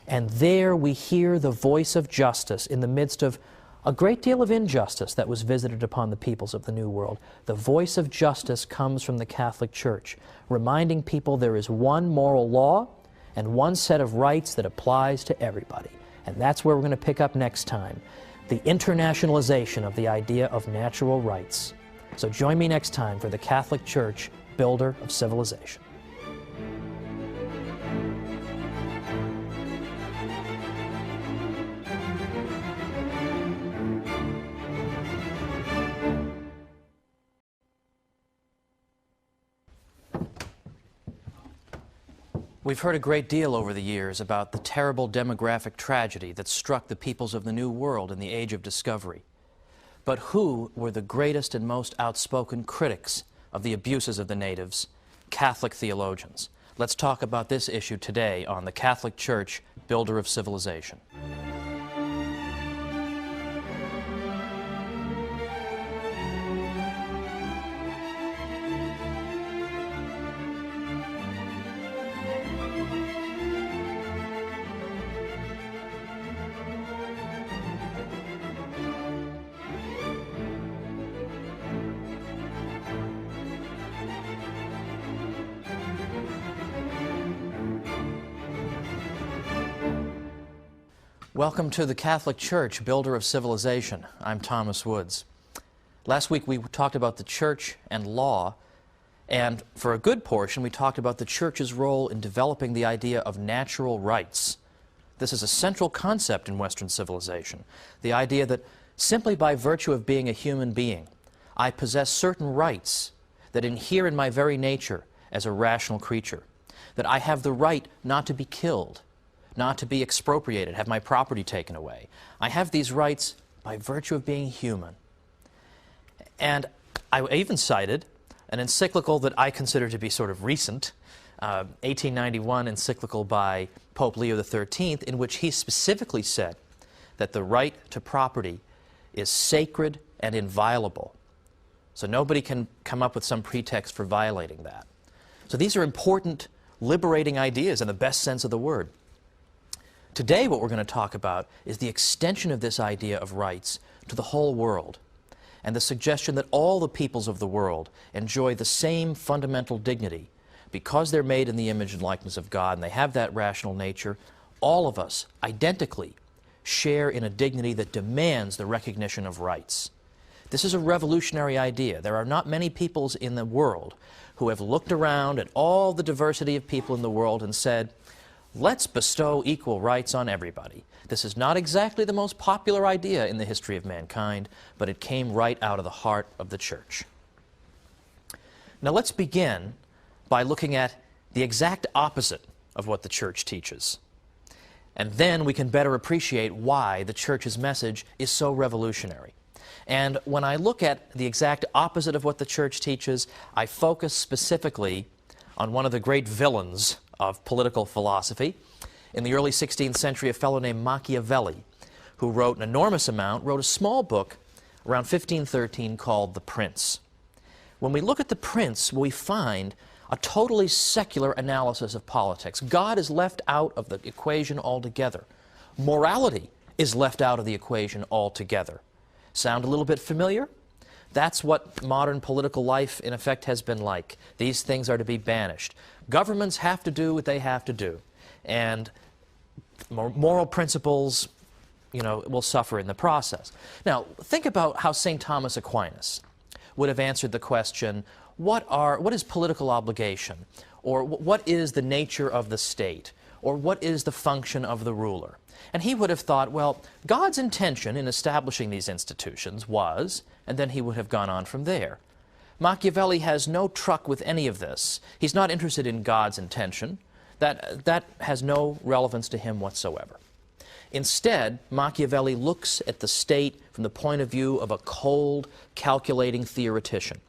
And there we hear the voice of justice in the midst of a great deal of injustice that was visited upon the peoples of the New World. The voice of justice comes from the Catholic Church, reminding people there is one moral law and one set of rights that applies to everybody. And that's where we're going to pick up next time, the internationalization of the idea of natural rights. So join me next time for the Catholic Church, Builder of Civilization. We've heard a great deal over the years about the terrible demographic tragedy that struck the peoples of the New World in the Age of Discovery. But who were the greatest and most outspoken critics of the abuses of the natives? Catholic theologians. Let's talk about this issue today on the Catholic Church, Builder of Civilization. Welcome to the Catholic Church, Builder of Civilization. I'm Thomas Woods. Last week we talked about the Church and law, and for a good portion we talked about the Church's role in developing the idea of natural rights. This is a central concept in Western civilization, the idea that simply by virtue of being a human being, I possess certain rights that inhere in my very nature as a rational creature, that I have the right not to be killed, not to be expropriated, have my property taken away. I have these rights by virtue of being human. And I even cited an encyclical that I consider to be sort of recent, 1891 encyclical by Pope Leo XIII, in which he specifically said that the right to property is sacred and inviolable. So nobody can come up with some pretext for violating that. So these are important, liberating ideas in the best sense of the word. Today what we're going to talk about is the extension of this idea of rights to the whole world, and the suggestion that all the peoples of the world enjoy the same fundamental dignity. Because they're made in the image and likeness of God and they have that rational nature, all of us identically share in a dignity that demands the recognition of rights. This is a revolutionary idea. There are not many peoples in the world who have looked around at all the diversity of people in the world and said, let's bestow equal rights on everybody. This is not exactly the most popular idea in the history of mankind, but it came right out of the heart of the Church. Now let's begin by looking at the exact opposite of what the Church teaches. And then we can better appreciate why the Church's message is so revolutionary. And when I look at the exact opposite of what the Church teaches, I focus specifically on one of the great villains of political philosophy. In the early 16th century, a fellow named Machiavelli, who wrote an enormous amount, wrote a small book around 1513 called The Prince. When we look at The Prince, we find a totally secular analysis of politics. God is left out of the equation altogether. Morality is left out of the equation altogether. Sound a little bit familiar? That's what modern political life, in effect, has been like. These things are to be banished. Governments have to do what they have to do. And moral principles, will suffer in the process. Now, think about how St. Thomas Aquinas would have answered the question, what is political obligation? Or what is the nature of the state? Or what is the function of the ruler? And he would have thought, well, God's intention in establishing these institutions was, and then he would have gone on from there. Machiavelli has no truck with any of this. He's not interested in God's intention. That has no relevance to him whatsoever. Instead, Machiavelli looks at the state from the point of view of a cold, calculating theoretician.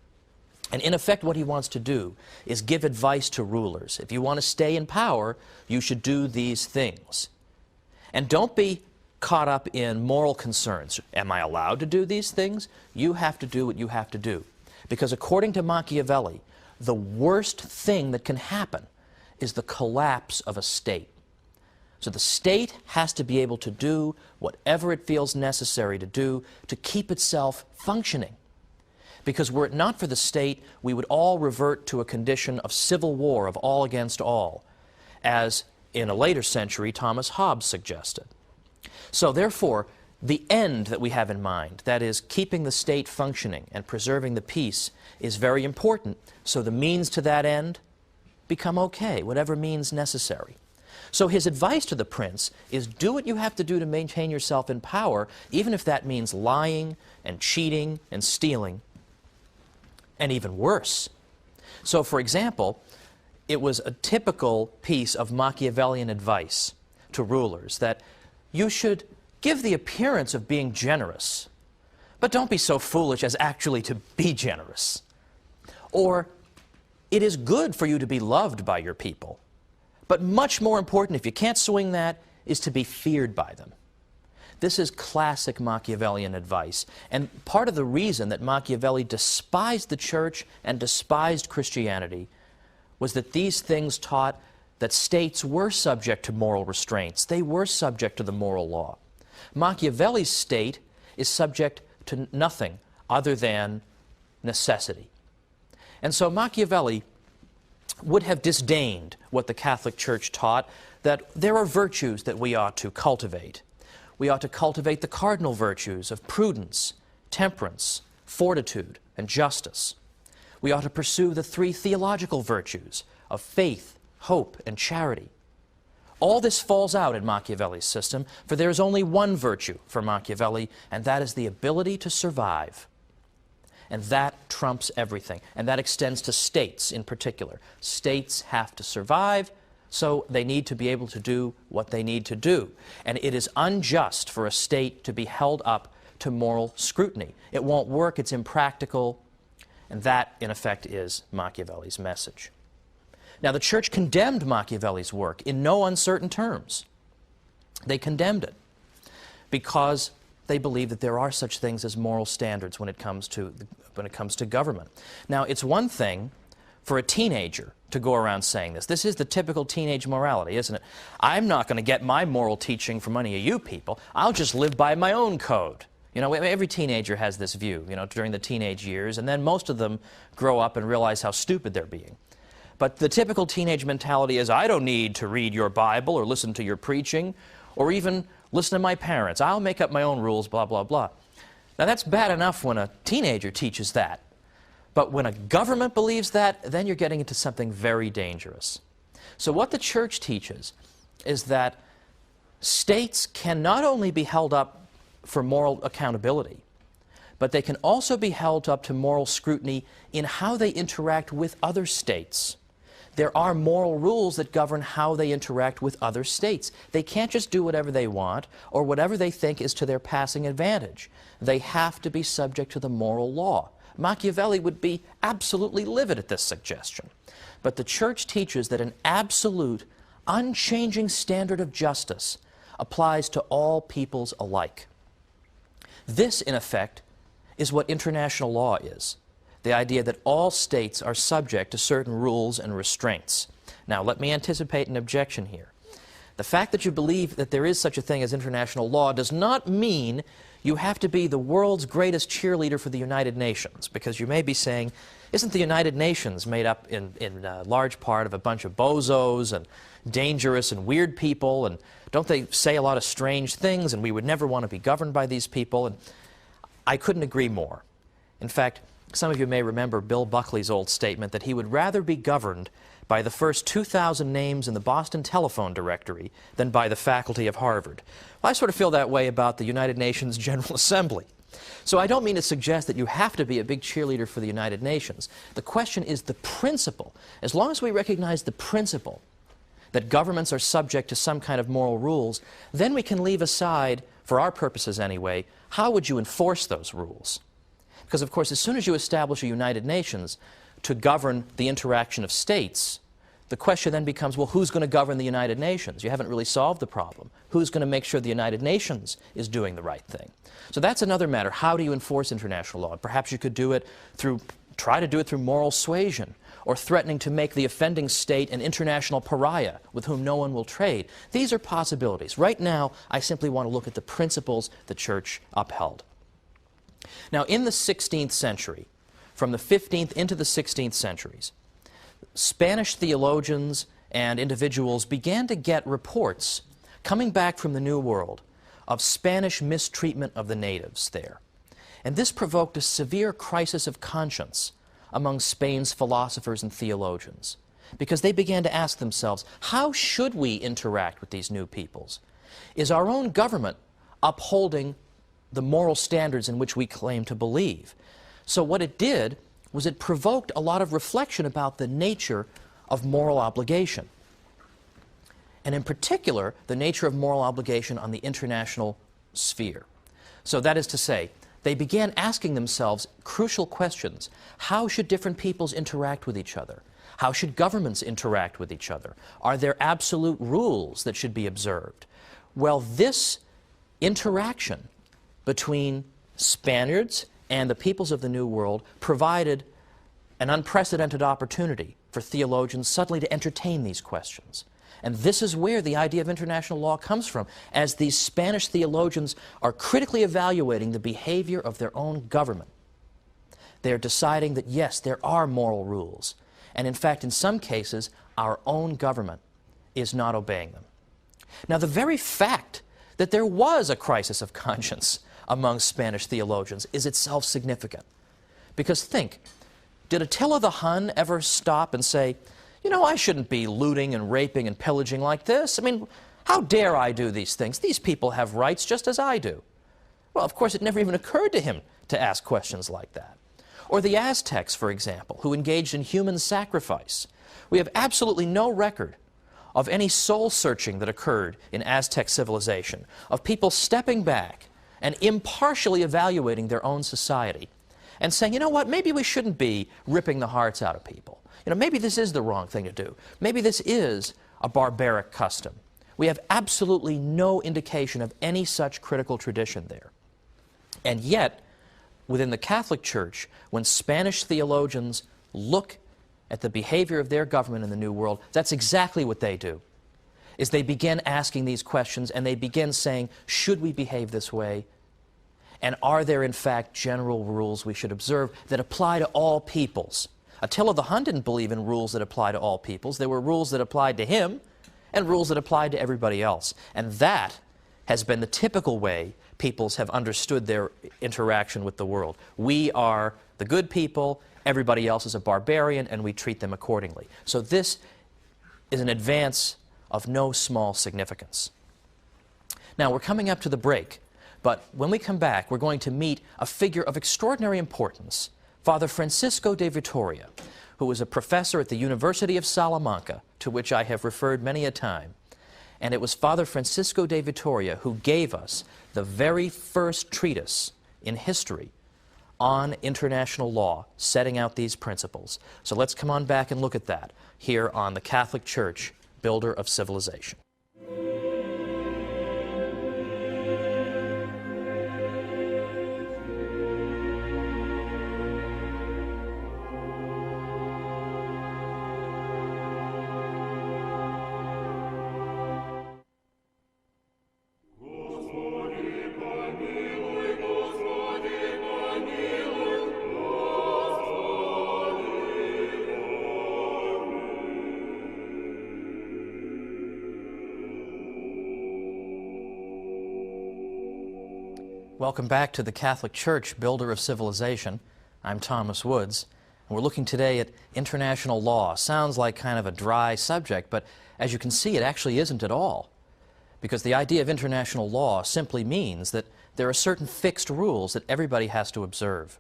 And in effect, what he wants to do is give advice to rulers. If you want to stay in power, you should do these things. And don't be caught up in moral concerns. Am I allowed to do these things? You have to do what you have to do. Because according to Machiavelli, the worst thing that can happen is the collapse of a state. So the state has to be able to do whatever it feels necessary to do to keep itself functioning. Because were it not for the state, we would all revert to a condition of civil war, of all against all, as in a later century Thomas Hobbes suggested. So therefore, the end that we have in mind, that is, keeping the state functioning and preserving the peace, is very important. So the means to that end become okay, whatever means necessary. So his advice to the prince is do what you have to do to maintain yourself in power, even if that means lying and cheating and stealing, and even worse. So for example, it was a typical piece of Machiavellian advice to rulers that you should give the appearance of being generous, but don't be so foolish as actually to be generous. Or, it is good for you to be loved by your people, but much more important, if you can't swing that, is to be feared by them. This is classic Machiavellian advice, and part of the reason that Machiavelli despised the church and despised Christianity was that these things taught that states were subject to moral restraints. They were subject to the moral law. Machiavelli's state is subject to nothing other than necessity. And so Machiavelli would have disdained what the Catholic Church taught, that there are virtues that we ought to cultivate. We ought to cultivate the cardinal virtues of prudence, temperance, fortitude, and justice. We ought to pursue the three theological virtues of faith, hope, and charity. All this falls out in Machiavelli's system, for there is only one virtue for Machiavelli, and that is the ability to survive. And that trumps everything, and that extends to states in particular. States have to survive, so they need to be able to do what they need to do. And it is unjust for a state to be held up to moral scrutiny. It won't work, it's impractical, and that, in effect, is Machiavelli's message. Now, the Church condemned Machiavelli's work in no uncertain terms. They condemned it because they believe that there are such things as moral standards when it comes to government. Now, it's one thing for a teenager to go around saying this. This is the typical teenage morality, isn't it? I'm not going to get my moral teaching from any of you people. I'll just live by my own code. You know, every teenager has this view, you know, during the teenage years, and then most of them grow up and realize how stupid they're being. But the typical teenage mentality is, I don't need to read your Bible or listen to your preaching or even listen to my parents. I'll make up my own rules, blah, blah, blah. Now, that's bad enough when a teenager teaches that. But when a government believes that, then you're getting into something very dangerous. So what the Church teaches is that states can not only be held up for moral accountability, but they can also be held up to moral scrutiny in how they interact with other states. There are moral rules that govern how they interact with other states. They can't just do whatever they want or whatever they think is to their passing advantage. They have to be subject to the moral law. Machiavelli would be absolutely livid at this suggestion. But the Church teaches that an absolute, unchanging standard of justice applies to all peoples alike. This, in effect, is what international law is. The idea that all states are subject to certain rules and restraints. Now, let me anticipate an objection here. The fact that you believe that there is such a thing as international law does not mean you have to be the world's greatest cheerleader for the United Nations, because you may be saying, isn't the United Nations made up in large part of a bunch of bozos and dangerous and weird people, and don't they say a lot of strange things, and we would never want to be governed by these people? And I couldn't agree more. In fact, some of you may remember Bill Buckley's old statement that he would rather be governed by the first 2,000 names in the Boston telephone directory than by the faculty of Harvard. Well, I sort of feel that way about the United Nations General Assembly. So I don't mean to suggest that you have to be a big cheerleader for the United Nations. The question is the principle. As long as we recognize the principle that governments are subject to some kind of moral rules, then we can leave aside, for our purposes anyway, how would you enforce those rules? Because, of course, as soon as you establish a United Nations to govern the interaction of states, the question then becomes, well, who's going to govern the United Nations? You haven't really solved the problem. Who's going to make sure the United Nations is doing the right thing? So that's another matter. How do you enforce international law? Perhaps you could do it try to do it through moral suasion, or threatening to make the offending state an international pariah with whom no one will trade. These are possibilities. Right now, I simply want to look at the principles the Church upheld. Now, in the 16th century, from the 15th into the 16th centuries, Spanish theologians and individuals began to get reports coming back from the New World of Spanish mistreatment of the natives there. And this provoked a severe crisis of conscience among Spain's philosophers and theologians, because they began to ask themselves, how should we interact with these new peoples? Is our own government upholding the moral standards in which we claim to believe? So what it did was it provoked a lot of reflection about the nature of moral obligation, and in particular, the nature of moral obligation on the international sphere. So that is to say, they began asking themselves crucial questions. How should different peoples interact with each other? How should governments interact with each other? Are there absolute rules that should be observed? Well, this interaction between Spaniards and the peoples of the New World provided an unprecedented opportunity for theologians suddenly to entertain these questions. And this is where the idea of international law comes from, as these Spanish theologians are critically evaluating the behavior of their own government. They're deciding that, yes, there are moral rules, and in fact, in some cases, our own government is not obeying them. Now, the very fact that there was a crisis of conscience among Spanish theologians is itself significant. Because think, did Attila the Hun ever stop and say, you know, I shouldn't be looting and raping and pillaging like this. I mean, how dare I do these things? These people have rights just as I do. Well, of course, it never even occurred to him to ask questions like that. Or the Aztecs, for example, who engaged in human sacrifice. We have absolutely no record of any soul-searching that occurred in Aztec civilization, of people stepping back and impartially evaluating their own society and saying, you know what, maybe we shouldn't be ripping the hearts out of people. You know, maybe this is the wrong thing to do. Maybe this is a barbaric custom. We have absolutely no indication of any such critical tradition there. And yet, within the Catholic Church, when Spanish theologians look at the behavior of their government in the New World, that's exactly what they do, is they begin asking these questions and they begin saying, should we behave this way? And are there, in fact, general rules we should observe that apply to all peoples? Attila the Hun didn't believe in rules that apply to all peoples. There were rules that applied to him and rules that applied to everybody else. And that has been the typical way peoples have understood their interaction with the world. We are the good people, everybody else is a barbarian, and we treat them accordingly. So this is an advance of no small significance. Now, we're coming up to the break, but when we come back, we're going to meet a figure of extraordinary importance, Father Francisco de Vitoria, who was a professor at the University of Salamanca, to which I have referred many a time. And it was Father Francisco de Vitoria who gave us the very first treatise in history on international law, setting out these principles. So let's come on back and look at that here on the Catholic Church, Builder of Civilization. Welcome back to the Catholic Church, Builder of Civilization. I'm Thomas Woods, and we're looking today at international law. Sounds like kind of a dry subject, but as you can see, it actually isn't at all. Because the idea of international law simply means that there are certain fixed rules that everybody has to observe,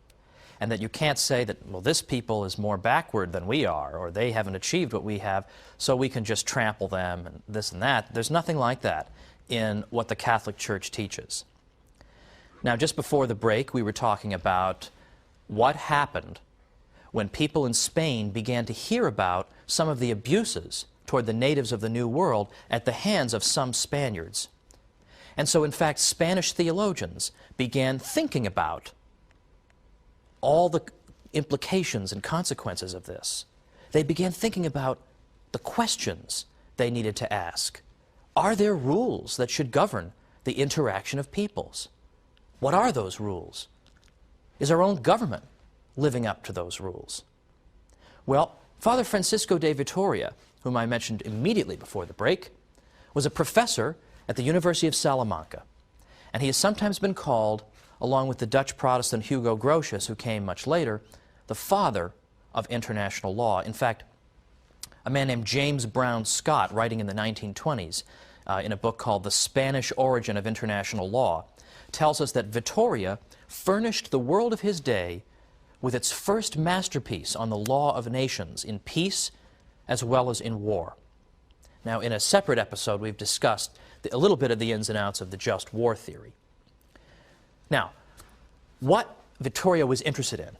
and that you can't say that, well, this people is more backward than we are, or they haven't achieved what we have, so we can just trample them and this and that. There's nothing like that in what the Catholic Church teaches. Now, just before the break, we were talking about what happened when people in Spain began to hear about some of the abuses toward the natives of the New World at the hands of some Spaniards. And so, in fact, Spanish theologians began thinking about all the implications and consequences of this. They began thinking about the questions they needed to ask. Are there rules that should govern the interaction of peoples? What are those rules? Is our own government living up to those rules? Well, Father Francisco de Vitoria, whom I mentioned immediately before the break, was a professor at the University of Salamanca, and he has sometimes been called, along with the Dutch Protestant Hugo Grotius, who came much later, the father of international law. In fact, a man named James Brown Scott, writing in the 1920s in a book called The Spanish Origin of International Law, tells us that Vitoria furnished the world of his day with its first masterpiece on the law of nations in peace as well as in war. Now, in a separate episode, we've discussed a little bit of the ins and outs of the just war theory. Now, what Vittoria was interested in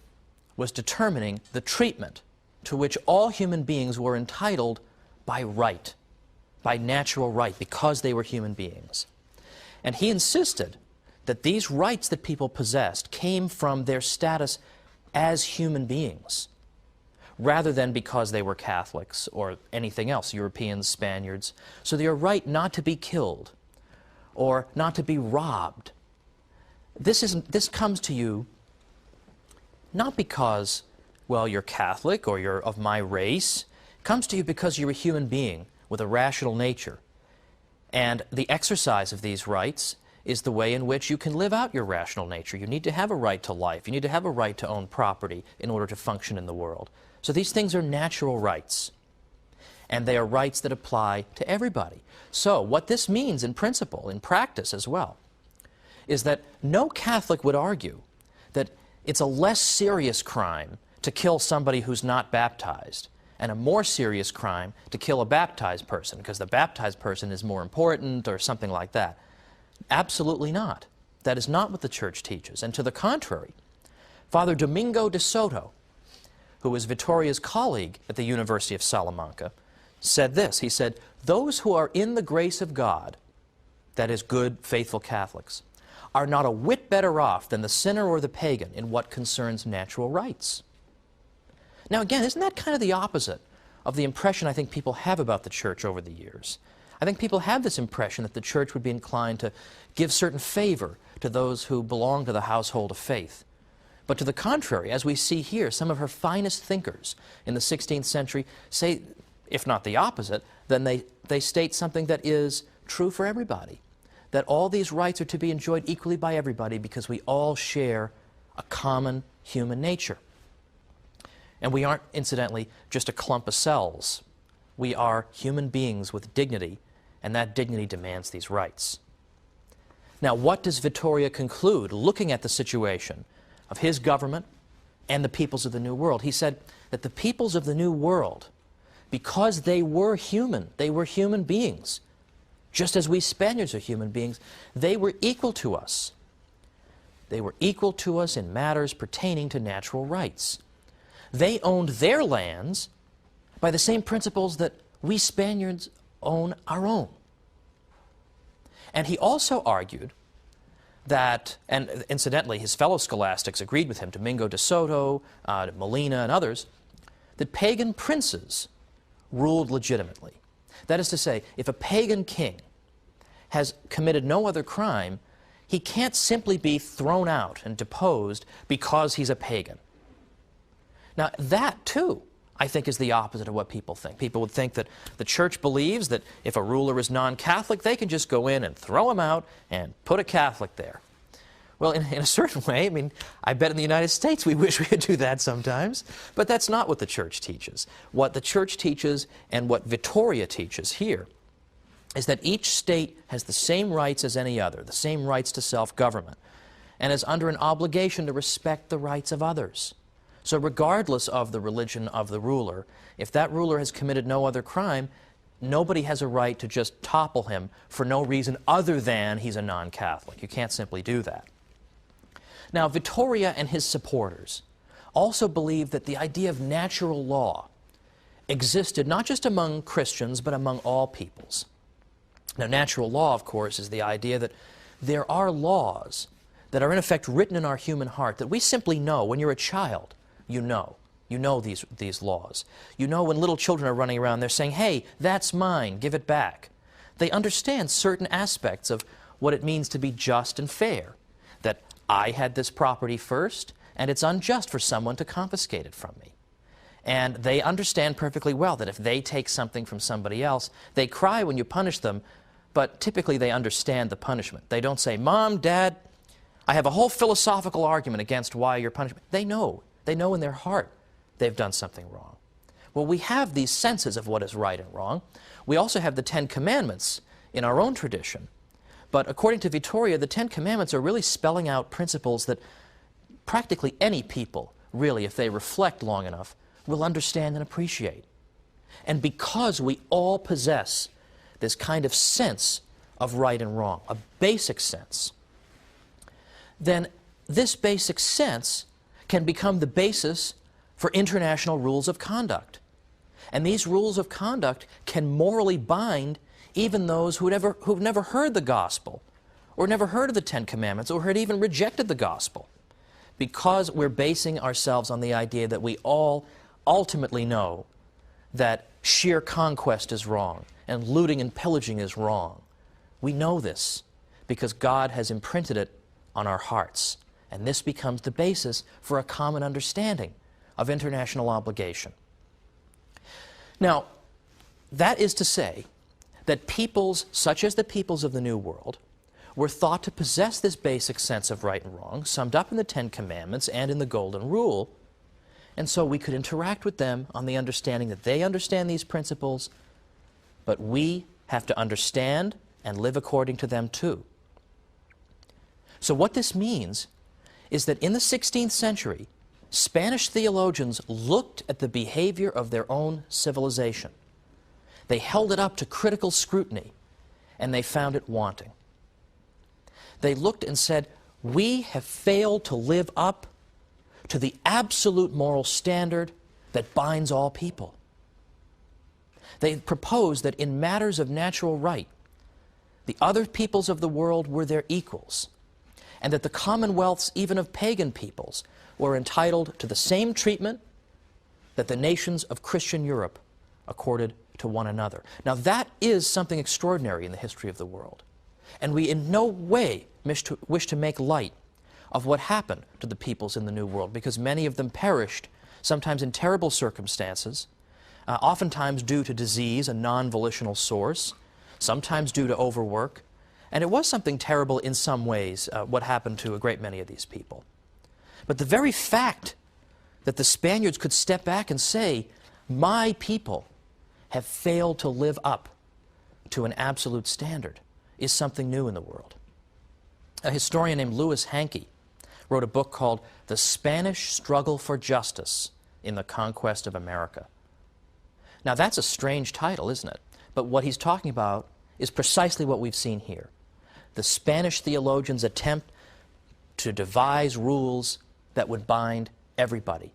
was determining the treatment to which all human beings were entitled by right, by natural right, because they were human beings. And he insisted that these rights that people possessed came from their status as human beings, rather than because they were Catholics or anything else, Europeans, Spaniards. So their right not to be killed or not to be robbed. This comes to you not because, well, you're Catholic or you're of my race. It comes to you because you're a human being with a rational nature. And the exercise of these rights is the way in which you can live out your rational nature. You need to have a right to life. You need to have a right to own property in order to function in the world. So these things are natural rights. And they are rights that apply to everybody. So what this means in principle, in practice as well, is that no Catholic would argue that it's a less serious crime to kill somebody who's not baptized and a more serious crime to kill a baptized person because the baptized person is more important or something like that. Absolutely not. That is not what the Church teaches. And to the contrary, Father Domingo de Soto, who was Vittoria's colleague at the University of Salamanca, said this. He said, "Those who are in the grace of God, that is, good, faithful Catholics, are not a whit better off than the sinner or the pagan in what concerns natural rights." Now again, isn't that kind of the opposite of the impression I think people have about the Church over the years? I think people have this impression that the Church would be inclined to give certain favor to those who belong to the household of faith. But to the contrary, as we see here, some of her finest thinkers in the 16th century say, if not the opposite, then they state something that is true for everybody, that all these rights are to be enjoyed equally by everybody because we all share a common human nature. And we aren't, incidentally, just a clump of cells. We are human beings with dignity, and that dignity demands these rights. Now, what does Vittoria conclude, looking at the situation of his government and the peoples of the New World? He said that the peoples of the New World, because they were human beings, just as we Spaniards are human beings, they were equal to us. They were equal to us in matters pertaining to natural rights. They owned their lands by the same principles that we Spaniards own our own. And he also argued that, and incidentally his fellow scholastics agreed with him, Domingo de Soto, Molina and others, that pagan princes ruled legitimately. That is to say, if a pagan king has committed no other crime, he can't simply be thrown out and deposed because he's a pagan. Now that, too, I think is the opposite of what people think. People would think that the Church believes that if a ruler is non-Catholic, they can just go in and throw him out and put a Catholic there. Well, in a certain way, I mean, I bet in the United States we wish we could do that sometimes, but that's not what the Church teaches. What the Church teaches and what Vittoria teaches here is that each state has the same rights as any other, the same rights to self-government, and is under an obligation to respect the rights of others. So regardless of the religion of the ruler, if that ruler has committed no other crime, nobody has a right to just topple him for no reason other than he's a non-Catholic. You can't simply do that. Now, Vittoria and his supporters also believed that the idea of natural law existed not just among Christians, but among all peoples. Now, natural law, of course, is the idea that there are laws that are in effect written in our human heart that we simply know. When you're a child, you know these laws. You know when little children are running around, they're saying, "Hey, that's mine, give it back." They understand certain aspects of what it means to be just and fair, that I had this property first, and it's unjust for someone to confiscate it from me. And they understand perfectly well that if they take something from somebody else, they cry when you punish them, but typically they understand the punishment. They don't say, "Mom, Dad, I have a whole philosophical argument against why you're punishing me." They know in their heart they've done something wrong. Well, we have these senses of what is right and wrong. We also have the Ten Commandments in our own tradition. But according to Vittoria, the Ten Commandments are really spelling out principles that practically any people, really, if they reflect long enough, will understand and appreciate. and because we all possess this kind of sense of right and wrong, a basic sense, then this basic sense can become the basis for international rules of conduct. And these rules of conduct can morally bind even those who've never heard the gospel, or never heard of the Ten Commandments, or had even rejected the gospel, because we're basing ourselves on the idea that we all ultimately know that sheer conquest is wrong, and looting and pillaging is wrong. We know this because God has imprinted it on our hearts, and this becomes the basis for a common understanding of international obligation. Now, that is to say that peoples such as the peoples of the New World were thought to possess this basic sense of right and wrong, summed up in the Ten Commandments and in the Golden Rule, and so we could interact with them on the understanding that they understand these principles, but we have to understand and live according to them too. So what this means is that in the 16th century, Spanish theologians looked at the behavior of their own civilization. They held it up to critical scrutiny, and they found it wanting. They looked and said, we have failed to live up to the absolute moral standard that binds all people. They proposed that in matters of natural right, the other peoples of the world were their equals, and that the commonwealths even of pagan peoples were entitled to the same treatment that the nations of Christian Europe accorded to one another. Now that is something extraordinary in the history of the world, and we in no way wish to make light of what happened to the peoples in the New World, because many of them perished, sometimes in terrible circumstances, oftentimes due to disease, a non-volitional source, sometimes due to overwork, and it was something terrible in some ways, what happened to a great many of these people. But the very fact that the Spaniards could step back and say, my people have failed to live up to an absolute standard is something new in the world. A historian named Louis Hankey wrote a book called The Spanish Struggle for Justice in the Conquest of America. Now that's a strange title, isn't it? But what he's talking about is precisely what we've seen here. The Spanish theologians attempt to devise rules that would bind everybody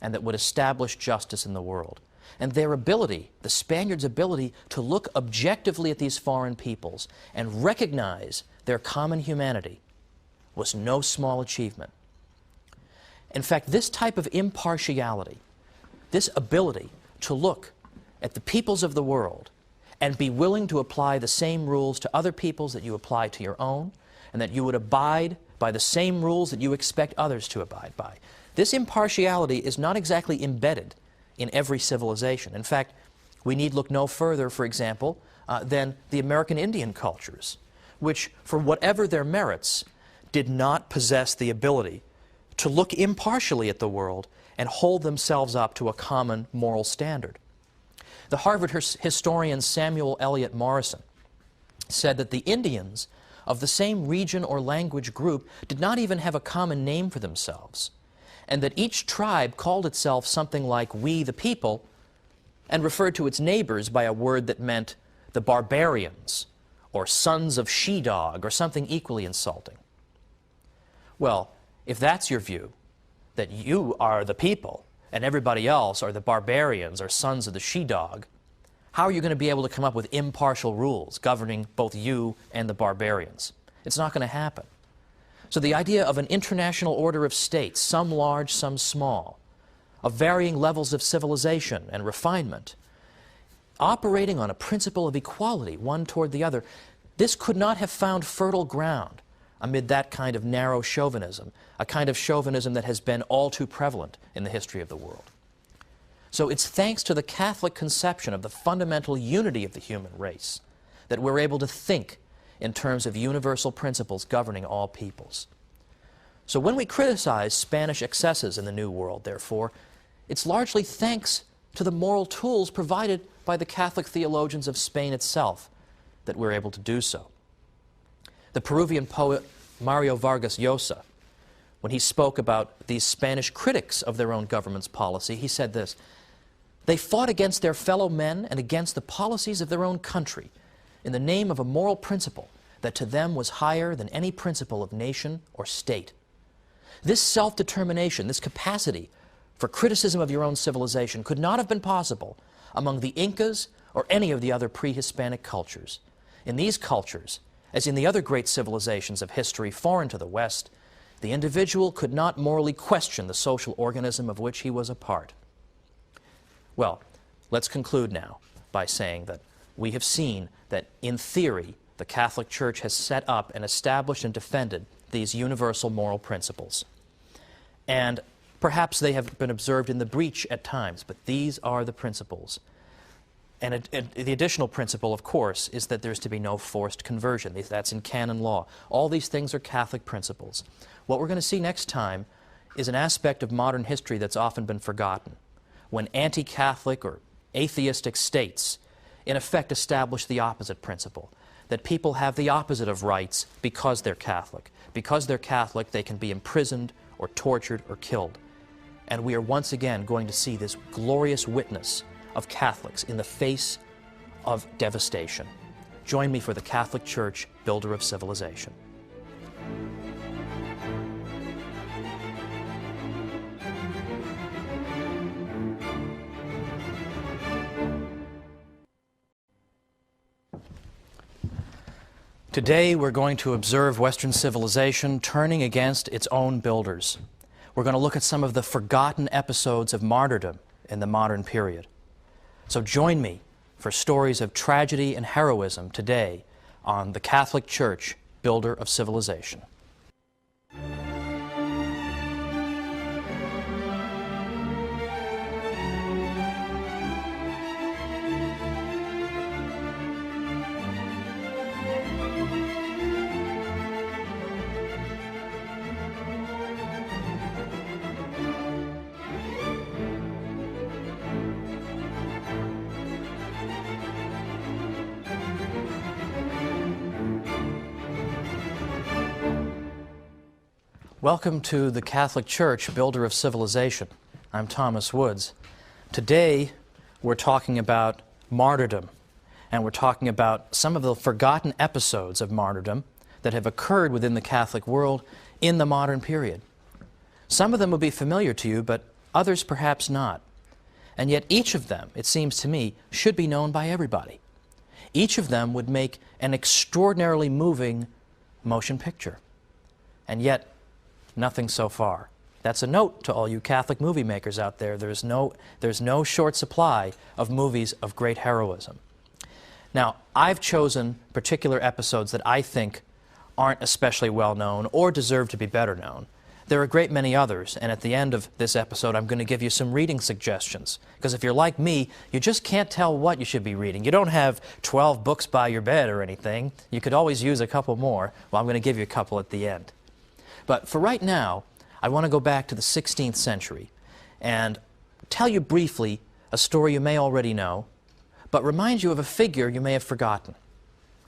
and that would establish justice in the world. And their ability, the Spaniards' ability to look objectively at these foreign peoples and recognize their common humanity was no small achievement. In fact, this type of impartiality, this ability to look at the peoples of the world and be willing to apply the same rules to other peoples that you apply to your own, and that you would abide by the same rules that you expect others to abide by. This impartiality is not exactly embedded in every civilization. In fact, we need look no further, for example, than the American Indian cultures, which, for whatever their merits, did not possess the ability to look impartially at the world and hold themselves up to a common moral standard. The Harvard historian Samuel Eliot Morison said that the Indians of the same region or language group did not even have a common name for themselves, and that each tribe called itself something like "we the people" and referred to its neighbors by a word that meant the barbarians or sons of she-dog or something equally insulting. Well, if that's your view, that you are the people and everybody else are the barbarians or sons of the she-dog, how are you going to be able to come up with impartial rules governing both you and the barbarians? It's not going to happen. So the idea of an international order of states, some large, some small, of varying levels of civilization and refinement, operating on a principle of equality, one toward the other, this could not have found fertile ground amid that kind of narrow chauvinism, a kind of chauvinism that has been all too prevalent in the history of the world. So it's thanks to the Catholic conception of the fundamental unity of the human race that we're able to think in terms of universal principles governing all peoples. So when we criticize Spanish excesses in the New World, therefore, it's largely thanks to the moral tools provided by the Catholic theologians of Spain itself that we're able to do so. The Peruvian poet Mario Vargas Llosa, when he spoke about these Spanish critics of their own government's policy, he said this: They fought against their fellow men and against the policies of their own country in the name of a moral principle that to them was higher than any principle of nation or state. This self-determination, this capacity for criticism of your own civilization could not have been possible among the Incas or any of the other pre-Hispanic cultures. In these cultures, as in the other great civilizations of history foreign to the West, the individual could not morally question the social organism of which he was a part. Well, let's conclude now by saying that we have seen that in theory the Catholic Church has set up and established and defended these universal moral principles. And perhaps they have been observed in the breach at times, but these are the principles. And the additional principle, of course, is that there's to be no forced conversion. That's in canon law. All these things are Catholic principles. What we're going to see next time is an aspect of modern history that's often been forgotten, when anti-Catholic or atheistic states in effect establish the opposite principle, that people have the opposite of rights because they're Catholic. Because they're Catholic, they can be imprisoned or tortured or killed. And we are once again going to see this glorious witness of Catholics in the face of devastation. Join me for the Catholic Church, Builder of Civilization. Today we're going to observe Western civilization turning against its own builders. We're going to look at some of the forgotten episodes of martyrdom in the modern period. So join me for stories of tragedy and heroism today on the Catholic Church, Builder of Civilization. Welcome to the Catholic Church, Builder of Civilization. I'm Thomas Woods. Today we're talking about martyrdom, and we're talking about some of the forgotten episodes of martyrdom that have occurred within the Catholic world in the modern period. Some of them will be familiar to you, but others perhaps not. And yet each of them, it seems to me, should be known by everybody. Each of them would make an extraordinarily moving motion picture. And yet, nothing so far. That's a note to all you Catholic movie makers out there. There's no short supply of movies of great heroism. Now, I've chosen particular episodes that I think aren't especially well known or deserve to be better known. There are a great many others, and at the end of this episode I'm going to give you some reading suggestions, because if you're like me, you just can't tell what you should be reading. You don't have 12 books by your bed or anything. You could always use a couple more. Well, I'm going to give you a couple at the end. But for right now, I want to go back to the 16th century and tell you briefly a story you may already know, but remind you of a figure you may have forgotten.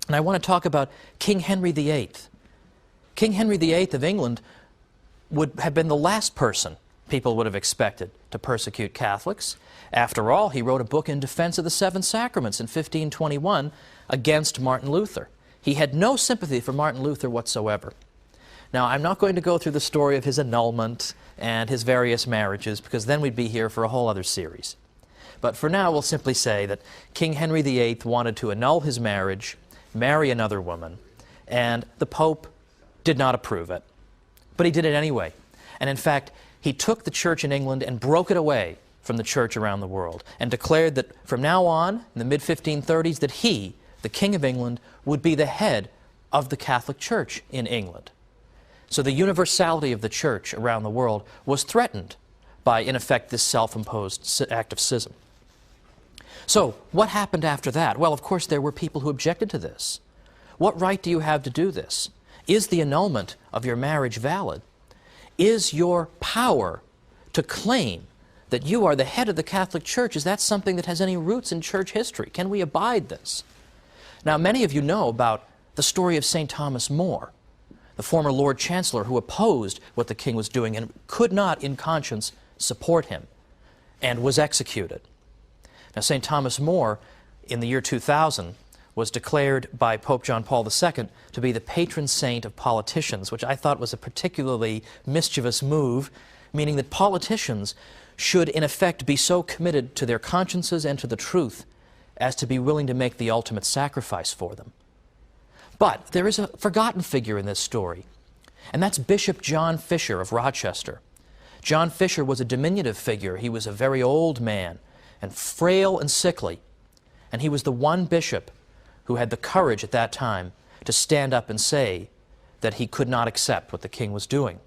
And I want to talk about King Henry VIII. King Henry VIII of England would have been the last person people would have expected to persecute Catholics. After all, he wrote a book in defense of the Seven Sacraments in 1521 against Martin Luther. He had no sympathy for Martin Luther whatsoever. Now, I'm not going to go through the story of his annulment and his various marriages, because then we'd be here for a whole other series. But for now, we'll simply say that King Henry VIII wanted to annul his marriage, marry another woman, and the Pope did not approve it. But he did it anyway. And in fact, he took the church in England and broke it away from the church around the world, and declared that from now on, in the mid-1530s, that he, the King of England, would be the head of the Catholic Church in England. So the universality of the church around the world was threatened by, in effect, this self-imposed act of schism. So what happened after that? Well, of course, there were people who objected to this. What right do you have to do this? Is the annulment of your marriage valid? Is your power to claim that you are the head of the Catholic Church, is that something that has any roots in church history? Can we abide this? Now, many of you know about the story of St. Thomas More, the former Lord Chancellor who opposed what the king was doing and could not, in conscience, support him, and was executed. Now, St. Thomas More, in the year 2000, was declared by Pope John Paul II to be the patron saint of politicians, which I thought was a particularly mischievous move, meaning that politicians should, in effect, be so committed to their consciences and to the truth as to be willing to make the ultimate sacrifice for them. But there is a forgotten figure in this story, and that's Bishop John Fisher of Rochester. John Fisher was a diminutive figure. He was a very old man and frail and sickly, and he was the one bishop who had the courage at that time to stand up and say that he could not accept what the king was doing.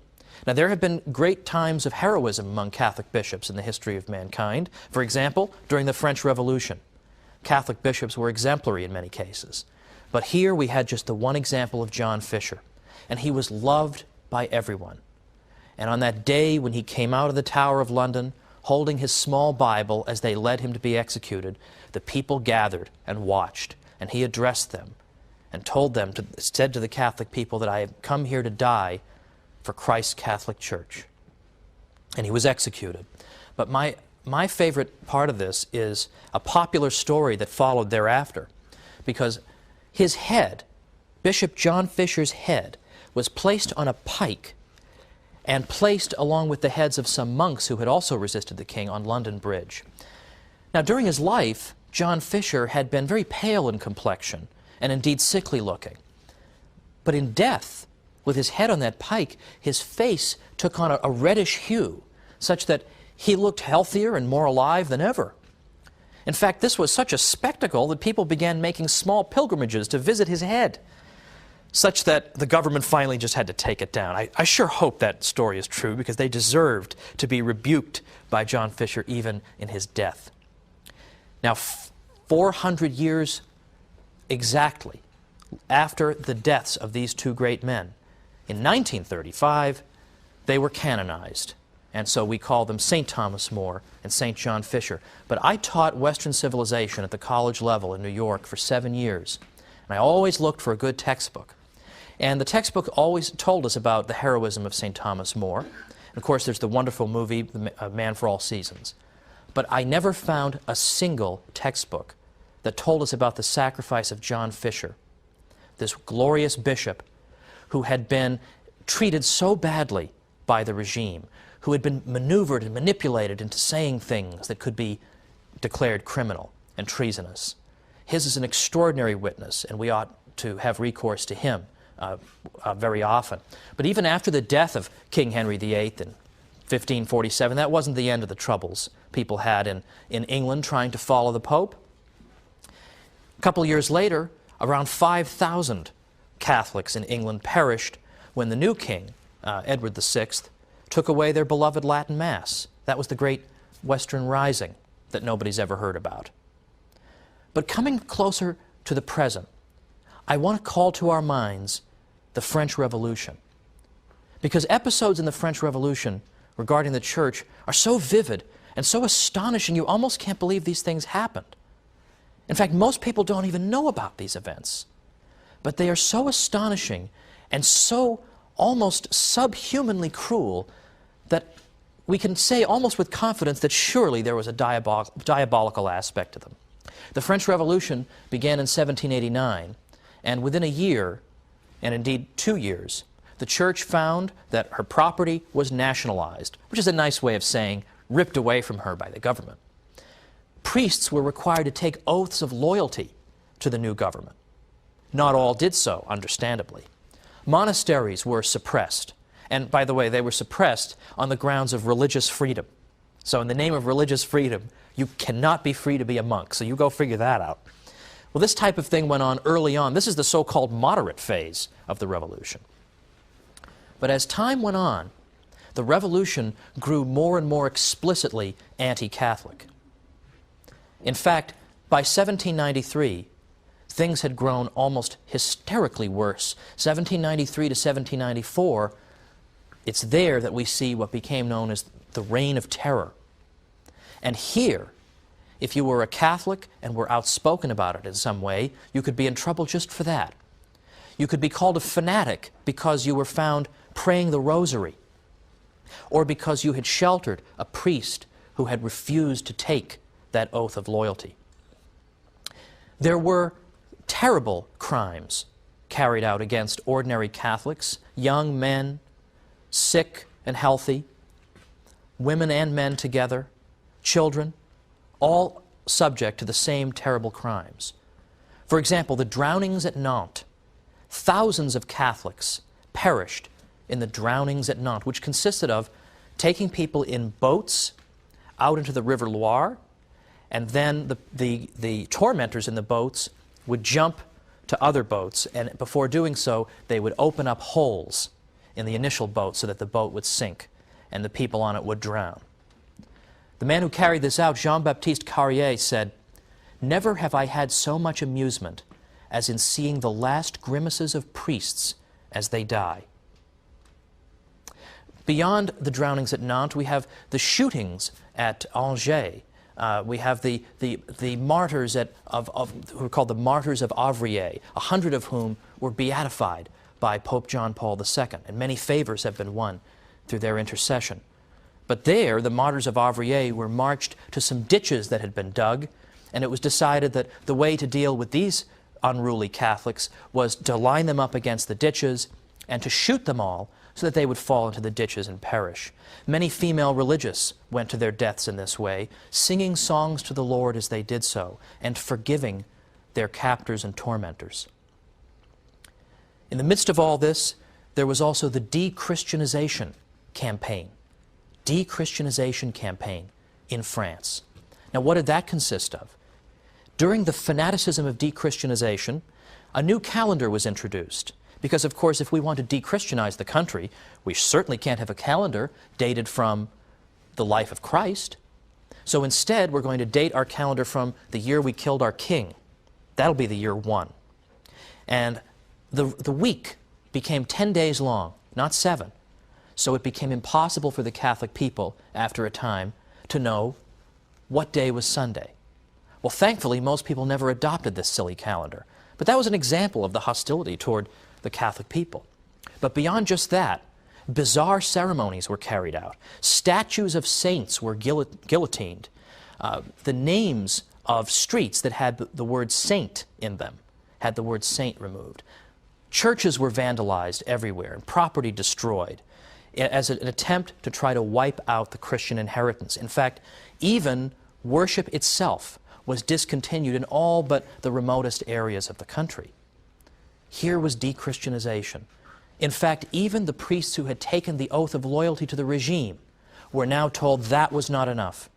Now, there have been great times of heroism among Catholic bishops in the history of mankind. For example, during the French Revolution, Catholic bishops were exemplary in many cases. But here we had just the one example of John Fisher, and he was loved by everyone. And on that day when he came out of the Tower of London, holding his small Bible as they led him to be executed, the people gathered and watched, and he addressed them and said to the Catholic people that I have come here to die for Christ's Catholic Church. And he was executed. But my favorite part of this is a popular story that followed thereafter, because his head, Bishop John Fisher's head, was placed on a pike and placed along with the heads of some monks who had also resisted the king on London Bridge. Now, during his life, John Fisher had been very pale in complexion and indeed sickly looking. But in death, with his head on that pike, his face took on a reddish hue, such that he looked healthier and more alive than ever. In fact, this was such a spectacle that people began making small pilgrimages to visit his head, such that the government finally just had to take it down. I sure hope that story is true, because they deserved to be rebuked by John Fisher even in his death. Now, 400 years exactly after the deaths of these two great men, in 1935, they were canonized. And so we call them St. Thomas More and St. John Fisher. But I taught Western civilization at the college level in New York for 7 years. And I always looked for a good textbook. And the textbook always told us about the heroism of St. Thomas More. And of course, there's the wonderful movie, Man for All Seasons. But I never found a single textbook that told us about the sacrifice of John Fisher, this glorious bishop who had been treated so badly by the regime, who had been maneuvered and manipulated into saying things that could be declared criminal and treasonous. His is an extraordinary witness, and we ought to have recourse to him very often. But even after the death of King Henry VIII in 1547, that wasn't the end of the troubles people had in England trying to follow the Pope. A couple years later, around 5,000 Catholics in England perished when the new king, Edward VI, took away their beloved Latin Mass. That was the great Western Rising that nobody's ever heard about. But coming closer to the present, I want to call to our minds the French Revolution. Because episodes in the French Revolution regarding the Church are so vivid and so astonishing, you almost can't believe these things happened. In fact, most people don't even know about these events. But they are so astonishing and so almost subhumanly cruel that we can say almost with confidence that surely there was a diabolical aspect to them. The French Revolution began in 1789, and within a year, and indeed 2 years, the Church found that her property was nationalized, which is a nice way of saying ripped away from her by the government. Priests were required to take oaths of loyalty to the new government. Not all did so, understandably. Monasteries were suppressed, and by the way, they were suppressed on the grounds of religious freedom. So in the name of religious freedom, you cannot be free to be a monk, so you go figure that out. Well, this type of thing went on early on. This is the so-called moderate phase of the revolution. But as time went on, the revolution grew more and more explicitly anti-Catholic. In fact, by 1793, things had grown almost hysterically worse. 1793 to 1794, it's there that we see what became known as the Reign of Terror. And here, if you were a Catholic and were outspoken about it in some way, you could be in trouble just for that. You could be called a fanatic because you were found praying the rosary, or because you had sheltered a priest who had refused to take that oath of loyalty. There were terrible crimes carried out against ordinary Catholics, young men, sick and healthy, women and men together, children, all subject to the same terrible crimes. For example, the drownings at Nantes. Thousands of Catholics perished in the drownings at Nantes, which consisted of taking people in boats out into the River Loire, and then the tormentors in the boats would jump to other boats, and before doing so, they would open up holes in the initial boat so that the boat would sink and the people on it would drown. The man who carried this out, Jean-Baptiste Carrier, said, "Never have I had so much amusement as in seeing the last grimaces of priests as they die." Beyond the drownings at Nantes, we have the shootings at Angers. We have the martyrs who are called the martyrs of Avrillé, 100 of whom were beatified by Pope John Paul II, and many favors have been won through their intercession. But there, the martyrs of Avrillé were marched to some ditches that had been dug, and it was decided that the way to deal with these unruly Catholics was to line them up against the ditches and to shoot them all so that they would fall into the ditches and perish. Many female religious went to their deaths in this way, singing songs to the Lord as they did so, and forgiving their captors and tormentors. In the midst of all this, there was also the de-Christianization campaign. De-Christianization campaign in France. Now, what did that consist of? During the fanaticism of de-Christianization, a new calendar was introduced. Because, of course, if we want to de-Christianize the country, we certainly can't have a calendar dated from the life of Christ. So instead, we're going to date our calendar from the year we killed our king. That'll be the year 1. And the week became 10 days long, not 7. So it became impossible for the Catholic people, after a time, to know what day was Sunday. Well, thankfully, most people never adopted this silly calendar. But that was an example of the hostility toward the Catholic people. But beyond just that, bizarre ceremonies were carried out. Statues of saints were guillotined. The names of streets that had the word saint in them had the word saint removed. Churches were vandalized everywhere and property destroyed as an attempt to try to wipe out the Christian inheritance. In fact, even worship itself was discontinued in all but the remotest areas of the country. Here was de-Christianization. In fact, even the priests who had taken the oath of loyalty to the regime were now told that was not enough.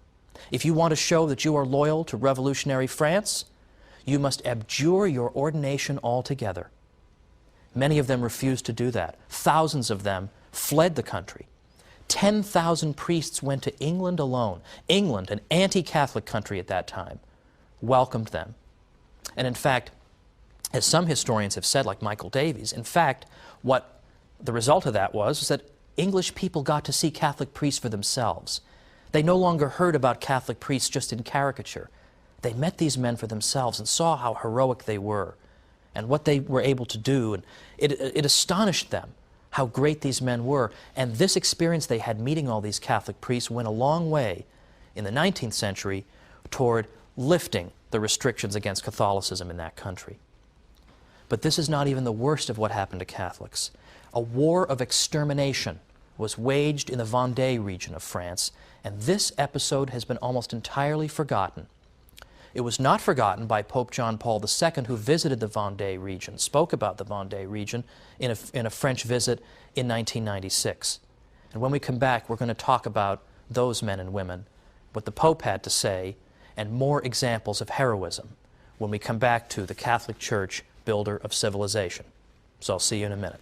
If you want to show that you are loyal to revolutionary France, you must abjure your ordination altogether. Many of them refused to do that. Thousands of them fled the country. 10,000 priests went to England alone. England, an anti-Catholic country at that time, welcomed them. And in fact, as some historians have said, like Michael Davies, in fact, what the result of that was that English people got to see Catholic priests for themselves. They no longer heard about Catholic priests just in caricature. They met these men for themselves and saw how heroic they were and what they were able to do. And it astonished them how great these men were. And this experience they had meeting all these Catholic priests went a long way in the 19th century toward lifting the restrictions against Catholicism in that country. But this is not even the worst of what happened to Catholics. A war of extermination was waged in the Vendée region of France, and this episode has been almost entirely forgotten. It was not forgotten by Pope John Paul II, who visited the Vendée region, spoke about the Vendée region in a French visit in 1996. And when we come back, we're going to talk about those men and women, what the Pope had to say, and more examples of heroism when we come back to the Catholic Church, builder of civilization. So I'll see you in a minute.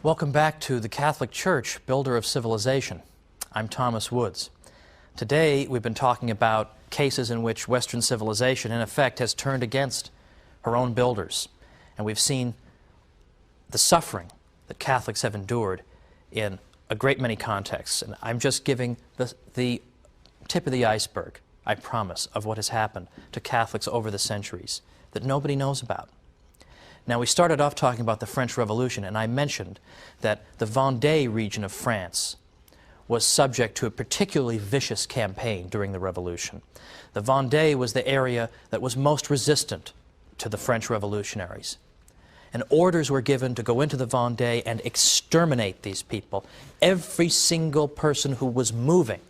Welcome back to the Catholic Church, builder of civilization. I'm Thomas Woods. Today we've been talking about cases in which Western civilization, in effect, has turned against her own builders. And we've seen the suffering that Catholics have endured in a great many contexts. And I'm just giving the tip of the iceberg, I promise, of what has happened to Catholics over the centuries that nobody knows about. Now, we started off talking about the French Revolution, and I mentioned that the Vendée region of France was subject to a particularly vicious campaign during the Revolution. The Vendée was the area that was most resistant to the French revolutionaries. And orders were given to go into the Vendée and exterminate these people. Every single person who was moving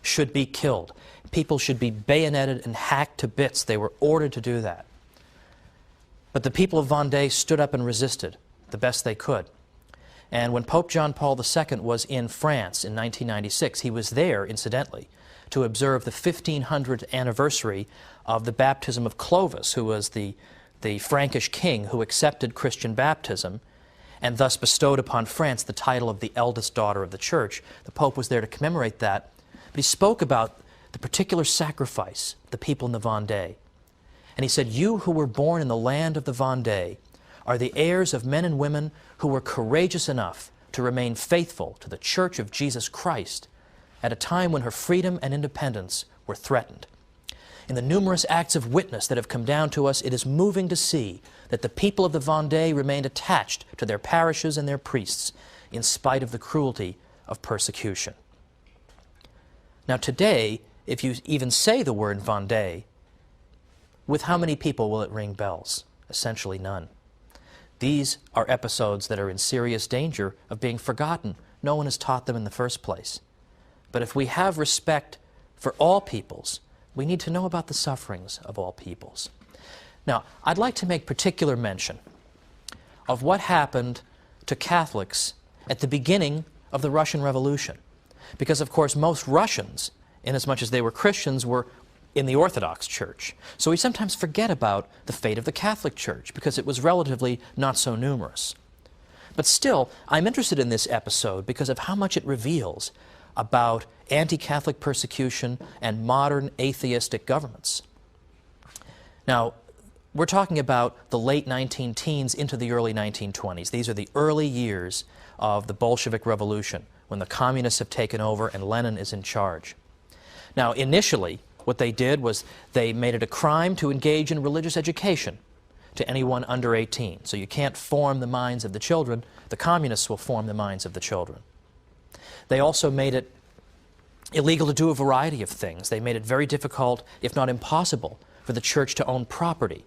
should be killed. People should be bayoneted and hacked to bits. They were ordered to do that. But the people of Vendée stood up and resisted the best they could. And when Pope John Paul II was in France in 1996, he was there, incidentally, to observe the 1500th anniversary of the baptism of Clovis, who was the Frankish king who accepted Christian baptism and thus bestowed upon France the title of the eldest daughter of the Church. The Pope was there to commemorate that. But he spoke about the particular sacrifice of the people in the Vendée. And he said, "You who were born in the land of the Vendée are the heirs of men and women who were courageous enough to remain faithful to the Church of Jesus Christ at a time when her freedom and independence were threatened. In the numerous acts of witness that have come down to us, it is moving to see that the people of the Vendée remained attached to their parishes and their priests in spite of the cruelty of persecution." Now today, if you even say the word Vendée, with how many people will it ring bells? Essentially none. These are episodes that are in serious danger of being forgotten. No one has taught them in the first place. But if we have respect for all peoples, we need to know about the sufferings of all peoples. Now, I'd like to make particular mention of what happened to Catholics at the beginning of the Russian Revolution. Because, of course, most Russians, inasmuch as they were Christians, were in the Orthodox Church. So we sometimes forget about the fate of the Catholic Church because it was relatively not so numerous. But still, I'm interested in this episode because of how much it reveals about anti-Catholic persecution and modern atheistic governments. Now, we're talking about the late 19-teens into the early 1920s. These are the early years of the Bolshevik Revolution, when the communists have taken over and Lenin is in charge. Now, initially, what they did was they made it a crime to engage in religious education to anyone under 18. So you can't form the minds of the children. The communists will form the minds of the children. They also made it illegal to do a variety of things. They made it very difficult, if not impossible, for the church to own property.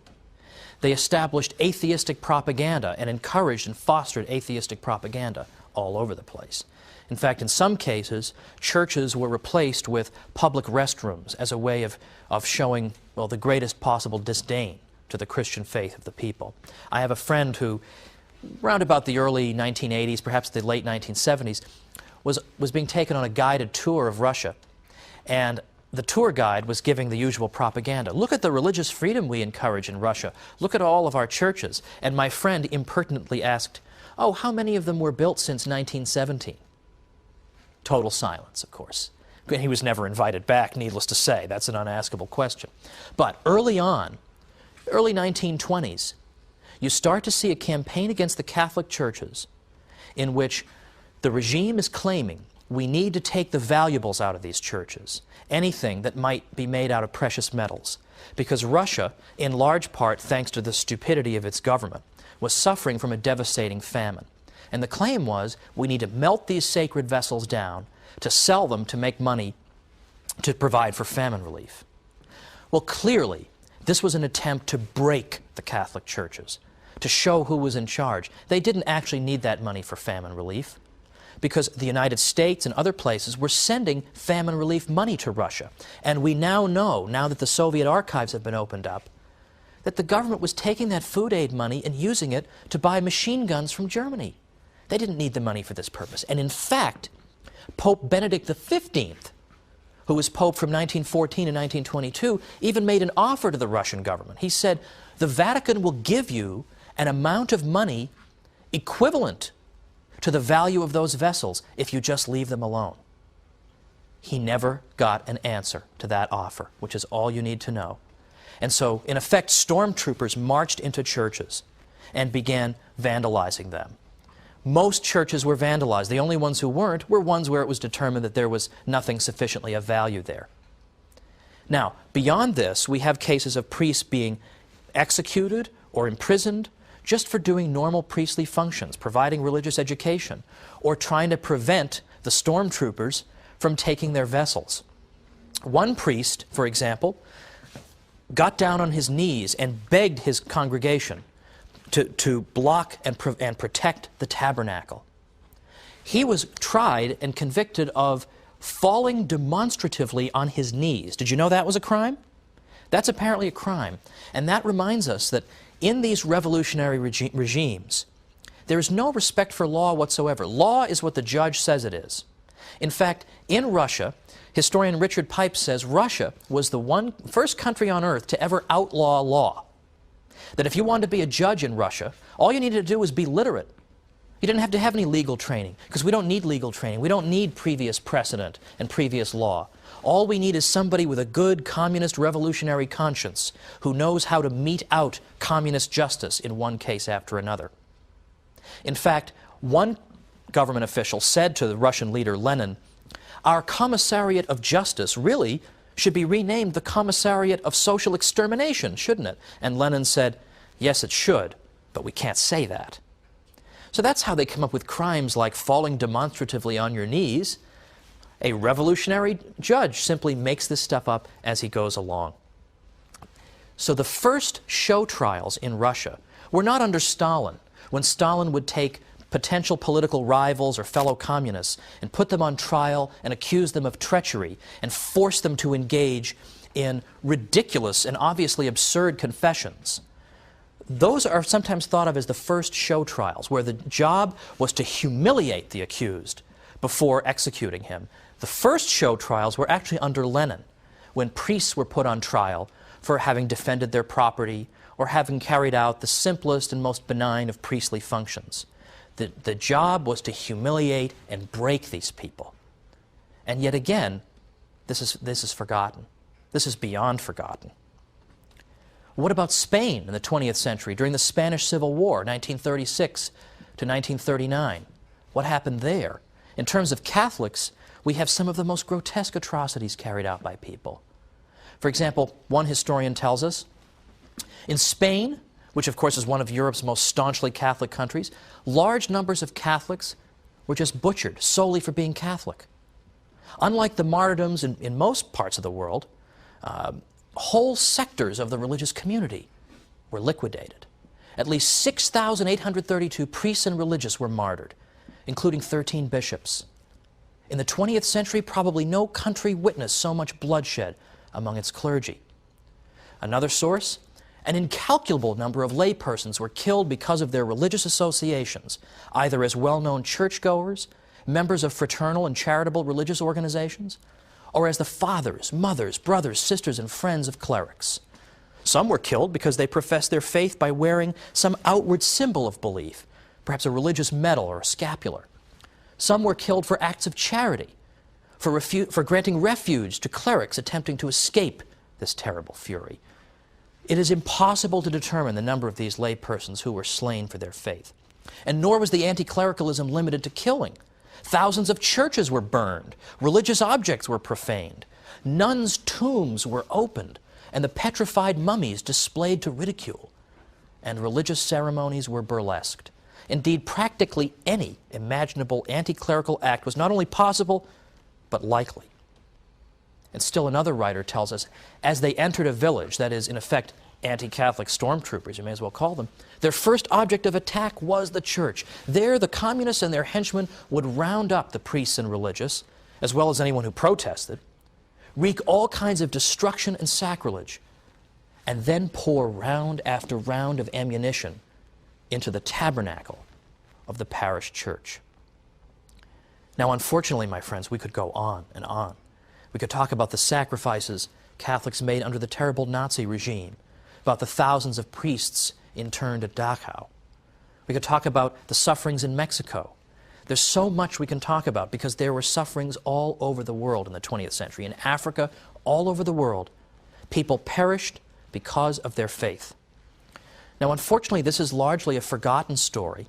They established atheistic propaganda and encouraged and fostered atheistic propaganda all over the place. In fact, in some cases, churches were replaced with public restrooms as a way of showing, well, the greatest possible disdain to the Christian faith of the people. I have a friend who, round about the early 1980s, perhaps the late 1970s, was being taken on a guided tour of Russia. And the tour guide was giving the usual propaganda. Look at the religious freedom we encourage in Russia. Look at all of our churches. And my friend impertinently asked, "Oh, how many of them were built since 1917? Total silence, of course. He was never invited back, needless to say. That's an unaskable question. But early on, early 1920s, you start to see a campaign against the Catholic churches in which the regime is claiming we need to take the valuables out of these churches, anything that might be made out of precious metals, because Russia, in large part thanks to the stupidity of its government, was suffering from a devastating famine. And the claim was, we need to melt these sacred vessels down to sell them to make money to provide for famine relief. Well, clearly, this was an attempt to break the Catholic churches, to show who was in charge. They didn't actually need that money for famine relief, because the United States and other places were sending famine relief money to Russia. And we now know, now that the Soviet archives have been opened up, that the government was taking that food aid money and using it to buy machine guns from Germany. They didn't need the money for this purpose. And in fact, Pope Benedict XV, who was Pope from 1914 to 1922, even made an offer to the Russian government. He said, the Vatican will give you an amount of money equivalent to the value of those vessels if you just leave them alone. He never got an answer to that offer, which is all you need to know. And so, in effect, stormtroopers marched into churches and began vandalizing them. Most churches were vandalized. The only ones who weren't were ones where it was determined that there was nothing sufficiently of value there. Now, beyond this, we have cases of priests being executed or imprisoned just for doing normal priestly functions, providing religious education, or trying to prevent the stormtroopers from taking their vessels. One priest, for example, got down on his knees and begged his congregation to block and protect the tabernacle. He was tried and convicted of falling demonstratively on his knees. Did you know that was a crime? That's apparently a crime. And that reminds us that in these revolutionary regimes, there is no respect for law whatsoever. Law is what the judge says it is. In fact, in Russia, historian Richard Pipes says Russia was the first country on earth to ever outlaw law. That if you wanted to be a judge in Russia, all you needed to do was be literate. You didn't have to have any legal training, because we don't need legal training. We don't need previous precedent and previous law. All we need is somebody with a good communist revolutionary conscience who knows how to mete out communist justice in one case after another. In fact, one government official said to the Russian leader Lenin, "Our Commissariat of Justice really should be renamed the Commissariat of Social Extermination, shouldn't it?" And Lenin said, "Yes, it should, but we can't say that." So that's how they come up with crimes like falling demonstratively on your knees. A revolutionary judge simply makes this stuff up as he goes along. So the first show trials in Russia were not under Stalin, when Stalin would take potential political rivals or fellow communists and put them on trial and accuse them of treachery and force them to engage in ridiculous and obviously absurd confessions. Those are sometimes thought of as the first show trials, where the job was to humiliate the accused before executing him. The first show trials were actually under Lenin, when priests were put on trial for having defended their property or having carried out the simplest and most benign of priestly functions. The job was to humiliate and break these people. And yet again, this is forgotten. This is beyond forgotten. What about Spain in the 20th century during the Spanish Civil War, 1936 to 1939? What happened there? In terms of Catholics, we have some of the most grotesque atrocities carried out by people. For example, one historian tells us, in Spain, which of course is one of Europe's most staunchly Catholic countries, large numbers of Catholics were just butchered solely for being Catholic. Unlike the martyrdoms in most parts of the world, whole sectors of the religious community were liquidated. At least 6,832 priests and religious were martyred, including 13 bishops. In the 20th century, probably no country witnessed so much bloodshed among its clergy. Another source, an incalculable number of laypersons were killed because of their religious associations, either as well-known churchgoers, members of fraternal and charitable religious organizations, or as the fathers, mothers, brothers, sisters, and friends of clerics. Some were killed because they professed their faith by wearing some outward symbol of belief, perhaps a religious medal or a scapular. Some were killed for acts of charity, for granting refuge to clerics attempting to escape this terrible fury. It is impossible to determine the number of these laypersons who were slain for their faith. And nor was the anti-clericalism limited to killing. Thousands of churches were burned, religious objects were profaned, nuns' tombs were opened, and the petrified mummies displayed to ridicule, and religious ceremonies were burlesqued. Indeed, practically any imaginable anti-clerical act was not only possible, but likely. And still another writer tells us, as they entered a village, that is, in effect, anti-Catholic stormtroopers, you may as well call them, their first object of attack was the church. There, the communists and their henchmen would round up the priests and religious, as well as anyone who protested, wreak all kinds of destruction and sacrilege, and then pour round after round of ammunition into the tabernacle of the parish church. Now, unfortunately, my friends, we could go on and on. We could talk about the sacrifices Catholics made under the terrible Nazi regime, about the thousands of priests interned at Dachau. We could talk about the sufferings in Mexico, There's so much we can talk about because there were sufferings all over the world in the 20th century. In Africa, all over the world, people perished because of their faith. Now, unfortunately, this is largely a forgotten story.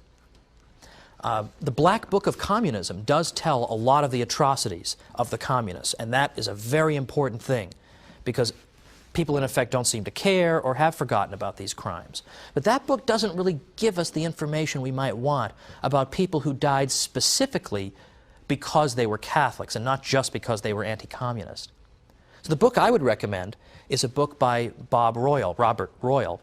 The Black Book of Communism does tell a lot of the atrocities of the communists, and that is a very important thing because people, in effect, don't seem to care or have forgotten about these crimes. But that book doesn't really give us the information we might want about people who died specifically because they were Catholics and not just because they were anti-communist. So the book I would recommend is a book by Robert Royal,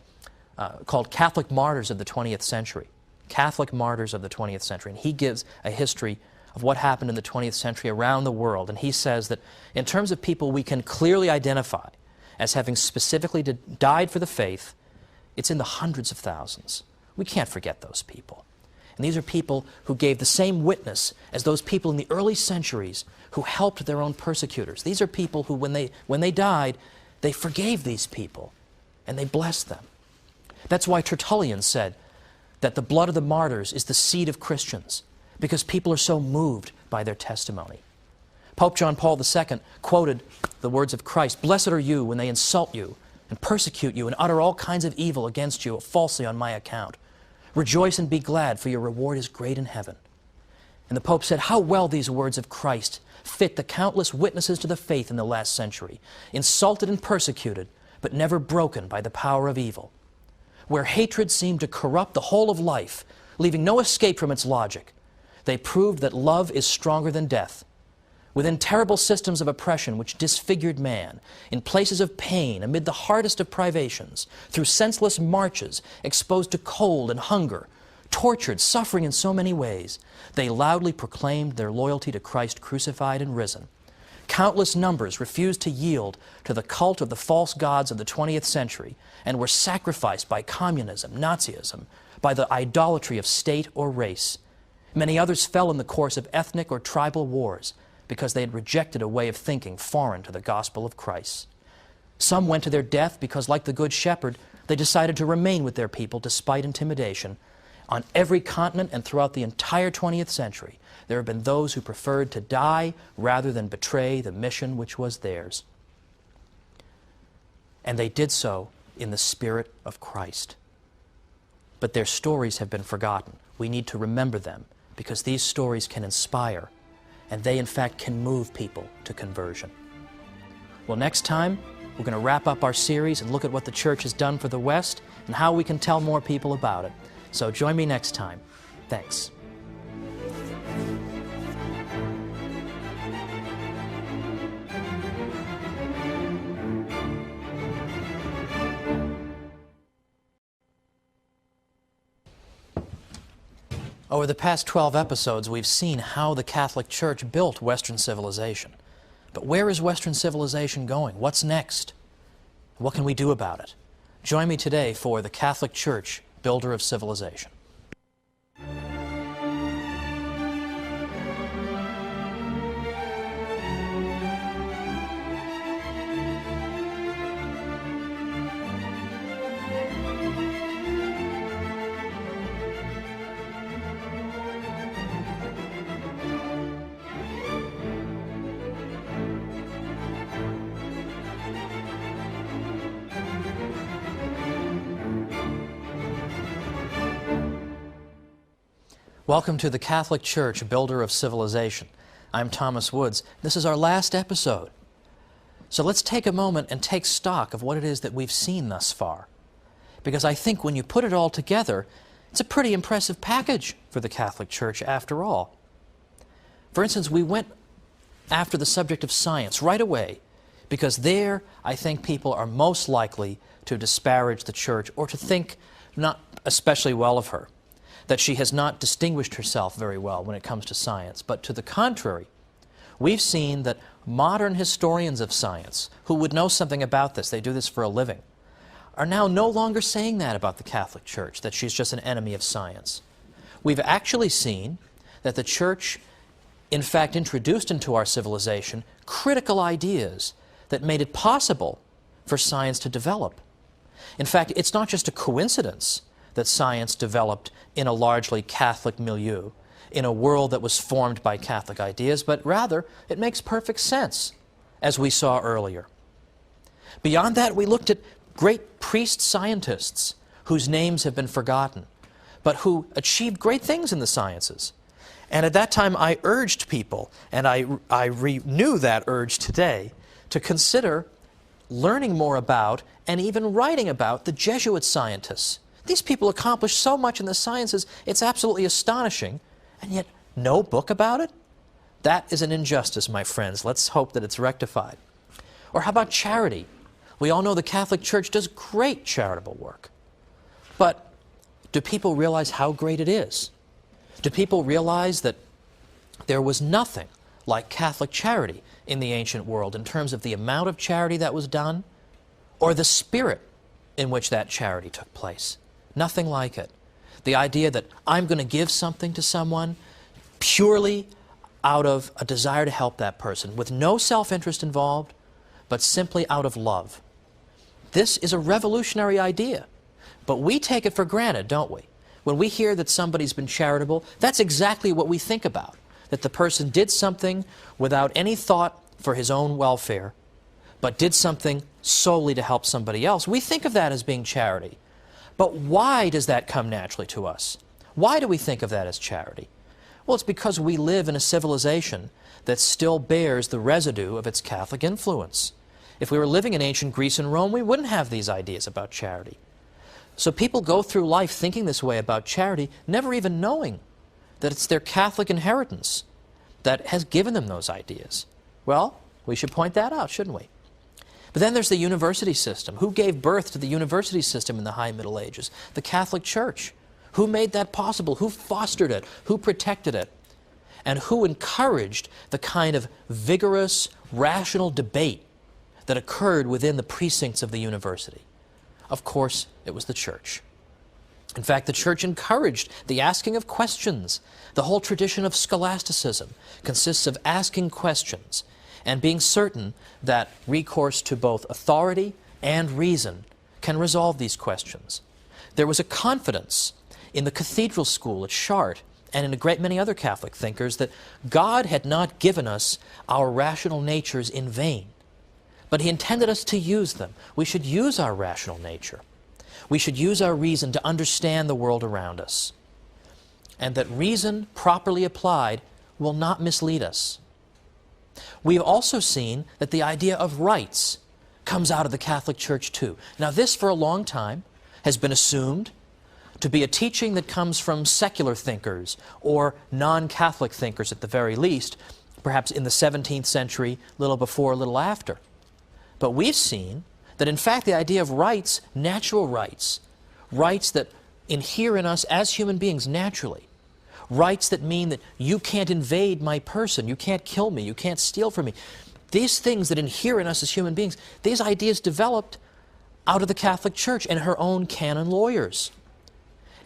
called Catholic Martyrs of the 20th Century. Catholic Martyrs of the 20th Century. And he gives a history of what happened in the 20th century around the world. And he says that in terms of people we can clearly identify as having specifically died for the faith, it's in the hundreds of thousands. We can't forget those people. And these are people who gave the same witness as those people in the early centuries who helped their own persecutors. These are people who, when they died, they forgave these people and they blessed them. That's why Tertullian said that the blood of the martyrs is the seed of Christians, because people are so moved by their testimony. Pope John Paul II quoted the words of Christ, "Blessed are you when they insult you and persecute you and utter all kinds of evil against you falsely on my account. Rejoice and be glad, for your reward is great in heaven." And the Pope said how well these words of Christ fit the countless witnesses to the faith in the last century, insulted and persecuted, but never broken by the power of evil. Where hatred seemed to corrupt the whole of life, leaving no escape from its logic, they proved that love is stronger than death. Within terrible systems of oppression which disfigured man, in places of pain, amid the hardest of privations, through senseless marches, exposed to cold and hunger, tortured, suffering in so many ways, they loudly proclaimed their loyalty to Christ crucified and risen. Countless numbers refused to yield to the cult of the false gods of the 20th century and were sacrificed by communism, Nazism, by the idolatry of state or race. Many others fell in the course of ethnic or tribal wars because they had rejected a way of thinking foreign to the gospel of Christ. Some went to their death because, like the Good Shepherd, they decided to remain with their people despite intimidation. On every continent and throughout the entire 20th century, there have been those who preferred to die rather than betray the mission which was theirs. And they did so in the Spirit of Christ. But their stories have been forgotten. We need to remember them because these stories can inspire, and they in fact can move people to conversion. Well, next time, we're going to wrap up our series and look at what the Church has done for the West and how we can tell more people about it. So join me next time. Thanks. Over the past 12 episodes, we've seen how the Catholic Church built Western civilization. But where is Western civilization going? What's next? What can we do about it? Join me today for the Catholic Church, Builder of Civilization. Welcome to the Catholic Church, Builder of Civilization. I'm Thomas Woods. This is our last episode. So let's take a moment and take stock of what it is that we've seen thus far. Because I think when you put it all together, it's a pretty impressive package for the Catholic Church after all. For instance, we went after the subject of science right away, because there I think people are most likely to disparage the Church or to think not especially well of her, that she has not distinguished herself very well when it comes to science. But to the contrary, we've seen that modern historians of science, who would know something about this, they do this for a living, are now no longer saying that about the Catholic Church, that she's just an enemy of science. We've actually seen that the Church, in fact, introduced into our civilization critical ideas that made it possible for science to develop. In fact, it's not just a coincidence that science developed in a largely Catholic milieu. in a world that was formed by Catholic ideas, but rather it makes perfect sense, as we saw earlier. Beyond that, we looked at great priest-scientists whose names have been forgotten, but who achieved great things in the sciences. And at that time, I urged people, and I renew that urge today, to consider learning more about and even writing about the Jesuit scientists. These people accomplished so much in the sciences, it's absolutely astonishing, and yet no book about it? That is an injustice, my friends. Let's hope that it's rectified. Or how about charity? We all know the Catholic Church does great charitable work. But do people realize how great it is? Do people realize that there was nothing like Catholic charity in the ancient world in terms of the amount of charity that was done or the spirit in which that charity took place? Nothing like it. The idea that I'm going to give something to someone purely out of a desire to help that person, with no self-interest involved, but simply out of love. This is a revolutionary idea, but we take it for granted, don't we? When we hear that somebody's been charitable, that's exactly what we think about, that the person did something without any thought for his own welfare, but did something solely to help somebody else. We think of that as being charity. But why does that come naturally to us? Why do we think of that as charity? Well, it's because we live in a civilization that still bears the residue of its Catholic influence. If we were living in ancient Greece and Rome, we wouldn't have these ideas about charity. So people go through life thinking this way about charity, never even knowing that it's their Catholic inheritance that has given them those ideas. Well, we should point that out, shouldn't we? But then there's the university system. Who gave birth to the university system in the High Middle Ages? The Catholic Church. Who made that possible? Who fostered it? Who protected it? And who encouraged the kind of vigorous, rational debate that occurred within the precincts of the university? Of course, it was the Church. In fact, the Church encouraged the asking of questions. The whole tradition of scholasticism consists of asking questions and being certain that recourse to both authority and reason can resolve these questions. There was a confidence in the cathedral school at Chartres and in a great many other Catholic thinkers that God had not given us our rational natures in vain, but He intended us to use them. We should use our rational nature. We should use our reason to understand the world around us, and that reason properly applied will not mislead us. We have also seen that the idea of rights comes out of the Catholic Church too. Now this, for a long time, has been assumed to be a teaching that comes from secular thinkers or non-Catholic thinkers at the very least, perhaps in the 17th century, little before, a little after. But we've seen that in fact the idea of rights, natural rights, rights that inhere in us as human beings naturally, rights that mean that you can't invade my person, you can't kill me, you can't steal from me. These things that inhere in us as human beings, these ideas developed out of the Catholic Church and her own canon lawyers.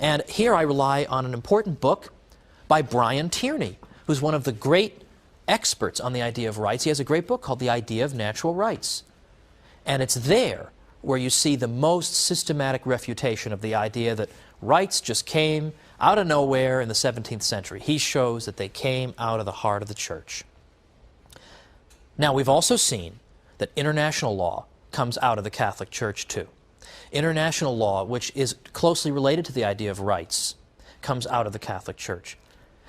And here I rely on an important book by Brian Tierney, who's one of the great experts on the idea of rights. He has a great book called The Idea of Natural Rights. And it's there where you see the most systematic refutation of the idea that rights just came out of nowhere in the 17th century. He shows that they came out of the heart of the Church. Now, we've also seen that international law comes out of the Catholic Church too. International law, which is closely related to the idea of rights, comes out of the Catholic Church.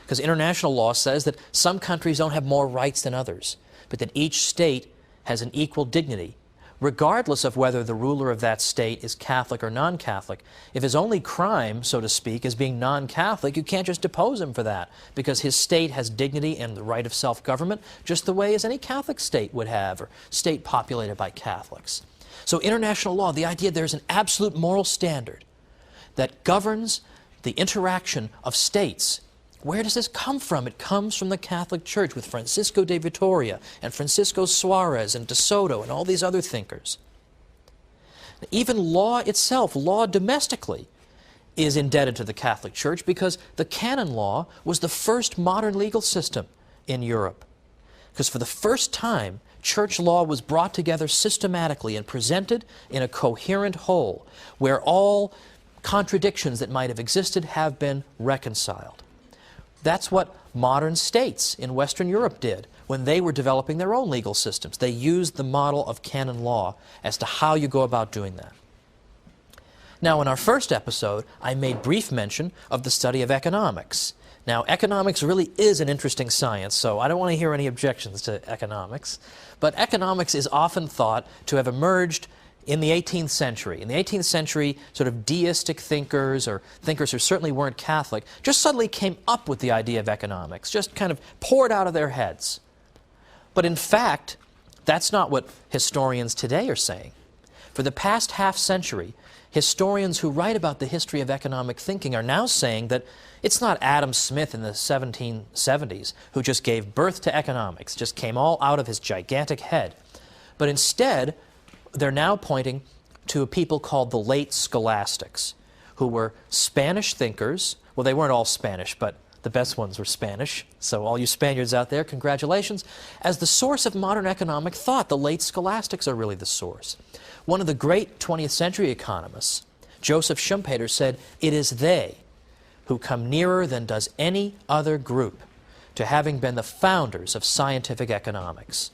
Because international law says that some countries don't have more rights than others, but that each state has an equal dignity, regardless of whether the ruler of that state is Catholic or non-Catholic. If his only crime, so to speak, is being non-Catholic, you can't just depose him for that, because his state has dignity and the right of self-government just the way as any Catholic state would have, or state populated by Catholics. So international law, the idea there's an absolute moral standard that governs the interaction of states. Where does this come from? It comes from the Catholic Church with Francisco de Vitoria and Francisco Suarez and de Soto and all these other thinkers. Even law itself, law domestically, is indebted to the Catholic Church because the canon law was the first modern legal system in Europe. Because for the first time, church law was brought together systematically and presented in a coherent whole where all contradictions that might have existed have been reconciled. That's what modern states in Western Europe did when they were developing their own legal systems. They used the model of canon law as to how you go about doing that. Now, in our first episode, I made brief mention of the study of economics. Now, economics really is an interesting science, so I don't want to hear any objections to economics. But economics is often thought to have emerged in the 18th century. In the 18th century, sort of deistic thinkers, or thinkers who certainly weren't Catholic, just suddenly came up with the idea of economics, just kind of poured out of their heads. But in fact, that's not what historians today are saying. For the past half century, historians who write about the history of economic thinking are now saying that it's not Adam Smith in the 1770s who just gave birth to economics, just came all out of his gigantic head. But instead, they're now pointing to a people called the late scholastics, who were Spanish thinkers. Well, they weren't all Spanish, but the best ones were Spanish. So all you Spaniards out there, congratulations. As the source of modern economic thought, the late scholastics are really the source. One of the great 20th century economists, Joseph Schumpeter, said, "It is they who come nearer than does any other group to having been the founders of scientific economics."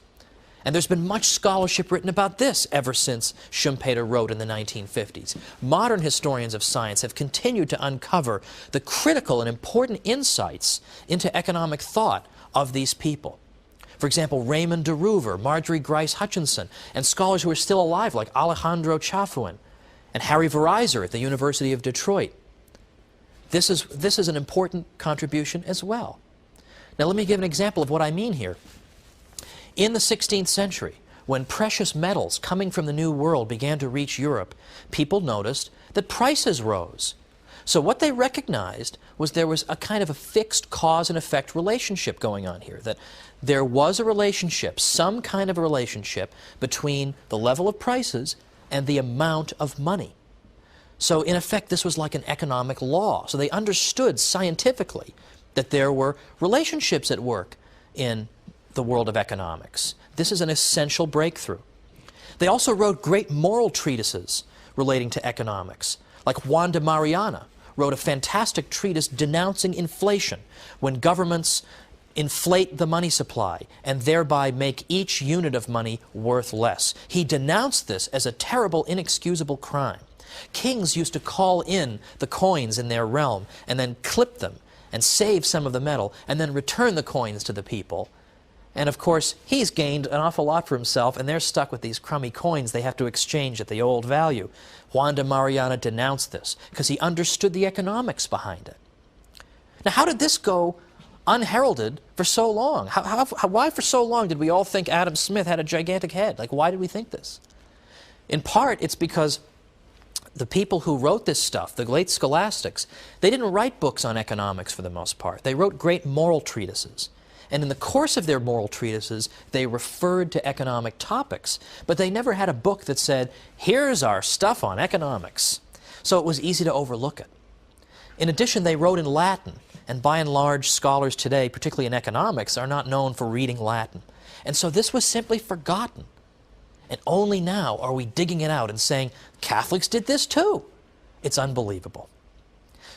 And there's been much scholarship written about this ever since Schumpeter wrote in the 1950s. Modern historians of science have continued to uncover the critical and important insights into economic thought of these people. For example, Raymond de Roover, Marjorie Grice Hutchinson, and scholars who are still alive like Alejandro Chafuin and Harry Vereiser at the University of Detroit. This is an important contribution as well. Now let me give an example of what I mean here. In the 16th century, when precious metals coming from the New World began to reach Europe, people noticed that prices rose. So what they recognized was there was a kind of a fixed cause and effect relationship going on here, that there was a relationship, some kind of a relationship, between the level of prices and the amount of money. So in effect, this was like an economic law. So they understood scientifically that there were relationships at work in the world of economics. This is an essential breakthrough. They also wrote great moral treatises relating to economics, like Juan de Mariana wrote a fantastic treatise denouncing inflation, when governments inflate the money supply and thereby make each unit of money worth less. He denounced this as a terrible, inexcusable crime. Kings used to call in the coins in their realm and then clip them and save some of the metal and then return the coins to the people. And of course, he's gained an awful lot for himself, and they're stuck with these crummy coins they have to exchange at the old value. Juan de Mariana denounced this because he understood the economics behind it. Now, how did this go unheralded for so long? Why for so long did we all think Adam Smith had a gigantic head? Like, why did we think this? In part, it's because the people who wrote this stuff, the late scholastics, they didn't write books on economics for the most part. They wrote great moral treatises. And in the course of their moral treatises, they referred to economic topics, but they never had a book that said, here's our stuff on economics. So it was easy to overlook it. In addition, they wrote in Latin, and by and large, scholars today, particularly in economics, are not known for reading Latin. And so this was simply forgotten. And only now are we digging it out and saying, Catholics did this too. It's unbelievable.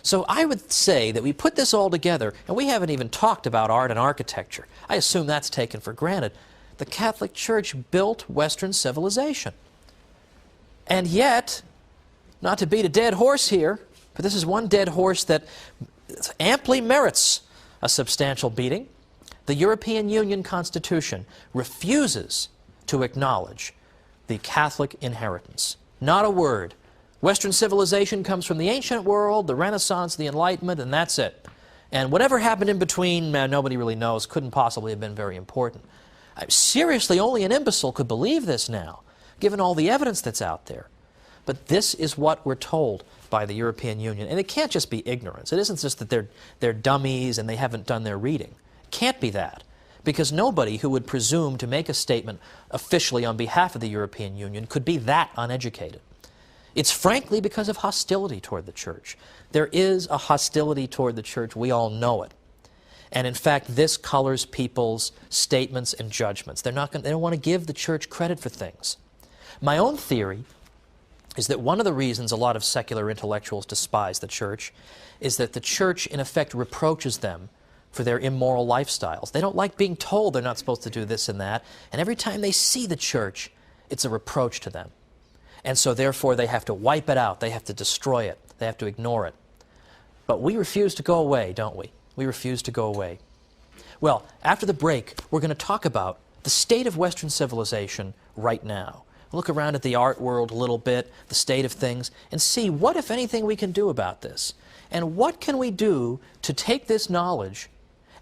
So I would say that we put this all together, and we haven't even talked about art and architecture. I assume that's taken for granted. The Catholic Church built Western civilization. And yet, not to beat a dead horse here, but this is one dead horse that amply merits a substantial beating. The European Union Constitution refuses to acknowledge the Catholic inheritance. Not a word. Western civilization comes from the ancient world, the Renaissance, the Enlightenment, and that's it. And whatever happened in between, nobody really knows, couldn't possibly have been very important. Seriously, only an imbecile could believe this now, given all the evidence that's out there. But this is what we're told by the European Union. And it can't just be ignorance. It isn't just that they're dummies and they haven't done their reading. It can't be that. Because nobody who would presume to make a statement officially on behalf of the European Union could be that uneducated. It's frankly because of hostility toward the Church. There is a hostility toward the Church. We all know it. And in fact, this colors people's statements and judgments. They don't want to give the Church credit for things. My own theory is that one of the reasons a lot of secular intellectuals despise the Church is that the Church, in effect, reproaches them for their immoral lifestyles. They don't like being told they're not supposed to do this and that. And every time they see the church, it's a reproach to them. And so therefore they have to wipe it out. They have to destroy it. They have to ignore it. But we refuse to go away, don't we? We refuse to go away. Well, after the break, we're going to talk about the state of Western civilization right now. Look around at the art world a little bit, the state of things, and see what, if anything, we can do about this. And what can we do to take this knowledge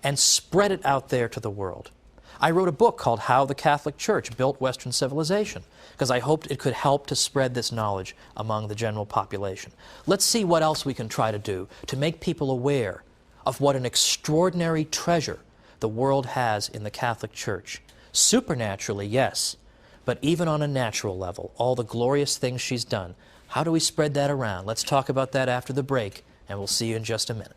and spread it out there to the world? I wrote a book called How the Catholic Church Built Western Civilization, because I hoped it could help to spread this knowledge among the general population. Let's see what else we can try to do to make people aware of what an extraordinary treasure the world has in the Catholic Church. Supernaturally, yes, but even on a natural level, all the glorious things she's done. How do we spread that around? Let's talk about that after the break, and we'll see you in just a minute.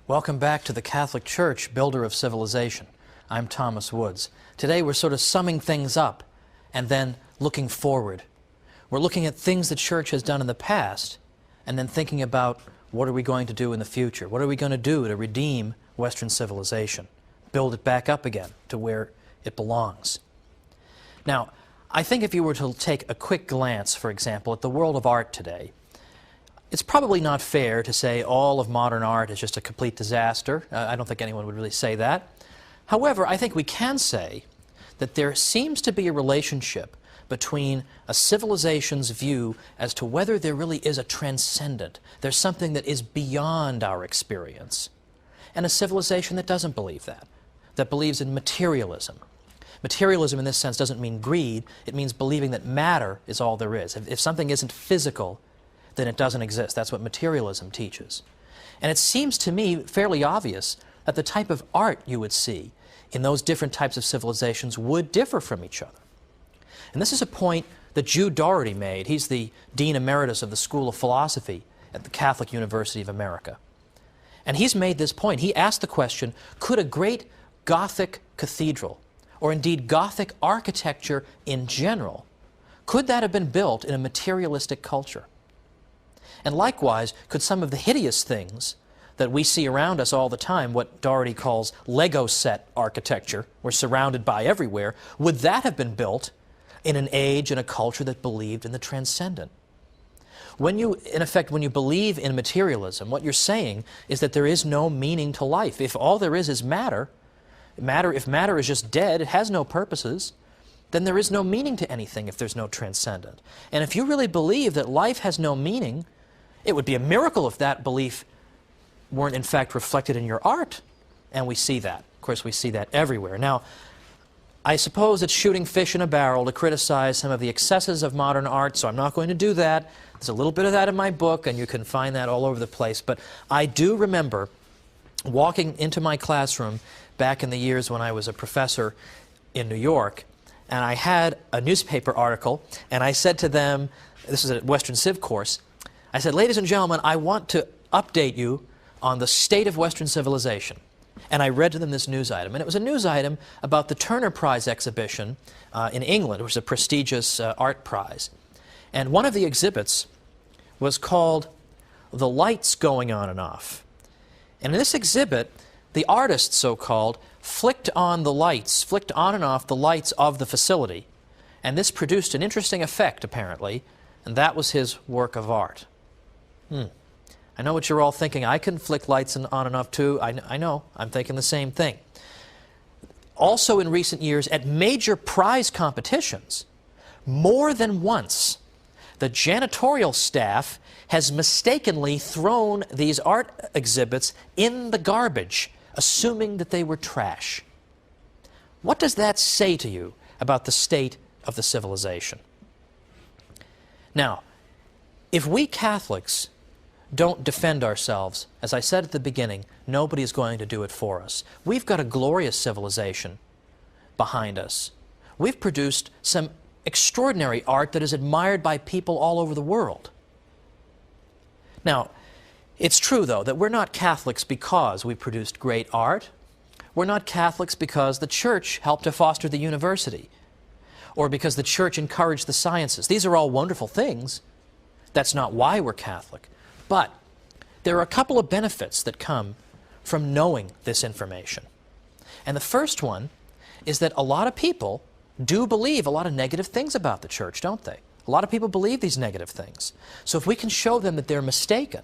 Welcome back to the Catholic Church, Builder of Civilization. I'm Thomas Woods. Today we're sort of summing things up and then looking forward. We're looking at things the Church has done in the past and then thinking about what are we going to do in the future? What are we going to do to redeem Western civilization? Build it back up again to where it belongs. Now, I think if you were to take a quick glance, for example, at the world of art today, it's probably not fair to say all of modern art is just a complete disaster. I don't think anyone would really say that. However, I think we can say that there seems to be a relationship between a civilization's view as to whether there really is a transcendent, there's something that is beyond our experience, and a civilization that doesn't believe that believes in materialism. Materialism in this sense doesn't mean greed, it means believing that matter is all there is. If something isn't physical, then it doesn't exist. That's what materialism teaches. And it seems to me fairly obvious that the type of art you would see in those different types of civilizations would differ from each other. And this is a point that Jude Doherty made. He's the Dean Emeritus of the School of Philosophy at the Catholic University of America. And he's made this point. He asked the question, could a great Gothic cathedral, or indeed Gothic architecture in general, could that have been built in a materialistic culture? And likewise, could some of the hideous things that we see around us all the time, what Doherty calls Lego set architecture, we're surrounded by everywhere, would that have been built in an age and a culture that believed in the transcendent? When you, in effect, when you believe in materialism, what you're saying is that there is no meaning to life. If all there is matter, if matter is just dead, it has no purposes, then there is no meaning to anything if there's no transcendent. And if you really believe that life has no meaning, it would be a miracle if that belief weren't in fact reflected in your art. And we see that. Of course, we see that everywhere. Now, I suppose it's shooting fish in a barrel to criticize some of the excesses of modern art, so I'm not going to do that. There's a little bit of that in my book, and you can find that all over the place. But I do remember walking into my classroom back in the years when I was a professor in New York, and I had a newspaper article, and I said to them, this is a Western Civ course, I said, ladies and gentlemen, I want to update you on the state of Western civilization. And I read to them this news item. And it was a news item about the Turner Prize exhibition in England, which was a prestigious art prize. And one of the exhibits was called The Lights Going On and Off. And in this exhibit, the artist, so-called, flicked on and off the lights of the facility. And this produced an interesting effect, apparently, and that was his work of art. I know what you're all thinking. I can flick lights on and off too. I know. I'm thinking the same thing. Also in recent years, at major prize competitions, more than once, the janitorial staff has mistakenly thrown these art exhibits in the garbage, assuming that they were trash. What does that say to you? about the state of the civilization. Now, if we Catholics don't defend ourselves, as I said at the beginning, nobody is going to do it for us. We've got a glorious civilization behind us. We've produced some extraordinary art that is admired by people all over the world. Now, it's true, though, that we're not Catholics because we produced great art. We're not Catholics because the Church helped to foster the university, or because the Church encouraged the sciences. These are all wonderful things. That's not why we're Catholic. But there are a couple of benefits that come from knowing this information. And the first one is that a lot of people do believe a lot of negative things about the Church, don't they? A lot of people believe these negative things. So if we can show them that they're mistaken,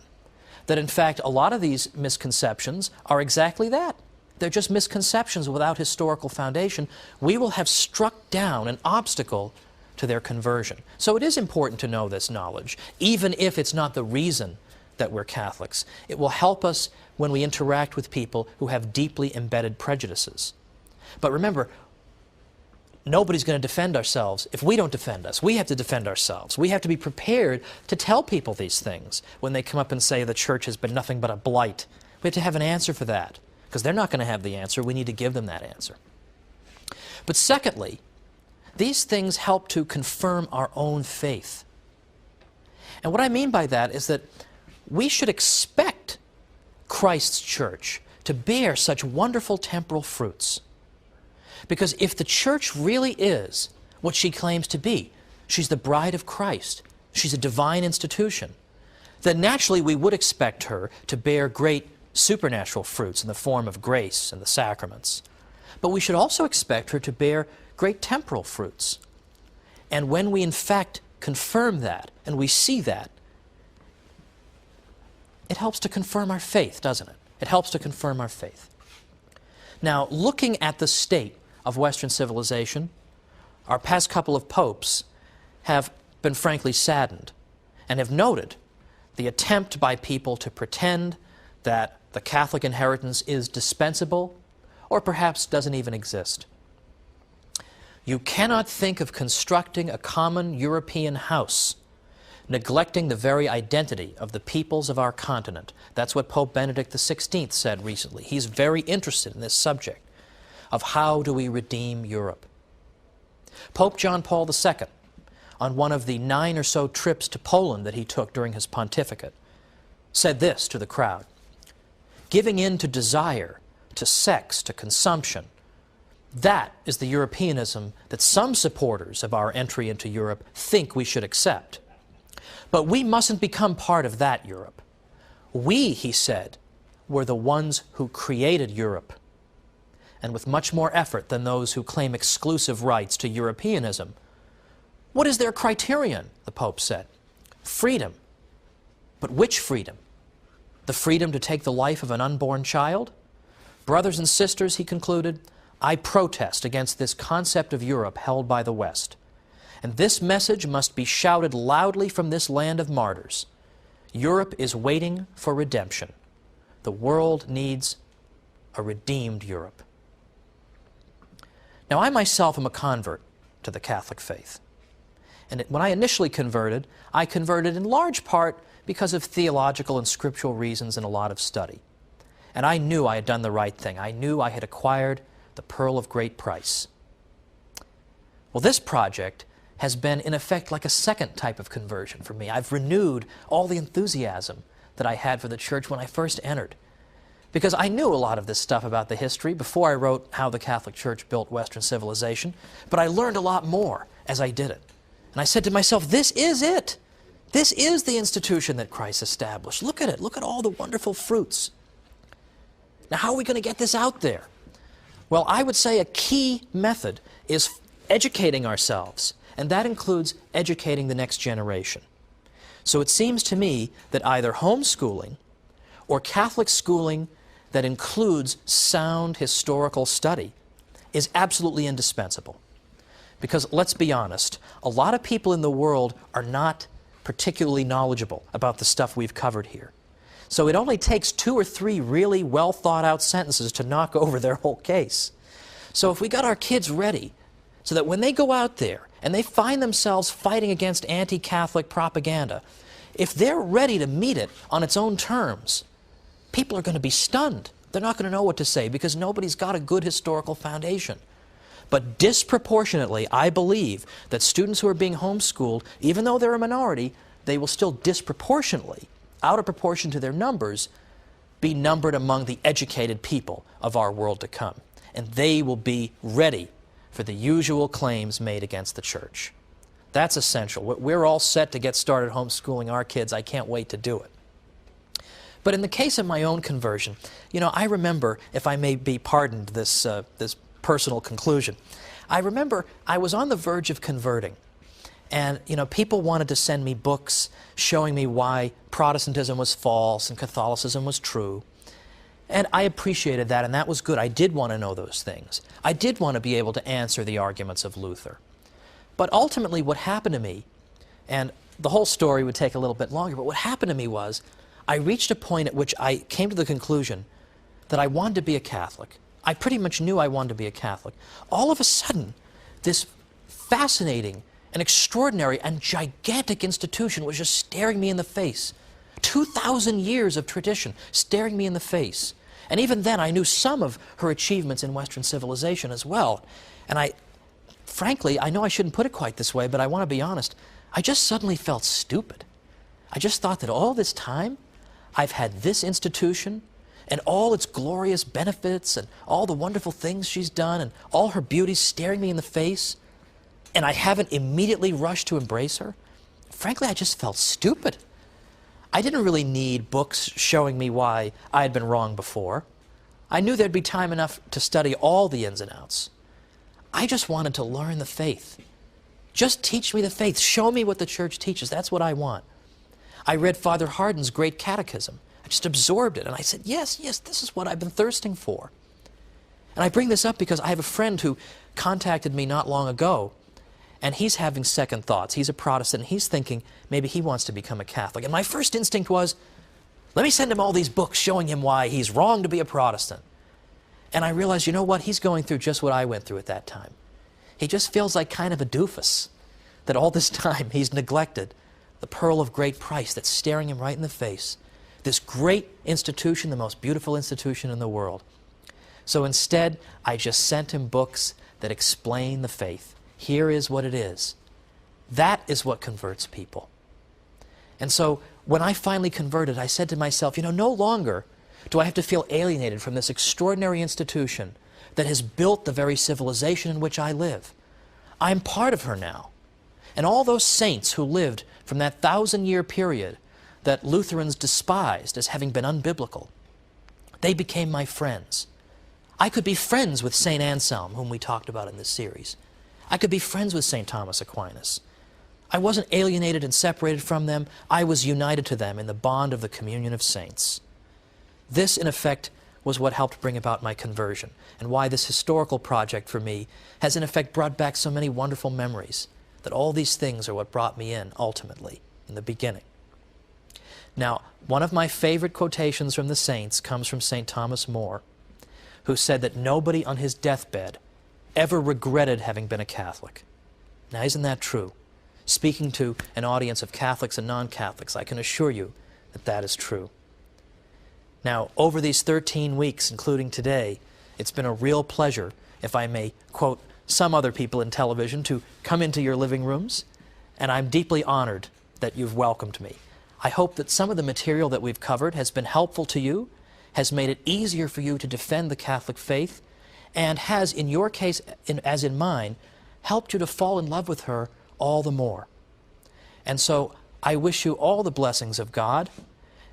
that in fact a lot of these misconceptions are exactly that. They're just misconceptions without historical foundation, we will have struck down an obstacle to their conversion. So it is important to know this knowledge, even if it's not the reason that we're Catholics. It will help us when we interact with people who have deeply embedded prejudices. But remember, nobody's going to defend ourselves if we don't defend us. We have to defend ourselves. We have to be prepared to tell people these things when they come up and say the Church has been nothing but a blight. We have to have an answer for that, because they're not going to have the answer. We need to give them that answer. But secondly, these things help to confirm our own faith. And what I mean by that is that we should expect Christ's Church to bear such wonderful temporal fruits. Because if the Church really is what she claims to be, she's the bride of Christ, she's a divine institution, then naturally we would expect her to bear great supernatural fruits in the form of grace and the sacraments. But we should also expect her to bear great temporal fruits. And when we in fact confirm that, and we see that, it helps to confirm our faith, doesn't it? It helps to confirm our faith. Now, looking at the state of Western civilization, our past couple of popes have been frankly saddened and have noted the attempt by people to pretend that the Catholic inheritance is dispensable or perhaps doesn't even exist. You cannot think of constructing a common European house neglecting the very identity of the peoples of our continent. That's what Pope Benedict XVI said recently. He's very interested in this subject of how do we redeem Europe. Pope John Paul II, on one of the 9 or so trips to Poland that he took during his pontificate, said this to the crowd: giving in to desire, to sex, to consumption, that is the Europeanism that some supporters of our entry into Europe think we should accept. But we mustn't become part of that Europe. We, he said, were the ones who created Europe, and with much more effort than those who claim exclusive rights to Europeanism. What is their criterion, the Pope said? Freedom. But which freedom? The freedom to take the life of an unborn child? Brothers and sisters, he concluded, I protest against this concept of Europe held by the West. And this message must be shouted loudly from this land of martyrs. Europe is waiting for redemption. The world needs a redeemed Europe. Now, I myself am a convert to the Catholic faith. And when I initially converted, I converted in large part because of theological and scriptural reasons and a lot of study. And I knew I had done the right thing. I knew I had acquired the pearl of great price. Well, this project has been, in effect, like a second type of conversion for me. I've renewed all the enthusiasm that I had for the Church when I first entered, because I knew a lot of this stuff about the history before I wrote How the Catholic Church Built Western Civilization, but I learned a lot more as I did it. And I said to myself, this is it. This is the institution that Christ established. Look at it. Look at all the wonderful fruits. Now, how are we going to get this out there? Well, I would say a key method is educating ourselves, and that includes educating the next generation. So it seems to me that either homeschooling or Catholic schooling that includes sound historical study is absolutely indispensable. Because let's be honest, a lot of people in the world are not particularly knowledgeable about the stuff we've covered here. So it only takes 2 or 3 really well thought out sentences to knock over their whole case. So if we got our kids ready so that when they go out there and they find themselves fighting against anti-Catholic propaganda, if they're ready to meet it on its own terms, people are going to be stunned. They're not going to know what to say because nobody's got a good historical foundation. But disproportionately, I believe that students who are being homeschooled, even though they're a minority, they will still disproportionately, out of proportion to their numbers, be numbered among the educated people of our world to come. And they will be ready for the usual claims made against the Church. That's essential. We're all set to get started homeschooling our kids. I can't wait to do it. But in the case of my own conversion, I remember, if I may be pardoned this personal conclusion, I remember I was on the verge of converting. And, people wanted to send me books showing me why Protestantism was false and Catholicism was true. And I appreciated that, and that was good. I did want to know those things. I did want to be able to answer the arguments of Luther. But ultimately what happened to me, and the whole story would take a little bit longer, but what happened to me was I reached a point at which I came to the conclusion that I wanted to be a Catholic. I pretty much knew I wanted to be a Catholic. All of a sudden, this fascinating and extraordinary and gigantic institution was just staring me in the face. 2,000 years of tradition staring me in the face. And even then, I knew some of her achievements in Western civilization as well. And frankly, I know I shouldn't put it quite this way, but I want to be honest, I just suddenly felt stupid. I just thought that all this time, I've had this institution and all its glorious benefits and all the wonderful things she's done and all her beauty staring me in the face, and I haven't immediately rushed to embrace her. Frankly, I just felt stupid. I didn't really need books showing me why I had been wrong before. I knew there'd be time enough to study all the ins and outs. I just wanted to learn the faith. Just teach me the faith. Show me what the Church teaches. That's what I want. I read Father Hardon's Great Catechism. I just absorbed it, and I said, yes, this is what I've been thirsting for. And I bring this up because I have a friend who contacted me not long ago, and he's having second thoughts. He's a Protestant, and he's thinking maybe he wants to become a Catholic. And my first instinct was, let me send him all these books showing him why he's wrong to be a Protestant. And I realized, you know what? He's going through just what I went through at that time. He just feels like kind of a doofus, that all this time he's neglected the pearl of great price that's staring him right in the face. This great institution, the most beautiful institution in the world. So instead, I just sent him books that explain the faith. Here is what it is. That is what converts people. And so when I finally converted, I said to myself, no longer do I have to feel alienated from this extraordinary institution that has built the very civilization in which I live. I'm part of her now. And all those saints who lived from that 1,000-year period that Lutherans despised as having been unbiblical, they became my friends. I could be friends with St. Anselm, whom we talked about in this series. I could be friends with St. Thomas Aquinas. I wasn't alienated and separated from them. I was united to them in the bond of the communion of saints. This, in effect, was what helped bring about my conversion, and why this historical project for me has in effect brought back so many wonderful memories, that all these things are what brought me in, ultimately, in the beginning. Now, one of my favorite quotations from the saints comes from St. Thomas More, who said that nobody on his deathbed ever regretted having been a Catholic. Now, isn't that true? Speaking to an audience of Catholics and non-Catholics, I can assure you that that is true. Now, over these 13 weeks, including today, it's been a real pleasure, if I may quote some other people in television, to come into your living rooms, and I'm deeply honored that you've welcomed me. I hope that some of the material that we've covered has been helpful to you, has made it easier for you to defend the Catholic faith, and has, in your case, as in mine, helped you to fall in love with her all the more. And so I wish you all the blessings of God,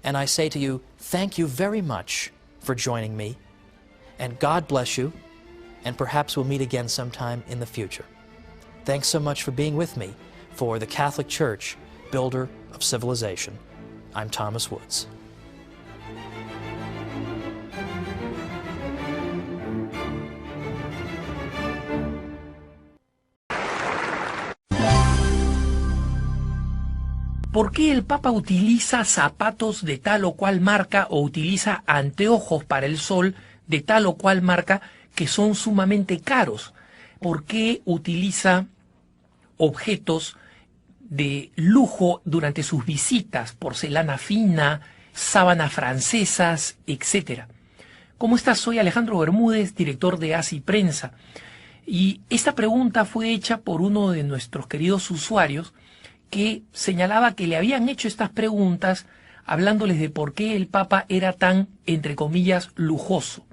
and I say to you, thank you very much for joining me, and God bless you, and perhaps we'll meet again sometime in the future. Thanks so much for being with me for the Catholic Church, Builder of Civilization. I'm Thomas Woods. ¿Por qué el Papa utiliza zapatos de tal o cual marca o utiliza anteojos para el sol de tal o cual marca que son sumamente caros? ¿Por qué utiliza objetos de lujo durante sus visitas? Porcelana fina, sábanas francesas, etc. ¿Cómo estás? Soy Alejandro Bermúdez, director de ASI Prensa. Y esta pregunta fue hecha por uno de nuestros queridos usuarios que señalaba que le habían hecho estas preguntas hablándoles de por qué el Papa era tan, entre comillas, lujoso.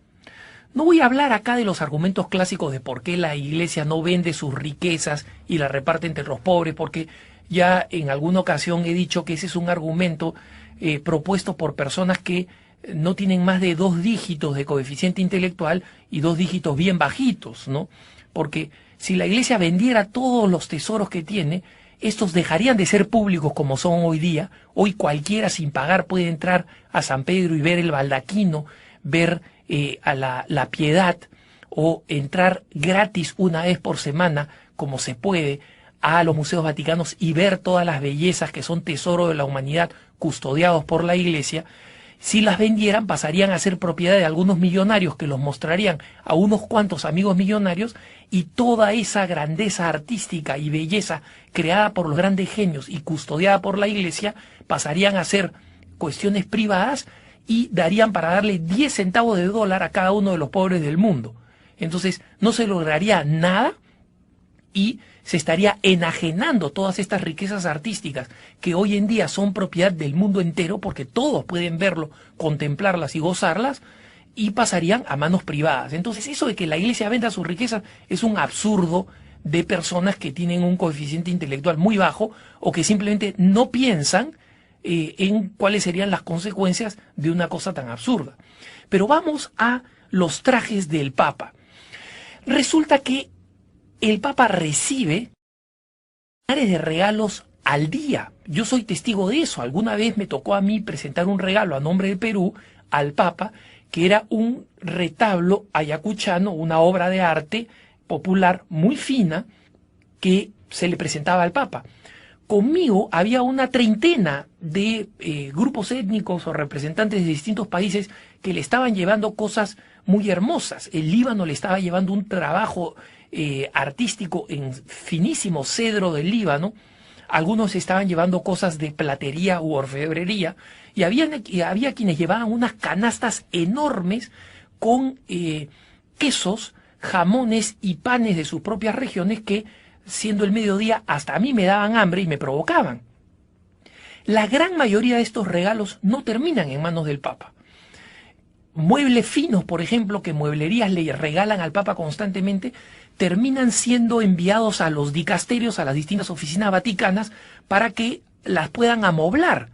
No voy a hablar acá de los argumentos clásicos de por qué la Iglesia no vende sus riquezas y las reparte entre los pobres, porque ya en alguna ocasión he dicho que ese es un argumento propuesto por personas que no tienen más de 2 dígitos de coeficiente intelectual y 2 dígitos bien bajitos, ¿no? Porque si la Iglesia vendiera todos los tesoros que tiene, estos dejarían de ser públicos como son hoy día. Hoy cualquiera sin pagar puede entrar a San Pedro y ver el baldaquino, ver a la Piedad, o entrar gratis una vez por semana, como se puede, a los museos vaticanos y ver todas las bellezas que son tesoro de la humanidad custodiados por la Iglesia. Si las vendieran, pasarían a ser propiedad de algunos millonarios que los mostrarían a unos cuantos amigos millonarios, y toda esa grandeza artística y belleza creada por los grandes genios y custodiada por la Iglesia pasarían a ser cuestiones privadas y darían para darle 10 centavos de dólar a cada uno de los pobres del mundo. Entonces no se lograría nada y se estaría enajenando todas estas riquezas artísticas que hoy en día son propiedad del mundo entero, porque todos pueden verlo, contemplarlas y gozarlas, y pasarían a manos privadas. Entonces eso de que la Iglesia venda sus riquezas es un absurdo de personas que tienen un coeficiente intelectual muy bajo o que simplemente no piensan en cuáles serían las consecuencias de una cosa tan absurda. Pero vamos a los trajes del Papa. Resulta que el Papa recibe miles de regalos al día. Yo soy testigo de eso. Alguna vez me tocó a mí presentar un regalo a nombre de Perú al Papa, que era un retablo ayacuchano, una obra de arte popular muy fina que se le presentaba al Papa. Conmigo había una treintena de grupos étnicos o representantes de distintos países que le estaban llevando cosas muy hermosas. El Líbano le estaba llevando un trabajo artístico en finísimo cedro del Líbano. Algunos estaban llevando cosas de platería u orfebrería, y había quienes llevaban unas canastas enormes con quesos, jamones y panes de sus propias regiones que, siendo el mediodía, hasta a mí me daban hambre y me provocaban. La gran mayoría de estos regalos no terminan en manos del Papa. Muebles finos, por ejemplo, que mueblerías le regalan al Papa constantemente, terminan siendo enviados a los dicasterios, a las distintas oficinas vaticanas, para que las puedan amoblar.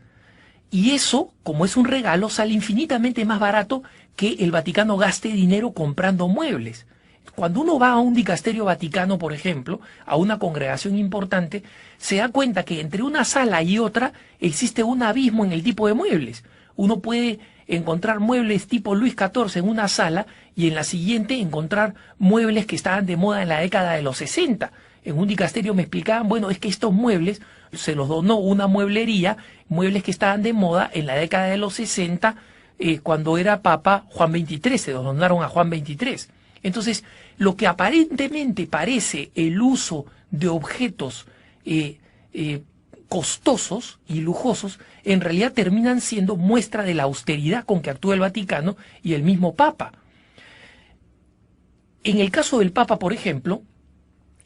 Y eso, como es un regalo, sale infinitamente más barato que el Vaticano gaste dinero comprando muebles. Cuando uno va a un dicasterio vaticano, por ejemplo, a una congregación importante, se da cuenta que entre una sala y otra existe un abismo en el tipo de muebles. Uno puede encontrar muebles tipo Luis XIV en una sala y en la siguiente encontrar muebles que estaban de moda en la década de los 60. En un dicasterio me explicaban, bueno, es que estos muebles se los donó una mueblería, muebles que estaban de moda en la década de los 60, cuando era Papa Juan XXIII, se los donaron a Juan XXIII. Entonces, lo que aparentemente parece el uso de objetos costosos y lujosos, en realidad terminan siendo muestra de la austeridad con que actúa el Vaticano y el mismo Papa. En el caso del Papa, por ejemplo,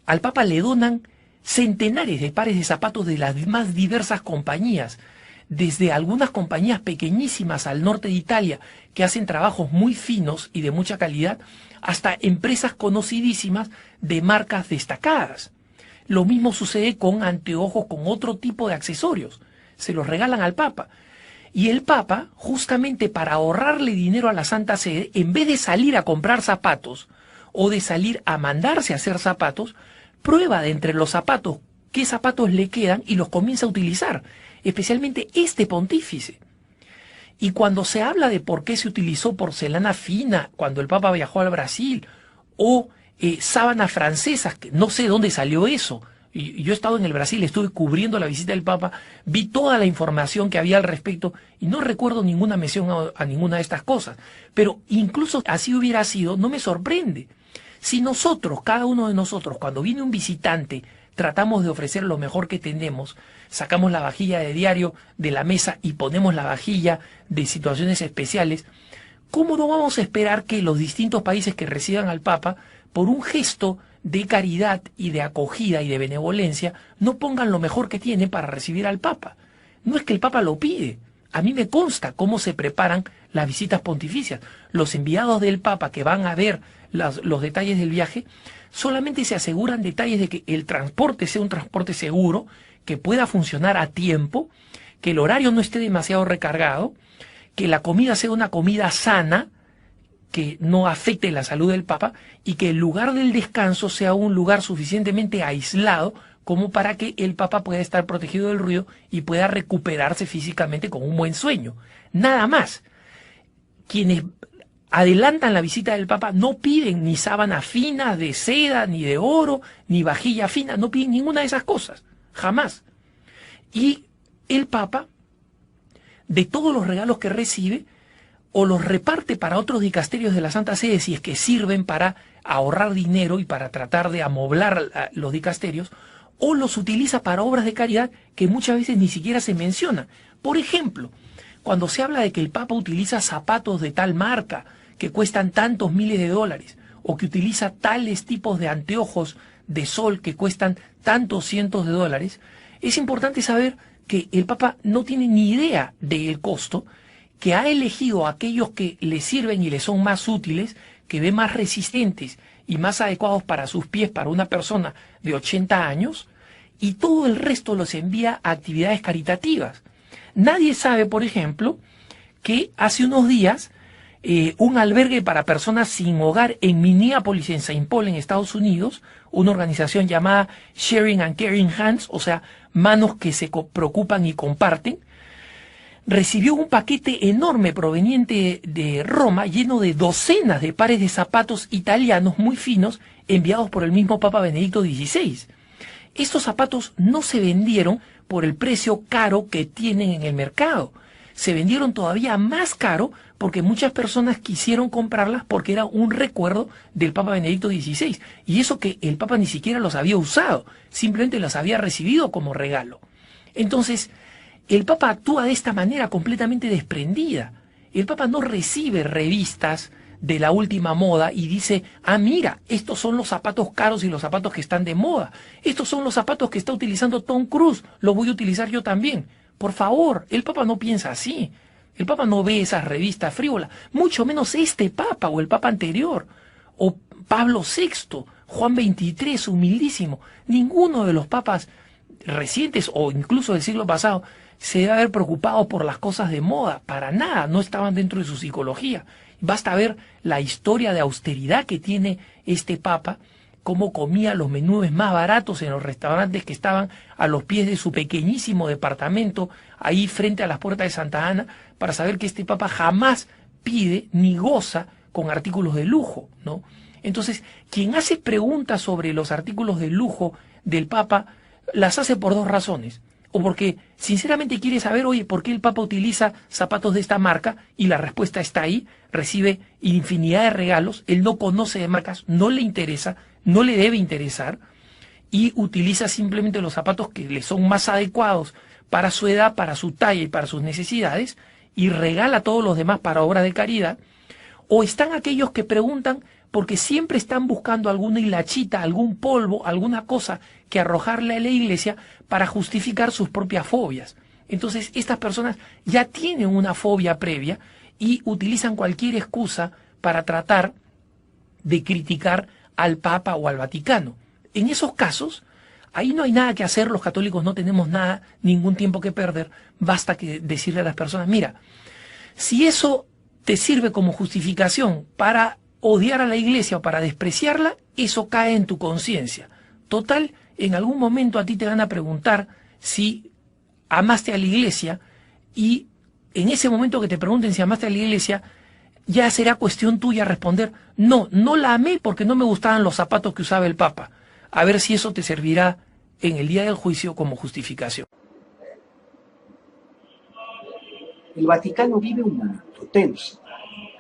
al Papa le donan centenares de pares de zapatos de las más diversas compañías, desde algunas compañías pequeñísimas al norte de Italia que hacen trabajos muy finos y de mucha calidad, hasta empresas conocidísimas de marcas destacadas. Lo mismo sucede con anteojos, con otro tipo de accesorios. Se los regalan al Papa. Y el Papa, justamente para ahorrarle dinero a la Santa Sede, en vez de salir a comprar zapatos o de salir a mandarse a hacer zapatos, prueba de entre los zapatos qué zapatos le quedan y los comienza a utilizar, especialmente este pontífice. Y cuando se habla de por qué se utilizó porcelana fina cuando el Papa viajó al Brasil, o sábanas francesas, que no sé dónde salió eso. Y yo he estado en el Brasil, estuve cubriendo la visita del Papa, vi toda la información que había al respecto y no recuerdo ninguna mención a ninguna de estas cosas. Pero incluso así hubiera sido, no me sorprende. Si nosotros, cada uno de nosotros, cuando viene un visitante, tratamos de ofrecer lo mejor que tenemos, sacamos la vajilla de diario de la mesa y ponemos la vajilla de situaciones especiales, ¿cómo no vamos a esperar que los distintos países que reciban al Papa, por un gesto de caridad y de acogida y de benevolencia, no pongan lo mejor que tienen para recibir al Papa? No es que el Papa lo pide. A mí me consta cómo se preparan las visitas pontificias. Los enviados del Papa que van a ver los detalles del viaje solamente se aseguran detalles de que el transporte sea un transporte seguro, que pueda funcionar a tiempo, que el horario no esté demasiado recargado, que la comida sea una comida sana, que no afecte la salud del Papa, y que el lugar del descanso sea un lugar suficientemente aislado como para que el Papa pueda estar protegido del ruido y pueda recuperarse físicamente con un buen sueño. Nada más. Quienes adelantan la visita del Papa no piden ni sábana fina de seda, ni de oro, ni vajilla fina, no piden ninguna de esas cosas, jamás. Y el Papa, de todos los regalos que recibe, o los reparte para otros dicasterios de la Santa Sede si es que sirven para ahorrar dinero y para tratar de amoblar los dicasterios, o los utiliza para obras de caridad que muchas veces ni siquiera se mencionan. Por ejemplo, cuando se habla de que el Papa utiliza zapatos de tal marca que cuestan tantos miles de dólares, o que utiliza tales tipos de anteojos de sol que cuestan tantos cientos de dólares, es importante saber que el Papa no tiene ni idea del costo, que ha elegido aquellos que le sirven y le son más útiles, que ve más resistentes y más adecuados para sus pies para una persona de 80 años, y todo el resto los envía a actividades caritativas. Nadie sabe, por ejemplo, que hace unos días un albergue para personas sin hogar en Minneapolis, en Saint Paul, en Estados Unidos, una organización llamada Sharing and Caring Hands, o sea, manos que se preocupan y comparten, recibió un paquete enorme proveniente de Roma, lleno de docenas de pares de zapatos italianos muy finos, enviados por el mismo Papa Benedicto XVI. Estos zapatos no se vendieron por el precio caro que tienen en el mercado. Se vendieron todavía más caro porque muchas personas quisieron comprarlas porque era un recuerdo del Papa Benedicto XVI. Y eso que el Papa ni siquiera los había usado, simplemente los había recibido como regalo. Entonces, el Papa actúa de esta manera completamente desprendida. El Papa no recibe revistas de la última moda y dice, ah, mira, estos son los zapatos caros y los zapatos que están de moda. Estos son los zapatos que está utilizando Tom Cruise, los voy a utilizar yo también. Por favor, el Papa no piensa así. El Papa no ve esas revistas frívolas, mucho menos este Papa o el Papa anterior, o Pablo VI, Juan XXIII, humildísimo. Ninguno de los papas recientes o incluso del siglo pasado se debe haber preocupado por las cosas de moda, para nada, no estaban dentro de su psicología. Basta ver la historia de austeridad que tiene este Papa, cómo comía los menúes más baratos en los restaurantes que estaban a los pies de su pequeñísimo departamento, ahí frente a las puertas de Santa Ana, para saber que este Papa jamás pide ni goza con artículos de lujo, ¿no? Entonces, quien hace preguntas sobre los artículos de lujo del Papa, las hace por dos razones. O porque sinceramente quiere saber, oye, ¿por qué el Papa utiliza zapatos de esta marca? Y la respuesta está ahí, recibe infinidad de regalos, él no conoce de marcas, no le interesa, no le debe interesar, y utiliza simplemente los zapatos que le son más adecuados para su edad, para su talla y para sus necesidades, y regala a todos los demás para obras de caridad. O están aquellos que preguntan porque siempre están buscando alguna hilachita, algún polvo, alguna cosa que arrojarle a la iglesia para justificar sus propias fobias. Entonces, estas personas ya tienen una fobia previa y utilizan cualquier excusa para tratar de criticar al Papa o al Vaticano. En esos casos, ahí no hay nada que hacer, los católicos no tenemos nada, ningún tiempo que perder, basta que decirle a las personas, mira, si eso te sirve como justificación para odiar a la iglesia o para despreciarla, eso cae en tu conciencia. Total, en algún momento a ti te van a preguntar si amaste a la iglesia, y en ese momento que te pregunten si amaste a la iglesia, ya será cuestión tuya responder, no, no la amé porque no me gustaban los zapatos que usaba el Papa. A ver si eso te servirá en el día del juicio como justificación. El Vaticano vive un momento tenso.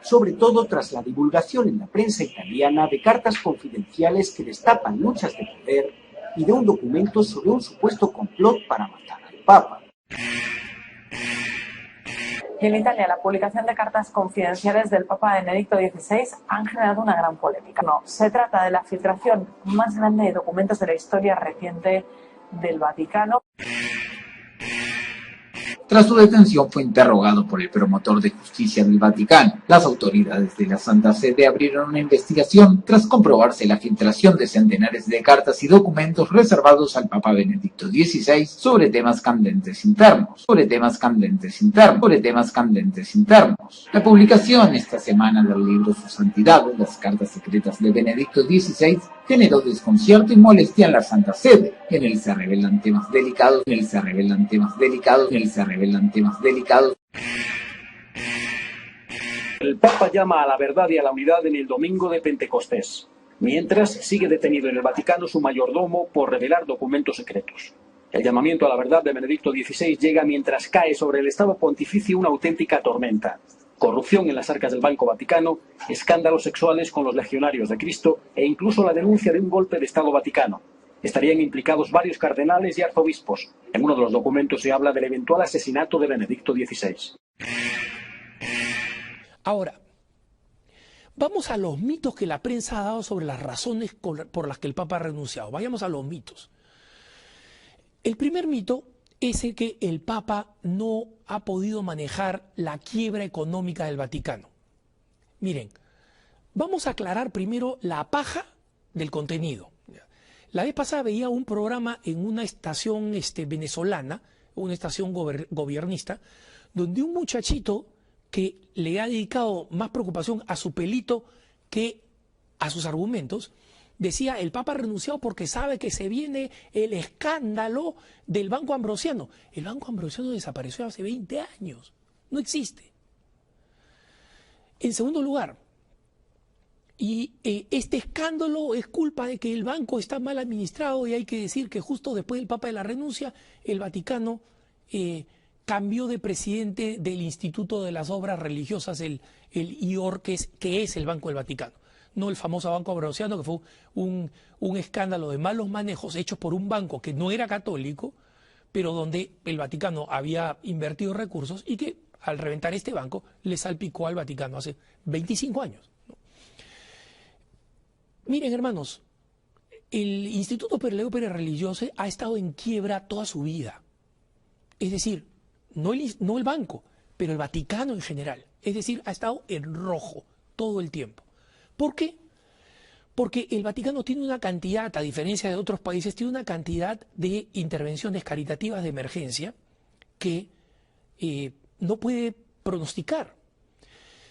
sobre todo tras la divulgación en la prensa italiana de cartas confidenciales que destapan luchas de poder y de un documento sobre un supuesto complot para matar al Papa. En Italia, la publicación de cartas confidenciales del Papa Benedicto XVI han generado una gran polémica. No, se trata de la filtración más grande de documentos de la historia reciente del Vaticano. Tras su detención fue interrogado por el promotor de justicia del Vaticano. Las autoridades de la Santa Sede abrieron una investigación tras comprobarse la filtración de centenares de cartas y documentos reservados al Papa Benedicto XVI sobre temas candentes internos. La publicación esta semana del libro Su Santidad, las cartas secretas de Benedicto XVI, generó desconcierto y molestia en la Santa Sede. En él se revelan temas delicados. El Papa llama a la verdad y a la unidad en el domingo de Pentecostés, mientras sigue detenido en el Vaticano su mayordomo por revelar documentos secretos. El llamamiento a la verdad de Benedicto XVI llega mientras cae sobre el Estado Pontificio una auténtica tormenta. Corrupción en las arcas del Banco Vaticano, escándalos sexuales con los legionarios de Cristo e incluso la denuncia de un golpe de Estado Vaticano. Estarían implicados varios cardenales y arzobispos. En uno de los documentos se habla del eventual asesinato de Benedicto XVI. Ahora, vamos a los mitos que la prensa ha dado sobre las razones por las que el Papa ha renunciado. Vayamos a los mitos. El primer mito es el que el Papa no ha podido manejar la quiebra económica del Vaticano. Miren, vamos a aclarar primero la paja del contenido. La vez pasada veía un programa en una estación venezolana, una estación gobiernista, donde un muchachito que le ha dedicado más preocupación a su pelito que a sus argumentos, decía: el Papa ha renunciado porque sabe que se viene el escándalo del Banco Ambrosiano. El Banco Ambrosiano desapareció hace 20 años, no existe. En segundo lugar, este escándalo es culpa de que el banco está mal administrado, y hay que decir que justo después del Papa de la renuncia, el Vaticano cambió de presidente del Instituto de las Obras Religiosas, el IOR, que es el Banco del Vaticano. No el famoso Banco Ambrosiano, que fue un escándalo de malos manejos hechos por un banco que no era católico, pero donde el Vaticano había invertido recursos y que al reventar este banco le salpicó al Vaticano hace 25 años. Miren, hermanos, el Instituto per le Opere Religiose ha estado en quiebra toda su vida. Es decir, no el banco, pero el Vaticano en general. Es decir, ha estado en rojo todo el tiempo. ¿Por qué? Porque el Vaticano tiene una cantidad, a diferencia de otros países, tiene una cantidad de intervenciones caritativas de emergencia que no puede pronosticar.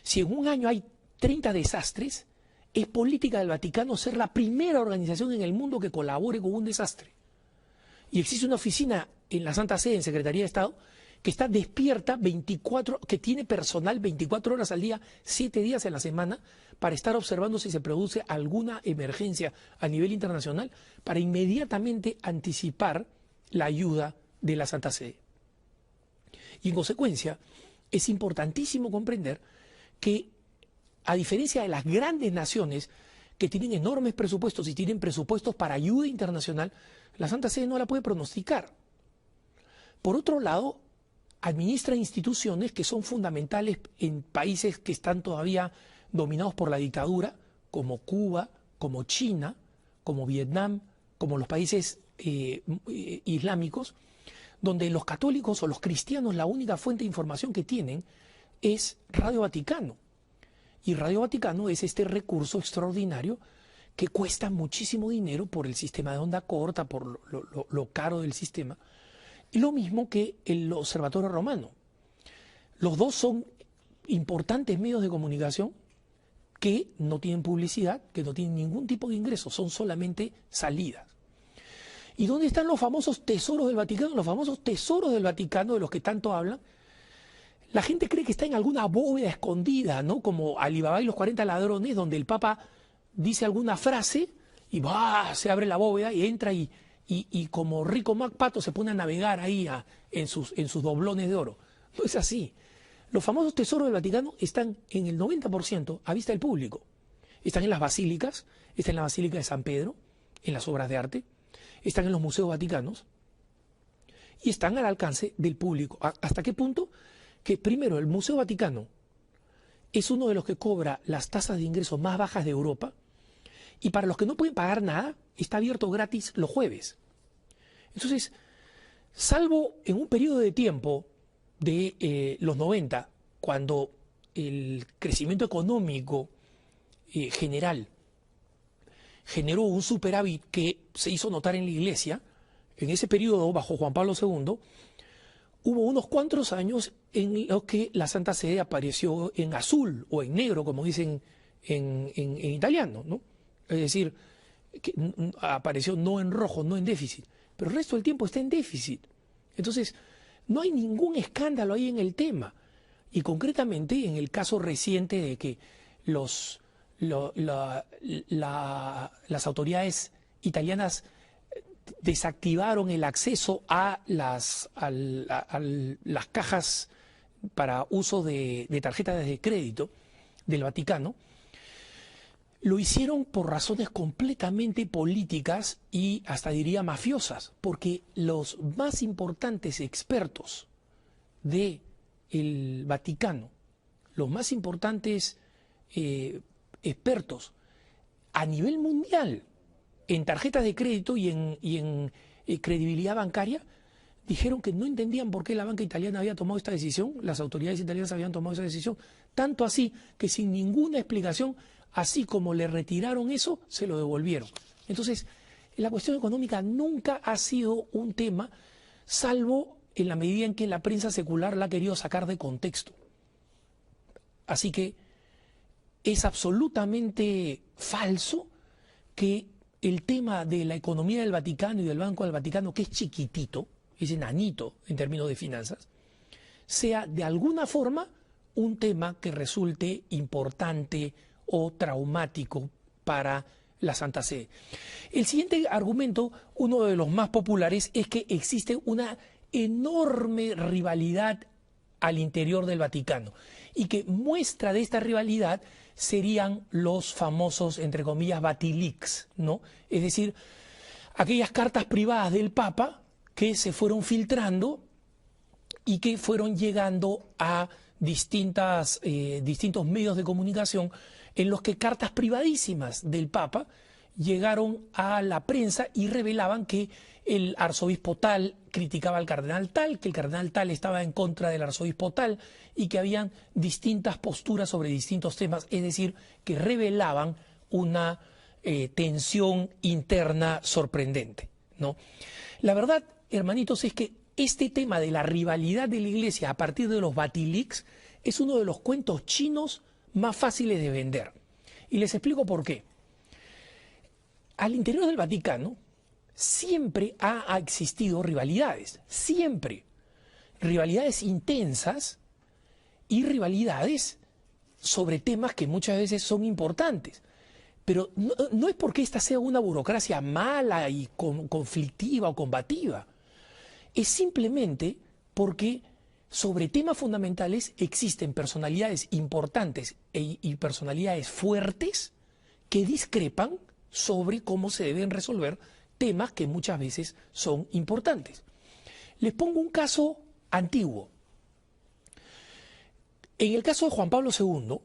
Si en un año hay 30 desastres, es política del Vaticano ser la primera organización en el mundo que colabore con un desastre. Y existe una oficina en la Santa Sede, en Secretaría de Estado, que está despierta que tiene personal 24 horas al día, 7 días en la semana, para estar observando si se produce alguna emergencia a nivel internacional, para inmediatamente anticipar la ayuda de la Santa Sede. Y en consecuencia, es importantísimo comprender que, a diferencia de las grandes naciones que tienen enormes presupuestos y tienen presupuestos para ayuda internacional, la Santa Sede no la puede pronosticar. Por otro lado, administra instituciones que son fundamentales en países que están todavía dominados por la dictadura, como Cuba, como China, como Vietnam, como los países islámicos, donde los católicos o los cristianos la única fuente de información que tienen es Radio Vaticano. Y Radio Vaticano es este recurso extraordinario que cuesta muchísimo dinero por el sistema de onda corta, por lo caro del sistema. Y lo mismo que el Observatorio Romano. Los dos son importantes medios de comunicación que no tienen publicidad, que no tienen ningún tipo de ingresos, son solamente salidas. ¿Y dónde están los famosos tesoros del Vaticano? Los famosos tesoros del Vaticano de los que tanto hablan. La gente cree que está en alguna bóveda escondida, ¿no? Como Alibaba y los 40 ladrones, donde el Papa dice alguna frase y se abre la bóveda y entra y como Rico MacPato se pone a navegar ahí en sus doblones de oro. No es así. Los famosos tesoros del Vaticano están en el 90% a vista del público. Están en las basílicas, están en la Basílica de San Pedro, en las obras de arte, están en los museos vaticanos y están al alcance del público. ¿Hasta qué punto? Que primero, el Museo Vaticano es uno de los que cobra las tasas de ingreso más bajas de Europa, y para los que no pueden pagar nada, está abierto gratis los jueves. Entonces, salvo en un periodo de tiempo de los 90, cuando el crecimiento económico general generó un superávit que se hizo notar en la Iglesia, en ese periodo, bajo Juan Pablo II, hubo unos cuantos años en los que la Santa Sede apareció en azul o en negro, como dicen en italiano, ¿no? Es decir, que apareció no en rojo, no en déficit, pero el resto del tiempo está en déficit. Entonces, no hay ningún escándalo ahí en el tema. Y concretamente, en el caso reciente de que las autoridades italianas desactivaron el acceso a las cajas para uso de tarjetas de crédito del Vaticano, lo hicieron por razones completamente políticas y hasta diría mafiosas, porque los más importantes expertos del Vaticano, los más importantes expertos a nivel mundial en tarjetas de crédito y en credibilidad bancaria, dijeron que no entendían por qué la banca italiana había tomado esta decisión, las autoridades italianas habían tomado esa decisión, tanto así que sin ninguna explicación, así como le retiraron eso, se lo devolvieron. Entonces, la cuestión económica nunca ha sido un tema, salvo en la medida en que la prensa secular la ha querido sacar de contexto. Así que es absolutamente falso que el tema de la economía del Vaticano y del Banco del Vaticano, que es chiquitito, es enanito en términos de finanzas, sea de alguna forma un tema que resulte importante o traumático para la Santa Sede. El siguiente argumento, uno de los más populares, es que existe una enorme rivalidad al interior del Vaticano y que muestra de esta rivalidad serían los famosos, entre comillas, Vatilix, ¿no? Es decir, aquellas cartas privadas del Papa que se fueron filtrando y que fueron llegando a distintos medios de comunicación, en los que cartas privadísimas del Papa llegaron a la prensa y revelaban que el arzobispo tal criticaba al cardenal tal, que el cardenal tal estaba en contra del arzobispo tal y que habían distintas posturas sobre distintos temas, es decir, que revelaban una tensión interna sorprendente, ¿no? La verdad, hermanitos, es que este tema de la rivalidad de la Iglesia a partir de los Vatilix es uno de los cuentos chinos más fáciles de vender. Y les explico por qué. Al interior del Vaticano siempre ha existido rivalidades, siempre. Rivalidades intensas y rivalidades sobre temas que muchas veces son importantes. Pero no es porque esta sea una burocracia mala y conflictiva o combativa. Es simplemente porque sobre temas fundamentales existen personalidades importantes y personalidades fuertes que discrepan sobre cómo se deben resolver temas que muchas veces son importantes. Les pongo un caso antiguo. En el caso de Juan Pablo II,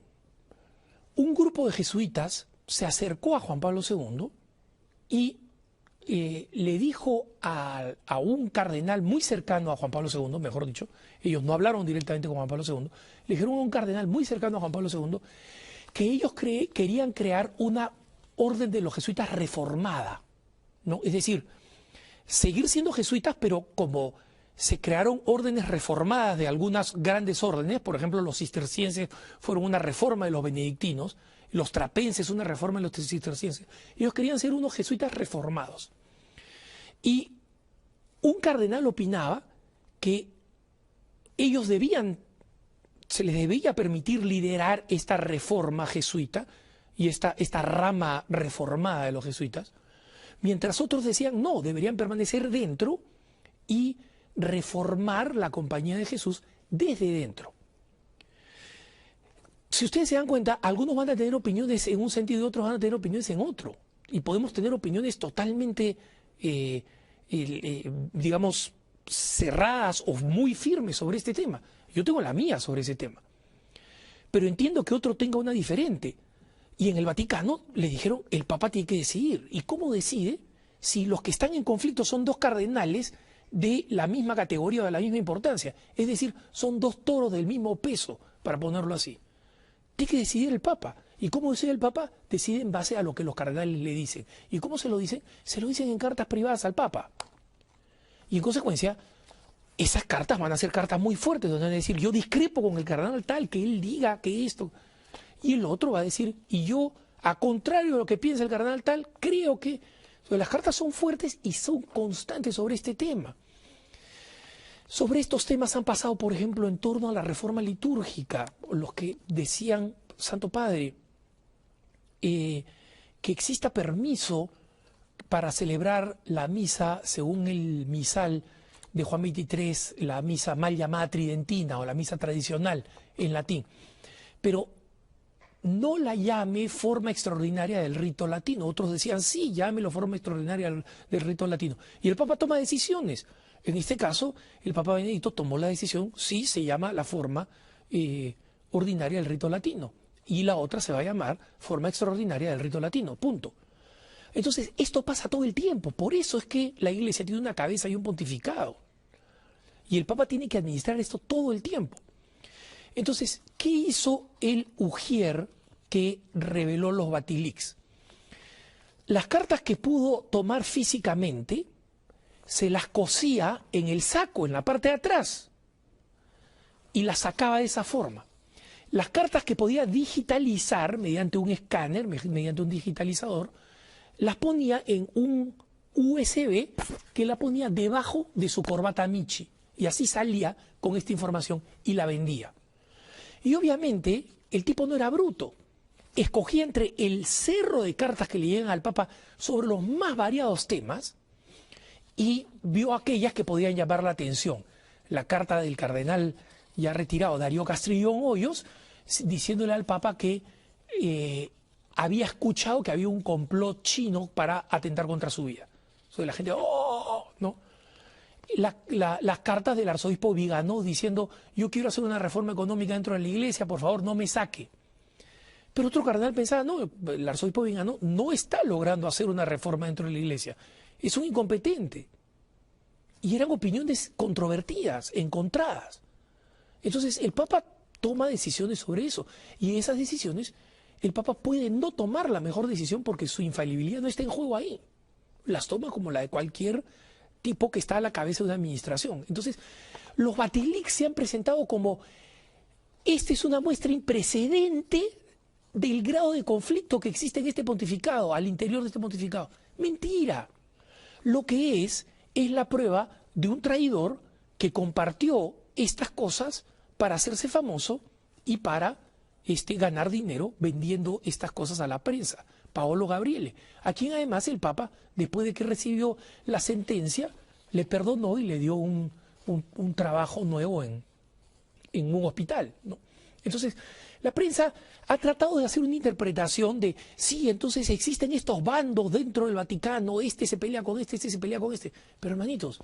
un grupo de jesuitas se acercó a Juan Pablo II y le dijo a un cardenal muy cercano a Juan Pablo II, mejor dicho, ellos no hablaron directamente con Juan Pablo II, le dijeron a un cardenal muy cercano a Juan Pablo II que ellos querían crear una orden de los jesuitas reformada, ¿no? Es decir, seguir siendo jesuitas, pero como se crearon órdenes reformadas de algunas grandes órdenes, por ejemplo, los cistercienses fueron una reforma de los benedictinos, los trapenses una reforma de los cistercienses. Ellos querían ser unos jesuitas reformados. Y un cardenal opinaba que ellos se les debía permitir liderar esta reforma jesuita y esta rama reformada de los jesuitas, mientras otros decían no, deberían permanecer dentro y reformar la compañía de Jesús desde dentro. si ustedes se dan cuenta, algunos van a tener opiniones en un sentido y otros van a tener opiniones en otro. Y podemos tener opiniones totalmente, digamos, cerradas o muy firmes sobre este tema. Yo tengo la mía sobre ese tema. Pero entiendo que otro tenga una diferente. Y en el Vaticano le dijeron, el Papa tiene que decidir. ¿Y cómo decide? Si los que están en conflicto son dos cardenales de la misma categoría o de la misma importancia. Es decir, son dos toros del mismo peso, para ponerlo así. Tiene que decidir el Papa. ¿Y cómo decide el Papa? Decide en base a lo que los cardenales le dicen. ¿Y cómo se lo dicen? Se lo dicen en cartas privadas al Papa. Y en consecuencia, esas cartas van a ser cartas muy fuertes, donde van a decir, yo discrepo con el cardenal tal, que él diga que esto. Y el otro va a decir, y yo, a contrario de lo que piensa el cardenal tal, creo que... Las cartas son fuertes y son constantes sobre este tema. Sobre estos temas han pasado, por ejemplo, en torno a la reforma litúrgica, los que decían, Santo Padre, que exista permiso para celebrar la misa según el misal de Juan 23, la misa mal llamada tridentina o la misa tradicional en latín, pero no la llame forma extraordinaria del rito latino. Otros decían, sí, llámelo forma extraordinaria del rito latino. Y el Papa toma decisiones. En este caso, el Papa Benedicto tomó la decisión, sí, se llama la forma ordinaria del rito latino. Y la otra se va a llamar forma extraordinaria del rito latino, punto. Entonces, esto pasa todo el tiempo. Por eso es que la Iglesia tiene una cabeza y un pontificado. Y el Papa tiene que administrar esto todo el tiempo. Entonces, ¿qué hizo el ujier que reveló los Batilix? Las cartas que pudo tomar físicamente, se las cosía en el saco, en la parte de atrás, y las sacaba de esa forma. Las cartas que podía digitalizar mediante un escáner, mediante un digitalizador, las ponía en un USB que la ponía debajo de su corbata Michi, y así salía con esta información y la vendía. Y obviamente el tipo no era bruto, escogía entre el cerro de cartas que le llegan al Papa sobre los más variados temas y vio aquellas que podían llamar la atención. La carta del cardenal ya retirado, Darío Castrillón Hoyos, diciéndole al Papa que había escuchado que había un complot chino para atentar contra su vida. Entonces la gente, ¡oh! ¿No? Las cartas del arzobispo Viganó diciendo, yo quiero hacer una reforma económica dentro de la Iglesia, por favor, no me saque. Pero otro cardenal pensaba, no, el arzobispo Viganó no está logrando hacer una reforma dentro de la Iglesia, es un incompetente. Y eran opiniones controvertidas, encontradas. Entonces el Papa toma decisiones sobre eso, y esas decisiones el Papa puede no tomar la mejor decisión porque su infalibilidad no está en juego ahí. Las toma como la de cualquier tipo que está a la cabeza de una administración. Entonces, los Batilix se han presentado como, esta es una muestra imprecedente del grado de conflicto que existe en este pontificado, al interior de este pontificado. Mentira. Lo que es la prueba de un traidor que compartió estas cosas para hacerse famoso y para ganar dinero vendiendo estas cosas a la prensa. Paolo Gabriele, a quien además el Papa, después de que recibió la sentencia, le perdonó y le dio un trabajo nuevo en un hospital, ¿no? Entonces, la prensa ha tratado de hacer una interpretación de, sí, entonces existen estos bandos dentro del Vaticano, este se pelea con este se pelea con este. Pero hermanitos,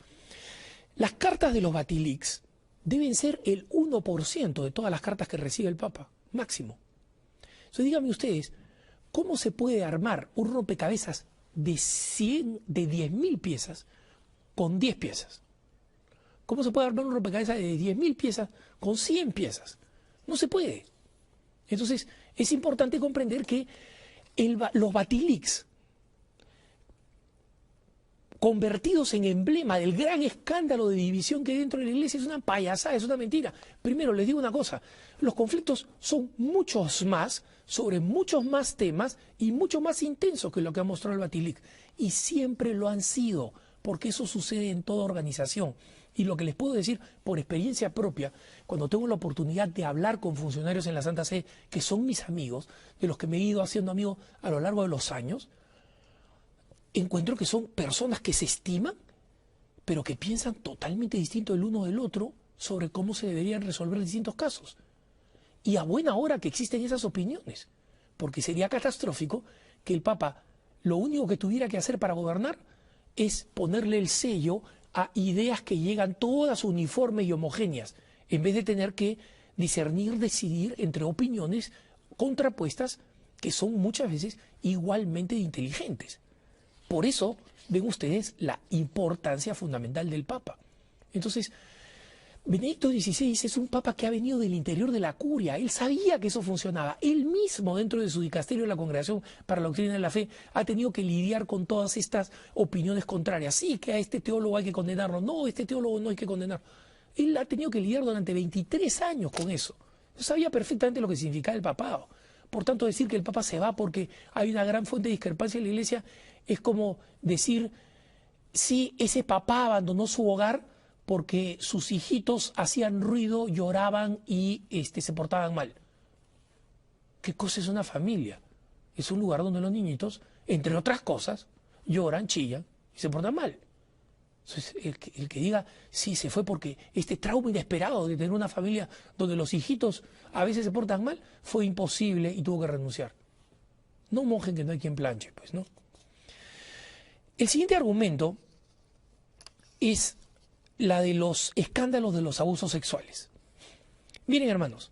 las cartas de los Batilix deben ser el 1% de todas las cartas que recibe el Papa, máximo. Entonces, díganme ustedes, ¿cómo se puede armar un rompecabezas de 10.000 piezas con 10 piezas? ¿Cómo se puede armar un rompecabezas de 10.000 piezas con 100 piezas? No se puede. Entonces, es importante comprender que los Batilix, convertidos en emblema del gran escándalo de división que hay dentro de la Iglesia, es una payasada, es una mentira. Primero, les digo una cosa, los conflictos son muchos más, sobre muchos más temas y mucho más intensos que lo que ha mostrado el Batilix. Y siempre lo han sido, porque eso sucede en toda organización. Y lo que les puedo decir por experiencia propia, cuando tengo la oportunidad de hablar con funcionarios en la Santa Sede, que son mis amigos, de los que me he ido haciendo amigos a lo largo de los años, encuentro que son personas que se estiman, pero que piensan totalmente distinto el uno del otro sobre cómo se deberían resolver distintos casos. Y a buena hora que existen esas opiniones, porque sería catastrófico que el Papa lo único que tuviera que hacer para gobernar es ponerle el sello a ideas que llegan todas uniformes y homogéneas, en vez de tener que discernir, decidir entre opiniones contrapuestas que son muchas veces igualmente inteligentes. Por eso ven ustedes la importancia fundamental del Papa. Entonces, Benedicto XVI es un papa que ha venido del interior de la curia. Él sabía que eso funcionaba. Él mismo, dentro de su dicasterio de la Congregación para la Doctrina de la Fe, ha tenido que lidiar con todas estas opiniones contrarias. Sí, que a este teólogo hay que condenarlo. No, este teólogo no hay que condenarlo. Él ha tenido que lidiar durante 23 años con eso. Él sabía perfectamente lo que significaba el papado. Por tanto, decir que el Papa se va porque hay una gran fuente de discrepancia en la Iglesia es como decir, sí, ese papá abandonó su hogar porque sus hijitos hacían ruido, lloraban y se portaban mal. ¿Qué cosa es una familia? Es un lugar donde los niñitos, entre otras cosas, lloran, chillan y se portan mal. Entonces, el que diga, sí, se fue porque este trauma inesperado de tener una familia donde los hijitos a veces se portan mal, fue imposible y tuvo que renunciar. No mojen que no hay quien planche, pues, ¿no? El siguiente argumento es la de los escándalos de los abusos sexuales. Miren, hermanos,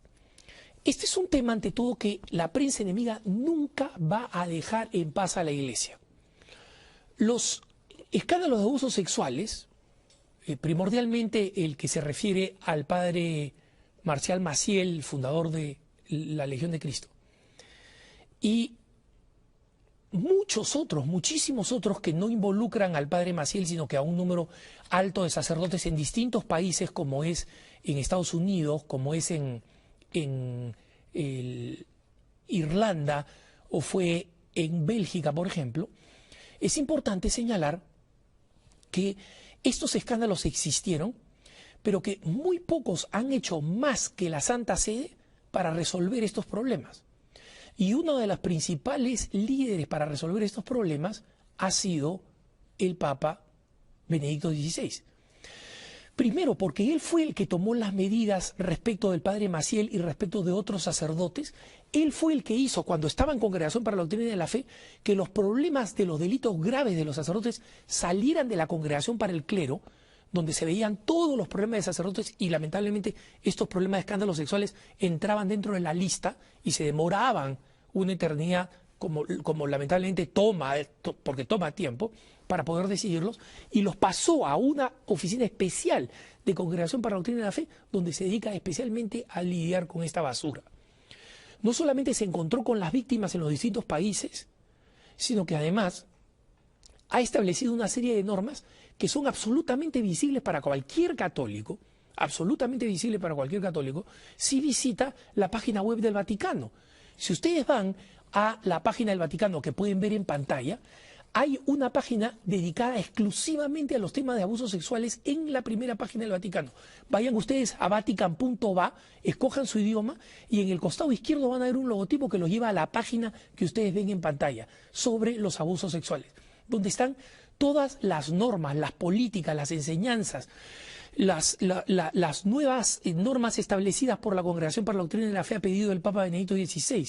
este es un tema ante todo que la prensa enemiga nunca va a dejar en paz a la Iglesia. Los escándalos de abusos sexuales, primordialmente el que se refiere al padre Marcial Maciel, fundador de la Legión de Cristo, y muchos otros, muchísimos otros que no involucran al padre Maciel, sino que a un número alto de sacerdotes en distintos países, como es en Estados Unidos, como es en Irlanda o fue en Bélgica, por ejemplo. Es importante señalar que estos escándalos existieron, pero que muy pocos han hecho más que la Santa Sede para resolver estos problemas. Y uno de los principales líderes para resolver estos problemas ha sido el Papa Benedicto XVI. Primero, porque él fue el que tomó las medidas respecto del padre Maciel y respecto de otros sacerdotes. Él fue el que hizo, cuando estaba en Congregación para la Doctrina de la Fe, que los problemas de los delitos graves de los sacerdotes salieran de la Congregación para el Clero, donde se veían todos los problemas de sacerdotes y lamentablemente estos problemas de escándalos sexuales entraban dentro de la lista y se demoraban una eternidad, como lamentablemente porque toma tiempo para poder decidirlos, y los pasó a una oficina especial de Congregación para la Doctrina de la Fe, donde se dedica especialmente a lidiar con esta basura. No solamente se encontró con las víctimas en los distintos países, sino que además ha establecido una serie de normas que son absolutamente visibles para cualquier católico, si visita la página web del Vaticano. Si ustedes van a la página del Vaticano, que pueden ver en pantalla, hay una página dedicada exclusivamente a los temas de abusos sexuales en la primera página del Vaticano. Vayan ustedes a vatican.va, escojan su idioma y en el costado izquierdo van a ver un logotipo que los lleva a la página que ustedes ven en pantalla sobre los abusos sexuales, donde están todas las normas, las políticas, las enseñanzas, las nuevas normas establecidas por la Congregación para la Doctrina de la Fe a pedido del Papa Benedicto XVI,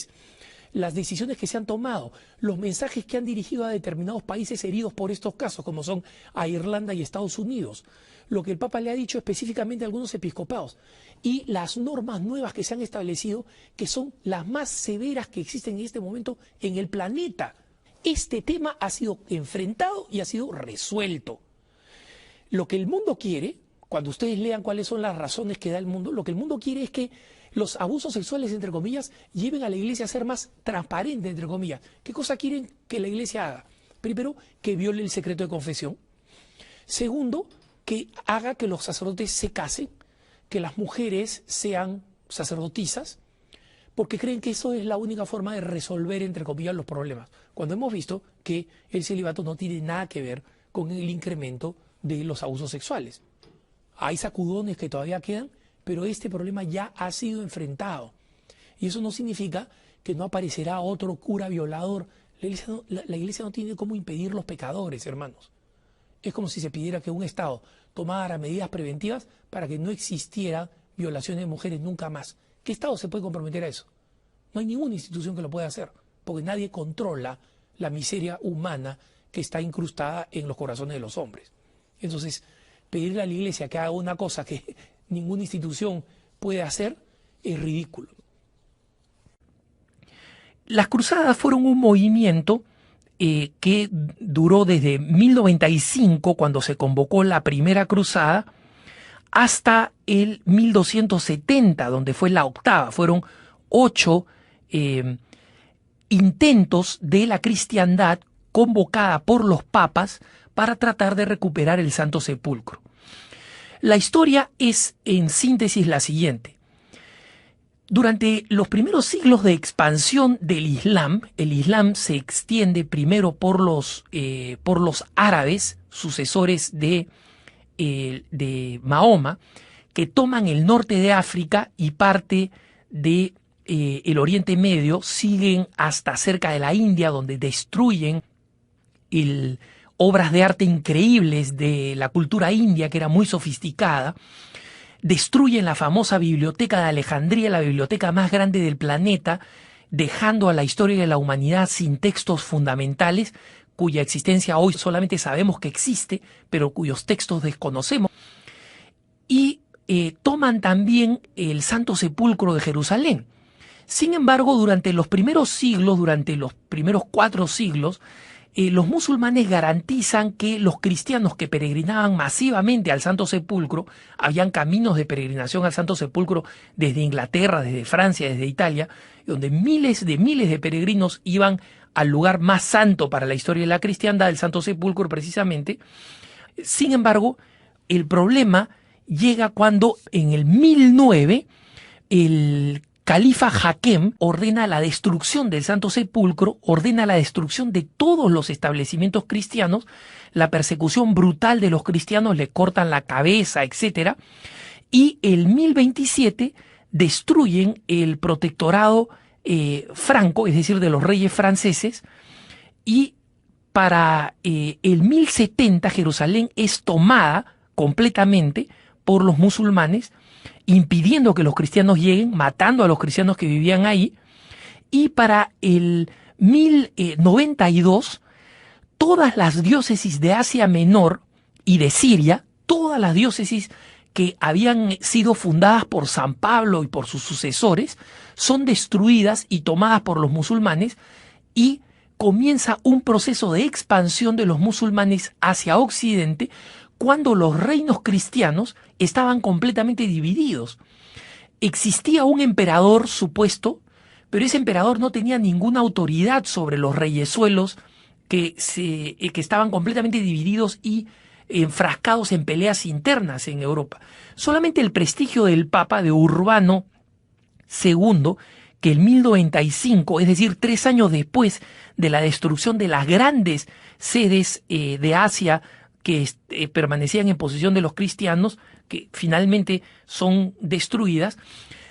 las decisiones que se han tomado, los mensajes que han dirigido a determinados países heridos por estos casos, como son a Irlanda y Estados Unidos, lo que el Papa le ha dicho específicamente a algunos episcopados, y las normas nuevas que se han establecido, que son las más severas que existen en este momento en el planeta. Este tema ha sido enfrentado y ha sido resuelto. Lo que el mundo quiere, cuando ustedes lean cuáles son las razones que da el mundo, lo que el mundo quiere es que los abusos sexuales, entre comillas, lleven a la Iglesia a ser más transparente, entre comillas. ¿Qué cosa quieren que la Iglesia haga? Primero, que viole el secreto de confesión. Segundo, que haga que los sacerdotes se casen, que las mujeres sean sacerdotisas, porque creen que eso es la única forma de resolver, entre comillas, los problemas. Cuando hemos visto que el celibato no tiene nada que ver con el incremento de los abusos sexuales. Hay sacudones que todavía quedan, pero este problema ya ha sido enfrentado. Y eso no significa que no aparecerá otro cura violador. La Iglesia no tiene cómo impedir los pecadores, hermanos. Es como si se pidiera que un Estado tomara medidas preventivas para que no existieran violaciones de mujeres nunca más. ¿Qué Estado se puede comprometer a eso? No hay ninguna institución que lo pueda hacer, porque nadie controla la miseria humana que está incrustada en los corazones de los hombres. Entonces, pedirle a la Iglesia que haga una cosa que ninguna institución puede hacer es ridículo. Las cruzadas fueron un movimiento que duró desde 1095, cuando se convocó la primera cruzada, hasta el 1270, donde fue la octava. Fueron 8 intentos de la cristiandad convocada por los papas para tratar de recuperar el Santo Sepulcro. La historia es, en síntesis, la siguiente. Durante los primeros siglos de expansión del Islam, el Islam se extiende primero por los árabes, sucesores de Mahoma, que toman el norte de África y parte de el Oriente Medio, siguen hasta cerca de la India, donde destruyen obras de arte increíbles de la cultura india, que era muy sofisticada. Destruyen la famosa biblioteca de Alejandría, la biblioteca más grande del planeta, dejando a la historia de la humanidad sin textos fundamentales, cuya existencia hoy solamente sabemos que existe, pero cuyos textos desconocemos. Y toman también el Santo Sepulcro de Jerusalén. Sin embargo, durante los primeros siglos, durante los primeros 4 siglos, los musulmanes garantizan que los cristianos que peregrinaban masivamente al Santo Sepulcro, habían caminos de peregrinación al Santo Sepulcro desde Inglaterra, desde Francia, desde Italia, donde miles de peregrinos iban al lugar más santo para la historia de la cristiandad, el Santo Sepulcro precisamente. Sin embargo, el problema llega cuando en el 1009 el califa Hakem ordena la destrucción del Santo Sepulcro, ordena la destrucción de todos los establecimientos cristianos, la persecución brutal de los cristianos, le cortan la cabeza, etc. Y el 1027 destruyen el protectorado franco, es decir, de los reyes franceses, y para el 1070 Jerusalén es tomada completamente por los musulmanes, impidiendo que los cristianos lleguen, matando a los cristianos que vivían ahí. Y para el 1092, todas las diócesis de Asia Menor y de Siria, todas las diócesis que habían sido fundadas por San Pablo y por sus sucesores, son destruidas y tomadas por los musulmanes, y comienza un proceso de expansión de los musulmanes hacia Occidente, cuando los reinos cristianos estaban completamente divididos. Existía un emperador supuesto, pero ese emperador no tenía ninguna autoridad sobre los reyesuelos que estaban completamente divididos y enfrascados en peleas internas en Europa. Solamente el prestigio del Papa, de Urbano II, que en 1095, es decir, 3 años después de la destrucción de las grandes sedes de Asia que permanecían en posesión de los cristianos, que finalmente son destruidas,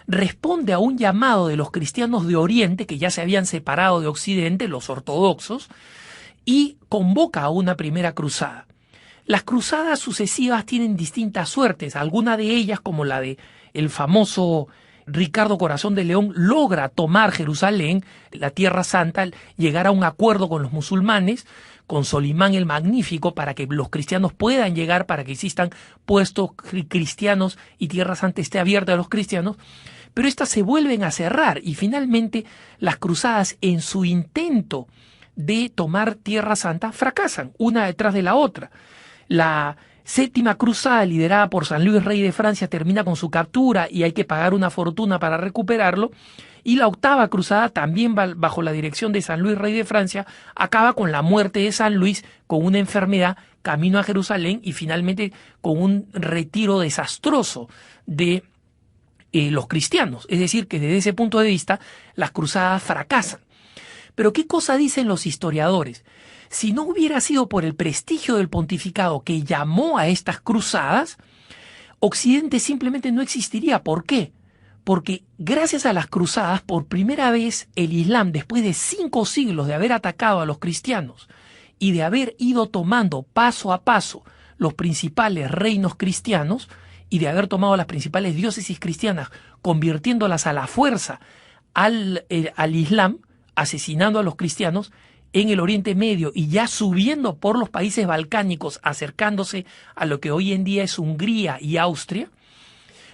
responde a un llamado de los cristianos de Oriente, que ya se habían separado de Occidente, los ortodoxos, y convoca a una primera cruzada. Las cruzadas sucesivas tienen distintas suertes. Alguna de ellas, como la de el famoso Ricardo Corazón de León, logra tomar Jerusalén, la Tierra Santa, llegar a un acuerdo con los musulmanes, con Solimán el Magnífico, para que los cristianos puedan llegar, para que existan puestos cristianos y Tierra Santa esté abierta a los cristianos. Pero estas se vuelven a cerrar y finalmente las cruzadas, en su intento de tomar Tierra Santa, fracasan una detrás de la otra. La séptima cruzada, liderada por San Luis, rey de Francia, termina con su captura y hay que pagar una fortuna para recuperarlo. Y la octava cruzada, también bajo la dirección de San Luis, rey de Francia, acaba con la muerte de San Luis, con una enfermedad, camino a Jerusalén y finalmente con un retiro desastroso de los cristianos. Es decir, que desde ese punto de vista las cruzadas fracasan. Pero ¿qué cosa dicen los historiadores? Si no hubiera sido por el prestigio del pontificado que llamó a estas cruzadas, Occidente simplemente no existiría. ¿Por qué? Porque gracias a las cruzadas, por primera vez el Islam, después de 5 siglos de haber atacado a los cristianos y de haber ido tomando paso a paso los principales reinos cristianos, y de haber tomado las principales diócesis cristianas, convirtiéndolas a la fuerza al Islam, asesinando a los cristianos en el Oriente Medio y ya subiendo por los países balcánicos, acercándose a lo que hoy en día es Hungría y Austria,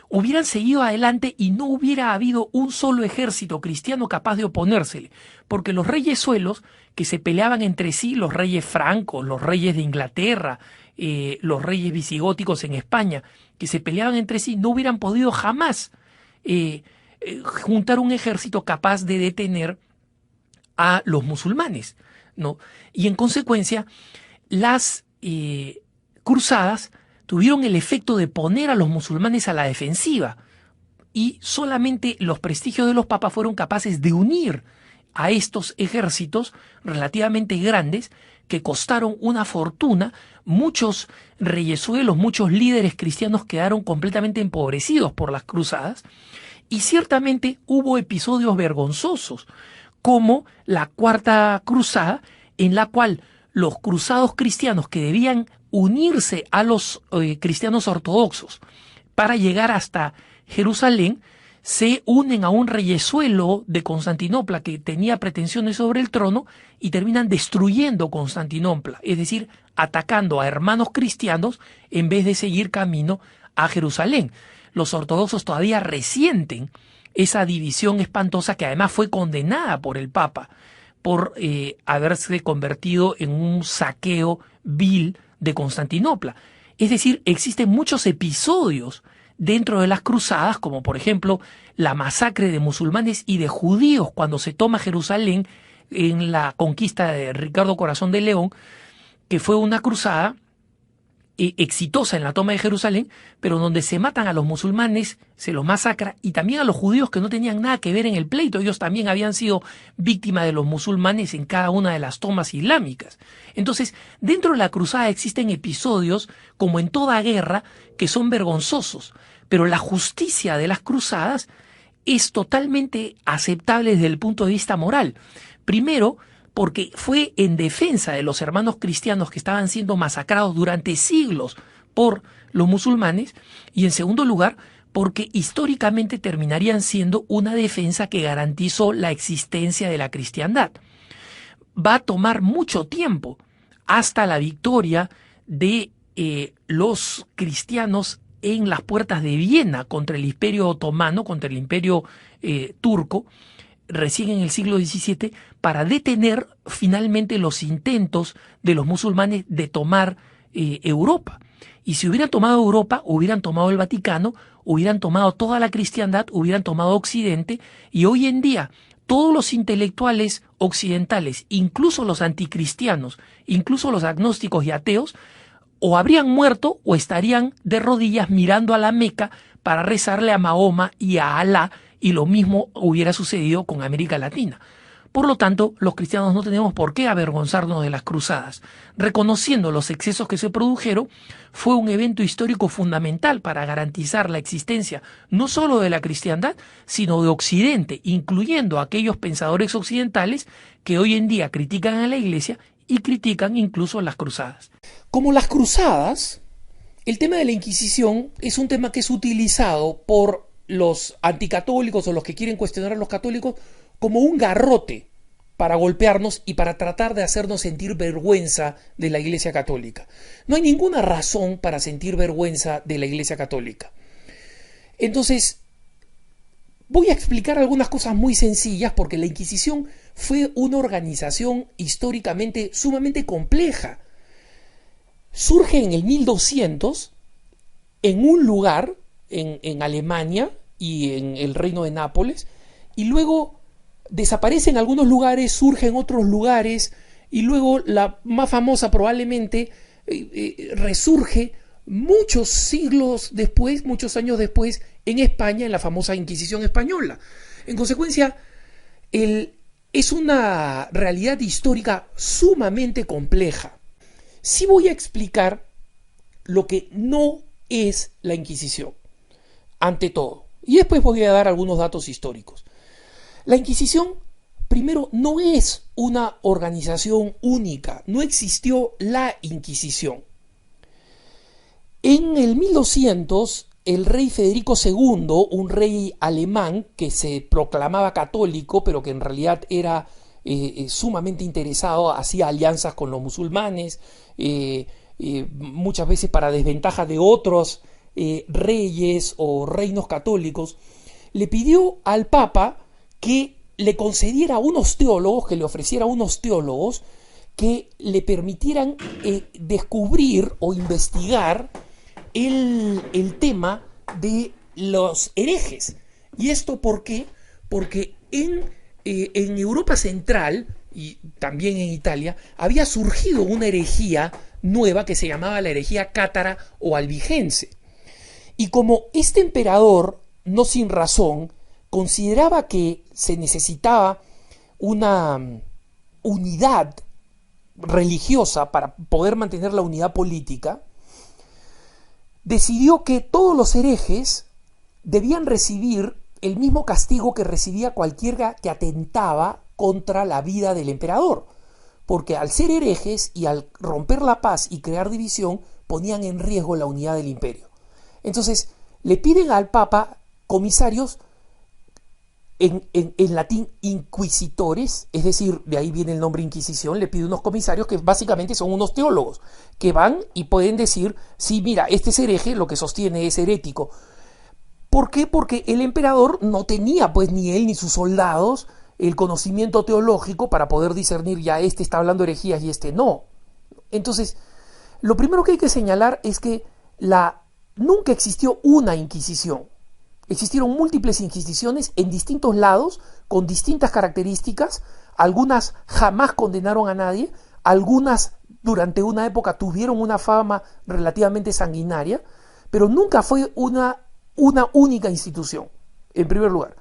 hubieran seguido adelante y no hubiera habido un solo ejército cristiano capaz de oponérsele, porque los reyes suelos que se peleaban entre sí, los reyes francos, los reyes de Inglaterra, los reyes visigóticos en España, que se peleaban entre sí, no hubieran podido jamás juntar un ejército capaz de detener a los musulmanes, ¿no? Y en consecuencia, las cruzadas tuvieron el efecto de poner a los musulmanes a la defensiva, y solamente los prestigios de los papas fueron capaces de unir a estos ejércitos relativamente grandes que costaron una fortuna. Muchos reyesuelos, muchos líderes cristianos quedaron completamente empobrecidos por las cruzadas, y ciertamente hubo episodios vergonzosos, como la Cuarta Cruzada, en la cual los cruzados cristianos que debían unirse a los cristianos ortodoxos para llegar hasta Jerusalén, se unen a un reyesuelo de Constantinopla que tenía pretensiones sobre el trono y terminan destruyendo Constantinopla, es decir, atacando a hermanos cristianos en vez de seguir camino a Jerusalén. Los ortodoxos todavía resienten esa división espantosa, que además fue condenada por el Papa por haberse convertido en un saqueo vil de Constantinopla. Es decir, existen muchos episodios dentro de las cruzadas, como por ejemplo la masacre de musulmanes y de judíos cuando se toma Jerusalén en la conquista de Ricardo Corazón de León, que fue una cruzada exitosa en la toma de Jerusalén, pero donde se matan a los musulmanes, se los masacra, y también a los judíos que no tenían nada que ver en el pleito. Ellos también habían sido víctimas de los musulmanes en cada una de las tomas islámicas. Entonces, dentro de la cruzada existen episodios, como en toda guerra, que son vergonzosos, pero la justicia de las cruzadas es totalmente aceptable desde el punto de vista moral. Primero, porque fue en defensa de los hermanos cristianos que estaban siendo masacrados durante siglos por los musulmanes, y en segundo lugar, porque históricamente terminarían siendo una defensa que garantizó la existencia de la cristiandad. Va a tomar mucho tiempo hasta la victoria de los cristianos en las puertas de Viena contra el Imperio Otomano, contra el Imperio turco, recién en el siglo XVII, para detener finalmente los intentos de los musulmanes de tomar Europa. Y si hubieran tomado Europa, hubieran tomado el Vaticano, hubieran tomado toda la cristiandad, hubieran tomado Occidente, y hoy en día todos los intelectuales occidentales, incluso los anticristianos, incluso los agnósticos y ateos, o habrían muerto o estarían de rodillas mirando a la Meca para rezarle a Mahoma y a Alá, y lo mismo hubiera sucedido con América Latina. Por lo tanto, los cristianos no tenemos por qué avergonzarnos de las cruzadas. Reconociendo los excesos que se produjeron, fue un evento histórico fundamental para garantizar la existencia no solo de la cristiandad, sino de Occidente, incluyendo a aquellos pensadores occidentales que hoy en día critican a la Iglesia y critican incluso las cruzadas. Como las cruzadas, el tema de la Inquisición es un tema que es utilizado por los anticatólicos o los que quieren cuestionar a los católicos como un garrote para golpearnos y para tratar de hacernos sentir vergüenza de la Iglesia Católica. No hay ninguna razón para sentir vergüenza de la Iglesia Católica. Entonces, voy a explicar algunas cosas muy sencillas, porque la Inquisición fue una organización históricamente sumamente compleja. Surge en el 1200 en un lugar en Alemania y en el reino de Nápoles, y luego desaparece en algunos lugares, surge en otros lugares, y luego la más famosa probablemente resurge muchos siglos después, muchos años después, en España, en la famosa Inquisición española. En consecuencia, es una realidad histórica sumamente compleja. Sí voy a explicar lo que no es la Inquisición, ante todo, y después voy a dar algunos datos históricos. La Inquisición, primero, no es una organización única, no existió la Inquisición. En el 1200, el rey Federico II, un rey alemán que se proclamaba católico, pero que en realidad era sumamente interesado, hacía alianzas con los musulmanes, muchas veces para desventaja de otros reyes o reinos católicos, le pidió al Papa que le concediera a unos teólogos, que le ofreciera a unos teólogos que le permitieran descubrir o investigar el tema de los herejes. ¿Y esto por qué? Porque en Europa Central y también en Italia había surgido una herejía nueva que se llamaba la herejía cátara o albigense. Y como este emperador, no sin razón, consideraba que se necesitaba una unidad religiosa para poder mantener la unidad política, decidió que todos los herejes debían recibir el mismo castigo que recibía cualquiera que atentaba contra la vida del emperador, porque al ser herejes y al romper la paz y crear división, ponían en riesgo la unidad del imperio. Entonces, le piden al Papa comisarios, en latín inquisitores, es decir, de ahí viene el nombre Inquisición, le pide unos comisarios que básicamente son unos teólogos, que van y pueden decir, sí, mira, este es hereje, lo que sostiene es herético. ¿Por qué? Porque el emperador no tenía, pues, ni él ni sus soldados, el conocimiento teológico para poder discernir, ya este está hablando herejías y este no. Entonces, lo primero que hay que señalar es que nunca existió una Inquisición. Existieron múltiples inquisiciones en distintos lados, con distintas características. Algunas jamás condenaron a nadie, algunas durante una época tuvieron una fama relativamente sanguinaria, pero nunca fue una única institución, en primer lugar.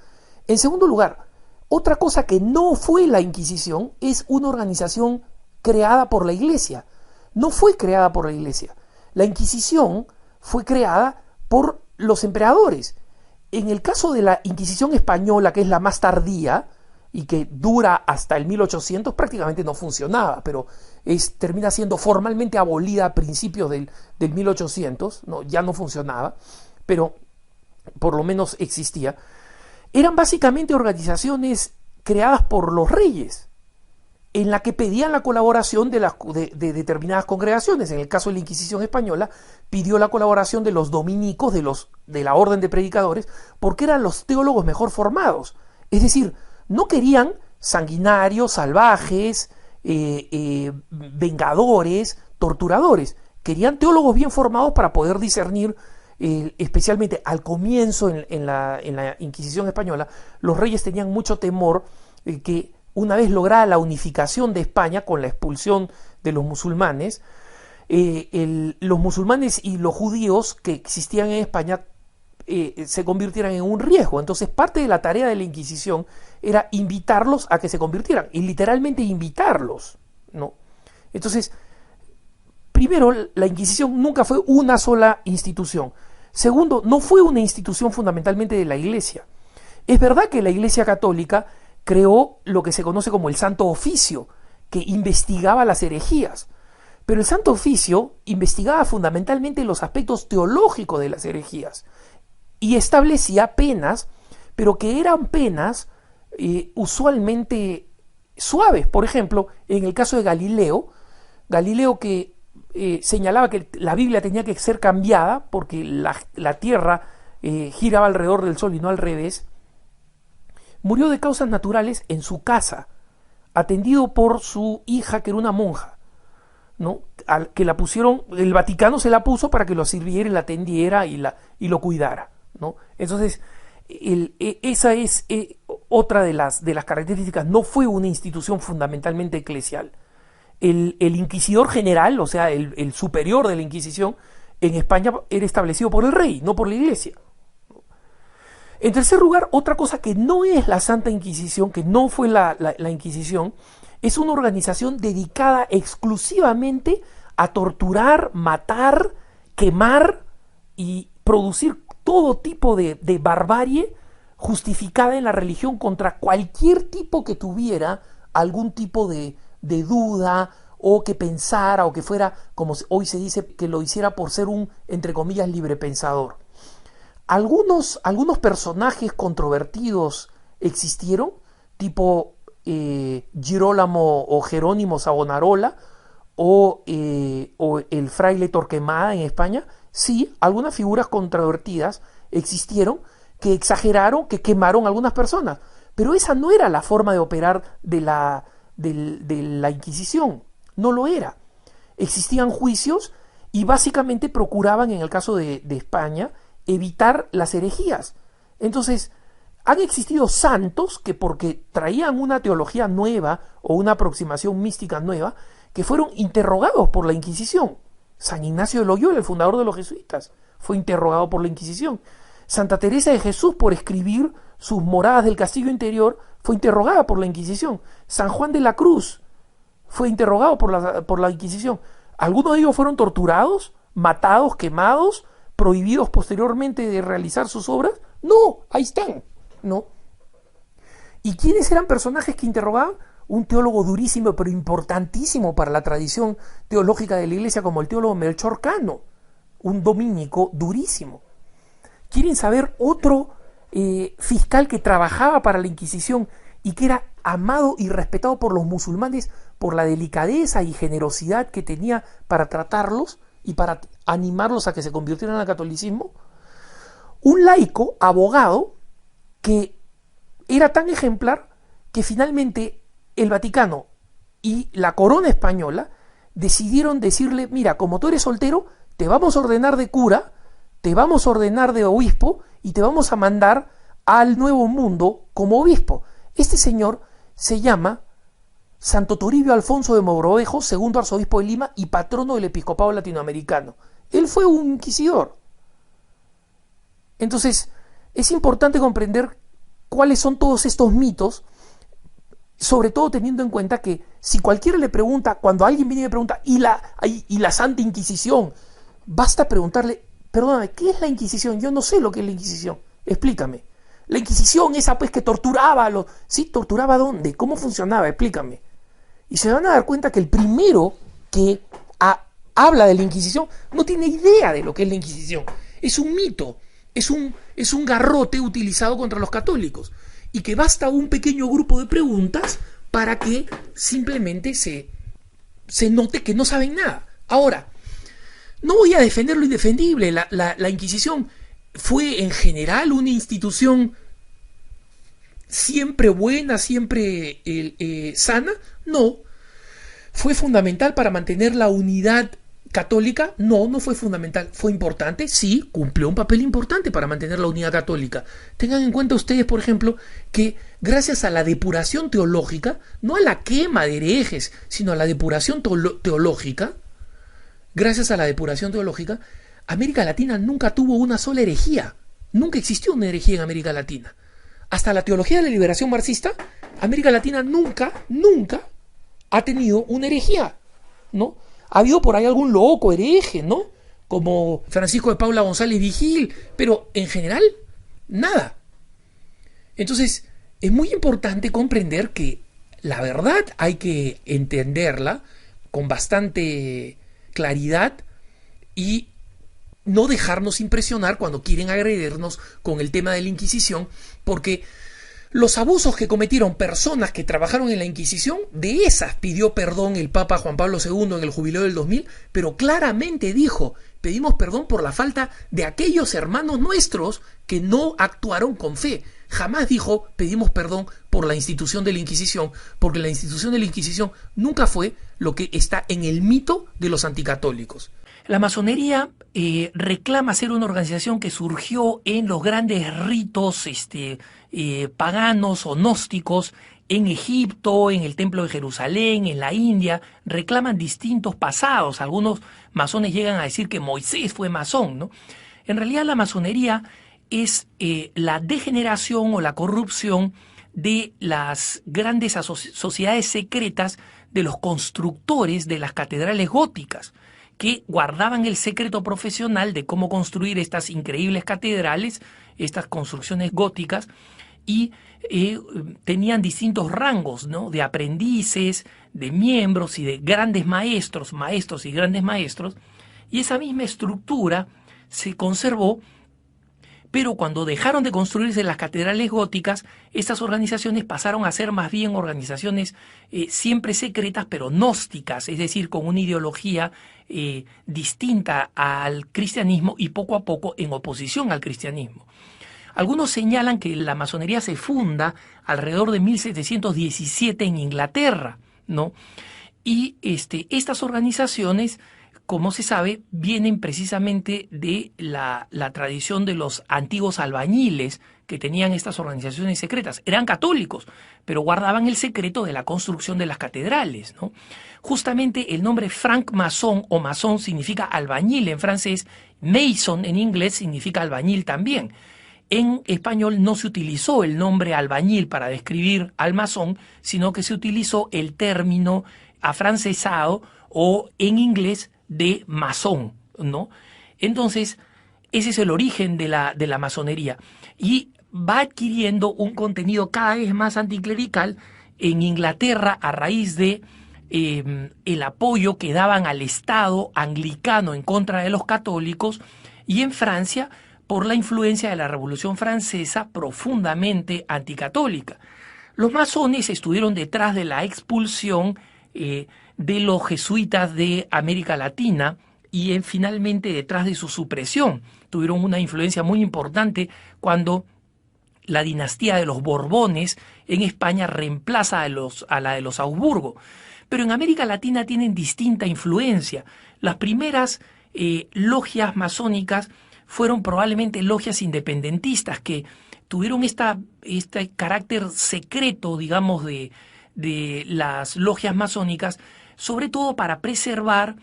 En segundo lugar, otra cosa que no fue la Inquisición es una organización creada por la Iglesia. No fue creada por la Iglesia. La Inquisición fue creada por los emperadores. En el caso de la Inquisición española, que es la más tardía y que dura hasta el 1800, prácticamente no funcionaba, pero termina siendo formalmente abolida a principios del 1800, ya no funcionaba, pero por lo menos existía. Eran básicamente organizaciones creadas por los reyes, en la que pedían la colaboración de determinadas congregaciones. En el caso de la Inquisición española, pidió la colaboración de los dominicos, de la orden de predicadores, porque eran los teólogos mejor formados. Es decir, no querían sanguinarios, salvajes, vengadores, torturadores. Querían teólogos bien formados para poder discernir, especialmente al comienzo en la Inquisición española, los reyes tenían mucho temor que una vez lograda la unificación de España con la expulsión de los musulmanes, los musulmanes y los judíos que existían en España se convirtieran en un riesgo. Entonces, parte de la tarea de la Inquisición era invitarlos a que se convirtieran, y literalmente invitarlos, ¿no? Entonces, primero, la Inquisición nunca fue una sola institución. Segundo, no fue una institución fundamentalmente de la Iglesia. Es verdad que la Iglesia Católica creó lo que se conoce como el Santo Oficio, que investigaba las herejías. Pero el Santo Oficio investigaba fundamentalmente los aspectos teológicos de las herejías y establecía penas, pero que eran penas usualmente suaves. Por ejemplo, en el caso de Galileo que señalaba que la Biblia tenía que ser cambiada porque la Tierra giraba alrededor del Sol y no al revés, murió de causas naturales en su casa, atendido por su hija, que era una monja, ¿no? Que la pusieron, el Vaticano se la puso para que lo sirviera y la atendiera y lo cuidara, ¿no? Entonces, esa es otra de las características. No fue una institución fundamentalmente eclesial. El inquisidor general, o sea, el superior de la Inquisición, en España era establecido por el rey, no por la Iglesia. En tercer lugar, otra cosa que no es la Santa Inquisición, que no fue la Inquisición, es una organización dedicada exclusivamente a torturar, matar, quemar y producir todo tipo de barbarie justificada en la religión contra cualquier tipo que tuviera algún tipo de duda, o que pensara, o que fuera, como hoy se dice, que lo hiciera por ser un, entre comillas, libre pensador. algunos personajes controvertidos existieron, tipo Girolamo o Jerónimo Savonarola o el fraile Torquemada en España. Sí, algunas figuras controvertidas existieron que exageraron, que quemaron a algunas personas, pero esa no era la forma de operar de la Inquisición, no lo era. Existían juicios y básicamente procuraban, en el caso de España, evitar las herejías. Entonces, han existido santos que, porque traían una teología nueva o una aproximación mística nueva, que fueron interrogados por la Inquisición. San Ignacio de Loyola, el fundador de los jesuitas, fue interrogado por la Inquisición. Santa Teresa de Jesús, por escribir sus moradas del castillo interior, fue interrogada por la Inquisición. San Juan de la Cruz fue interrogado por la Inquisición. Algunos de ellos fueron torturados, matados, quemados, prohibidos posteriormente de realizar sus obras. No, ahí están, ¿no? ¿Y quiénes eran personajes que interrogaban? Un teólogo durísimo, pero importantísimo para la tradición teológica de la Iglesia, como el teólogo Melchor Cano, un dominico durísimo. ¿Quieren saber otro fiscal que trabajaba para la Inquisición y que era amado y respetado por los musulmanes por la delicadeza y generosidad que tenía para tratarlos y para animarlos a que se convirtieran al catolicismo? Un laico, abogado, que era tan ejemplar que finalmente el Vaticano y la corona española decidieron decirle: mira, como tú eres soltero, te vamos a ordenar de cura, te vamos a ordenar de obispo y te vamos a mandar al Nuevo Mundo como obispo. Este señor se llama Santo Toribio Alfonso de Mogrovejo, segundo arzobispo de Lima y patrono del episcopado latinoamericano. Él fue un inquisidor. Entonces, es importante comprender cuáles son todos estos mitos, sobre todo teniendo en cuenta que si cualquiera le pregunta, cuando alguien viene y le pregunta, ¿y la Santa Inquisición? Basta preguntarle: perdóname, ¿qué es la Inquisición? Yo no sé lo que es la Inquisición. Explícame. La Inquisición, esa pues que torturaba a los... ¿Sí? ¿Torturaba dónde? ¿Cómo funcionaba? Explícame. Y se van a dar cuenta que el primero que habla de la Inquisición no tiene idea de lo que es la Inquisición. Es un mito, es un garrote utilizado contra los católicos. Y que basta un pequeño grupo de preguntas para que simplemente se note que no saben nada. Ahora, no voy a defender lo indefendible. La Inquisición fue en general una institución siempre buena, siempre sana. No. ¿Fue fundamental para mantener la unidad católica? No, no fue fundamental. ¿Fue importante? Sí, cumplió un papel importante para mantener la unidad católica. Tengan en cuenta ustedes, por ejemplo, que gracias a la depuración teológica, no a la quema de herejes, sino a la depuración teológica, gracias a la depuración teológica, América Latina nunca tuvo una sola herejía. Nunca existió una herejía en América Latina. Hasta la teología de la liberación marxista, América Latina nunca ha tenido una herejía, ¿no? Ha habido por ahí algún loco hereje, ¿no? Como Francisco de Paula González Vigil, pero en general, nada. Entonces, es muy importante comprender que la verdad hay que entenderla con bastante claridad y no dejarnos impresionar cuando quieren agredirnos con el tema de la Inquisición, porque los abusos que cometieron personas que trabajaron en la Inquisición, de esas pidió perdón el Papa Juan Pablo II en el jubileo del 2000, pero claramente dijo: pedimos perdón por la falta de aquellos hermanos nuestros que no actuaron con fe. Jamás dijo: pedimos perdón por la institución de la Inquisición, porque la institución de la Inquisición nunca fue lo que está en el mito de los anticatólicos. La masonería reclama ser una organización que surgió en los grandes ritos paganos o gnósticos en Egipto, en el Templo de Jerusalén, en la India. Reclaman distintos pasados. Algunos masones llegan a decir que Moisés fue masón, ¿no? En realidad la masonería es la degeneración o la corrupción de las grandes sociedades secretas de los constructores de las catedrales góticas, que guardaban el secreto profesional de cómo construir estas increíbles catedrales, estas construcciones góticas, y tenían distintos rangos, ¿no?, de aprendices, de miembros y de grandes maestros y grandes maestros, y esa misma estructura se conservó, Pero cuando dejaron de construirse las catedrales góticas, estas organizaciones pasaron a ser más bien organizaciones siempre secretas, pero gnósticas, es decir, con una ideología distinta al cristianismo y poco a poco en oposición al cristianismo. Algunos señalan que la masonería se funda alrededor de 1717 en Inglaterra, ¿no? Y estas organizaciones, como se sabe, vienen precisamente de la tradición de los antiguos albañiles que tenían estas organizaciones secretas. Eran católicos, pero guardaban el secreto de la construcción de las catedrales, ¿no? Justamente el nombre franc-maçon o masón significa albañil en francés, mason en inglés significa albañil también. En español no se utilizó el nombre albañil para describir al masón, sino que se utilizó el término afrancesado o en inglés de masón, ¿no? Entonces, ese es el origen de la masonería y va adquiriendo un contenido cada vez más anticlerical en Inglaterra a raíz de el apoyo que daban al Estado anglicano en contra de los católicos, y en Francia por la influencia de la Revolución Francesa profundamente anticatólica. Los masones estuvieron detrás de la expulsión de los jesuitas de América Latina y finalmente detrás de su supresión. Tuvieron una influencia muy importante cuando la dinastía de los Borbones en España reemplaza a la de los Habsburgo. Pero en América Latina tienen distinta influencia. Las primeras logias masónicas fueron probablemente logias independentistas que tuvieron este carácter secreto, digamos, de las logias masónicas, sobre todo para preservar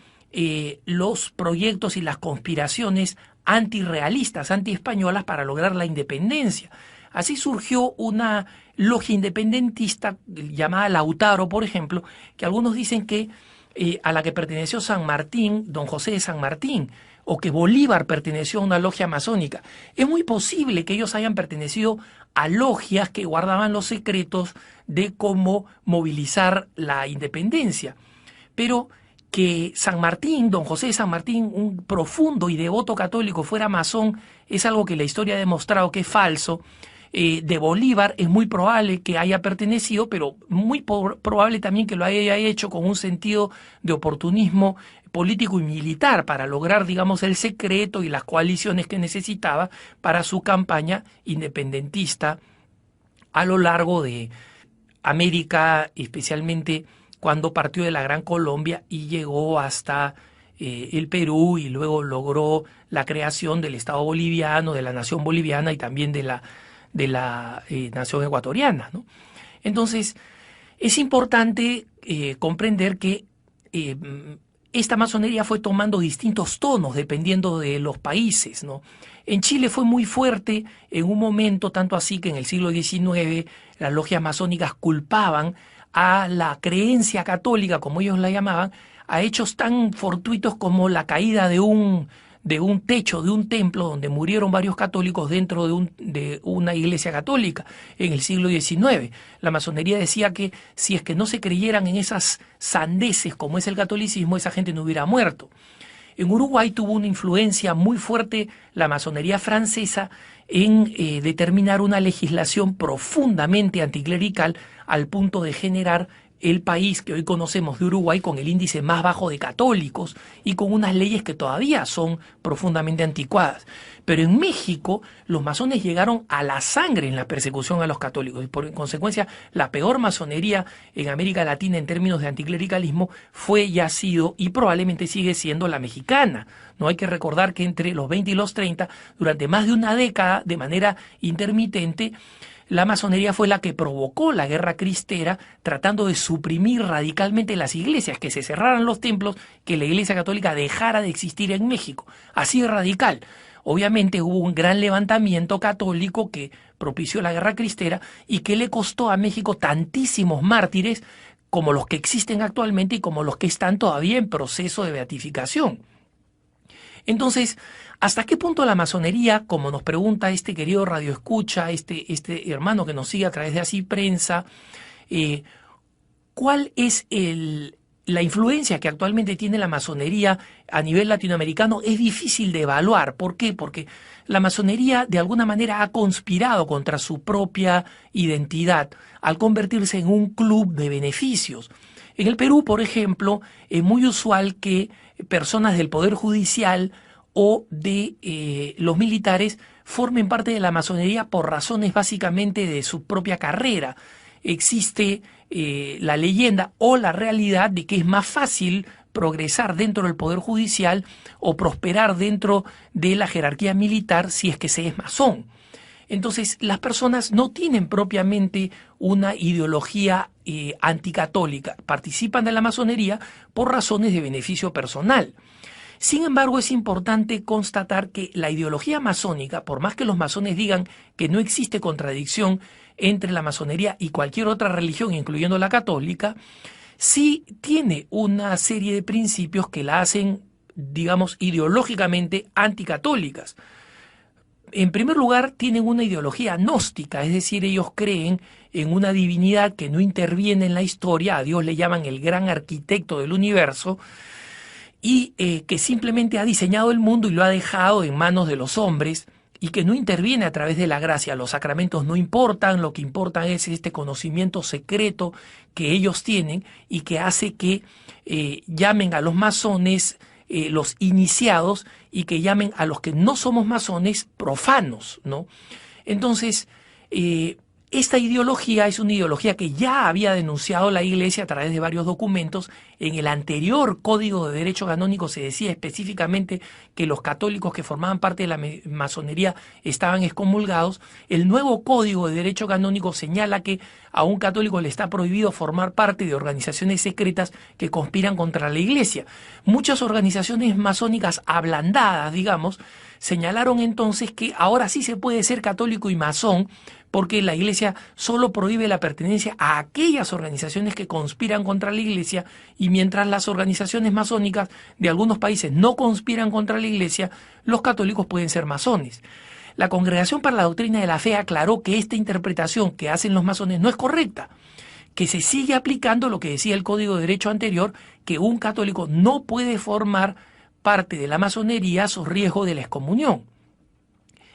los proyectos y las conspiraciones antirrealistas, antiespañolas para lograr la independencia. Así surgió una logia independentista llamada Lautaro, por ejemplo, que algunos dicen que a la que perteneció San Martín, don José de San Martín, o que Bolívar perteneció a una logia masónica. Es muy posible que ellos hayan pertenecido a logias que guardaban los secretos de cómo movilizar la independencia. Pero que San Martín, don José de San Martín, un profundo y devoto católico, fuera masón, es algo que la historia ha demostrado que es falso. De Bolívar es muy probable que haya pertenecido, pero muy probable también que lo haya hecho con un sentido de oportunismo político y militar para lograr, digamos, el secreto y las coaliciones que necesitaba para su campaña independentista a lo largo de América, especialmente cuando partió de la Gran Colombia y llegó hasta el Perú y luego logró la creación del Estado boliviano, de la nación boliviana y también de la nación ecuatoriana, ¿no? Entonces, es importante comprender que esta masonería fue tomando distintos tonos dependiendo de los países, ¿no? En Chile fue muy fuerte en un momento, tanto así que en el siglo XIX las logias masónicas culpaban a la creencia católica, como ellos la llamaban, a hechos tan fortuitos como la caída de un techo de un templo donde murieron varios católicos dentro de una iglesia católica en el siglo XIX. La masonería decía que si es que no se creyeran en esas sandeces como es el catolicismo, esa gente no hubiera muerto. En Uruguay tuvo una influencia muy fuerte la masonería francesa en determinar una legislación profundamente anticlerical al punto de generar el país que hoy conocemos de Uruguay con el índice más bajo de católicos y con unas leyes que todavía son profundamente anticuadas. Pero en México los masones llegaron a la sangre en la persecución a los católicos y por consecuencia la peor masonería en América Latina en términos de anticlericalismo fue y ha sido y probablemente sigue siendo la mexicana. No hay que recordar que entre los 20 y los 30, durante más de una década, de manera intermitente, la masonería fue la que provocó la guerra cristera, tratando de suprimir radicalmente las iglesias, que se cerraran los templos, que la Iglesia Católica dejara de existir en México. Así de radical. Obviamente hubo un gran levantamiento católico que propició la guerra cristera y que le costó a México tantísimos mártires como los que existen actualmente y como los que están todavía en proceso de beatificación. Entonces, ¿hasta qué punto la masonería, como nos pregunta este querido radioescucha, este hermano que nos sigue a través de Así Prensa, cuál es la influencia que actualmente tiene la masonería a nivel latinoamericano es difícil de evaluar. ¿Por qué? Porque la masonería de alguna manera ha conspirado contra su propia identidad al convertirse en un club de beneficios. En el Perú, por ejemplo, es muy usual que personas del Poder Judicial o de los militares formen parte de la masonería por razones básicamente de su propia carrera. Existe la leyenda o la realidad de que es más fácil progresar dentro del Poder Judicial o prosperar dentro de la jerarquía militar si es que se es masón. Entonces, las personas no tienen propiamente una ideología anticatólica, participan de la masonería por razones de beneficio personal. Sin embargo, es importante constatar que la ideología masónica, por más que los masones digan que no existe contradicción entre la masonería y cualquier otra religión, incluyendo la católica, sí tiene una serie de principios que la hacen, digamos, ideológicamente anticatólicas. En primer lugar, tienen una ideología gnóstica, es decir, ellos creen en una divinidad que no interviene en la historia, a Dios le llaman el gran arquitecto del universo, y que simplemente ha diseñado el mundo y lo ha dejado en manos de los hombres, y que no interviene a través de la gracia. Los sacramentos no importan, lo que importa es este conocimiento secreto que ellos tienen y que hace que llamen a los masones los iniciados y que llamen a los que no somos masones profanos, ¿no? Entonces, esta ideología es una ideología que ya había denunciado la Iglesia a través de varios documentos. En el anterior Código de Derecho Canónico se decía específicamente que los católicos que formaban parte de la masonería estaban excomulgados. El nuevo Código de Derecho Canónico señala que a un católico le está prohibido formar parte de organizaciones secretas que conspiran contra la Iglesia. Muchas organizaciones masónicas ablandadas, digamos, señalaron entonces que ahora sí se puede ser católico y masón, porque la Iglesia solo prohíbe la pertenencia a aquellas organizaciones que conspiran contra la Iglesia, y mientras las organizaciones masónicas de algunos países no conspiran contra la Iglesia, los católicos pueden ser masones. La Congregación para la Doctrina de la Fe aclaró que esta interpretación que hacen los masones no es correcta, que se sigue aplicando lo que decía el Código de Derecho anterior, que un católico no puede formar parte de la masonería a su riesgo de la excomunión.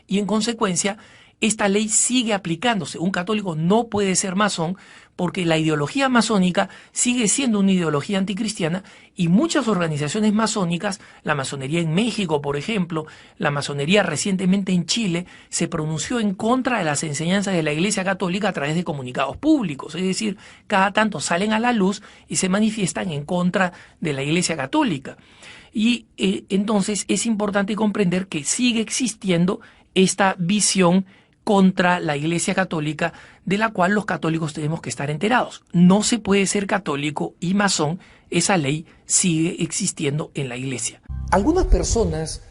Y en consecuencia, esta ley sigue aplicándose. Un católico no puede ser masón porque la ideología masónica sigue siendo una ideología anticristiana, y muchas organizaciones masónicas, la masonería en México, por ejemplo, la masonería recientemente en Chile, se pronunció en contra de las enseñanzas de la Iglesia Católica a través de comunicados públicos. Es decir, cada tanto salen a la luz y se manifiestan en contra de la Iglesia Católica. Y entonces es importante comprender que sigue existiendo esta visión contra la Iglesia Católica, de la cual los católicos tenemos que estar enterados. No se puede ser católico y masón, esa ley sigue existiendo en la Iglesia. Algunas personas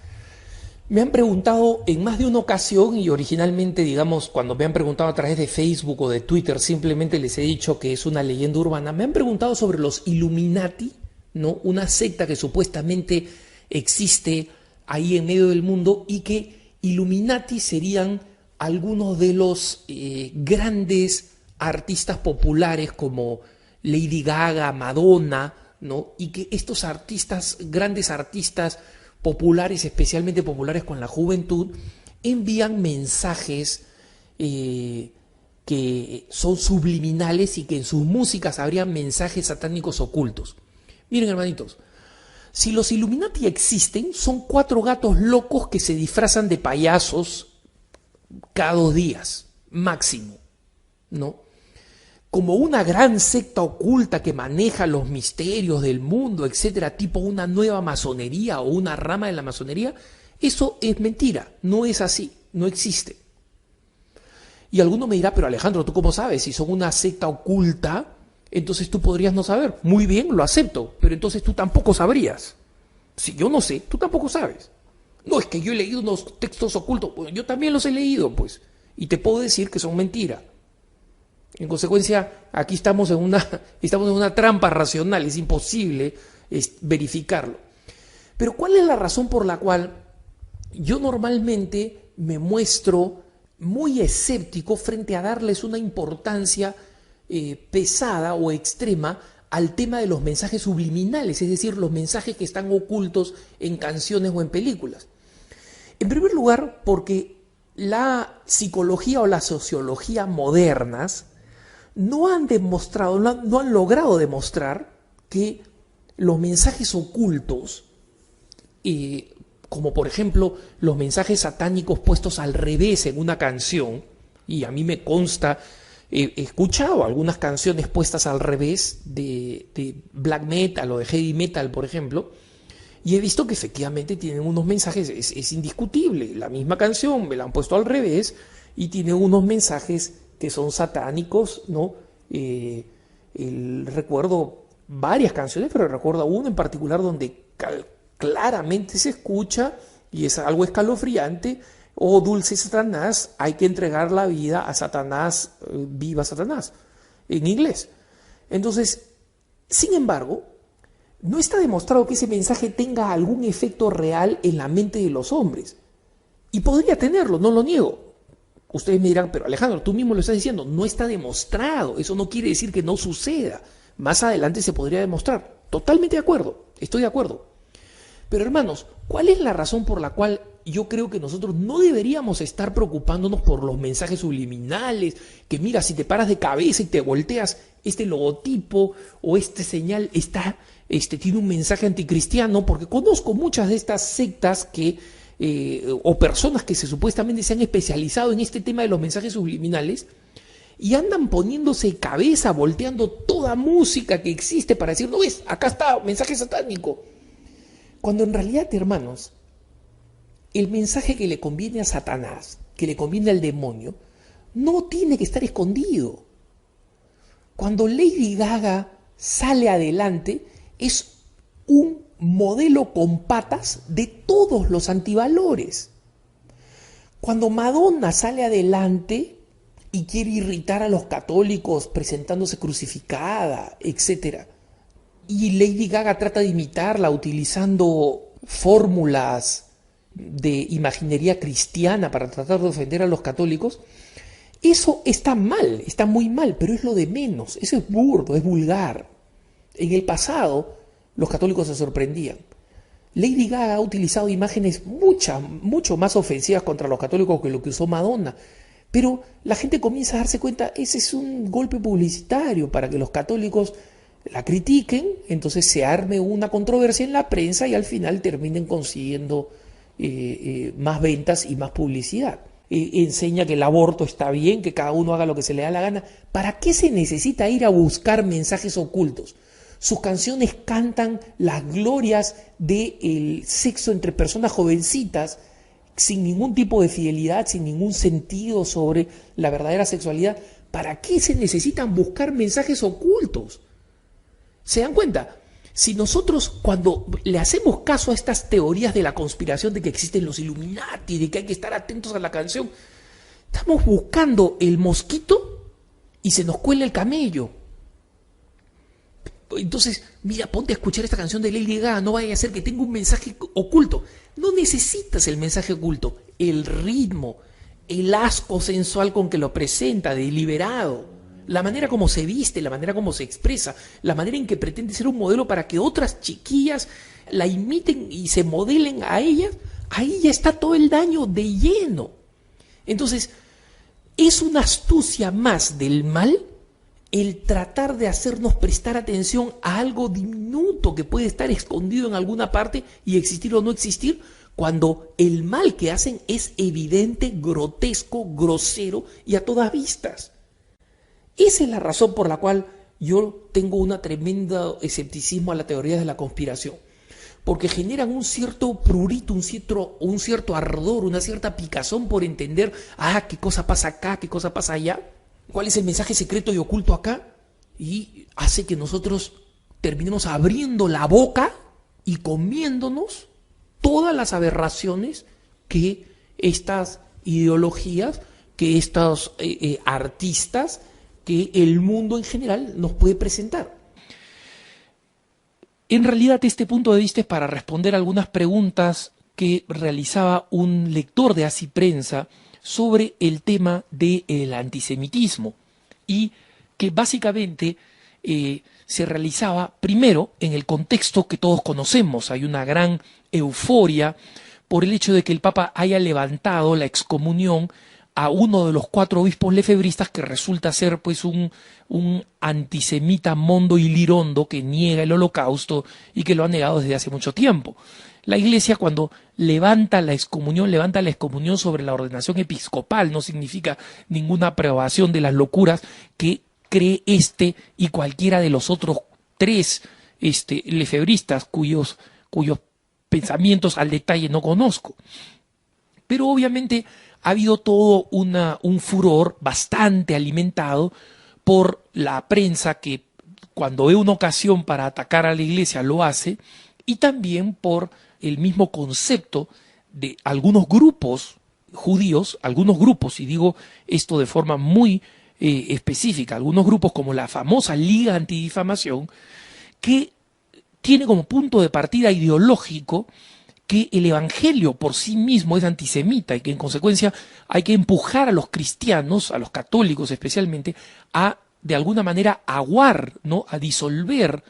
me han preguntado en más de una ocasión, y originalmente, digamos, cuando me han preguntado a través de Facebook o de Twitter, simplemente les he dicho que es una leyenda urbana. Me han preguntado sobre los Illuminati, ¿no? Una secta que supuestamente existe ahí en medio del mundo, y que Illuminati serían algunos de los grandes artistas populares como Lady Gaga, Madonna, ¿no? Y que estos artistas, grandes artistas populares, especialmente populares con la juventud, envían mensajes que son subliminales y que en sus músicas habrían mensajes satánicos ocultos. Miren, hermanitos, si los Illuminati existen, son 4 gatos locos que se disfrazan de payasos cada 2 días, máximo, ¿no? Como una gran secta oculta que maneja los misterios del mundo, etcétera, tipo una nueva masonería o una rama de la masonería, eso es mentira, no es así, no existe. Y alguno me dirá, pero Alejandro, ¿tú cómo sabes? Si son una secta oculta, entonces tú podrías no saber. Muy bien, lo acepto, pero entonces tú tampoco sabrías. Si yo no sé, tú tampoco sabes. No, es que yo he leído unos textos ocultos. Bueno, yo también los he leído, pues, y te puedo decir que son mentira. En consecuencia, aquí estamos en una trampa racional, es imposible verificarlo. Pero ¿cuál es la razón por la cual yo normalmente me muestro muy escéptico frente a darles una importancia pesada o extrema al tema de los mensajes subliminales, es decir, los mensajes que están ocultos en canciones o en películas. En primer lugar, porque la psicología o la sociología modernas no han demostrado, no han logrado demostrar que los mensajes ocultos, como por ejemplo los mensajes satánicos puestos al revés en una canción, y a mí me consta, he escuchado algunas canciones puestas al revés de black metal o de heavy metal, por ejemplo, y he visto que efectivamente tienen unos mensajes, es indiscutible, la misma canción me la han puesto al revés y tiene unos mensajes que son satánicos, ¿no? Recuerdo varias canciones, pero recuerdo una en particular donde claramente se escucha, y es algo escalofriante: oh dulce Satanás, hay que entregar la vida a Satanás, viva Satanás, en inglés. Entonces, sin embargo, no está demostrado que ese mensaje tenga algún efecto real en la mente de los hombres. Y podría tenerlo, no lo niego. Ustedes me dirán, pero Alejandro, tú mismo lo estás diciendo, no está demostrado. Eso no quiere decir que no suceda. Más adelante se podría demostrar. Totalmente de acuerdo, estoy de acuerdo. Pero hermanos, ¿cuál es la razón por la cual yo creo que nosotros no deberíamos estar preocupándonos por los mensajes subliminales? Que mira, si te paras de cabeza y te volteas, este logotipo o este señal tiene un mensaje anticristiano, porque conozco muchas de estas sectas o personas que supuestamente se han especializado en este tema de los mensajes subliminales y andan poniéndose de cabeza, volteando toda música que existe para decir, no ves, acá está, mensaje satánico. Cuando en realidad, hermanos, el mensaje que le conviene a Satanás, que le conviene al demonio, no tiene que estar escondido. Cuando Lady Gaga sale adelante, es un modelo con patas de todos los antivalores. Cuando Madonna sale adelante y quiere irritar a los católicos presentándose crucificada, etc., y Lady Gaga trata de imitarla utilizando fórmulas de imaginería cristiana para tratar de ofender a los católicos, eso está mal, está muy mal, pero es lo de menos. Eso es burdo, es vulgar. En el pasado, los católicos se sorprendían. Lady Gaga ha utilizado imágenes mucho más ofensivas contra los católicos que lo que usó Madonna, pero la gente comienza a darse cuenta, ese es un golpe publicitario para que los católicos la critiquen, entonces se arme una controversia en la prensa y al final terminen consiguiendo más ventas y más publicidad. Enseña que el aborto está bien, que cada uno haga lo que se le da la gana. ¿Para qué se necesita ir a buscar mensajes ocultos? Sus canciones cantan las glorias del sexo entre personas jovencitas, sin ningún tipo de fidelidad, sin ningún sentido sobre la verdadera sexualidad. ¿Para qué se necesitan buscar mensajes ocultos? ¿Se dan cuenta? Si nosotros, cuando le hacemos caso a estas teorías de la conspiración de que existen los Illuminati, de que hay que estar atentos a la canción, estamos buscando el mosquito y se nos cuela el camello. Entonces, mira, ponte a escuchar esta canción de Lady Gaga, no vaya a ser que tenga un mensaje oculto. No necesitas el mensaje oculto, el ritmo, el asco sensual con que lo presenta, deliberado, la manera como se viste, la manera como se expresa, la manera en que pretende ser un modelo para que otras chiquillas la imiten y se modelen a ellas, ahí ya está todo el daño de lleno. Entonces, es una astucia más del mal el tratar de hacernos prestar atención a algo diminuto que puede estar escondido en alguna parte y existir o no existir, cuando el mal que hacen es evidente, grotesco, grosero y a todas vistas. Esa es la razón por la cual yo tengo un tremendo escepticismo a las teorías de la conspiración, porque generan un cierto prurito, un cierto ardor, una cierta picazón por entender, qué cosa pasa acá, qué cosa pasa allá, cuál es el mensaje secreto y oculto acá, y hace que nosotros terminemos abriendo la boca y comiéndonos todas las aberraciones que estas ideologías, que estos artistas, que el mundo en general nos puede presentar. En realidad, este punto de vista es para responder algunas preguntas que realizaba un lector de Así Prensa sobre el tema del antisemitismo, y que básicamente se realizaba primero en el contexto que todos conocemos. Hay una gran euforia por el hecho de que el Papa haya levantado la excomunión a uno de los 4 obispos lefebristas, que resulta ser pues un antisemita mondo y lirondo que niega el Holocausto y que lo ha negado desde hace mucho tiempo. La Iglesia, cuando levanta la excomunión sobre la ordenación episcopal, no significa ninguna aprobación de las locuras que cree este y cualquiera de los otros 3 lefebristas cuyos pensamientos al detalle no conozco. Pero obviamente ha habido todo un furor bastante alimentado por la prensa, que cuando ve una ocasión para atacar a la Iglesia lo hace, y también por el mismo concepto de algunos grupos judíos, y digo esto de forma muy específica, algunos grupos como la famosa Liga Antidifamación, que tiene como punto de partida ideológico que el Evangelio por sí mismo es antisemita y que en consecuencia hay que empujar a los cristianos, a los católicos especialmente, a de alguna manera aguar, ¿no?, a disolver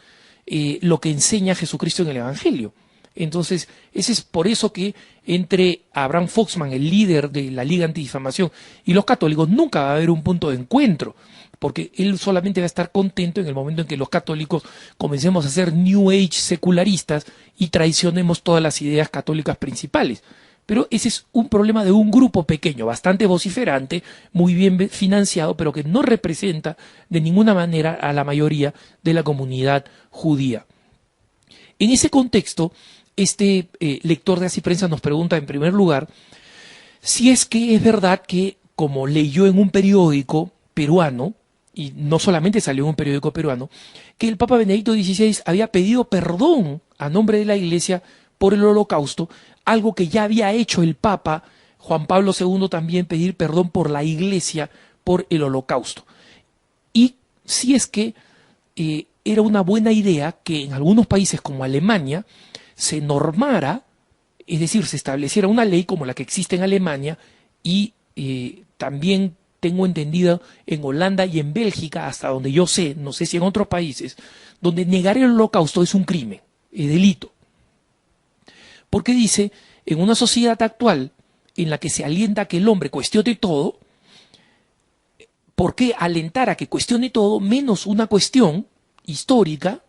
lo que enseña Jesucristo en el Evangelio. Entonces, ese es por eso que entre Abraham Foxman, el líder de la Liga Antidifamación, y los católicos nunca va a haber un punto de encuentro, porque él solamente va a estar contento en el momento en que los católicos comencemos a ser New Age secularistas y traicionemos todas las ideas católicas principales. Pero ese es un problema de un grupo pequeño, bastante vociferante, muy bien financiado, pero que no representa de ninguna manera a la mayoría de la comunidad judía. En ese contexto, este lector de Así Prensa nos pregunta en primer lugar si es que es verdad que, como leyó en un periódico peruano, y no solamente salió en un periódico peruano, que el Papa Benedicto XVI había pedido perdón a nombre de la Iglesia por el Holocausto, algo que ya había hecho el Papa Juan Pablo II también, pedir perdón por la Iglesia por el Holocausto. Y si es que era una buena idea que en algunos países como Alemania se normara, es decir, se estableciera una ley como la que existe en Alemania y también tengo entendido en Holanda y en Bélgica, hasta donde yo sé, no sé si en otros países, donde negar el Holocausto es un crimen, es delito. Porque dice, en una sociedad actual en la que se alienta a que el hombre cuestione todo, ¿por qué alentar a que cuestione todo menos una cuestión histórica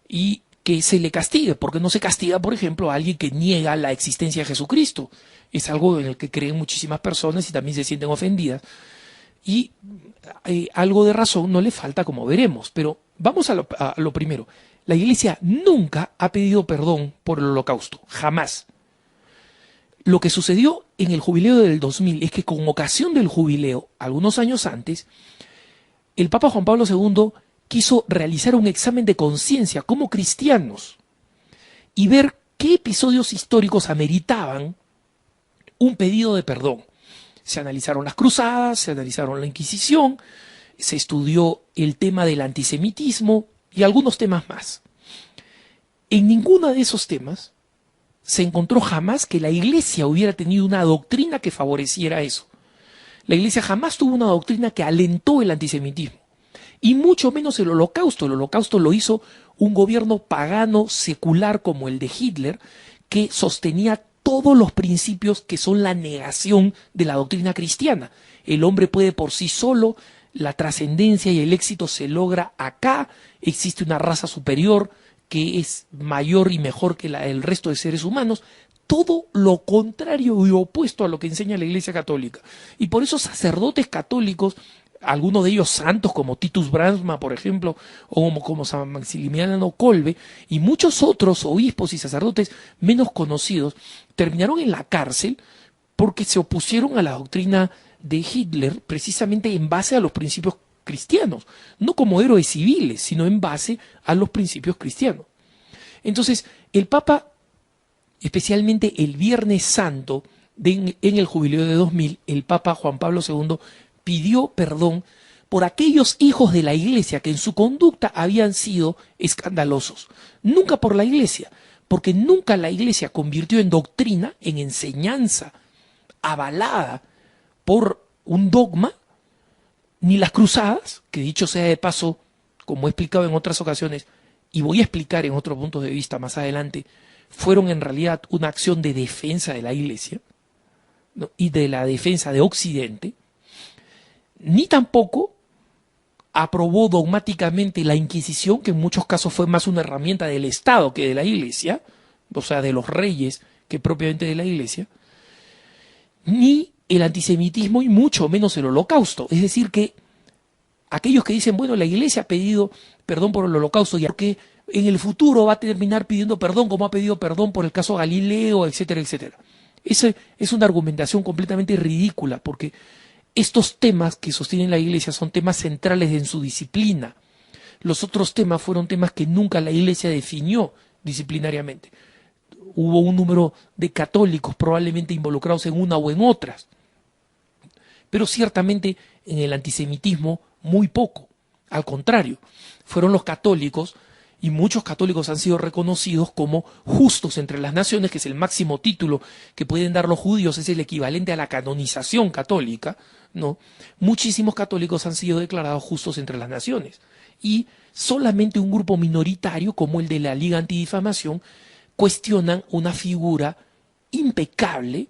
y que se le castigue? Porque no se castiga, por ejemplo, a alguien que niega la existencia de Jesucristo. Es algo en el que creen muchísimas personas y también se sienten ofendidas. Y algo de razón no le falta, como veremos. Pero vamos a lo primero. La Iglesia nunca ha pedido perdón por el Holocausto. Jamás. Lo que sucedió en el jubileo del 2000 es que, con ocasión del jubileo, algunos años antes, el Papa Juan Pablo II quiso realizar un examen de conciencia como cristianos y ver qué episodios históricos ameritaban un pedido de perdón. Se analizaron las cruzadas, se analizaron la Inquisición, se estudió el tema del antisemitismo y algunos temas más. En ninguno de esos temas se encontró jamás que la Iglesia hubiera tenido una doctrina que favoreciera eso. La Iglesia jamás tuvo una doctrina que alentó el antisemitismo. Y mucho menos el Holocausto. El Holocausto lo hizo un gobierno pagano secular como el de Hitler, que sostenía todos los principios que son la negación de la doctrina cristiana. El hombre puede por sí solo, la trascendencia y el éxito se logra acá, existe una raza superior que es mayor y mejor que el resto de seres humanos. Todo lo contrario y opuesto a lo que enseña la Iglesia Católica. Y por eso sacerdotes católicos, algunos de ellos santos como Titus Brandsma, por ejemplo, o como San Maximiliano Kolbe, y muchos otros obispos y sacerdotes menos conocidos, terminaron en la cárcel porque se opusieron a la doctrina de Hitler, precisamente en base a los principios cristianos, no como héroes civiles, sino en base a los principios cristianos. Entonces, el Papa, especialmente el Viernes Santo, en el jubileo de 2000, el Papa Juan Pablo II pidió perdón por aquellos hijos de la Iglesia que en su conducta habían sido escandalosos. Nunca por la Iglesia, porque nunca la Iglesia convirtió en doctrina, en enseñanza avalada por un dogma, ni las cruzadas, que dicho sea de paso, como he explicado en otras ocasiones, y voy a explicar en otros puntos de vista más adelante, fueron en realidad una acción de defensa de la Iglesia, ¿no? Y de la defensa de Occidente, ni tampoco aprobó dogmáticamente la Inquisición, que en muchos casos fue más una herramienta del Estado que de la Iglesia, o sea, de los reyes que propiamente de la Iglesia, ni el antisemitismo y mucho menos el Holocausto. Es decir, que aquellos que dicen, bueno, la Iglesia ha pedido perdón por el Holocausto y porque en el futuro va a terminar pidiendo perdón, como ha pedido perdón por el caso Galileo, etcétera, etcétera. Esa es una argumentación completamente ridícula, porque estos temas que sostienen la Iglesia son temas centrales en su disciplina. Los otros temas fueron temas que nunca la Iglesia definió disciplinariamente. Hubo un número de católicos probablemente involucrados en una o en otras, pero ciertamente en el antisemitismo muy poco. Al contrario, fueron los católicos, y muchos católicos han sido reconocidos como justos entre las naciones, que es el máximo título que pueden dar los judíos, es el equivalente a la canonización católica, ¿no? Muchísimos católicos han sido declarados justos entre las naciones, y solamente un grupo minoritario, como el de la Liga Antidifamación, cuestionan una figura impecable,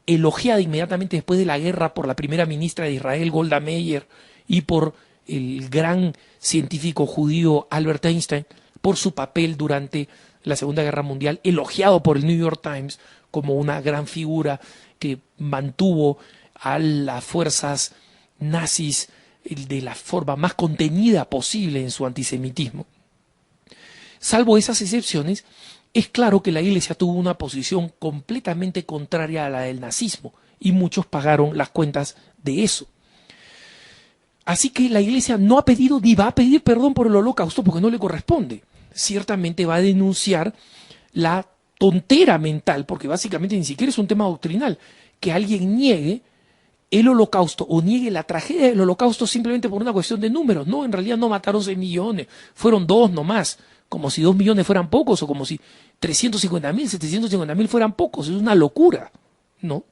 elogiada inmediatamente después de la guerra por la primera ministra de Israel, Golda Meir, y por el gran científico judío Albert Einstein, por su papel durante la Segunda Guerra Mundial, elogiado por el New York Times como una gran figura que mantuvo a las fuerzas nazis de la forma más contenida posible en su antisemitismo. Salvo esas excepciones, es claro que la Iglesia tuvo una posición completamente contraria a la del nazismo, y muchos pagaron las cuentas de eso. Así que la Iglesia no ha pedido ni va a pedir perdón por el Holocausto, porque no le corresponde. Ciertamente va a denunciar la tontera mental, porque básicamente ni siquiera es un tema doctrinal, que alguien niegue el Holocausto o niegue la tragedia del Holocausto simplemente por una cuestión de números. No, en realidad no mataron 6 millones, fueron 2 nomás, como si 2 millones fueran pocos, o como si 350.000, 750.000 fueran pocos. Es una locura, ¿no?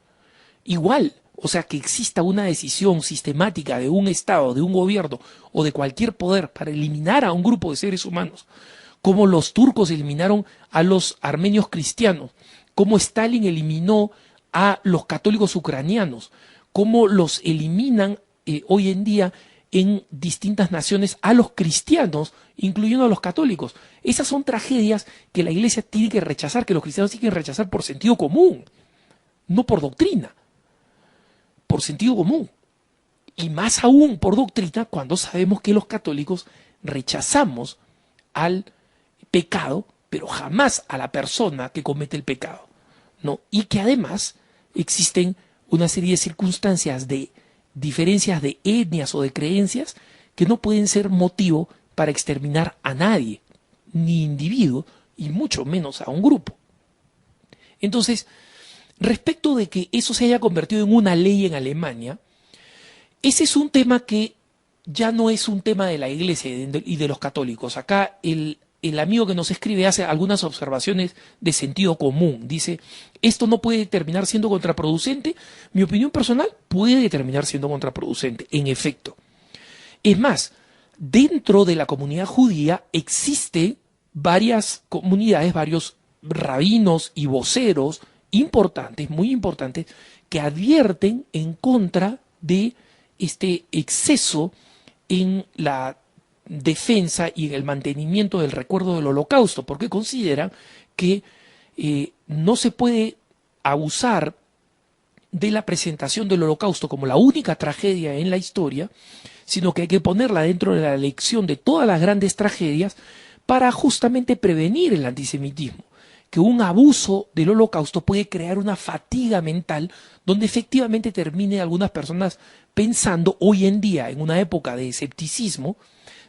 Igual, o sea, que exista una decisión sistemática de un Estado, de un gobierno o de cualquier poder para eliminar a un grupo de seres humanos, como los turcos eliminaron a los armenios cristianos, como Stalin eliminó a los católicos ucranianos, como los eliminan hoy en día en distintas naciones a los cristianos, incluyendo a los católicos. Esas son tragedias que la Iglesia tiene que rechazar, que los cristianos tienen que rechazar por sentido común, no por doctrina, por sentido común. Y más aún por doctrina, cuando sabemos que los católicos rechazamos al pecado, pero jamás a la persona que comete el pecado, ¿no? Y que además existen una serie de circunstancias de diferencias de etnias o de creencias que no pueden ser motivo para exterminar a nadie, ni individuo, y mucho menos a un grupo. Entonces, respecto de que eso se haya convertido en una ley en Alemania, ese es un tema que ya no es un tema de la Iglesia y de los católicos. Acá el amigo que nos escribe hace algunas observaciones de sentido común. Dice, esto no puede terminar siendo contraproducente. Mi opinión personal puede terminar siendo contraproducente, en efecto. Es más, dentro de la comunidad judía existen varias comunidades, varios rabinos y voceros importantes, muy importantes, que advierten en contra de este exceso en la defensa y en el mantenimiento del recuerdo del Holocausto, porque consideran que no se puede abusar de la presentación del Holocausto como la única tragedia en la historia, sino que hay que ponerla dentro de la lección de todas las grandes tragedias para justamente prevenir el antisemitismo, que un abuso del Holocausto puede crear una fatiga mental donde efectivamente termine algunas personas pensando hoy en día, en una época de escepticismo,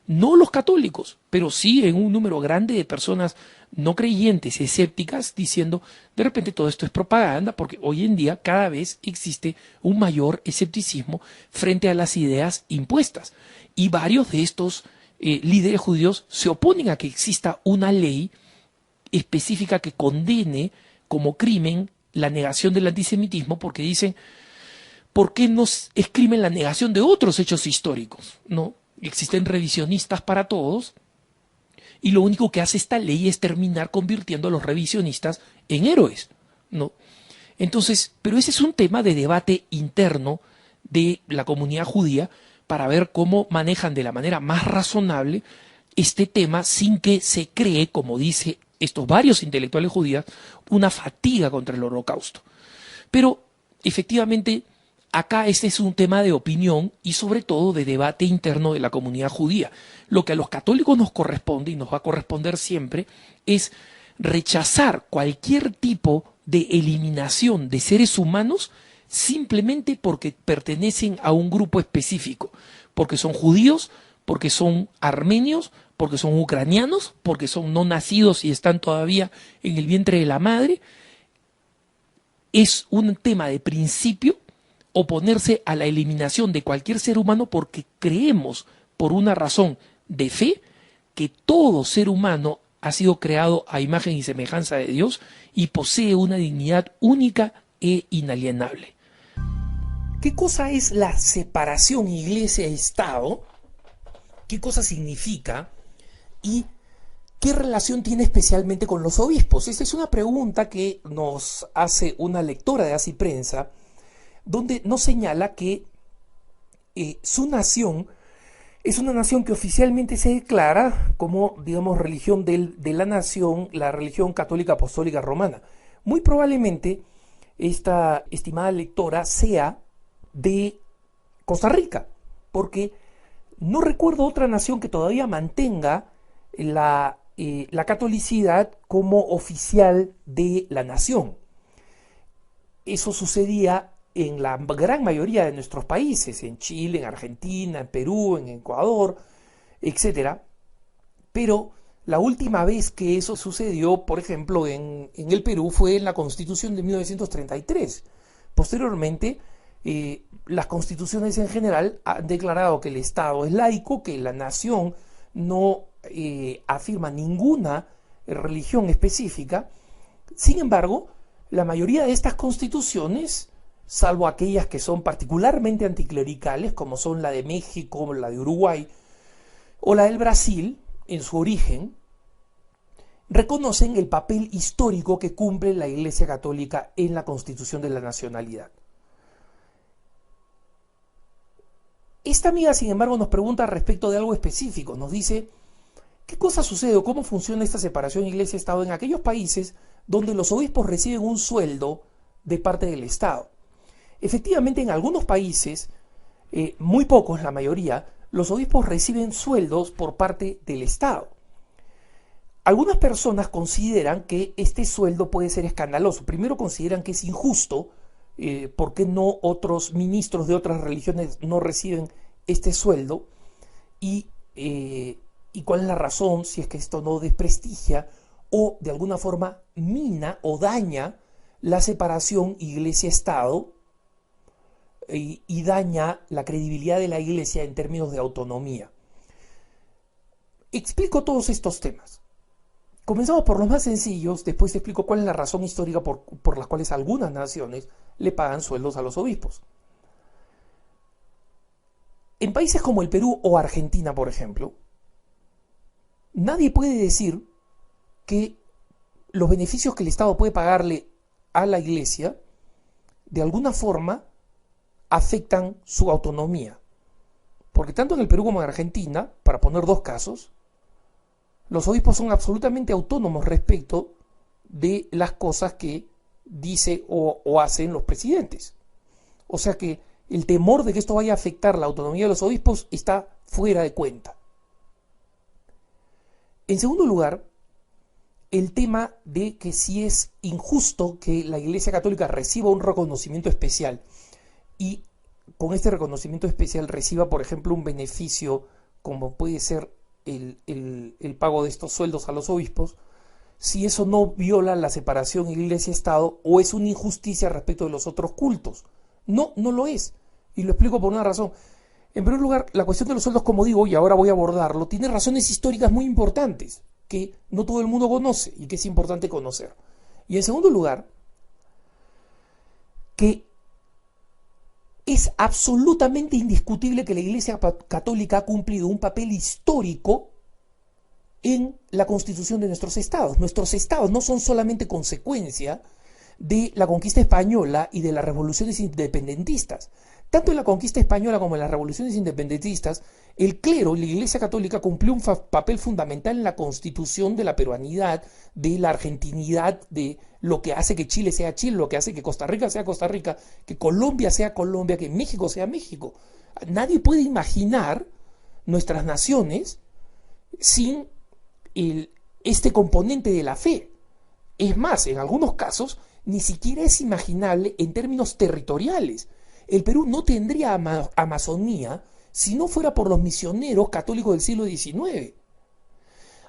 no los católicos, pero sí en un número grande de personas no creyentes, escépticas, diciendo de repente todo esto es propaganda, porque hoy en día cada vez existe un mayor escepticismo frente a las ideas impuestas. Y varios de estos líderes judíos se oponen a que exista una ley específica que condene como crimen la negación del antisemitismo, porque dicen, ¿por qué no es crimen la negación de otros hechos históricos? ¿No? existen revisionistas para todos, y lo único que hace esta ley es terminar convirtiendo a los revisionistas en héroes, ¿no? Entonces, pero ese es un tema de debate interno de la comunidad judía para ver cómo manejan de la manera más razonable este tema sin que se cree, como dice estos varios intelectuales judíos, una fatiga contra el holocausto. Pero, efectivamente, acá este es un tema de opinión y sobre todo de debate interno de la comunidad judía. Lo que a los católicos nos corresponde y nos va a corresponder siempre es rechazar cualquier tipo de eliminación de seres humanos simplemente porque pertenecen a un grupo específico, porque son judíos, porque son armenios, porque son ucranianos, porque son no nacidos y están todavía en el vientre de la madre. Es un tema de principio oponerse a la eliminación de cualquier ser humano porque creemos, por una razón de fe, que todo ser humano ha sido creado a imagen y semejanza de Dios y posee una dignidad única e inalienable. ¿Qué cosa es la separación iglesia-estado? ¿Qué cosa significa? ¿Y qué relación tiene especialmente con los obispos? Esta es una pregunta que nos hace una lectora de Así Prensa, donde nos señala que su nación es una nación que oficialmente se declara como, digamos, religión de la nación, la religión católica apostólica romana. Muy probablemente esta estimada lectora sea de Costa Rica, porque no recuerdo otra nación que todavía mantenga la catolicidad como oficial de la nación. Eso sucedía en la gran mayoría de nuestros países, en Chile, en Argentina, en Perú, en Ecuador, etc. Pero la última vez que eso sucedió, por ejemplo, en el Perú, fue en la Constitución de 1933. Posteriormente, las constituciones en general han declarado que el Estado es laico, que la nación no afirma ninguna religión específica. Sin embargo, la mayoría de estas constituciones, salvo aquellas que son particularmente anticlericales, como son la de México, la de Uruguay o la del Brasil, en su origen, reconocen el papel histórico que cumple la Iglesia Católica en la constitución de la nacionalidad. Esta amiga, sin embargo, nos pregunta respecto de algo específico. Nos dice, ¿qué cosa sucede o cómo funciona esta separación Iglesia-Estado en aquellos países donde los obispos reciben un sueldo de parte del Estado? Efectivamente, en algunos países, muy pocos, la mayoría, los obispos reciben sueldos por parte del Estado. Algunas personas consideran que este sueldo puede ser escandaloso. Primero consideran que es injusto, ¿por qué no otros ministros de otras religiones no reciben este sueldo? Y cuál es la razón, si es que esto no desprestigia o de alguna forma mina o daña la separación Iglesia-Estado y daña la credibilidad de la Iglesia en términos de autonomía. Explico todos estos temas. Comenzamos por los más sencillos, después te explico cuál es la razón histórica por las cuales algunas naciones le pagan sueldos a los obispos. En países como el Perú o Argentina, por ejemplo, nadie puede decir que los beneficios que el Estado puede pagarle a la Iglesia, de alguna forma, afectan su autonomía. Porque tanto en el Perú como en Argentina, para poner dos casos, los obispos son absolutamente autónomos respecto de las cosas que dice o hacen los presidentes. O sea que el temor de que esto vaya a afectar la autonomía de los obispos está fuera de cuenta. En segundo lugar, el tema de que si es injusto que la Iglesia Católica reciba un reconocimiento especial y con este reconocimiento especial reciba, por ejemplo, un beneficio como puede ser el pago de estos sueldos a los obispos, si eso no viola la separación Iglesia-Estado o es una injusticia respecto de los otros cultos. No, no lo es. Y lo explico por una razón. En primer lugar, la cuestión de los sueldos, como digo, y ahora voy a abordarlo, tiene razones históricas muy importantes que no todo el mundo conoce y que es importante conocer. Y en segundo lugar, que es absolutamente indiscutible que la Iglesia Católica ha cumplido un papel histórico en la constitución de nuestros estados. Nuestros estados no son solamente consecuencia de la conquista española y de las revoluciones independentistas. Tanto en la conquista española como en las revoluciones independentistas, el clero y la Iglesia Católica cumplió un papel fundamental en la constitución de la peruanidad, de la argentinidad, de lo que hace que Chile sea Chile, lo que hace que Costa Rica sea Costa Rica, que Colombia sea Colombia, que México sea México. Nadie puede imaginar nuestras naciones sin este componente de la fe. Es más, en algunos casos, ni siquiera es imaginable en términos territoriales. El Perú no tendría Amazonía si no fuera por los misioneros católicos del siglo XIX.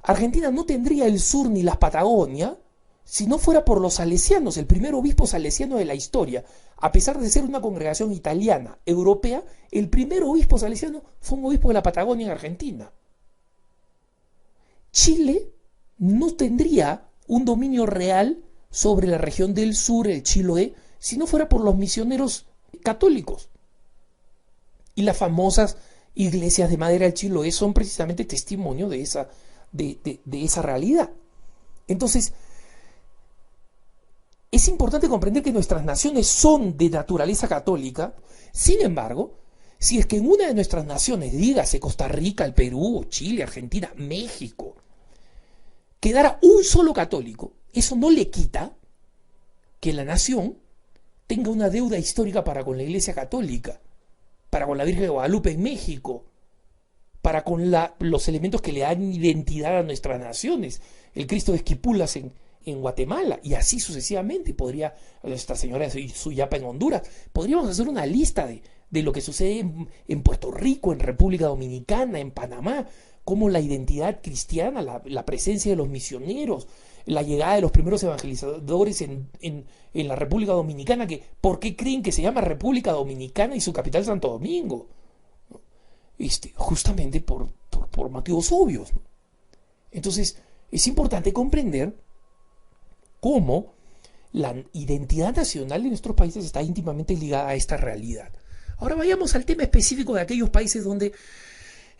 Argentina no tendría el sur ni la Patagonia si no fuera por los salesianos, el primer obispo salesiano de la historia. A pesar de ser una congregación italiana, europea, el primer obispo salesiano fue un obispo de la Patagonia en Argentina. Chile no tendría un dominio real sobre la región del sur, el Chiloé, si no fuera por los misioneros católicos. Y las famosas iglesias de madera del Chiloé son precisamente testimonio de esa realidad. Entonces, es importante comprender que nuestras naciones son de naturaleza católica. Sin embargo, si es que en una de nuestras naciones, dígase Costa Rica, el Perú, Chile, Argentina, México, quedara un solo católico, eso no le quita que la nación tenga una deuda histórica para con la Iglesia Católica, para con la Virgen de Guadalupe en México, para con los elementos que le dan identidad a nuestras naciones, el Cristo de Esquipulas en Guatemala, y así sucesivamente. Podría Nuestra Señora de Suyapa en Honduras. Podríamos hacer una lista de lo que sucede en Puerto Rico, en República Dominicana, en Panamá, como la identidad cristiana, la presencia de los misioneros, la llegada de los primeros evangelizadores en la República Dominicana, que ¿por qué creen que se llama República Dominicana y su capital Santo Domingo? Justamente por motivos obvios, ¿no? Entonces, es importante comprender cómo la identidad nacional de nuestros países está íntimamente ligada a esta realidad. Ahora vayamos al tema específico de aquellos países donde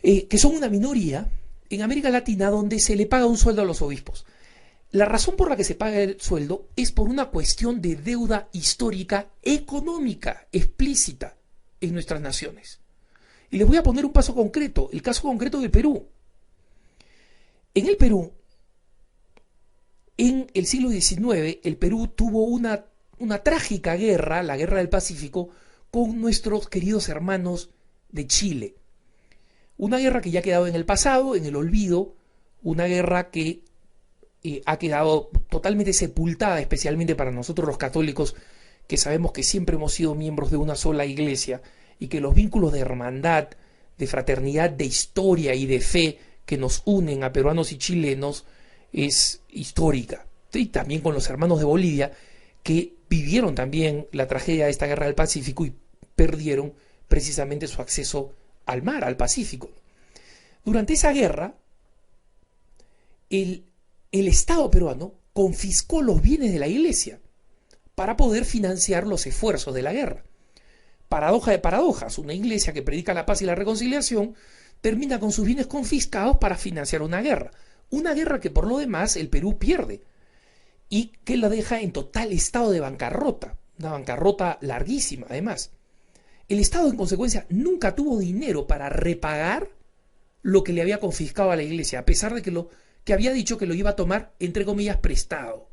que son una minoría en América Latina, donde se le paga un sueldo a los obispos. La razón por la que se paga el sueldo es por una cuestión de deuda histórica económica explícita en nuestras naciones. Y les voy a poner un caso concreto, el caso concreto del Perú. En el Perú, en el siglo XIX, el Perú tuvo una trágica guerra, la Guerra del Pacífico, con nuestros queridos hermanos de Chile. Una guerra que ya ha quedado en el pasado, en el olvido, una guerra que ha quedado totalmente sepultada, especialmente para nosotros los católicos, que sabemos que siempre hemos sido miembros de una sola iglesia y que los vínculos de hermandad, de fraternidad, de historia y de fe que nos unen a peruanos y chilenos es histórica. Y también con los hermanos de Bolivia, que vivieron también la tragedia de esta guerra del Pacífico y perdieron precisamente su acceso al mar, al Pacífico. Durante esa guerra, el Estado peruano confiscó los bienes de la iglesia para poder financiar los esfuerzos de la guerra. Paradoja de paradojas, una iglesia que predica la paz y la reconciliación termina con sus bienes confiscados para financiar una guerra que por lo demás el Perú pierde y que la deja en total estado de bancarrota, una bancarrota larguísima además. El Estado en consecuencia nunca tuvo dinero para repagar lo que le había confiscado a la iglesia, a pesar de que había dicho que lo iba a tomar, entre comillas, prestado.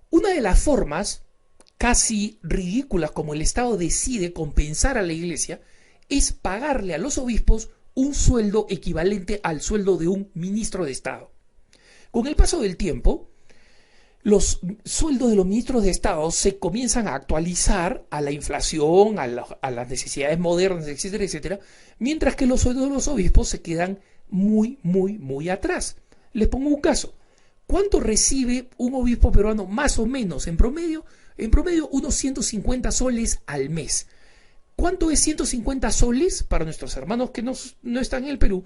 Una de las formas casi ridículas como el Estado decide compensar a la iglesia es pagarle a los obispos un sueldo equivalente al sueldo de un ministro de Estado. Con el paso del tiempo, los sueldos de los ministros de Estado se comienzan a actualizar a la inflación, a las necesidades modernas, etcétera, etcétera, mientras que los sueldos de los obispos se quedan muy, muy, muy atrás. Les pongo un caso. ¿Cuánto recibe un obispo peruano más o menos en promedio? En promedio unos 150 soles al mes. ¿Cuánto es 150 soles para nuestros hermanos que no están en el Perú?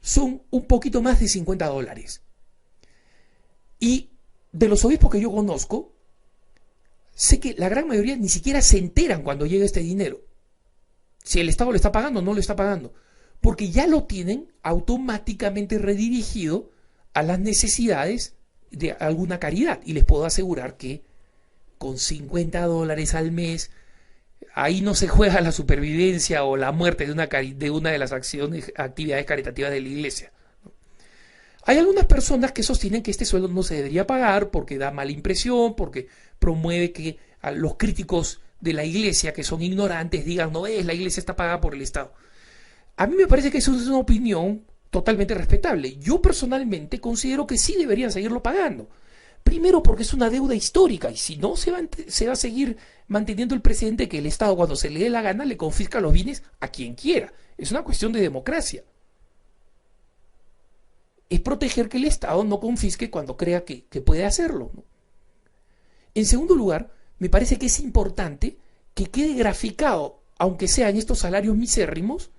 Son un poquito más de $50. Y de los obispos que yo conozco, sé que la gran mayoría ni siquiera se enteran cuando llega este dinero. si el Estado lo está pagando o no lo está pagando, porque ya lo tienen automáticamente redirigido a las necesidades de alguna caridad. Y les puedo asegurar que con $50 al mes, ahí no se juega la supervivencia o la muerte de una de las actividades caritativas de la Iglesia. Hay algunas personas que sostienen que este sueldo no se debería pagar porque da mala impresión, porque promueve que a los críticos de la Iglesia, que son ignorantes, digan, no es, la Iglesia está pagada por el Estado. A mí me parece que eso es una opinión totalmente respetable. Yo personalmente considero que sí deberían seguirlo pagando. Primero porque es una deuda histórica y si no se va a seguir manteniendo el precedente que el Estado cuando se le dé la gana le confisca los bienes a quien quiera. Es una cuestión de democracia. Es proteger que el Estado no confisque cuando crea que puede hacerlo, ¿no? En segundo lugar, me parece que es importante que quede graficado, aunque sea en estos salarios misérrimos,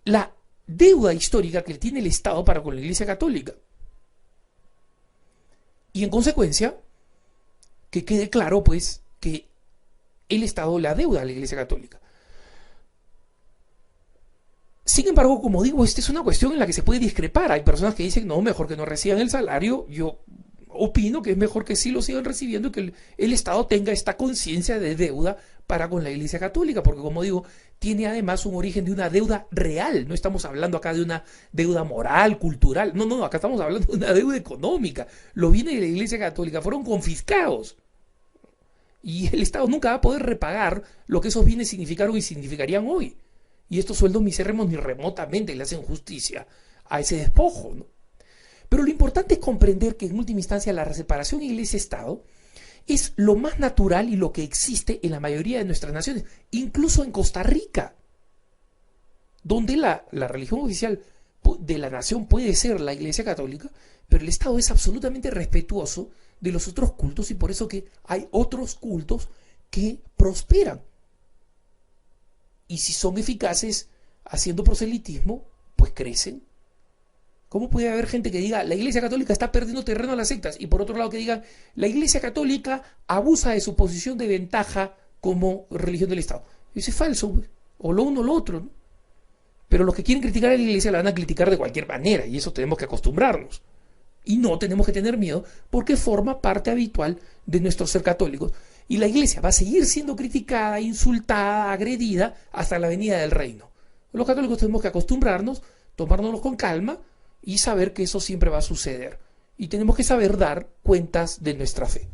la deuda histórica que tiene el Estado para con la Iglesia Católica. Y en consecuencia, que quede claro, pues, que el Estado le adeuda a la Iglesia Católica. Sin embargo, como digo, esta es una cuestión en la que se puede discrepar. Hay personas que dicen, no, mejor que no reciban el salario. Yo opino que es mejor que sí lo sigan recibiendo y que el Estado tenga esta conciencia de deuda para con la Iglesia Católica, porque como digo, tiene además un origen de una deuda real. No estamos hablando acá de una deuda moral, cultural. No, acá estamos hablando de una deuda económica. Los bienes de la Iglesia Católica fueron confiscados. Y el Estado nunca va a poder repagar lo que esos bienes significaron y significarían hoy. Y estos sueldos misérrimos ni remotamente le hacen justicia a ese despojo, ¿no? Pero lo importante es comprender que en última instancia la separación Iglesia-Estado es lo más natural y lo que existe en la mayoría de nuestras naciones, incluso en Costa Rica, donde la religión oficial de la nación puede ser la Iglesia Católica, pero el Estado es absolutamente respetuoso de los otros cultos y por eso que hay otros cultos que prosperan. Y si son eficaces haciendo proselitismo, pues crecen. ¿Cómo puede haber gente que diga la Iglesia Católica está perdiendo terreno a las sectas? Y por otro lado que digan la Iglesia Católica abusa de su posición de ventaja como religión del Estado? Eso es falso, pues. O lo uno o lo otro, ¿no? Pero los que quieren criticar a la Iglesia la van a criticar de cualquier manera y eso tenemos que acostumbrarnos. Y no tenemos que tener miedo porque forma parte habitual de nuestro ser católicos. Y la Iglesia va a seguir siendo criticada, insultada, agredida hasta la venida del reino. Los católicos tenemos que acostumbrarnos, tomárnoslo con calma y saber que eso siempre va a suceder. Y tenemos que saber dar cuentas de nuestra fe.